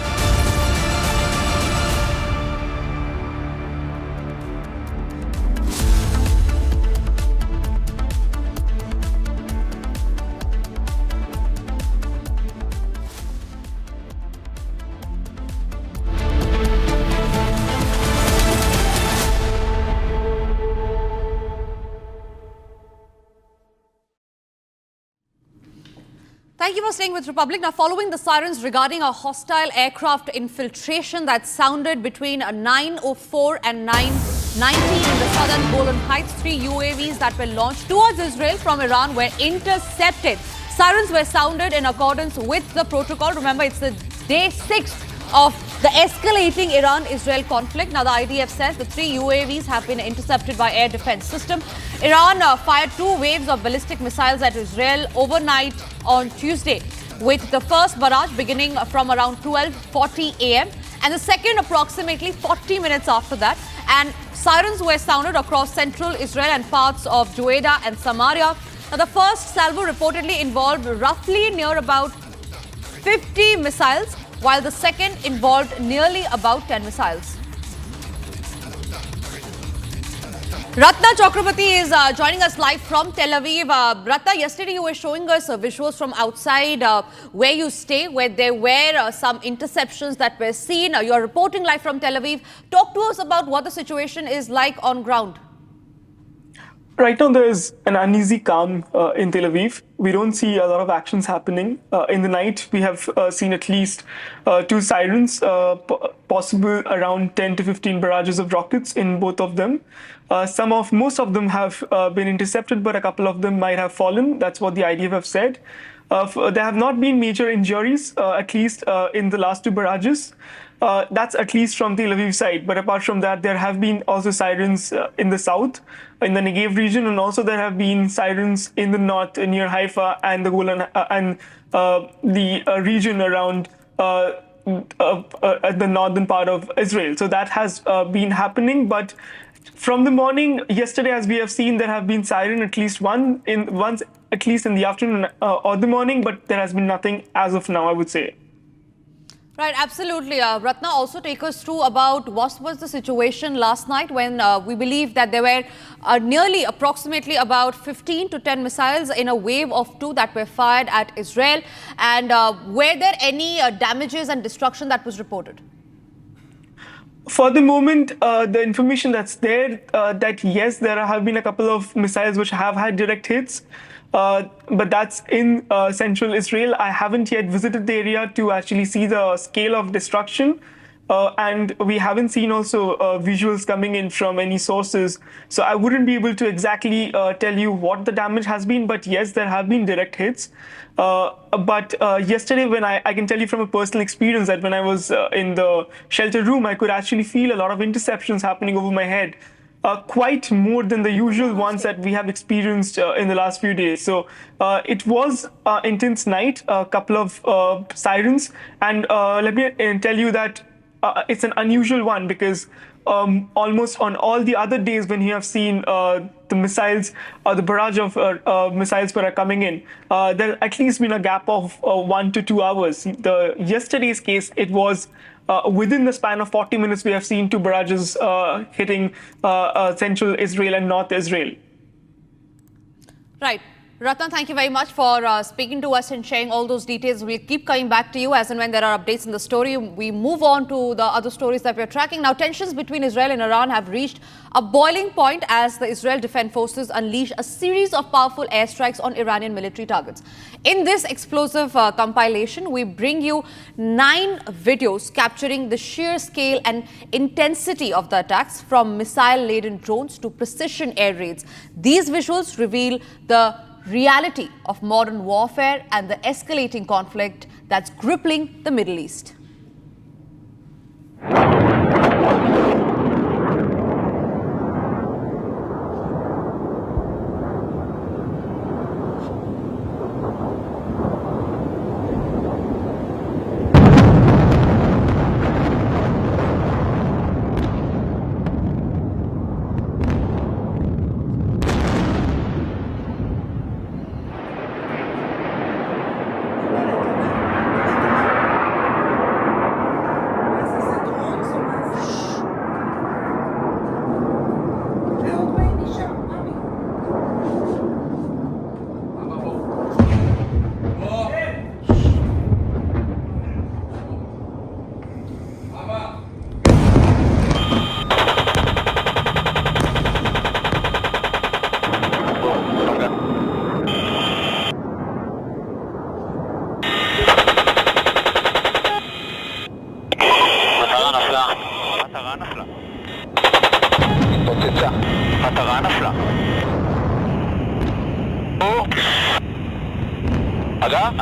S14: Thank you for staying with Republic. Now, following the sirens regarding a hostile aircraft infiltration that sounded between 9:04 and 9:19 in the southern Golan Heights, 3 UAVs that were launched towards Israel from Iran were intercepted. Sirens were sounded in accordance with the protocol. Remember, it's the day 6 of the escalating Iran-Israel conflict. Now, the IDF says the 3 UAVs have been intercepted by air defense system. Iran fired 2 waves of ballistic missiles at Israel overnight on Tuesday, with the first barrage beginning from around 12:40 a.m. and the second approximately 40 minutes after that. And sirens were sounded across central Israel and parts of Jueda and Samaria. Now, the first salvo reportedly involved roughly near about 50 missiles, while the second involved nearly about 10 missiles. Ratna Chakrabarti is joining us live from Tel Aviv. Ratna, yesterday you were showing us visuals from outside where you stay, where there were some interceptions that were seen. You're reporting live from Tel Aviv. Talk to us about what the situation is like on ground.
S15: Right now, there is an uneasy calm in Tel Aviv. We don't see a lot of actions happening. In the night, we have seen at least 2 sirens, possible around 10 to 15 barrages of rockets in both of them. Most of them have been intercepted, but a couple of them might have fallen. That's what the IDF have said. There have not been major injuries, at least in the last 2 barrages. That's at least from the Tel Aviv side. But apart from that, there have been also sirens in the south, in the Negev region, and also there have been sirens in the north near Haifa and the Golan and the region around the northern part of Israel. So that has been happening. But from the morning, yesterday, as we have seen, there have been siren at least once at least in the afternoon or the morning, but there has been nothing as of now, I would say.
S14: Right, absolutely. Ratna, also take us through about what was the situation last night when we believe that there were nearly approximately about 15 to 10 missiles in a wave of 2 that were fired at Israel. And were there any damages and destruction that was reported?
S15: For the moment, the information that's there, that yes, there have been a couple of missiles which have had direct hits. But that's in central Israel. I haven't yet visited the area to actually see the scale of destruction. And we haven't seen also visuals coming in from any sources. So I wouldn't be able to exactly tell you what the damage has been. But yes, there have been direct hits. But yesterday, when I can tell you from a personal experience that when I was in the shelter room, I could actually feel a lot of interceptions happening over my head. Quite more than the usual ones that we have experienced in the last few days. So it was an intense night, a couple of sirens. And let me tell you that it's an unusual one because almost on all the other days when you have seen the missiles, the barrage of missiles that are coming in, there's at least been a gap of 1 to 2 hours. Yesterday's case, it was within the span of 40 minutes, we have seen 2 barrages hitting central Israel and north Israel.
S14: Right. Ratna, thank you very much for speaking to us and sharing all those details. We'll keep coming back to you as and when there are updates in the story. We move on to the other stories that we're tracking. Now, tensions between Israel and Iran have reached a boiling point as the Israel Defense Forces unleash a series of powerful airstrikes on Iranian military targets. In this explosive compilation, we bring you 9 videos capturing the sheer scale and intensity of the attacks, from missile-laden drones to precision air raids. These visuals reveal the reality of modern warfare and the escalating conflict that's crippling the Middle East.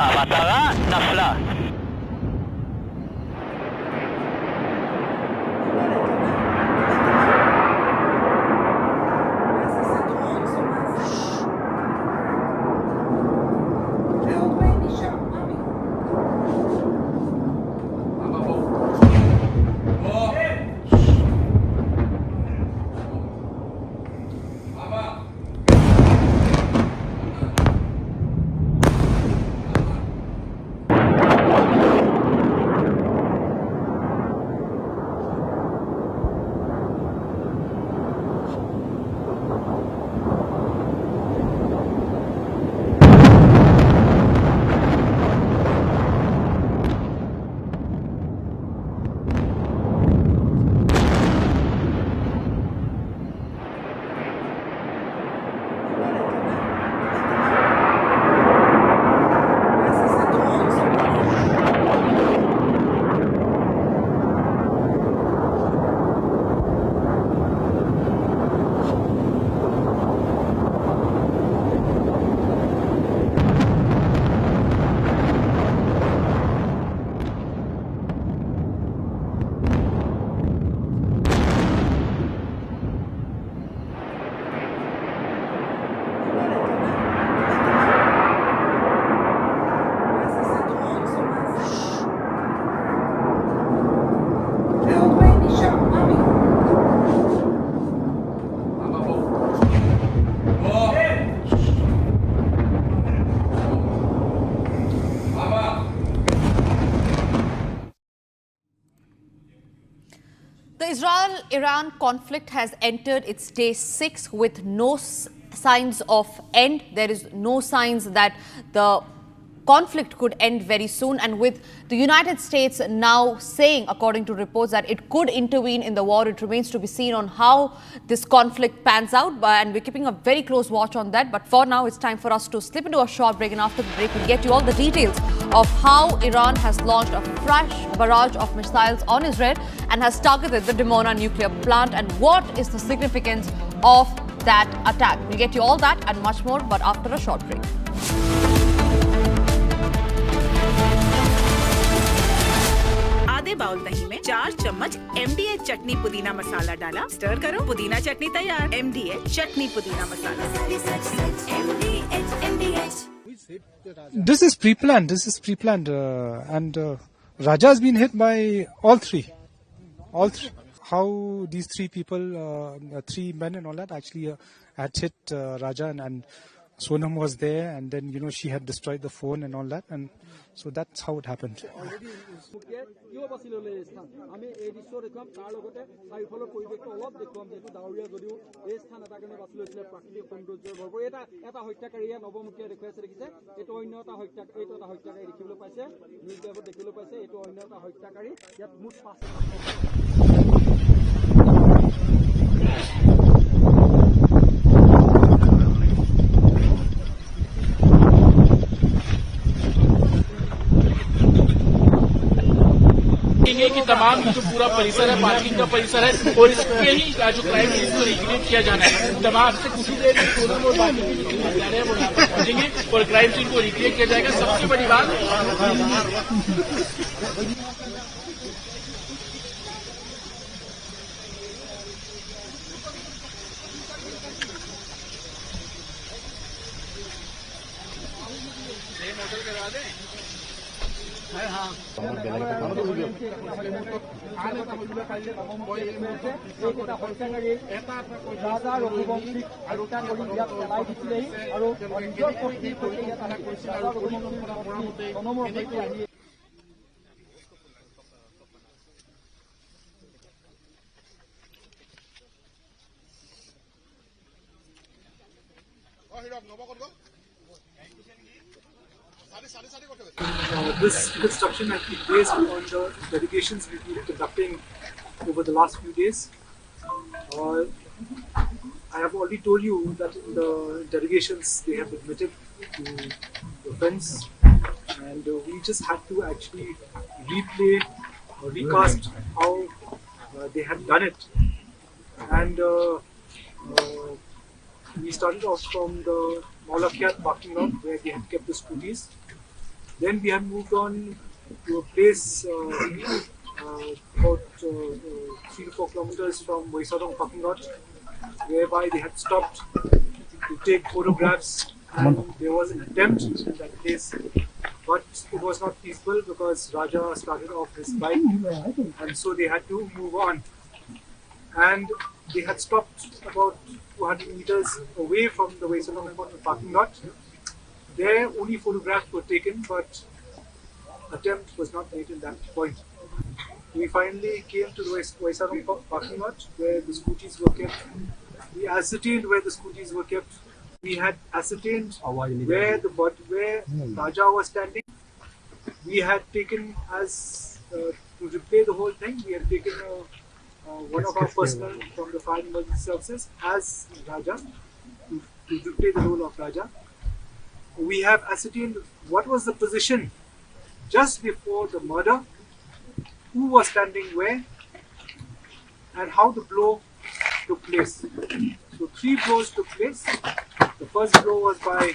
S11: המטרה נפלה.
S14: The Israel-Iran conflict has entered its day 6 with no signs of end. There is no signs that the conflict could end very soon, and with the United States now saying, according to reports, that it could intervene in the war, it remains to be seen on how this conflict pans out, and we're keeping a very close watch on that. But for now, it's time for us to slip into a short break, and after the break, we'll get you all the details of how Iran has launched a fresh barrage of missiles on Israel and has targeted the Dimona nuclear plant, and what is the significance of that attack. We'll get you all that and much more, but after a short break.
S13: आधे bowl दही में 4 चम्मच MDH चटनी पुदीना मसाला डाला, stir करो, पुदीना चटनी तैयार। MDH चटनी पुदीना मसाला।
S27: This is pre-planned. and Raja has been hit by all three. how these three people, three men and all that, actually had hit Raja, and Sonam was there, and then she had destroyed the phone and all that, and so that's how it happened.
S7: कि तमाम जो पूरा परिसर है, parking का परिसर है, और इसके ही जो क्राइम सीन को रिक्रिएट किया जाना है, तमाम से कुछ ही देर में सोनम और बाकी के जो हत्यारे हैं वो यहाँ पर पहुंचेंगे और क्राइम सीन को रिक्रिएट किया जाएगा। सबसे बड़ी बात करवा दें।
S27: This construction has been based on the delegations we've been conducting over the last few days. I have already told you that in the delegations they have admitted to the offence, and we just had to actually replay or recast how they had done it. And we started off from the Maulakiat parking lot where they had kept the scooties. Then we had moved on to a place about 3 to 4 kilometers from Boisadong parking lot, whereby they had stopped to take photographs, and there was an attempt in that place, but it was not peaceful because Raja started off his bike, and so they had to move on. And they had stopped about 200 meters away from the Boisadong parking lot. There only photographs were taken, but attempt was not made in that point. We finally came to the Boisadong parking lot where the scooties were kept. We ascertained where the scooties were kept. We had ascertained where Raja was standing. We had taken to replay the whole thing, we had taken one of our personnel from the fire emergency services as Raja to replay the role of Raja. We have ascertained what was the position just before the murder, who was standing where, and how the blow took place. So 3 blows took place. The first blow was by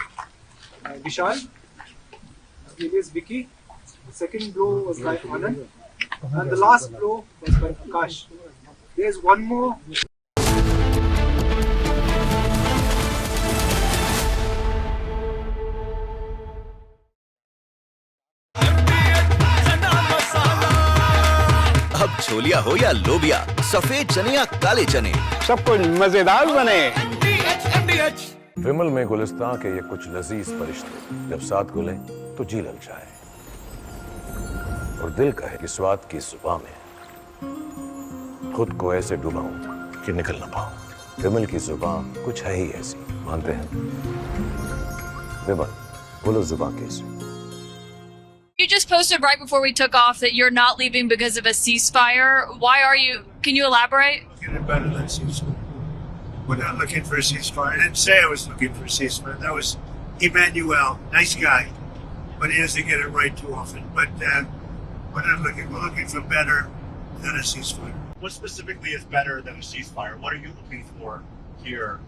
S27: Vishal, alias Vicky. The second blow was by Arnab, and the last blow was by Akash. There's one more.
S6: अब छोलिया हो या लोबिया, सफेद चने या काले चने,
S11: सब कुछ मजेदार बने।
S22: विमल में गुलिस्तां के ये कुछ लजीज फरिश्ते जब साथ घुले तो जी ललचाए और दिल कहे कि स्वाद की जुबान में खुद को ऐसे डुबाऊं कि निकल ना पाऊं। विमल की जुबान कुछ है ही ऐसी, मानते हैं? विमल, बोलो जुबान कैसी?
S8: You just posted right before we took off that you're not leaving because of a ceasefire. Why are you? Can you elaborate?
S9: Getting better than ceasefire. We're not looking for a ceasefire. I didn't say I was looking for a ceasefire. That was Emmanuel, nice guy, but he doesn't get it right too often. But we're not looking. We're looking for better than a ceasefire.
S10: What specifically is better than a ceasefire? What are you looking for here?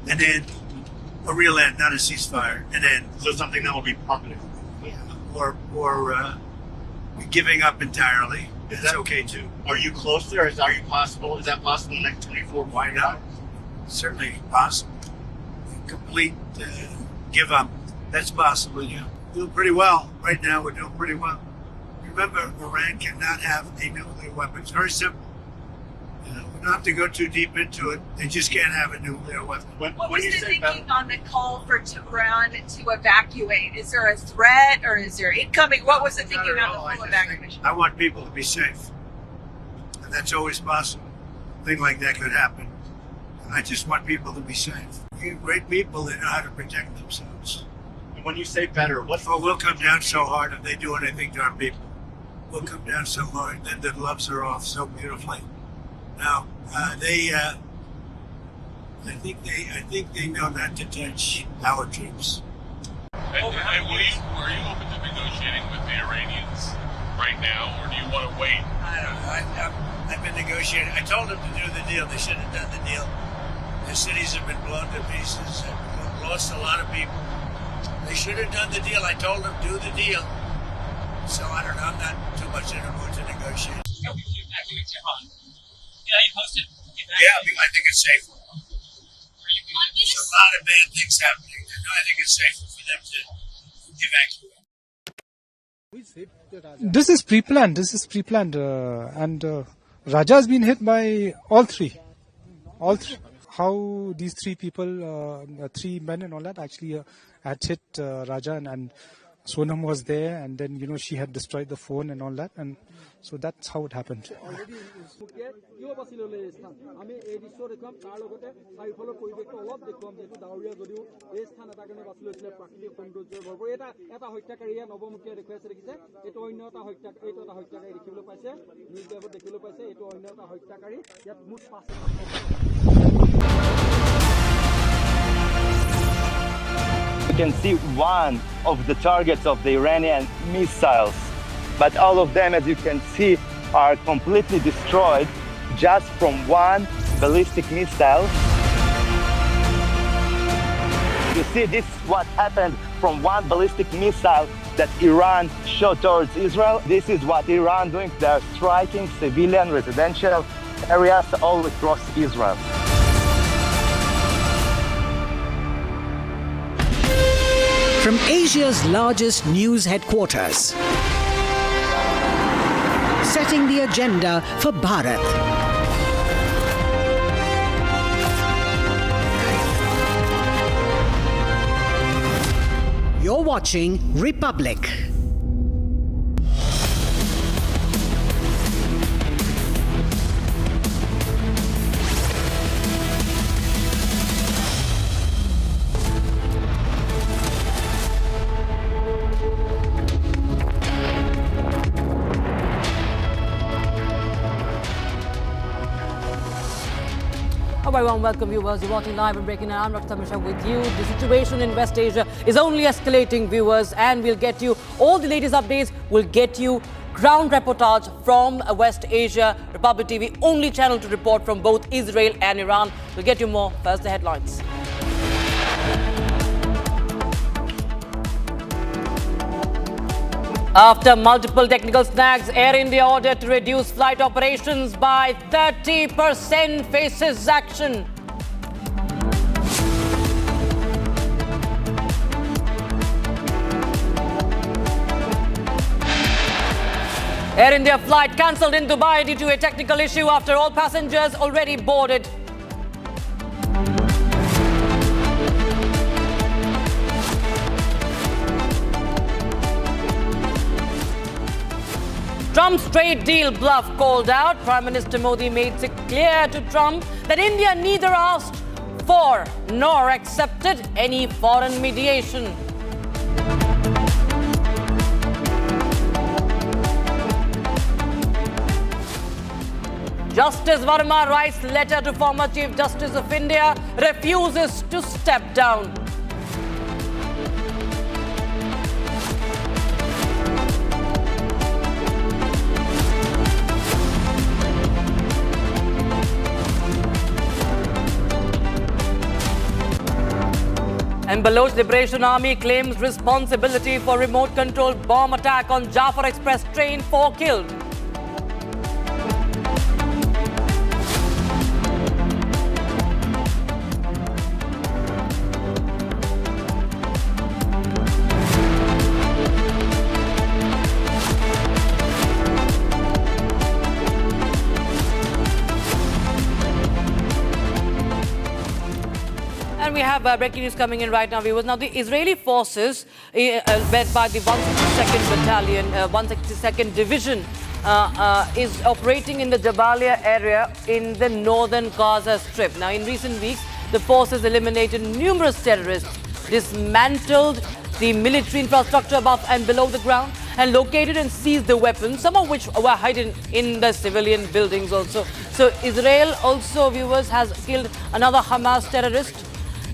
S9: An end, a real end, not a ceasefire. An end.
S10: So something that will be permanent.
S9: Or giving up entirely.
S10: Is that okay too? Are you close there? Is that possible in the next 24 hours?
S9: Why not? Certainly possible. Complete give up. That's possible, yeah. Doing pretty well. Right now we're doing pretty well. Remember, Iran cannot have a nuclear weapon. It's very simple. We don't have to go too deep into it. They just can't have a nuclear weapon.
S16: What was the thinking on the call for Tehran to evacuate? Is there a threat or is there incoming? What was the thinking on the full evacuation?
S9: I want people to be safe. And that's always possible. A thing like that could happen. I just want people to be safe. You're great people that know how to protect themselves.
S10: And when you say better, what?
S9: Oh, we'll come down so hard if they do anything to our people. We'll come down so hard. Then the gloves are off so beautifully. Now, I think they know not to touch our troops.
S4: And are you open to negotiating with the Iranians right now, or do you want to wait?
S9: I don't know. I've been negotiating. I told them to do the deal. They should have done the deal. Their cities have been blown to pieces. They've lost a lot of people. They should have done the deal. I told them do the deal. So I don't know. I'm not too much in a mood to negotiate. Yeah, I think it's safer. There's a lot of bad things happening. I think it's safer for them to evacuate.
S27: This is pre-planned. And Raja has been hit by all three. How these three people, three men and all that, actually had hit Raja, and Sonam was there, and then she had destroyed the phone and all that, and so that's how it happened.
S5: You can see one of the targets of the Iranian missiles, but all of them, as you can see, are completely destroyed just from one ballistic missile. You see, this is what happened from one ballistic missile that Iran shot towards Israel. This is what Iran doing. They are striking civilian residential areas all across Israel.
S17: From Asia's largest news headquarters, setting the agenda for Bharat. You're watching Republic.
S18: A very warm welcome, viewers. You're watching live and breaking news. I'm Dr. Tamisha with you. The situation in West Asia is only escalating, viewers, and we'll get you all the latest updates. We'll get you ground reportage from West Asia. Republic TV, only channel to report from both Israel and Iran. We'll get you more. First, the headlines. After multiple technical snags, Air India ordered to reduce flight operations by 30%, faces action. Air India flight cancelled in Dubai due to a technical issue after all passengers already boarded. Trump's trade deal bluff called out. Prime Minister Modi made it clear to Trump that India neither asked for nor accepted any foreign mediation. Justice Verma writes letter to former Chief Justice of India, refuses to step down. And Baloch Liberation Army claims responsibility for remote-controlled bomb attack on Jafar Express train, 4 killed. And we have breaking news coming in right now, viewers. Now, the Israeli forces, led by the 162nd Battalion, 162nd Division, is operating in the Jabalia area in the northern Gaza Strip. Now, in recent weeks, the forces eliminated numerous terrorists, dismantled the military infrastructure above and below the ground, and located and seized the weapons, some of which were hidden in the civilian buildings also. So Israel also, viewers, has killed another Hamas terrorist,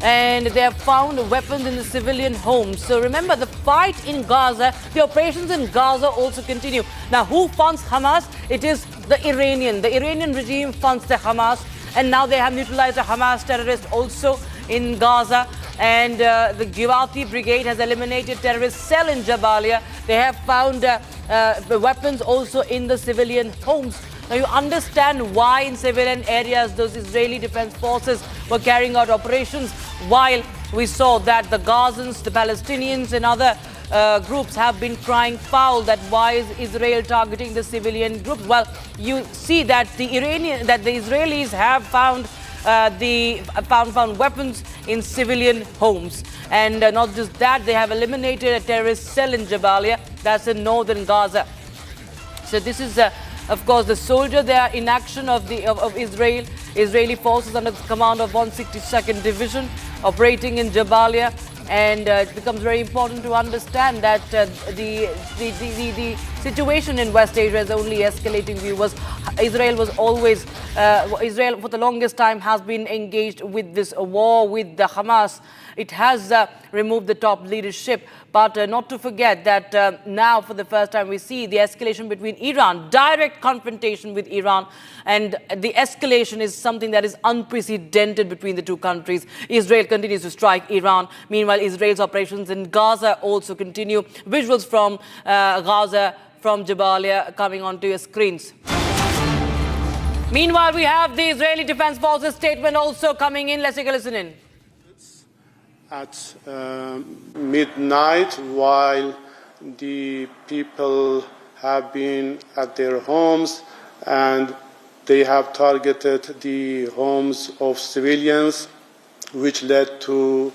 S18: and they have found weapons in the civilian homes. So remember, the fight in Gaza, the operations in Gaza also continue. Now, who funds Hamas? It is the Iranian. The Iranian regime funds the Hamas, and now they have neutralized a Hamas terrorist also in Gaza. And the Givati Brigade has eliminated terrorist cell in Jabalia. They have found weapons also in the civilian homes. Now you understand why in civilian areas those Israeli defense forces were carrying out operations, while we saw that the Gazans, the Palestinians and other groups have been crying foul that why is Israel targeting the civilian groups. Well, you see that the Israelis have found found weapons in civilian homes. And not just that, they have eliminated a terrorist cell in Jabalia, that's in northern Gaza. So this is, of course, the soldier there in action of Israel, Israeli forces under the command of 162nd Division operating in Jabalia. And it becomes very important to understand that the situation in West Asia is only escalating, viewers. Israel was always, Israel for the longest time has been engaged with this war with the Hamas. It has removed the top leadership, but not to forget that now for the first time we see the escalation between Iran, direct confrontation with Iran, and the escalation is something that is unprecedented between the two countries. Israel continues to strike Iran. Meanwhile, Israel's operations in Gaza also continue. Visuals from Gaza, from Jabalia coming onto your screens. Meanwhile, we have the Israeli Defense Forces statement also coming in. Let's take a listen in.
S1: At midnight, while the people have been at their homes and they have targeted the homes of civilians, which led to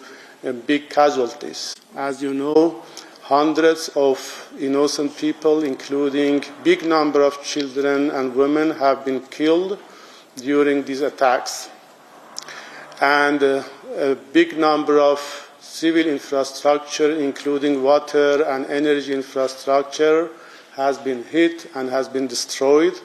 S1: big casualties. As you know, hundreds of innocent people, including big number of children and women, have been killed during these attacks. And a big number of civil infrastructure, including water and energy infrastructure, has been hit and has been destroyed.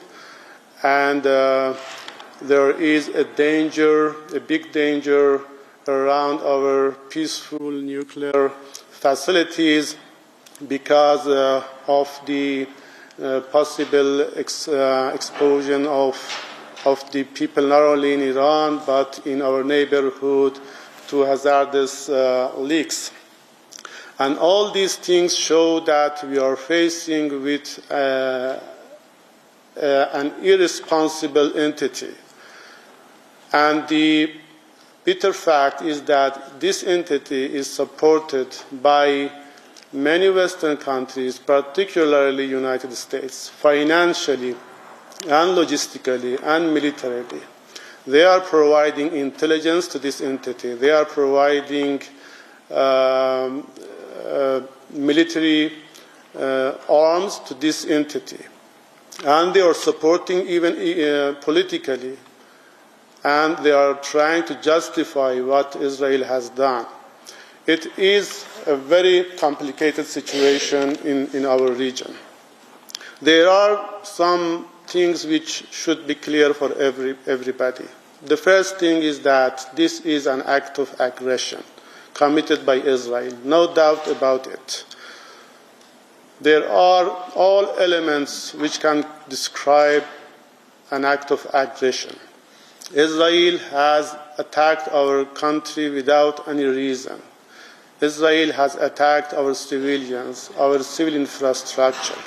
S1: And there is a danger, a big danger around our peaceful nuclear facilities because of the possible explosion of the people not only in Iran but in our neighborhood to hazardous leaks. And all these things show that we are facing with an irresponsible entity. And the bitter fact is that this entity is supported by many Western countries, particularly United States, financially and logistically and militarily. They are providing intelligence to this entity. They are providing military arms to this entity. And they are supporting even politically. And they are trying to justify what Israel has done. It is a very complicated situation in our region. There are some things which should be clear for everybody. The first thing is that this is an act of aggression committed by Israel, no doubt about it. There are all elements which can describe an act of aggression. Israel has attacked our country without any reason. Israel has attacked our civilians, our civil infrastructure.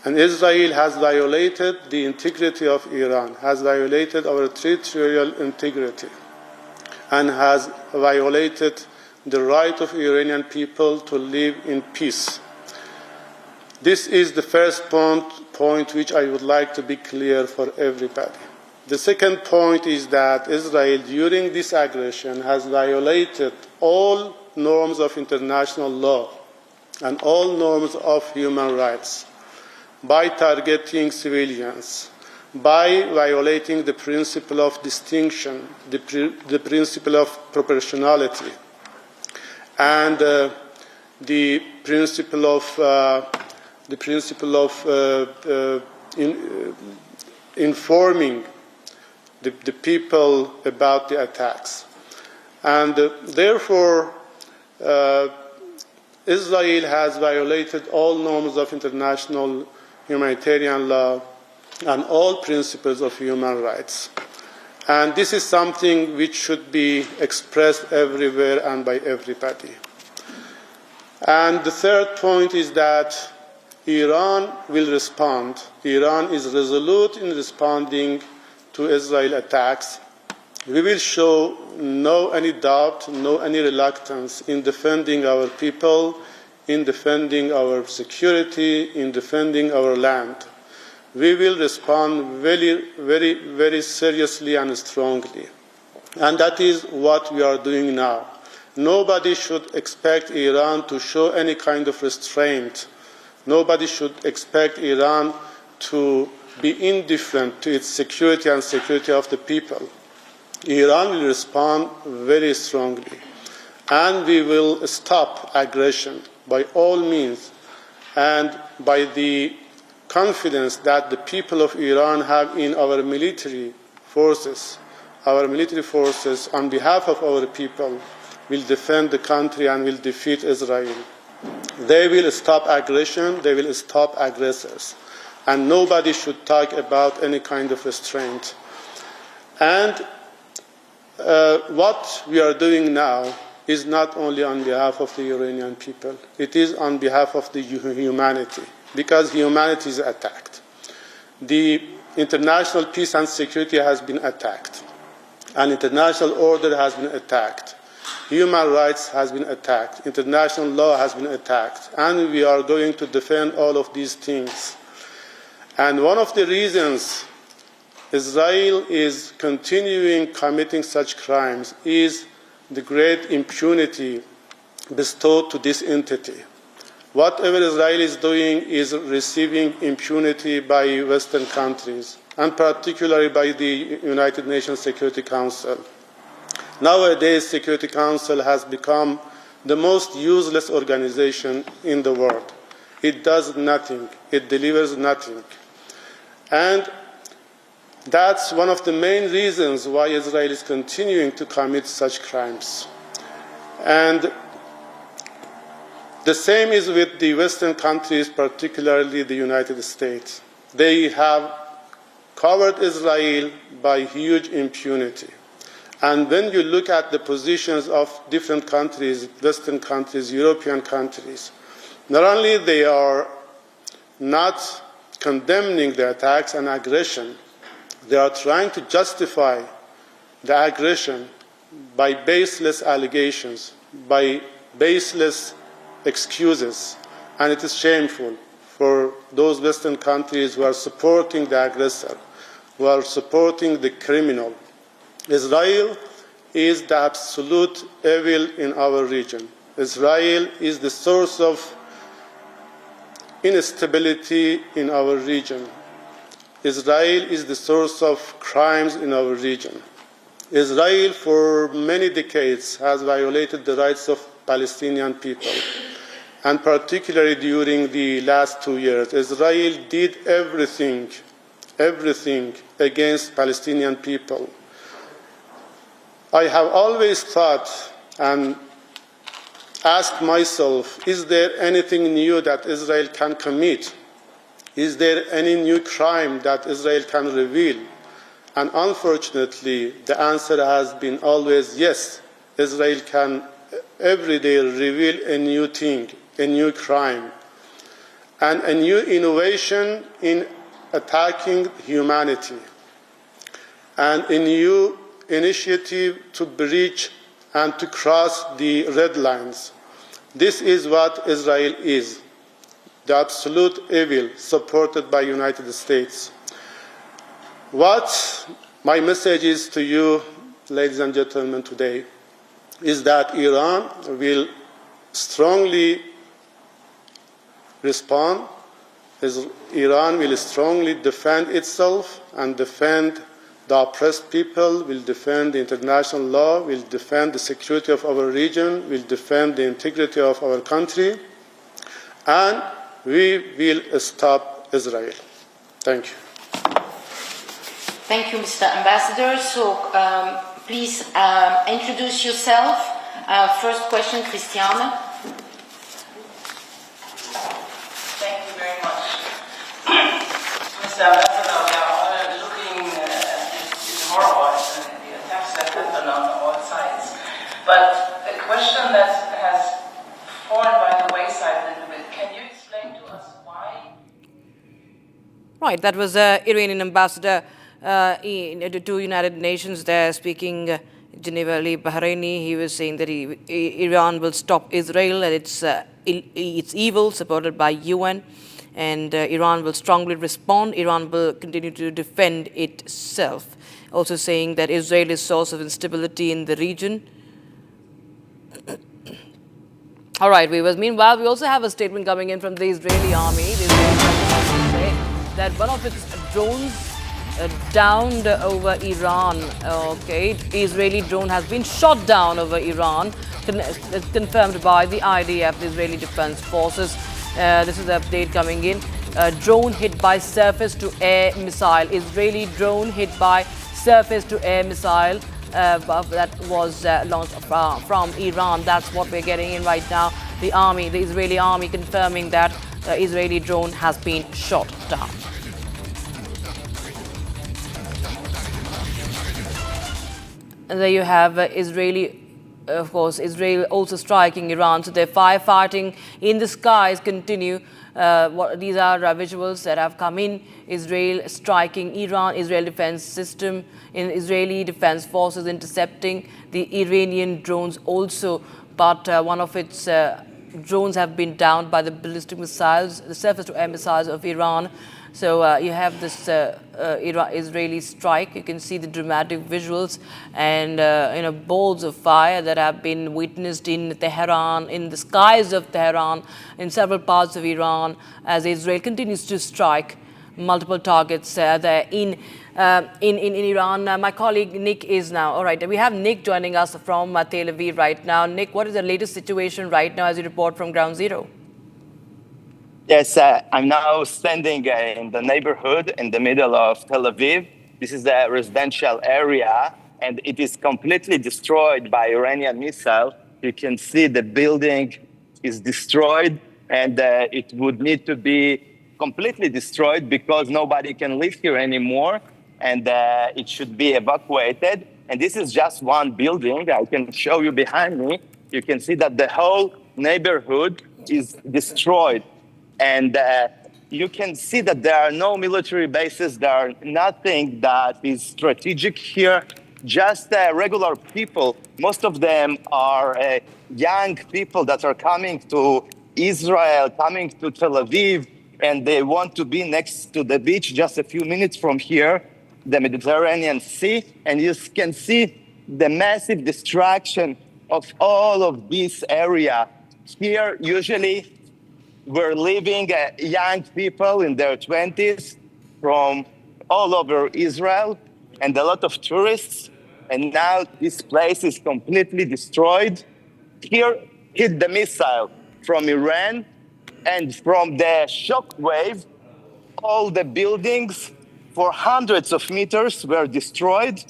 S1: And Israel has violated the integrity of Iran, has violated our territorial integrity, and has violated the right of Iranian people to live in peace. This is the first point which I would like to be clear for everybody. The second point is that Israel, during this aggression, has violated all norms of international law and all norms of human rights by targeting civilians, by violating the principle of distinction, the principle of proportionality, and the principle of informing the people about the attacks. And therefore, Israel has violated all norms of international humanitarian law and all principles of human rights. And this is something which should be expressed everywhere and by everybody. And the third point is that Iran will respond. Iran is resolute in responding to Israel attacks. We will show no any doubt, no any reluctance in defending our people, in defending our security, in defending our land. We will respond very, very, very seriously and strongly. And that is what we are doing now. Nobody should expect Iran to show any kind of restraint. Nobody should expect Iran to be indifferent to its security and security of the people. Iran will respond very strongly. And we will stop aggression by all means, and by the confidence that the people of Iran have in our military forces. Our military forces, on behalf of our people, will defend the country and will defeat Israel. They will stop aggression, they will stop aggressors. And nobody should talk about any kind of restraint. And what we are doing now is not only on behalf of the Iranian people, it is on behalf of the humanity, because humanity is attacked. The international peace and security has been attacked, and international order has been attacked. Human rights has been attacked, international law has been attacked, and we are going to defend all of these things. And one of the reasons Israel is continuing committing such crimes is the great impunity bestowed to this entity. Whatever Israel is doing is receiving impunity by Western countries, and particularly by the United Nations Security Council. Nowadays, Security Council has become the most useless organization in the world. It does nothing. It delivers nothing. And that's one of the main reasons why Israel is continuing to commit such crimes. And the same is with the Western countries, particularly the United States. They have covered Israel by huge impunity. And when you look at the positions of different countries, Western countries, European countries, not only they are not condemning the attacks and aggression, they are trying to justify the aggression by baseless allegations, by baseless excuses. And it is shameful for those Western countries who are supporting the aggressor, who are supporting the criminal. Israel is the absolute evil in our region. Israel is the source of instability in our region. Israel is the source of crimes in our region. Israel, for many decades, has violated the rights of Palestinian people. And particularly during the last 2 years, Israel did everything against Palestinian people. I have always thought and asked myself, is there anything new that Israel can commit? Is there any new crime that Israel can reveal? And unfortunately, the answer has been always yes. Israel can every day reveal a new thing, a new crime, and a new innovation in attacking humanity, and a new initiative to breach and to cross the red lines. This is what Israel is, the absolute evil supported by the United States. What My message is to you, ladies and gentlemen, today, is that Iran will strongly respond. Iran will strongly defend itself and defend the oppressed people, will defend the international law, will defend the security of our region, will defend the integrity of our country, and we will stop Israel. Thank you.
S3: Thank you, Mr. Ambassador. So please introduce yourself. First question, Christiane.
S19: Thank you very much. Mr. Ambassador, we are all looking in horror at the attacks that happen on all sides. But a question that has fallen by the wayside a little bit, can you explain to us why?
S18: Right, that was Iranian ambassador to United Nations there speaking Geneva Ali Bahraini. He was saying that Iran will stop Israel and its evil, supported by UN, and Iran will strongly respond. Iran will continue to defend itself. Also saying that Israel is source of instability in the region. All right, viewers. Meanwhile, we also have a statement coming in from the Israeli army. The Israeli army say that one of its drones downed over Iran. Okay, Israeli drone has been shot down over Iran, confirmed by the IDF, the Israeli Defense Forces. This is the update coming in. Drone hit by surface-to-air missile. Israeli drone hit by surface-to-air missile that was launched from Iran. That's what we're getting in right now. The army, the Israeli army, confirming that the Israeli drone has been shot down. And there you have Israeli, of course, Israel also striking Iran. So their firefighting in the skies continue. These are visuals that have come in. Israel striking Iran, Israel defense system, in Israeli defense forces intercepting the Iranian drones also. But one of its drones have been downed by the ballistic missiles, the surface-to-air missiles of Iran. So you have this Israeli strike. You can see the dramatic visuals and balls of fire that have been witnessed in Tehran, in the skies of Tehran, in several parts of Iran, as Israel continues to strike multiple targets there in Iran. My colleague Nick is now. All right, we have Nick joining us from Tel Aviv right now. Nick, what is the latest situation right now as you report from Ground Zero?
S5: Yes, I'm now standing in the neighborhood in the middle of Tel Aviv. This is a residential area, and it is completely destroyed by Iranian missile. You can see the building is destroyed, and it would need to be completely destroyed because nobody can live here anymore, and it should be evacuated. And this is just one building. I can show you behind me. You can see that the whole neighborhood is destroyed. And you can see that there are no military bases. There are nothing that is strategic here, just regular people. Most of them are young people that are coming to Israel, coming to Tel Aviv, and they want to be next to the beach just a few minutes from here, the Mediterranean Sea. And you can see the massive destruction of all of this area. Here, usually, we're living young people in their 20s from all over Israel and a lot of tourists. And now this place is completely destroyed. Here hit the missile from Iran, and from the shock wave, all the buildings for hundreds of meters were destroyed.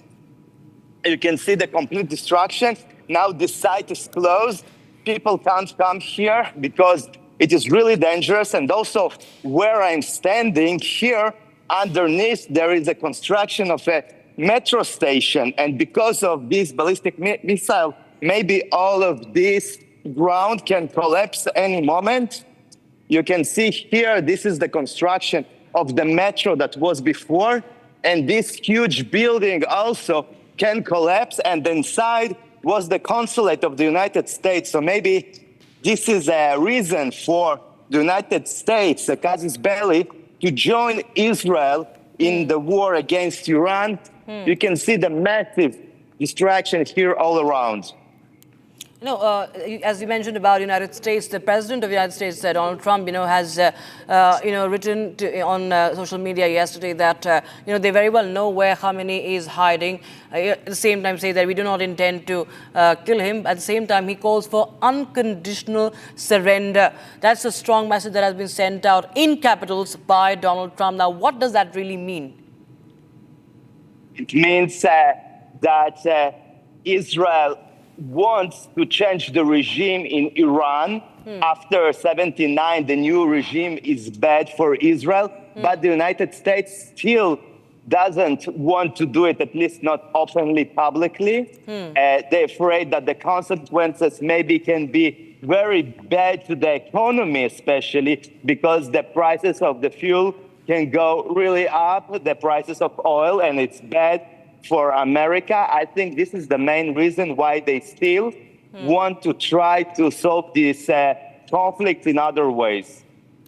S5: You can see the complete destruction. Now the site is closed. People can't come here because it is really dangerous. And also where I'm standing here, underneath, there is a construction of a metro station. And because of this ballistic missile, maybe all of this ground can collapse any moment. You can see here, this is the construction of the metro that was before. And this huge building also can collapse. And inside was the consulate of the United States. So maybe this is a reason for the United States, the casus belli, to join Israel in the war against Iran. You can see the massive destruction here all around.
S18: You know, as you mentioned about United States, the President of the United States, Donald Trump, has, written on social media yesterday that, they very well know where Khamenei is hiding. At the same time, say that we do not intend to kill him. At the same time, he calls for unconditional surrender. That's a strong message that has been sent out in capitals by Donald Trump. Now, what does that really mean?
S5: It means that Israel wants to change the regime in Iran. After 79, the new regime is bad for Israel, but the United States still doesn't want to do it, at least not openly, publicly. They're afraid that the consequences maybe can be very bad to the economy, especially because the prices of the fuel can go really up, the prices of oil, and it's bad for America. I think this is the main reason why they still want to try to solve this conflict in other ways.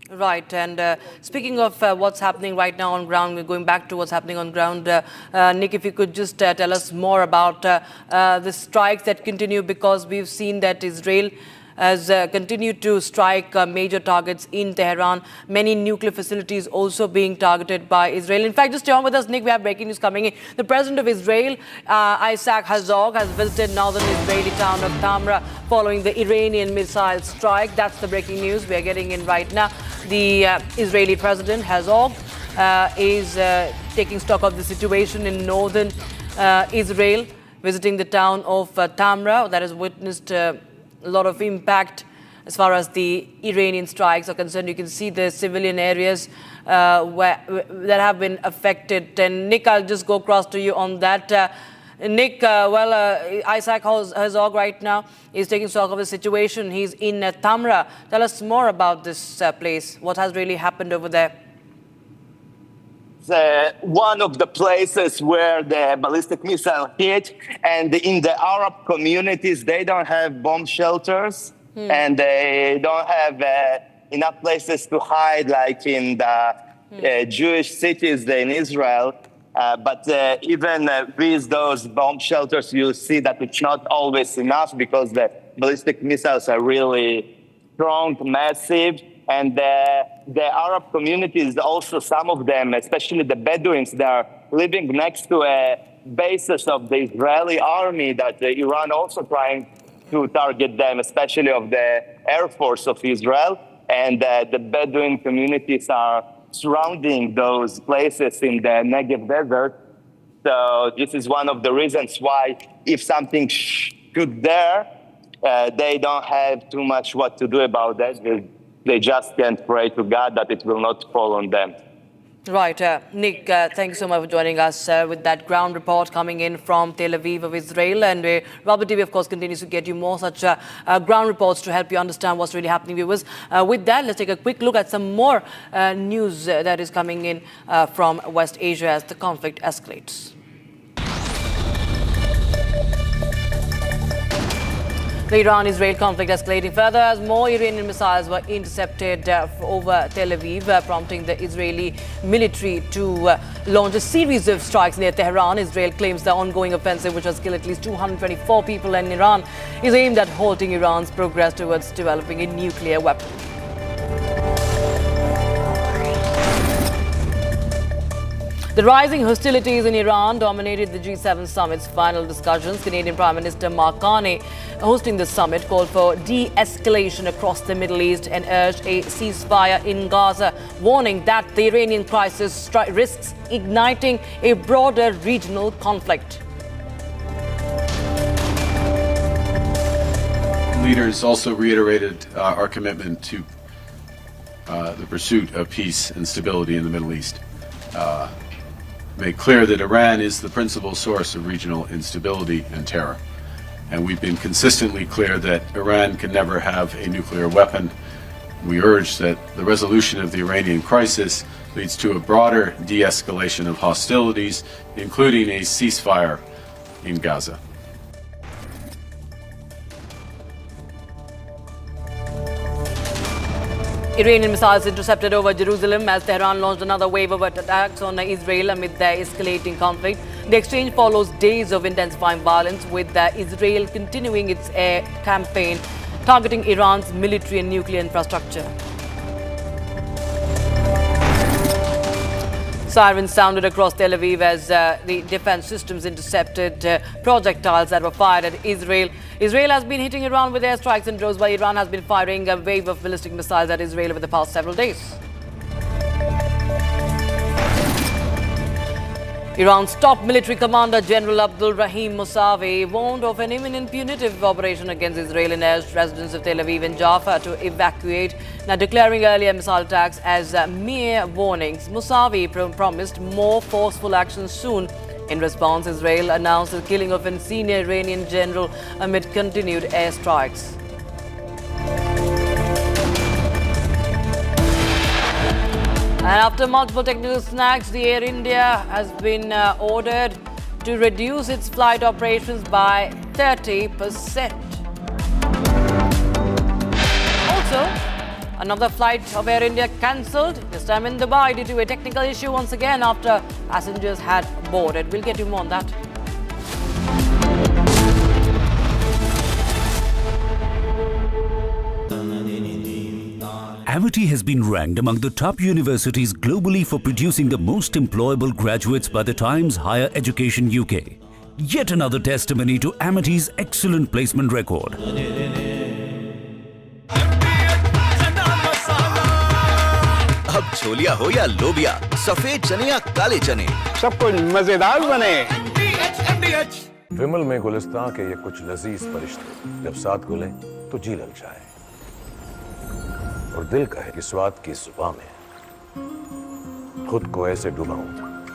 S18: Right, and speaking of what's happening right now on ground, we're going back to what's happening on ground. Nick, if you could just tell us more about the strikes that continue, because we've seen that Israel has continued to strike major targets in Tehran. Many nuclear facilities also being targeted by Israel. In fact, just stay on with us, Nick. We have breaking news coming in. The president of Israel, Isaac Herzog, has visited northern Israeli town of Tamra following the Iranian missile strike. That's the breaking news we are getting in right now. The Israeli president, Herzog, is taking stock of the situation in northern Israel, visiting the town of Tamra that has witnessed a lot of impact as far as the Iranian strikes are concerned. You can see the civilian areas that have been affected. And Nick, I'll just go across to you on that. Nick, Isaac Herzog right now is taking stock of the situation. He's in Tamra. Tell us more about this place. What has really happened over there?
S5: One of the places where the ballistic missile hit, and in the Arab communities, they don't have bomb shelters, and they don't have enough places to hide like in the Jewish cities in Israel. But even with those bomb shelters, you see that it's not always enough because the ballistic missiles are really strong, massive. And the Arab communities, also some of them, especially the Bedouins, they are living next to bases of the Israeli army that Iran also trying to target them, especially of the Air Force of Israel. And the Bedouin communities are surrounding those places in the Negev desert. So this is one of the reasons why if something should there, they don't have too much what to do about that. They just can't pray to God that it will not fall on them.
S18: Right. Nick, thanks so much for joining us with that ground report coming in from Tel Aviv of Israel. And Robert TV, of course, continues to get you more such ground reports to help you understand what's really happening, viewers. With that, let's take a quick look at some more news that is coming in from West Asia as the conflict escalates. The Iran-Israel conflict escalating further as more Iranian missiles were intercepted over Tel Aviv, prompting the Israeli military to launch a series of strikes near Tehran. Israel claims the ongoing offensive, which has killed at least 224 people in Iran, is aimed at halting Iran's progress towards developing a nuclear weapon. The rising hostilities in Iran dominated the G7 summit's final discussions. Canadian Prime Minister Mark Carney, hosting the summit, called for de-escalation across the Middle East and urged a ceasefire in Gaza, warning that the Iranian crisis risks igniting a broader regional conflict.
S2: Leaders also reiterated our commitment to the pursuit of peace and stability in the Middle East. Made clear that Iran is the principal source of regional instability and terror. And we've been consistently clear that Iran can never have a nuclear weapon. We urge that the resolution of the Iranian crisis leads to a broader de-escalation of hostilities, including a ceasefire in Gaza.
S18: Iranian missiles intercepted over Jerusalem as Tehran launched another wave of attacks on Israel amid the escalating conflict. The exchange follows days of intensifying violence, with Israel continuing its air campaign targeting Iran's military and nuclear infrastructure. Sirens sounded across Tel Aviv as the defense systems intercepted projectiles that were fired at Israel. Israel has been hitting Iran with airstrikes and drones, while Iran has been firing a wave of ballistic missiles at Israel over the past several days. Iran's top military commander, General Abdul Rahim Mousavi, warned of an imminent punitive operation against Israel and urged residents of Tel Aviv and Jaffa to evacuate, now declaring earlier missile attacks as mere warnings. Mousavi promised more forceful action soon. In response, Israel announced the killing of a senior Iranian general amid continued airstrikes. And after multiple technical snags, the Air India has been ordered to reduce its flight operations by 30%. Also, another flight of Air India cancelled, this time in Dubai, due to a technical issue once again after passengers had boarded. We'll get you more on that.
S12: Amity has been ranked among the top universities globally for producing the most employable graduates by the Times Higher Education UK. Yet another testimony to Amity's excellent placement record.
S6: अब छोलिया हो या लोबिया, सफेद चने या काले चने,
S11: सब कुछ मजेदार बने।
S22: विमल में गुलिस्तां के ये कुछ लजीज फरिश्ते जब साथ घुले तो जी लग जाए और दिल कहे कि स्वाद की जुबान में खुद को ऐसे डुबाऊं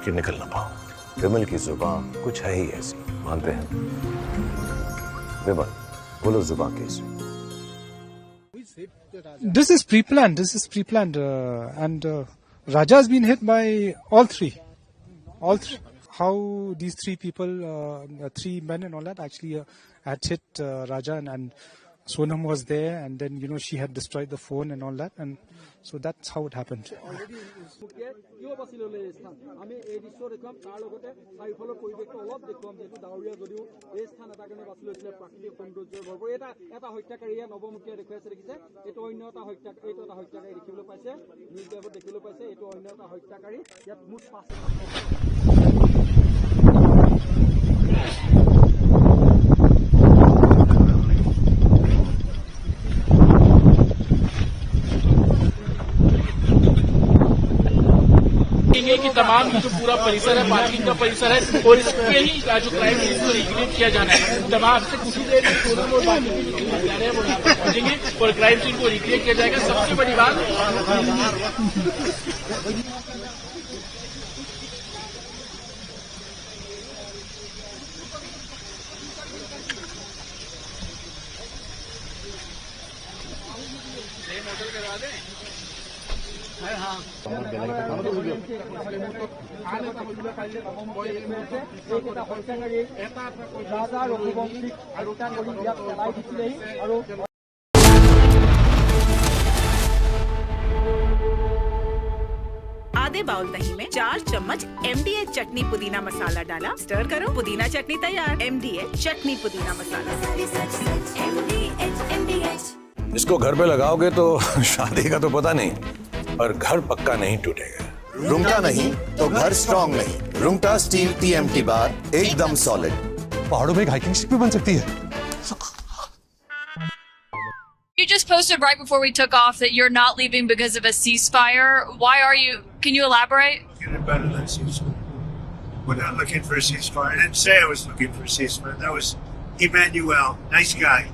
S22: कि निकल ना पाऊं। विमल की जुबान कुछ है ही ऐसी, मानते हैं? विमल, बोलो जुबान कैसी?
S27: This is pre-planned. And Raja has been hit by all three. How these three people, three men and all that, actually had hit Raja, and Sonam was there, and then she had destroyed the phone and all that, and so that's how it happened.
S7: कि तमाम जो पूरा परिसर है, parking का परिसर है, और इसके ही जो क्राइम है इसको रिक्रिएट किया जाना है। तमाम से कुछ ही देर में सोनम और बाकी के जो हत्यारे हैं वो यहाँ पर पहुंचेंगे और क्राइम सीन को रिक्रिएट किया जाएगा। सबसे बड़ी बात
S13: आधे बाउल दही में 4 चम्मच MDH चटनी पुदीना मसाला डाला, स्टर करो, पुदीना चटनी तैयार। MDH चटनी पुदीना मसाला।
S22: इसको घर पे लगाओगे तो शादी का तो पता नहीं, पर घर पक्का नहीं टूटेगा।
S6: रुंगटा नहीं तो घर स्ट्रॉन्ग नहीं। रुंगटा स्टील TMT बार एकदम सॉलिड।
S22: पहाड़ों में हाइकिंग शिप भी बन सकती है।
S8: You just posted right before we took off that you're not leaving because of a ceasefire. Why are you? Can you elaborate?
S9: Looking at better than ceasefire. We're not looking for a ceasefire. I didn't say I was looking for a ceasefire. That was Emmanuel, nice guy,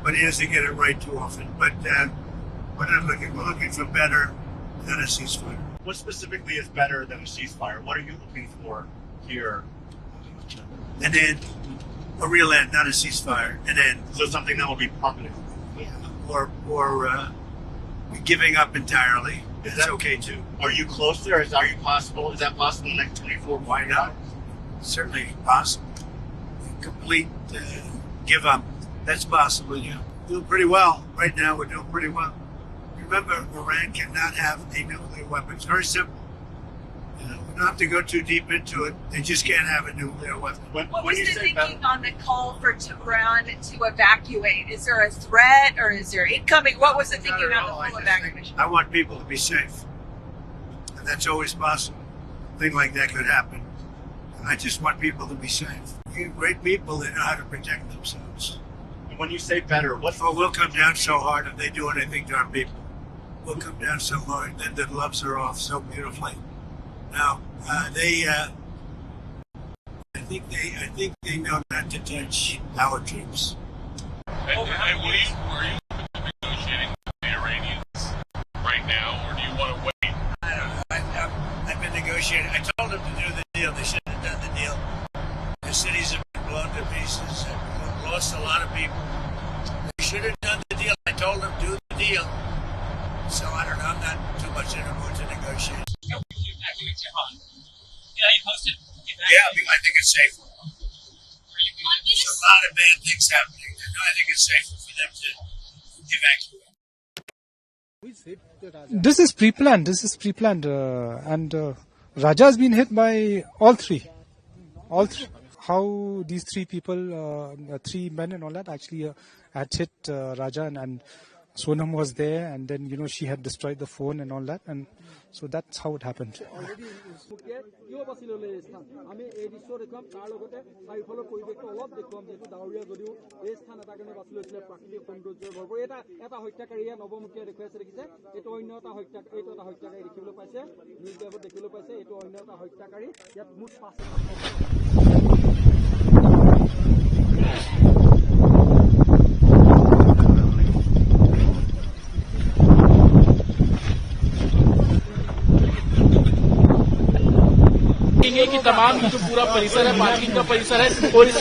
S9: but he doesn't get it right too often. But we're looking for better than a ceasefire.
S10: What specifically is better than a ceasefire? What are you looking for here?
S9: And then a real end, not a ceasefire. And then
S10: so something that will be permanent.
S9: Or giving up entirely.
S10: Is that okay too? Are you close there? Is that possible in the next 24?
S9: Why not? Certainly possible. Complete give up. That's possible. Yeah, doing pretty well right now. We're doing pretty well. Remember, Iran cannot have a nuclear weapon. It's very simple. We're Not to go too deep into it, they just can't have a nuclear weapon.
S16: What was the thinking on the call for Tehran to evacuate? Is there a threat or is there incoming? What was the thinking on the full evacuation?
S9: I want people to be safe. And that's always possible. A thing like that could happen. I just want people to be safe. You're great people that know how to protect themselves.
S10: And when you say better,
S9: we'll come down so hard if they do anything to our people. We'll come down so hard that the gloves are off so beautifully. Now, I think they know not to touch our troops.
S4: And were you open to negotiating with the Iranians right now, or do you want to wait?
S9: I don't know. I've been negotiating. I told them to do the deal. They shouldn't have done the deal. The cities have been blown to pieces. We've lost a lot of people. They should have done the deal. I told them do the deal. So I don't know. I'm not too much in a mood to negotiate.
S19: Yeah, you posted.
S9: Yeah, I think it's safer. There's a lot of bad things happening. I think it's safer for them to evacuate.
S27: This is pre-planned. And Raja has been hit by all three. How these three people, three men and all that, actually had hit Raja, and Sonam was there, and then she had destroyed the phone and all that, and so that's how it happened.
S7: कि तमाम जो पूरा परिसर है parking का परिसर है और इस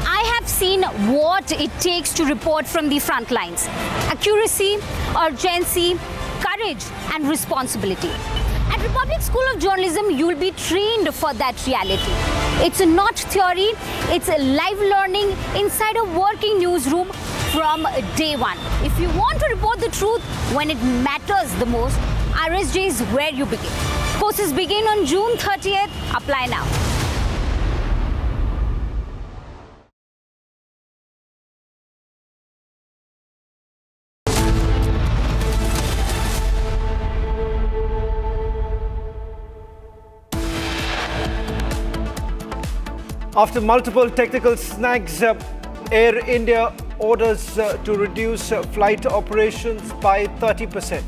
S15: I have seen what it takes to report from the front lines. Accuracy, urgency, courage and responsibility. At Republic School of Journalism, you will be trained for that reality. It's not theory, it's a live learning inside a working newsroom from day one. If you want to report the truth when it matters the most, RSJ is where you begin. Courses begin on June 30th. Apply now.
S20: After multiple technical snags, Air India orders to reduce flight operations by 30%.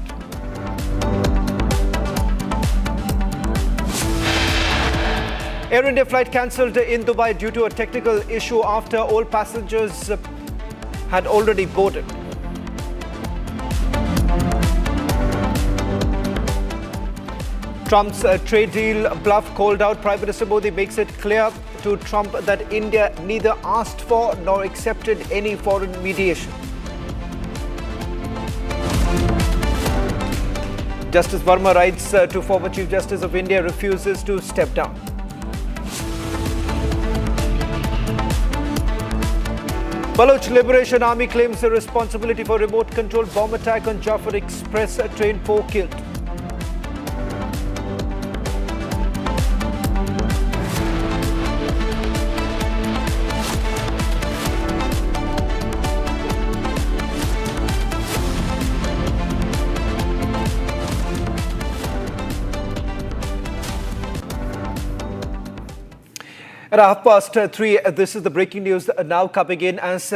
S20: Air India flight cancelled in Dubai due to a technical issue after all passengers had already boarded. Trump's trade deal bluff called out. Prime Minister Modi makes it clear to Trump that India neither asked for nor accepted any foreign mediation. Justice Verma writes to former Chief Justice of India refuses to step down. Baloch Liberation Army claims the responsibility for remote control bomb attack on Jafar Express train, 4 killed. At 3:30, this is the breaking news now coming in as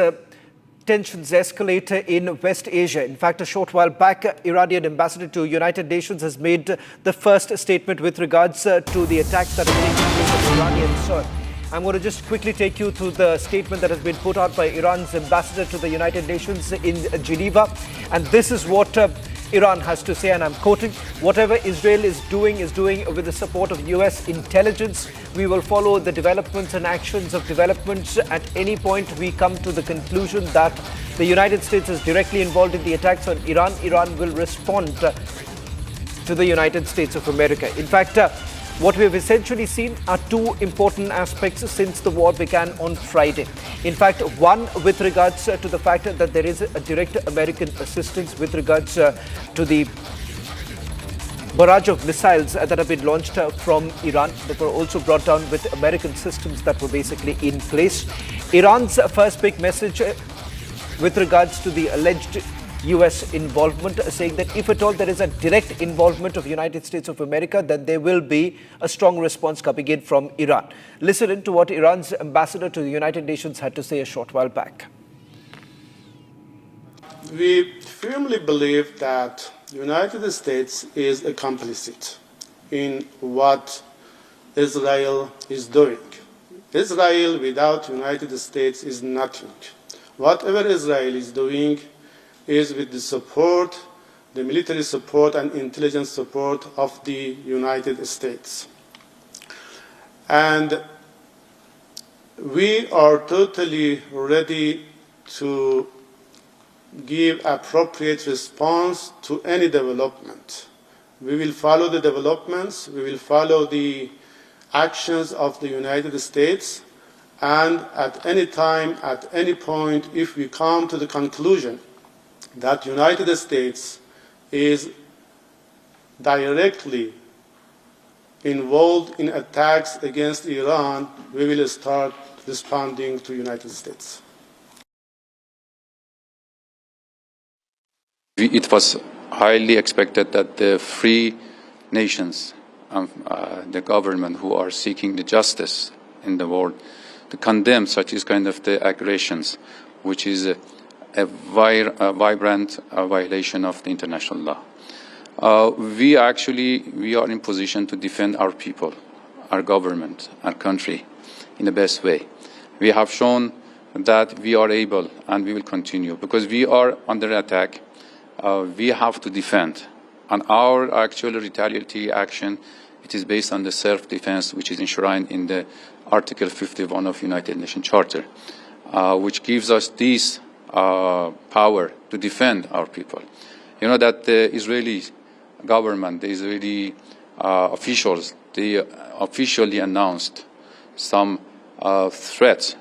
S20: tensions escalate in West Asia. In fact, a short while back, Iranian ambassador to United Nations has made the first statement with regards to the attacks that are taking place on Iranian soil. I'm going to just quickly take you through the statement that has been put out by Iran's ambassador to the United Nations in Geneva. And this is what Iran has to say, and I'm quoting, "Whatever Israel is doing with the support of US intelligence. We will follow the developments and actions of developments. At any point we come to the conclusion that the United States is directly involved in the attacks on Iran, Iran will respond to the United States of America." In fact, what we have essentially seen are two important aspects since the war began on Friday. In fact, one with regards to the fact that there is a direct American assistance with regards to the barrage of missiles that have been launched from Iran that were also brought down with American systems that were basically in place. Iran's first big message with regards to the alleged US involvement, saying that if at all there is a direct involvement of the United States of America, then there will be a strong response coming in from Iran. Listen in to what Iran's ambassador to the United Nations had to say a short while back.
S1: We firmly believe that the United States is a complicit in what Israel is doing. Israel without the United States is nothing. Whatever Israel is doing is with the support, the military support and intelligence support of the United States. And we are totally ready to give appropriate response to any development. We will follow the developments, we will follow the actions of the United States, and at any time, at any point, if we come to the conclusion that the United States is directly involved in attacks against Iran, we will start responding to the United States.
S14: It was highly expected that the free nations, the government who are seeking the justice in the world, to condemn such as kind of the aggressions, which is a vibrant violation of the international law. We are in position to defend our people, our government, our country in the best way. We have shown that we are able, and we will continue, because we are under attack. We have to defend. And our actual retaliatory action, it is based on the self-defense, which is enshrined in the Article 51 of United Nations Charter, which gives us this power to defend our people. You know that the Israeli government, the Israeli officials, they officially announced some threats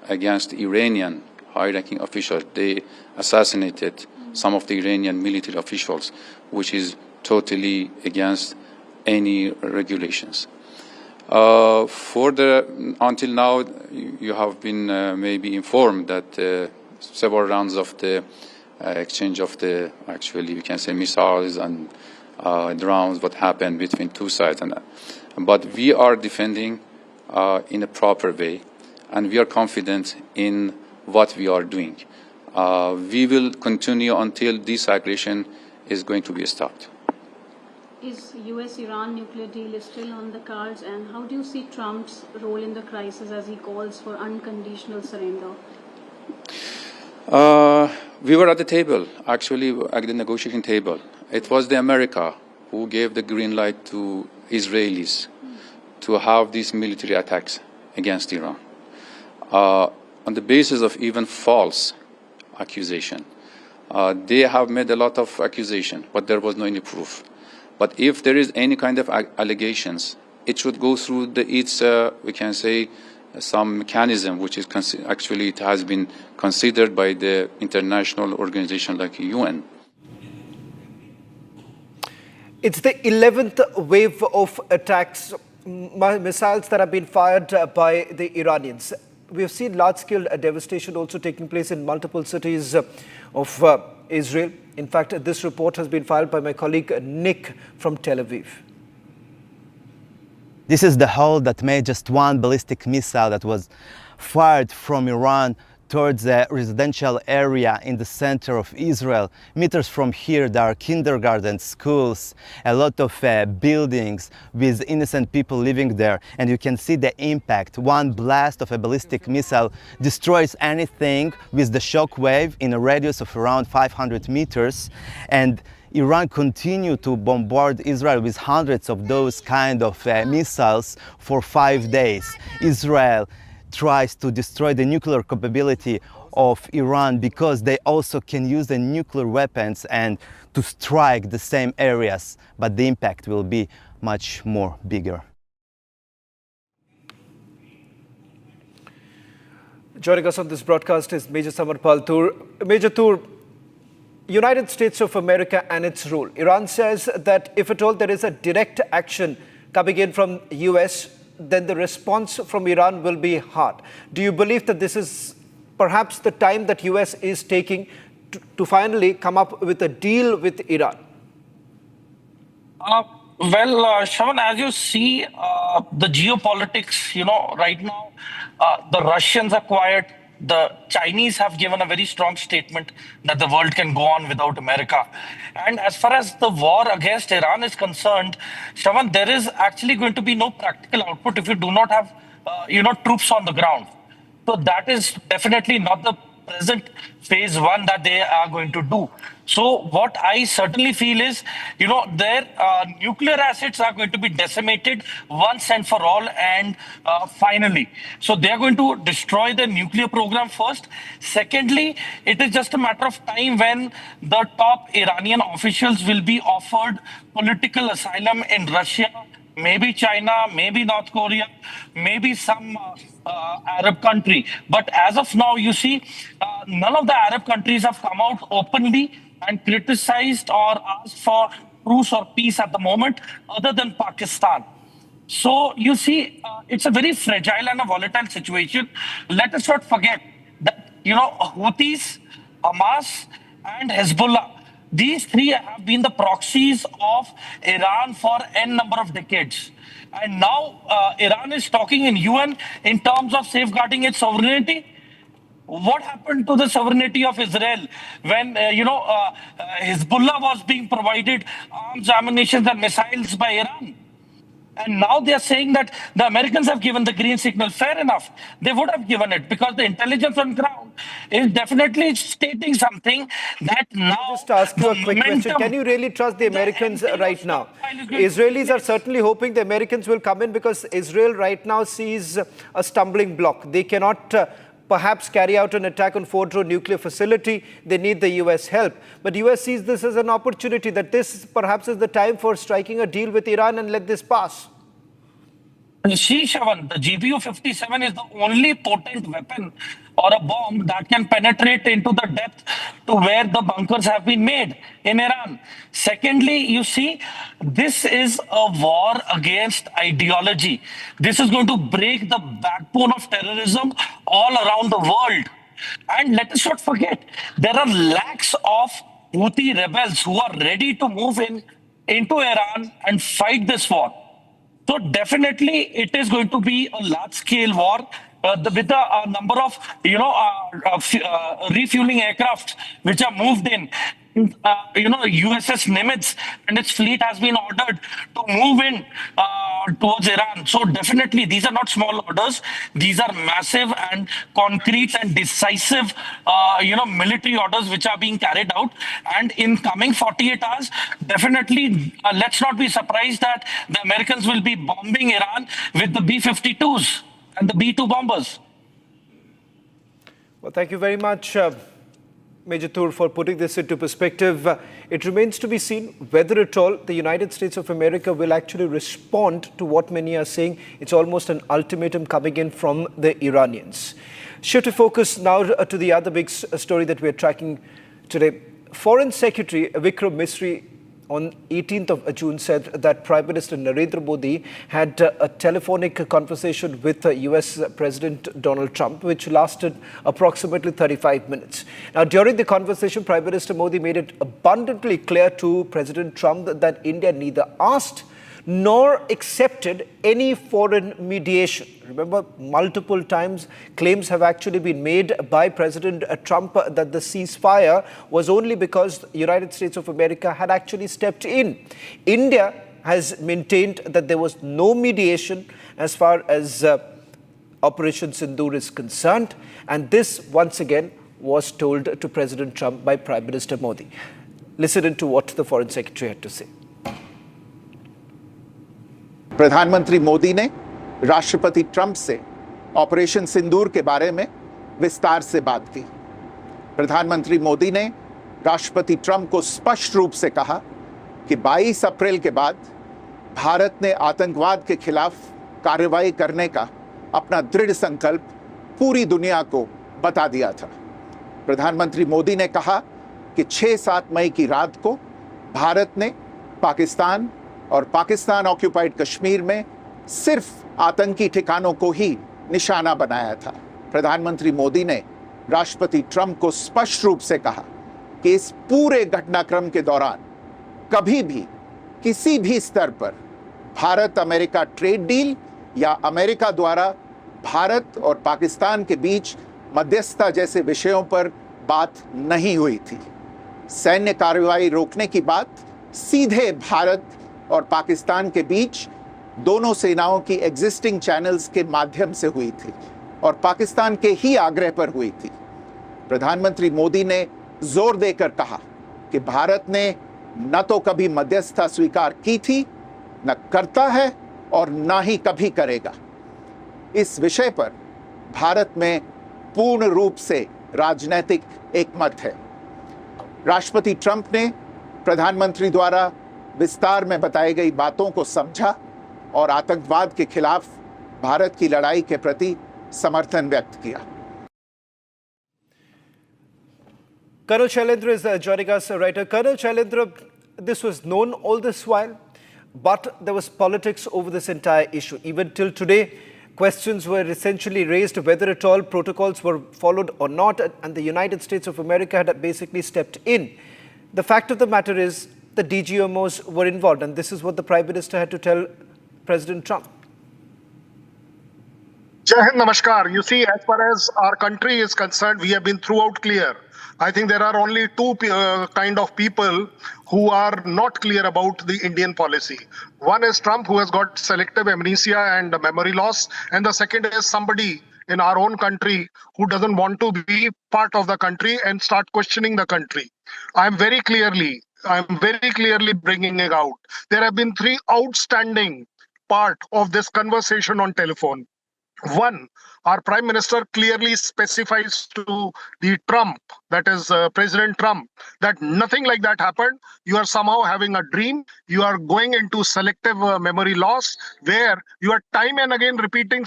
S14: against Iranian high-ranking officials. They assassinated some of the Iranian military officials, which is totally against any regulations. Until now, you have been maybe informed that several rounds of the exchange of the, actually, we can say missiles and drones, what happened between two sides. But we are defending in a proper way, and we are confident in what we are doing. We will continue until this aggression is going to be stopped.
S17: Is US-Iran nuclear deal is still on the cards, and how do you see Trump's role in the crisis as he calls for unconditional surrender?
S14: We were at the table, actually, at the negotiating table. It was the America who gave the green light to Israelis to have these military attacks against Iran on the basis of even false accusation. They have made a lot of accusation, but there was no any proof. But if there is any kind of allegations, it should go through we can say, some mechanism which is actually it has been considered by the international organization like UN.
S20: It's the 11th wave of attacks, missiles that have been fired by the Iranians. We have seen large-scale devastation also taking place in multiple cities of Israel. In fact, this report has been filed by my colleague Nick from Tel Aviv.
S5: This is the hole that made just one ballistic missile that was fired from Iran towards a residential area in the center of Israel. Meters from here, there are kindergarten, schools, a lot of buildings with innocent people living there. And you can see the impact. One blast of a ballistic missile destroys anything with the shock wave in a radius of around 500 meters. And Iran continued to bombard Israel with hundreds of those kind of missiles for 5 days. Israel tries to destroy the nuclear capability of Iran because they also can use the nuclear weapons and to strike the same areas, but the impact will be much more bigger.
S20: Joining us on this broadcast is Major Samarpal Tur. Major Tur, United States of America and its role. Iran says that if at all there is a direct action coming in from US, then the response from Iran will be hard. Do you believe that this is perhaps the time that US is taking to finally come up with a deal with Iran?
S2: Shravan, as you see, the geopolitics, right now, the Russians are quiet. The Chinese have given a very strong statement that the world can go on without America. And as far as the war against Iran is concerned, Shravan, there is actually going to be no practical output if you do not have, troops on the ground. So that is definitely not the present phase one that they are going to do. So what I certainly feel is, their nuclear assets are going to be decimated once and for all and finally. So they are going to destroy the nuclear program first. Secondly, it is just a matter of time when the top Iranian officials will be offered political asylum in Russia, maybe China, maybe North Korea, maybe some Arab country. But as of now, you see, none of the Arab countries have come out openly and criticized or asked for truce or peace at the moment, other than Pakistan. So you see, it's a very fragile and a volatile situation. Let us not forget that, Houthis, Hamas, and Hezbollah, these three have been the proxies of Iran for n number of decades. And now Iran is talking in UN in terms of safeguarding its sovereignty. What happened to the sovereignty of Israel when, Hezbollah was being provided arms, ammunition, and missiles by Iran? And now they are saying that the Americans have given the green signal. Fair enough. They would have given it because the intelligence on ground is definitely stating something that now...
S20: Just ask you a quick question. Can you really trust the Americans right now? Israelis are certainly hoping the Americans will come in because Israel right now sees a stumbling block. They cannot perhaps carry out an attack on Fordo nuclear facility. They need the US help. But US sees this as an opportunity, that this perhaps is the time for striking a deal with Iran and let this pass.
S2: See, Shravan, the GBU-57 is the only potent weapon or a bomb that can penetrate into the depth to where the bunkers have been made in Iran. Secondly, you see, this is a war against ideology. This is going to break the backbone of terrorism all around the world. And let us not forget, there are lakhs of Houthi rebels who are ready to move into Iran and fight this war. So definitely it is going to be a large-scale war with a number of, refueling aircraft which are moved in. USS Nimitz and its fleet has been ordered to move in towards Iran. So definitely these are not small orders. These are massive and concrete and decisive, military orders which are being carried out. And in coming 48 hours, definitely let's not be surprised that the Americans will be bombing Iran with the B-52s and the B-2 bombers.
S20: Well, thank you very much, Major Tur, for putting this into perspective. It remains to be seen whether at all the United States of America will actually respond to what many are saying. It's almost an ultimatum coming in from the Iranians. Shift to focus now to the other big story that we're tracking today. Foreign Secretary Vikram Misri on 18th of June said that Prime Minister Narendra Modi had a telephonic conversation with US President Donald Trump, which lasted approximately 35 minutes. Now, during the conversation, Prime Minister Modi made it abundantly clear to President Trump that India neither asked nor accepted any foreign mediation. Remember, multiple times claims have actually been made by President Trump that the ceasefire was only because the United States of America had actually stepped in. India has maintained that there was no mediation as far as Operation Sindoor is concerned, and this once again was told to President Trump by Prime Minister Modi. Listen to what the Foreign Secretary had to say.
S3: प्रधानमंत्री मोदी ने राष्ट्रपति Trump से operation सिंदूर के बारे में विस्तार से बात की। प्रधानमंत्री मोदी ने राष्ट्रपति ट्रंप को स्पष्ट रूप से कहा कि 22 अप्रैल के बाद भारत ने आतंकवाद के खिलाफ कार्रवाई करने का अपना दृढ़ संकल्प पूरी दुनिया को बता दिया था। प्रधानमंत्री मोदी ने कहा कि 6-7 मई की रात को भारत ने पाकिस्तान और पाकिस्तान ऑक्यूपाइड कश्मीर में सिर्फ आतंकी ठिकानों को ही निशाना बनाया था। प्रधानमंत्री मोदी ने राष्ट्रपति ट्रंप को स्पष्ट रूप से कहा कि इस पूरे घटनाक्रम के दौरान कभी भी किसी भी स्तर पर भारत अमेरिका ट्रेड डील या अमेरिका द्वारा भारत और पाकिस्तान के बीच मध्यस्थता जैसे विषयों पर बात नहीं हुई थी। सैन्य कार्रवाई रोकने की बात सीधे भारत और पाकिस्तान के बीच दोनों सेनाओं की एग्जिस्टिंग चैनल्स के माध्यम से हुई थी और पाकिस्तान के ही आग्रह पर हुई थी। प्रधानमंत्री मोदी ने जोर देकर कहा कि भारत ने न तो कभी मध्यस्थता स्वीकार की थी, न करता है और न ही कभी करेगा। इस विषय पर भारत में पूर्ण रूप से राजनीतिक एकमत है। राष्ट्रपति ट्रंप ने प्रधानमंत्री द्वारा विस्तार में बताई गई बातों को समझा और आतंकवाद के खिलाफ भारत की लड़ाई के प्रति समर्थन व्यक्त किया।
S20: Colonel Shailendra is joining us, writer. Colonel Shailendra, this was known all this while, but there was politics over this entire issue. Even till today, questions were essentially raised whether at all protocols were followed or not, and the United States of America had basically stepped in. The fact of the matter is the DGMOs were involved, and this is what the Prime Minister had to tell President Trump.
S12: Jai Hind, Namaskar. You see, as far as our country is concerned, we have been throughout clear. I think there are only two kind of people who are not clear about the Indian policy. One is Trump, who has got selective amnesia and memory loss. And the second is somebody in our own country who doesn't want to be part of the country and start questioning the country. I'm very clearly bringing it out. There have been three outstanding part of this conversation on telephone. One, our Prime Minister clearly specifies to the Trump, that is President Trump, that nothing like that happened. You are somehow having a dream. You are going into selective memory loss, where you are time and again repeating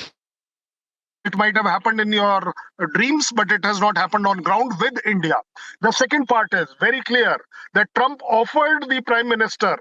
S12: it might have happened in your dreams, but it has not happened on ground with India. The second part is very clear that Trump offered the Prime Minister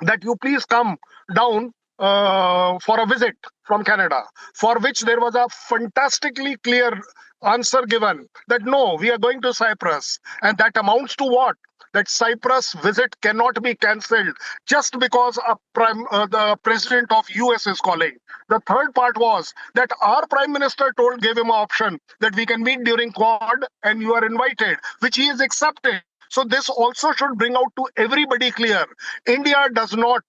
S12: that you please come down for a visit from Canada, for which there was a fantastically clear answer given that no, we are going to Cyprus. And that amounts to what? That Cyprus visit cannot be cancelled just because the president of US is calling. The third part was that our Prime Minister gave him an option that we can meet during Quad and you are invited, which he is accepting. So this also should bring out to everybody clear. India does not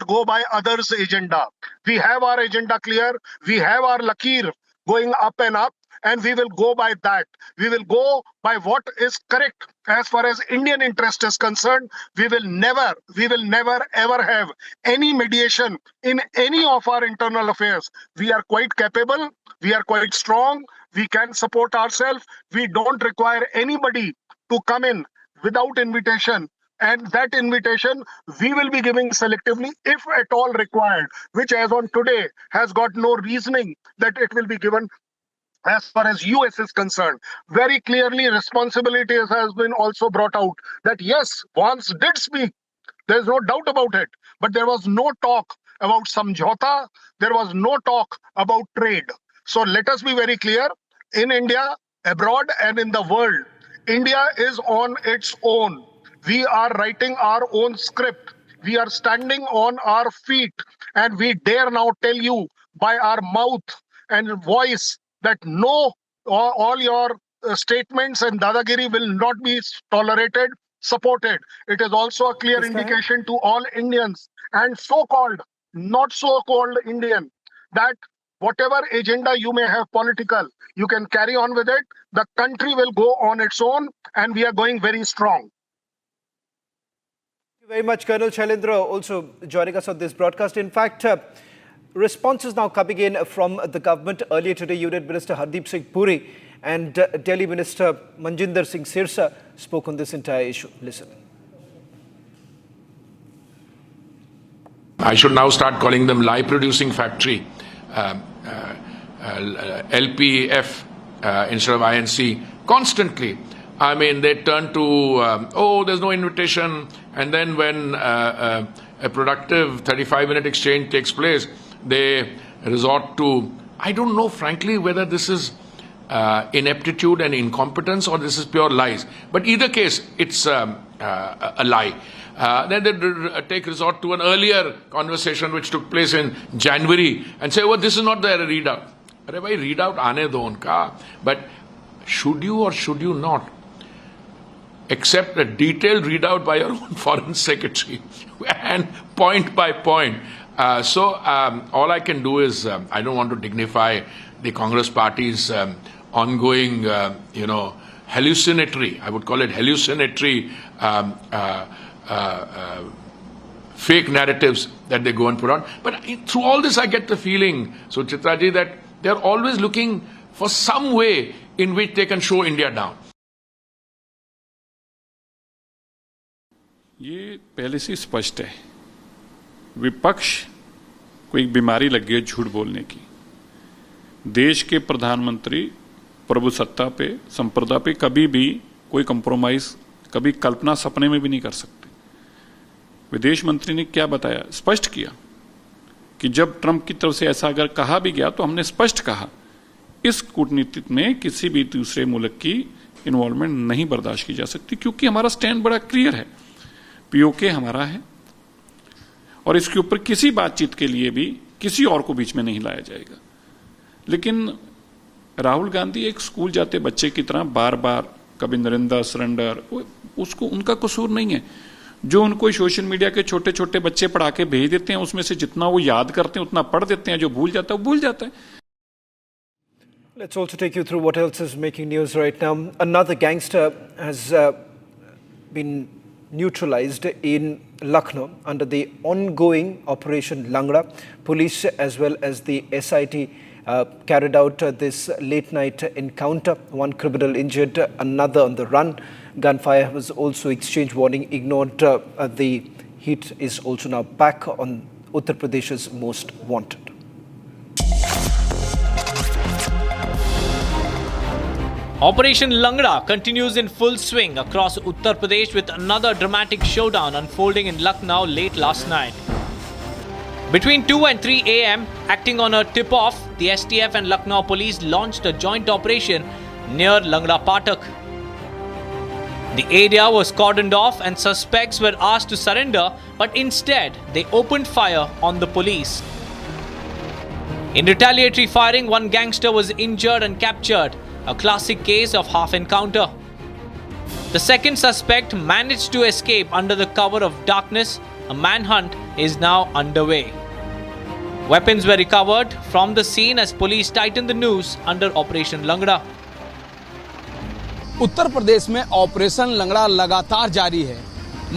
S12: go by others' agenda. We have our agenda clear. We have our lakir going up and up, and we will go by that. We will go by what is correct as far as Indian interest is concerned. We will never ever have any mediation in any of our internal affairs. We are quite capable. We are quite strong. We can support ourselves. We don't require anybody to come in without invitation. And that invitation we will be giving selectively if at all required, which as on today has got no reasoning that it will be given as far as US is concerned. Very clearly responsibility has been also brought out that yes, Vance did speak. There's no doubt about it. But there was no talk about samjhota. There was no talk about trade. So let us be very clear. In India, abroad and in the world, India is on its own. We are writing our own script. We are standing on our feet, and we dare now tell you by our mouth and voice that no, all your statements and dadagiri will not be tolerated, supported. It is also a clear indication to all Indians and so-called, not so-called Indian, that whatever agenda you may have political, you can carry on with it. The country will go on its own, and we are going very strong.
S20: Thank you very much, Colonel Shailendra, also joining us on this broadcast. In fact, responses now coming in from the government. Earlier today, Union Minister Hardeep Singh Puri and Delhi Minister Manjinder Singh Sirsa spoke on this entire issue. Listen.
S18: I should now start calling them lie producing factory, LPF instead of INC. Constantly, I mean, they turn to, there's no invitation. And then when a productive 35-minute exchange takes place, they resort to, I don't know, frankly, whether this is ineptitude and incompetence or this is pure lies. But either case, it's a lie. Then they take resort to an earlier conversation which took place in January and say, oh, this is not the readout. Arey bhai, readout aane do unka. But should you or should you not accept a detailed readout by your own foreign secretary and point by point? So all I can do is, I don't want to dignify the Congress party's ongoing, hallucinatory, I would call it hallucinatory fake narratives that they go and put on. But through all this, I get the feeling, so Chitraji, that they're always looking for some way in which they can show India down.
S11: ये पहले से स्पष्ट है, विपक्ष को एक बीमारी लग गई है झूठ बोलने की। देश के प्रधानमंत्री प्रभुसत्ता पे, संप्रदा पे कभी भी कोई कंप्रोमाइज, कभी कल्पना सपने में भी नहीं कर सकते। विदेश मंत्री ने क्या बताया, स्पष्ट किया कि जब ट्रंप की तरफ से ऐसा अगर कहा भी गया तो हमने स्पष्ट कहा, इस कूटनीति में किसी भी दूसरे मुल्क की इन्वॉल्वमेंट नहीं बर्दाश्त की जा सकती, क्योंकि हमारा स्टैंड बड़ा क्लियर है, पीओके हमारा है और इसके ऊपर किसी बातचीत के लिए भी किसी और को बीच में नहीं लाया जाएगा। लेकिन राहुल गांधी एक स्कूल जाते बच्चे की तरह बार बार कभी नरेंद्र सरेंडर, उसको उनका कसूर नहीं है। जो उनको सोशल मीडिया के छोटे छोटे बच्चे पढ़ा के भेज देते हैं, उसमें से जितना वो याद करते हैं उतना पढ़ देते हैं, जो भूल जाता है वो भूल जाता है।
S20: Let's also take you through what else is making news right now. Another gangster has been neutralized in Lucknow under the ongoing Operation Langra. Police as well as the SIT carried out this late-night encounter. One criminal injured, another on the run. Gunfire was also exchanged, warning ignored. The heat is also now back on Uttar Pradesh's most wanted.
S13: Operation Langra continues in full swing across Uttar Pradesh with another dramatic showdown unfolding in Lucknow late last night. Between 2 and 3 a.m., acting on a tip-off, the STF and Lucknow police launched a joint operation near Langra Patak. The area was cordoned off and suspects were asked to surrender, but instead they opened fire on the police. In retaliatory firing, one gangster was injured and captured, a classic case of half encounter. The second suspect managed to escape under the cover of darkness. A manhunt is now underway. Weapons were recovered from the scene as police tightened the noose under Operation Langra.
S21: Uttar Pradesh में operation लंगड़ा लगातार जारी है।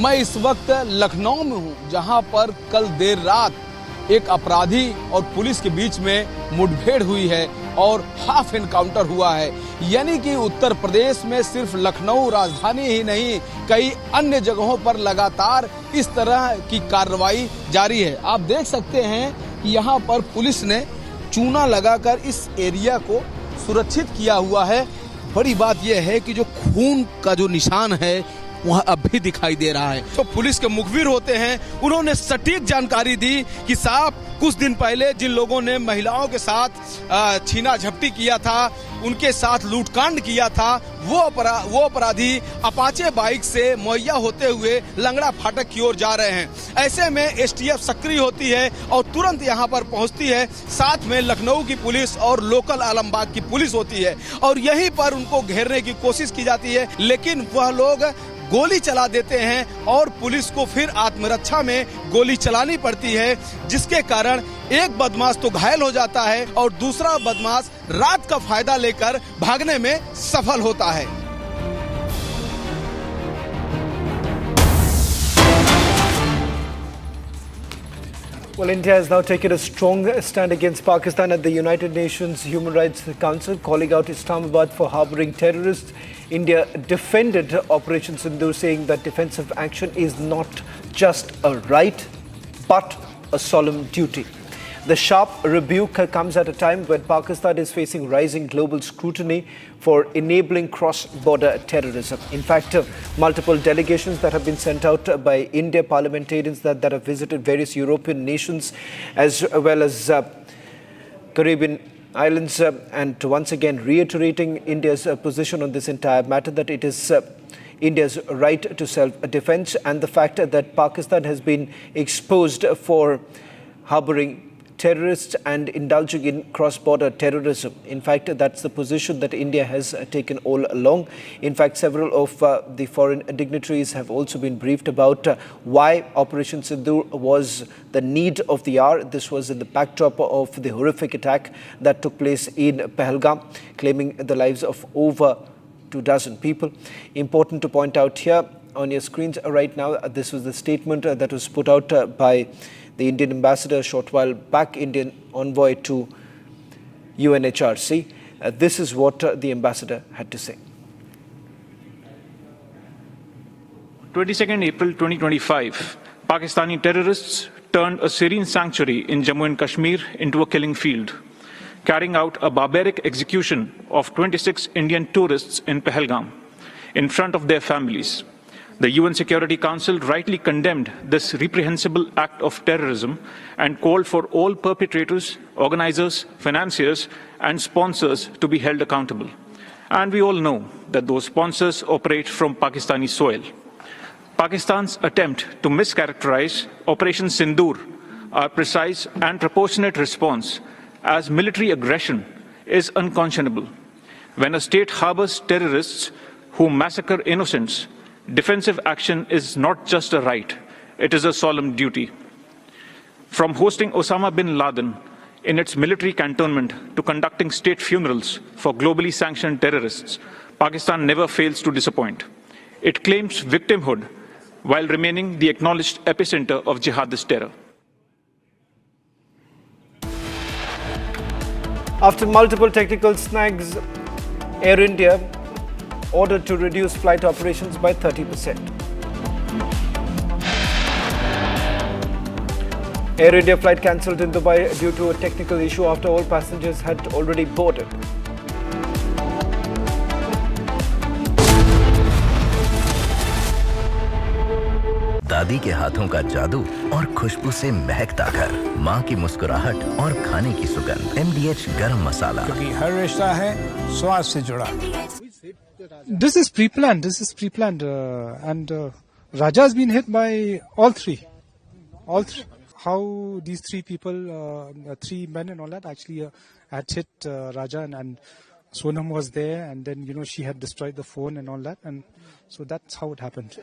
S21: मैं इस वक्त लखनऊ में हूं, जहां पर कल देर रात एक अपराधी और पुलिस के बीच में मुठभेड़ हुई है और हाफ एनकाउंटर हुआ है। यानी कि उत्तर प्रदेश में सिर्फ लखनऊ राजधानी ही नहीं, कई अन्य जगहों पर लगातार इस तरह की कार्रवाई जारी है। आप देख सकते हैं कि यहाँ पर पुलिस ने चूना लगाकर इस एरिया को सुरक्षित किया हुआ है। बड़ी बात यह है कि जो खून का जो निशान है वह अब भी दिखाई दे रहा है। तो पुलिस के मुखबिर होते हैं, उन्होंने सटीक जानकारी दी कि साहब कुछ दिन पहले जिन लोगों ने महिलाओं के साथ छीना झपटी किया था, उनके साथ लूटकांड किया था, वो अपराधी अपाचे बाइक से मुहैया होते हुए लंगड़ा फाटक की ओर जा रहे हैं। ऐसे में एसटीएफ सक्रिय होती है और तुरंत यहां पर पहुंचती है। साथ में लखनऊ की पुलिस और लोकल आलमबाग की पुलिस होती है और यहीं पर उनको घेरने की कोशिश की जाती है, लेकिन वह लोग गोली चला देते हैं और पुलिस को फिर आत्मरक्षा में गोली चलानी पड़ती है, जिसके कारण एक बदमाश तो घायल हो जाता है और दूसरा बदमाश रात का फायदा लेकर भागने में सफल होता है।
S20: Well, India has now taken a strong stand against Pakistan at the United Nations Human Rights Council, calling out Islamabad for harboring terrorists. India defended Operation Sindoor, saying that defensive action is not just a right, but a solemn duty. The sharp rebuke comes at a time when Pakistan is facing rising global scrutiny for enabling cross-border terrorism. In fact, multiple delegations that have been sent out by India parliamentarians that have visited various European nations as well as Caribbean islands and once again reiterating India's position on this entire matter, that it is India's right to self-defense, and the fact that Pakistan has been exposed for harboring terrorists and indulging in cross-border terrorism. In fact, that's the position that India has taken all along. In fact, several of the foreign dignitaries have also been briefed about why Operation Sindoor was the need of the hour. This was in the backdrop of the horrific attack that took place in Pahalgam, claiming the lives of over 24 people. Important to point out here on your screens right now, this was the statement that was put out by the Indian ambassador a short while back, Indian envoy to UNHRC. This is what the ambassador had to say.
S6: 22nd April 2025, Pakistani terrorists turned a serene sanctuary in Jammu and Kashmir into a killing field, carrying out a barbaric execution of 26 Indian tourists in Pahalgam in front of their families. The UN Security Council rightly condemned this reprehensible act of terrorism and called for all perpetrators, organizers, financiers, and sponsors to be held accountable. And we all know that those sponsors operate from Pakistani soil. Pakistan's attempt to mischaracterize Operation Sindoor, our precise and proportionate response, as military aggression is unconscionable. When a state harbors terrorists who massacre innocents, defensive action is not just a right, it is a solemn duty. From hosting Osama bin Laden in its military cantonment to conducting state funerals for globally sanctioned terrorists, Pakistan never fails to disappoint. It claims victimhood while remaining the acknowledged epicenter of jihadist terror.
S20: After multiple technical snags, Air India ordered to reduce flight operations by 30%. Air India flight cancelled in Dubai due to a technical issue after all passengers had already boarded.
S8: दादी के हाथों का जादू और खुशबू से महकता घर, माँ की मुस्कुराहट और खाने की सुगंध, MDH गरम मसाला,
S22: क्योंकि हर रिश्ता है स्वाद से जुड़ा. This is pre-planned, and Raja has been hit by all three. How these three people, 3 men and all that actually had hit Raja, and Sonam was there, and then she had destroyed the phone and all that, and so that's how it happened.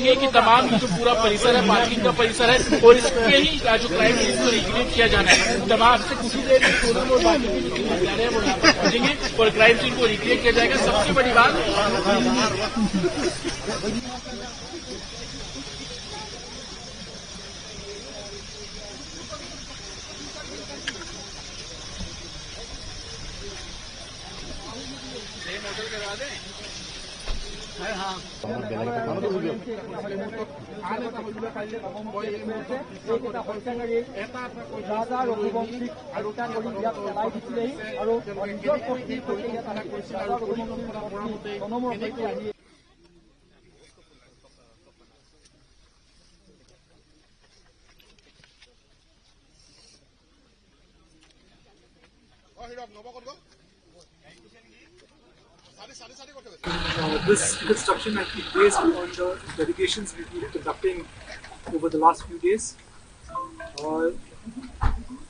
S7: कि तमाम जो पूरा परिसर है, parking का परिसर है, और इसके ही जो क्राइम है इसको रिक्रिएट किया जाना है. तमाम से कुछ ही देर में सोनम और बाकी के जो हत्यारे हैं वो यहाँ पर पहुंचेंगे और क्राइम सीन को रिक्रिएट किया जाएगा. सबसे बड़ी बात this construction has been based on the delegations we've been conducting over the last few days.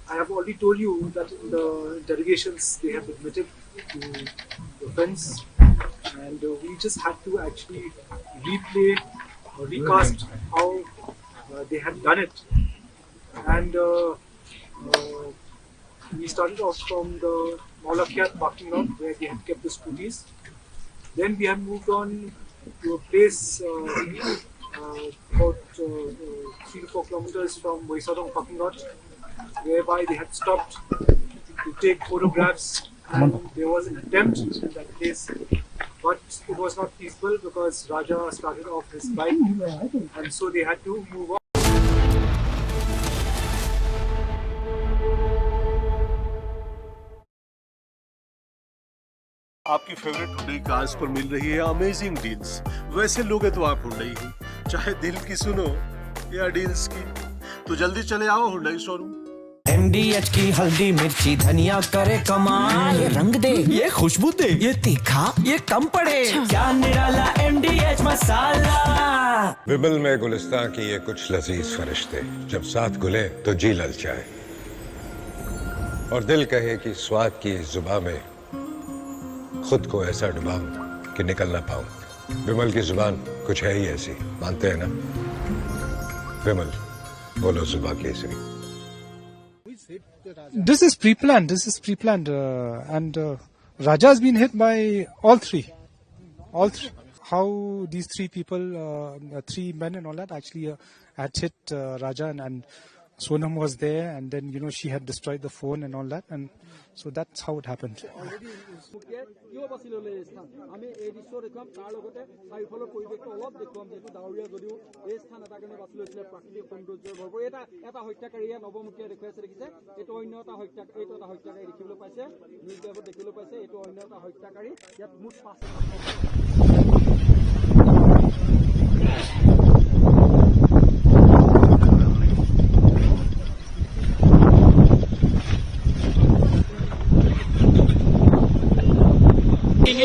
S7: I have already told you that in the delegations they have admitted to the offence, and we just had to actually replay or recast how they had done it.
S27: and we started off from the Malakiat parking lot where they had kept the scooties. Then we had moved on to a place about 3 to 4 kilometers from Boisadong parking lot, whereby they had stopped to take photographs, and there was an attempt in that place, but it was not peaceful because Raja started off his bike, and so they had to move on.
S4: आपकी favourite Hyundai cars पर मिल रही है amazing deals. वैसे लोगे तो आप Hyundai ही, चाहे दिल की सुनो या डील्स की, तो जल्दी चले आओ हुंडई शोरूम।
S10: MDH की हल्दी मिर्ची धनिया करे कमाल, ये रंग दे, ये खुशबू दे, ये तीखा, ये कम पड़े, क्या निराला MDH मसाला।
S16: विमल में गुलिस्तां की ये कुछ लजीज फरिश्ते, जब साथ घुले तो जी ललचाए और दिल कहे कि स्वाद की इस जुबान में खुद को ऐसा डुबाऊं कि निकल ना पाऊं। विमल की जुबान कुछ है ही ऐसी, मानते हैं ना? विमल, बोलो जुबान Kesari.
S22: This is pre-planned. And Raja has been hit by all three. How these three people, 3 men and all that, actually had hit Raja, and Sonam was there, and then she had destroyed the phone and all that, and so that's how it happened.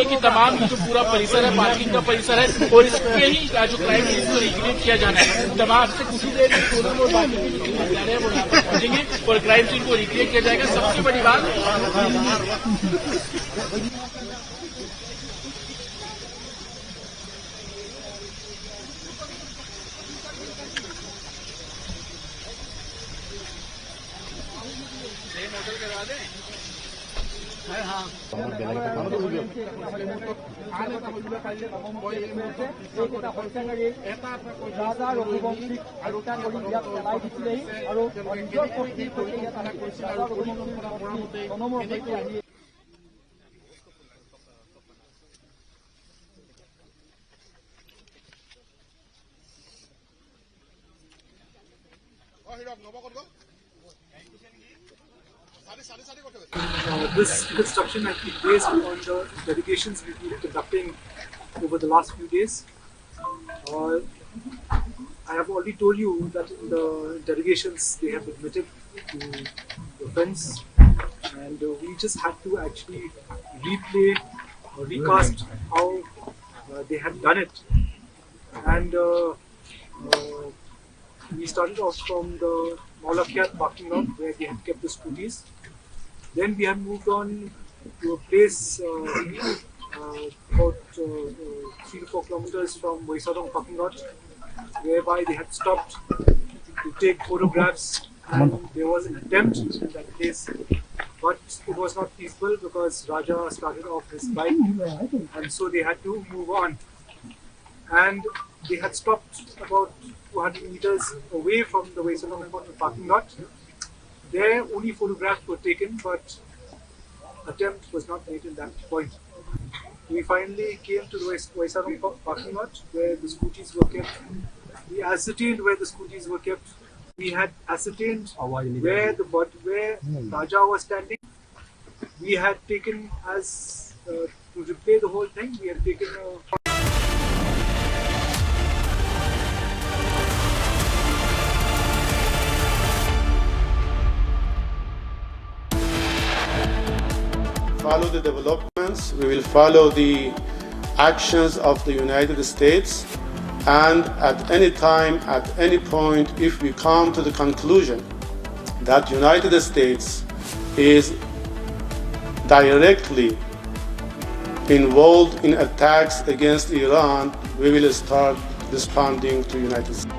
S7: कि तमाम जो पूरा परिसर है, parking का परिसर है, और इसके ही जो क्राइम सीन को रिक्रिएट किया जाना है। तमाम से कुछ ही देर में सोनम और बाकी के जो हत्यारे हैं वो यहाँ पर पहुंचेंगे और क्राइम सीन को रिक्रिएट किया जाएगा। सबसे बड़ी बात
S27: This construction has been based on the delegations we've been conducting over the last few days. I have already told you that in the delegations they have admitted to the offence, and we just had to actually replay or recast how they had done it. And we started off from the Malakiat parking lot where they had kept the scooties. Then we have moved on to a place about 3 to 4 kilometers from Boisadong parking lot, whereby they had stopped to take photographs, and there was an attempt in that place, but it was not peaceful because Raja started off his bike, and so they had to move on. And they had stopped about 200 meters away from the Boisadong parking lot. There only photographs were taken, but attempt was not made in that point. We finally came to the Boisadong parking lot where the scooties were kept. We ascertained where the scooties were kept. We had ascertained where Raja was standing. We had taken to replay the whole thing, we had taken a
S1: follow the developments, we will follow the actions of the United States, and at any time, at any point, if we come to the conclusion that United States is directly involved in attacks against Iran, we will start responding to United States.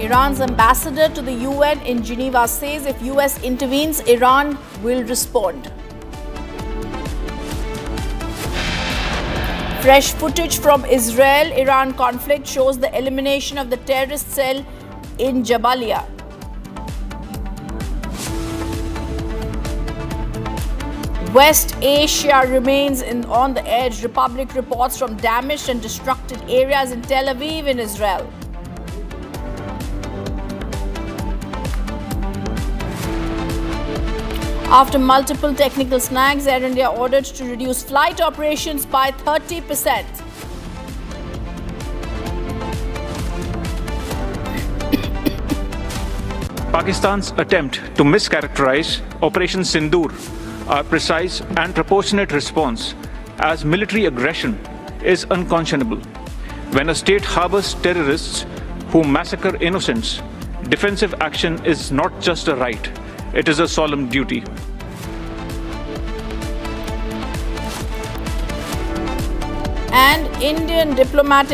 S9: Iran's ambassador to the UN in Geneva says if US intervenes, Iran will respond. Fresh footage from Israel-Iran conflict shows the elimination of the terrorist cell in Jabalia. West Asia remains on the edge. Republic reports from damaged and destructed areas in Tel Aviv in Israel. After multiple technical snags, Air India ordered to reduce flight operations by 30%.
S6: Pakistan's attempt to mischaracterize Operation Sindoor, a precise and proportionate response, as military aggression is unconscionable. When a state harbors terrorists who massacre innocents, defensive action is not just a right, it is a solemn duty.
S9: And Indian diplomat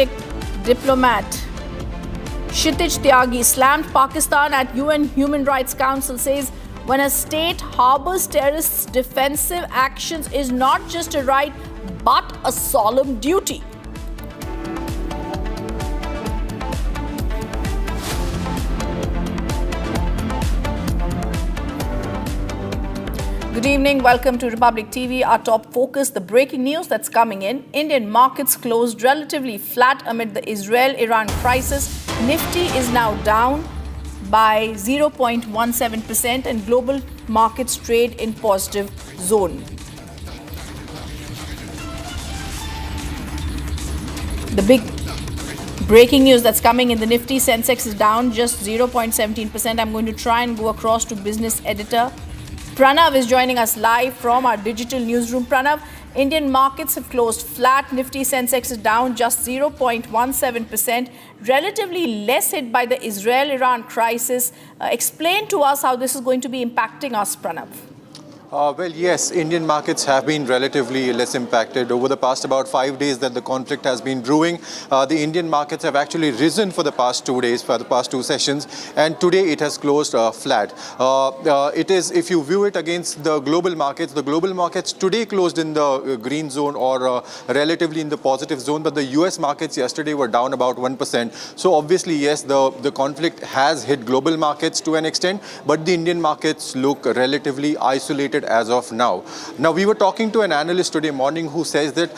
S9: Kshitij Tyagi slammed Pakistan at UN Human Rights Council, says when a state harbors terrorists, defensive actions is not just a right but a solemn duty. Good evening, welcome to Republic TV. Our top focus, the breaking news that's coming in. Indian markets closed relatively flat amid the Israel-Iran crisis. Nifty is now down by 0.17% and global markets trade in positive zone. The big breaking news that's coming in the Nifty, Sensex is down just 0.17%. I'm going to try and go across to business editor Pranav is joining us live from our digital newsroom. Pranav, Indian markets have closed flat. Nifty Sensex is down just 0.17%, relatively less hit by the Israel-Iran crisis. Explain to us how this is going to be impacting us, Pranav.
S15: Well, yes, Indian markets have been relatively less impacted. Over the past about 5 days that the conflict has been brewing, the Indian markets have actually risen for the past 2 days, for the past 2 sessions, and today it has closed flat. It is, if you view it against the global markets today closed in the green zone or relatively in the positive zone, but the US markets yesterday were down about 1%. So obviously, yes, the conflict has hit global markets to an extent, but the Indian markets look relatively isolated as of now. Now, we were talking to an analyst today morning who says that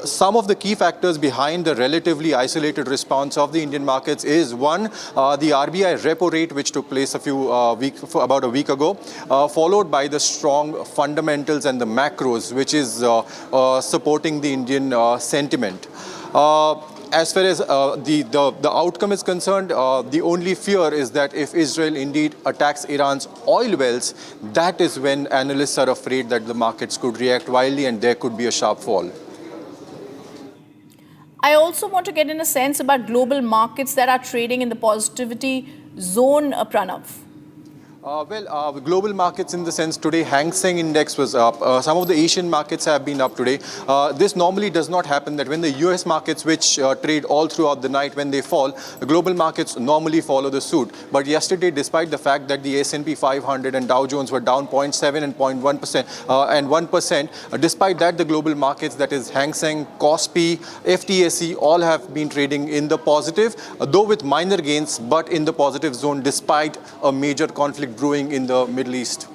S15: some of the key factors behind the relatively isolated response of the Indian markets is one, the RBI repo rate, which took place about a week ago, followed by the strong fundamentals and the macros, which is supporting the Indian sentiment. As far as the outcome is concerned, the only fear is that if Israel indeed attacks Iran's oil wells, that is when analysts are afraid that the markets could react wildly and there could be a sharp fall.
S9: I also want to get in a sense about global markets that are trading in the positivity zone, Pranav.
S15: Global markets in the sense today, Hang Seng index was up. Some of the Asian markets have been up today. This normally does not happen, that when the US markets, which trade all throughout the night, when they fall, the global markets normally follow the suit. But yesterday, despite the fact that the S&P 500 and Dow Jones were down 0.7 and 0.1% and 1%, despite that, the global markets, that is Hang Seng, KOSPI, FTSE, all have been trading in the positive, though with minor gains, but in the positive zone, despite a major conflict brewing in the Middle East.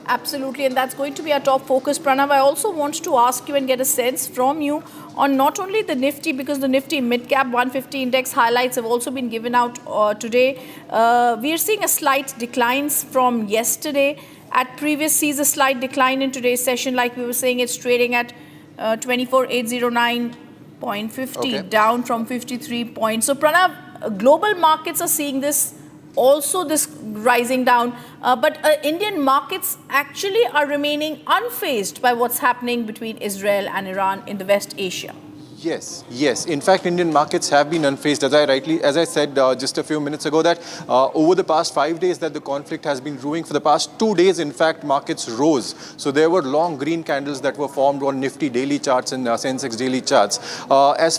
S9: Absolutely, and that's going to be our top focus, Pranav. I also want to ask you and get a sense from you on not only the Nifty, because the Nifty Mid-Cap 150 Index highlights have also been given out today. We are seeing a slight decline from yesterday. At previous sees a slight decline in today's session, like we were saying, it's trading at 24,809.50, down from 53 points. So, Pranav, global markets are seeing this rising down, but Indian markets actually are remaining unfazed by what's happening between Israel and Iran in the West Asia.
S15: Yes. In fact, Indian markets have been unfazed. As I said just a few minutes ago, that over the past 5 days that the conflict has been brewing, for the past 2 days, in fact, markets rose. So there were long green candles that were formed on Nifty daily charts and Sensex daily charts. As far as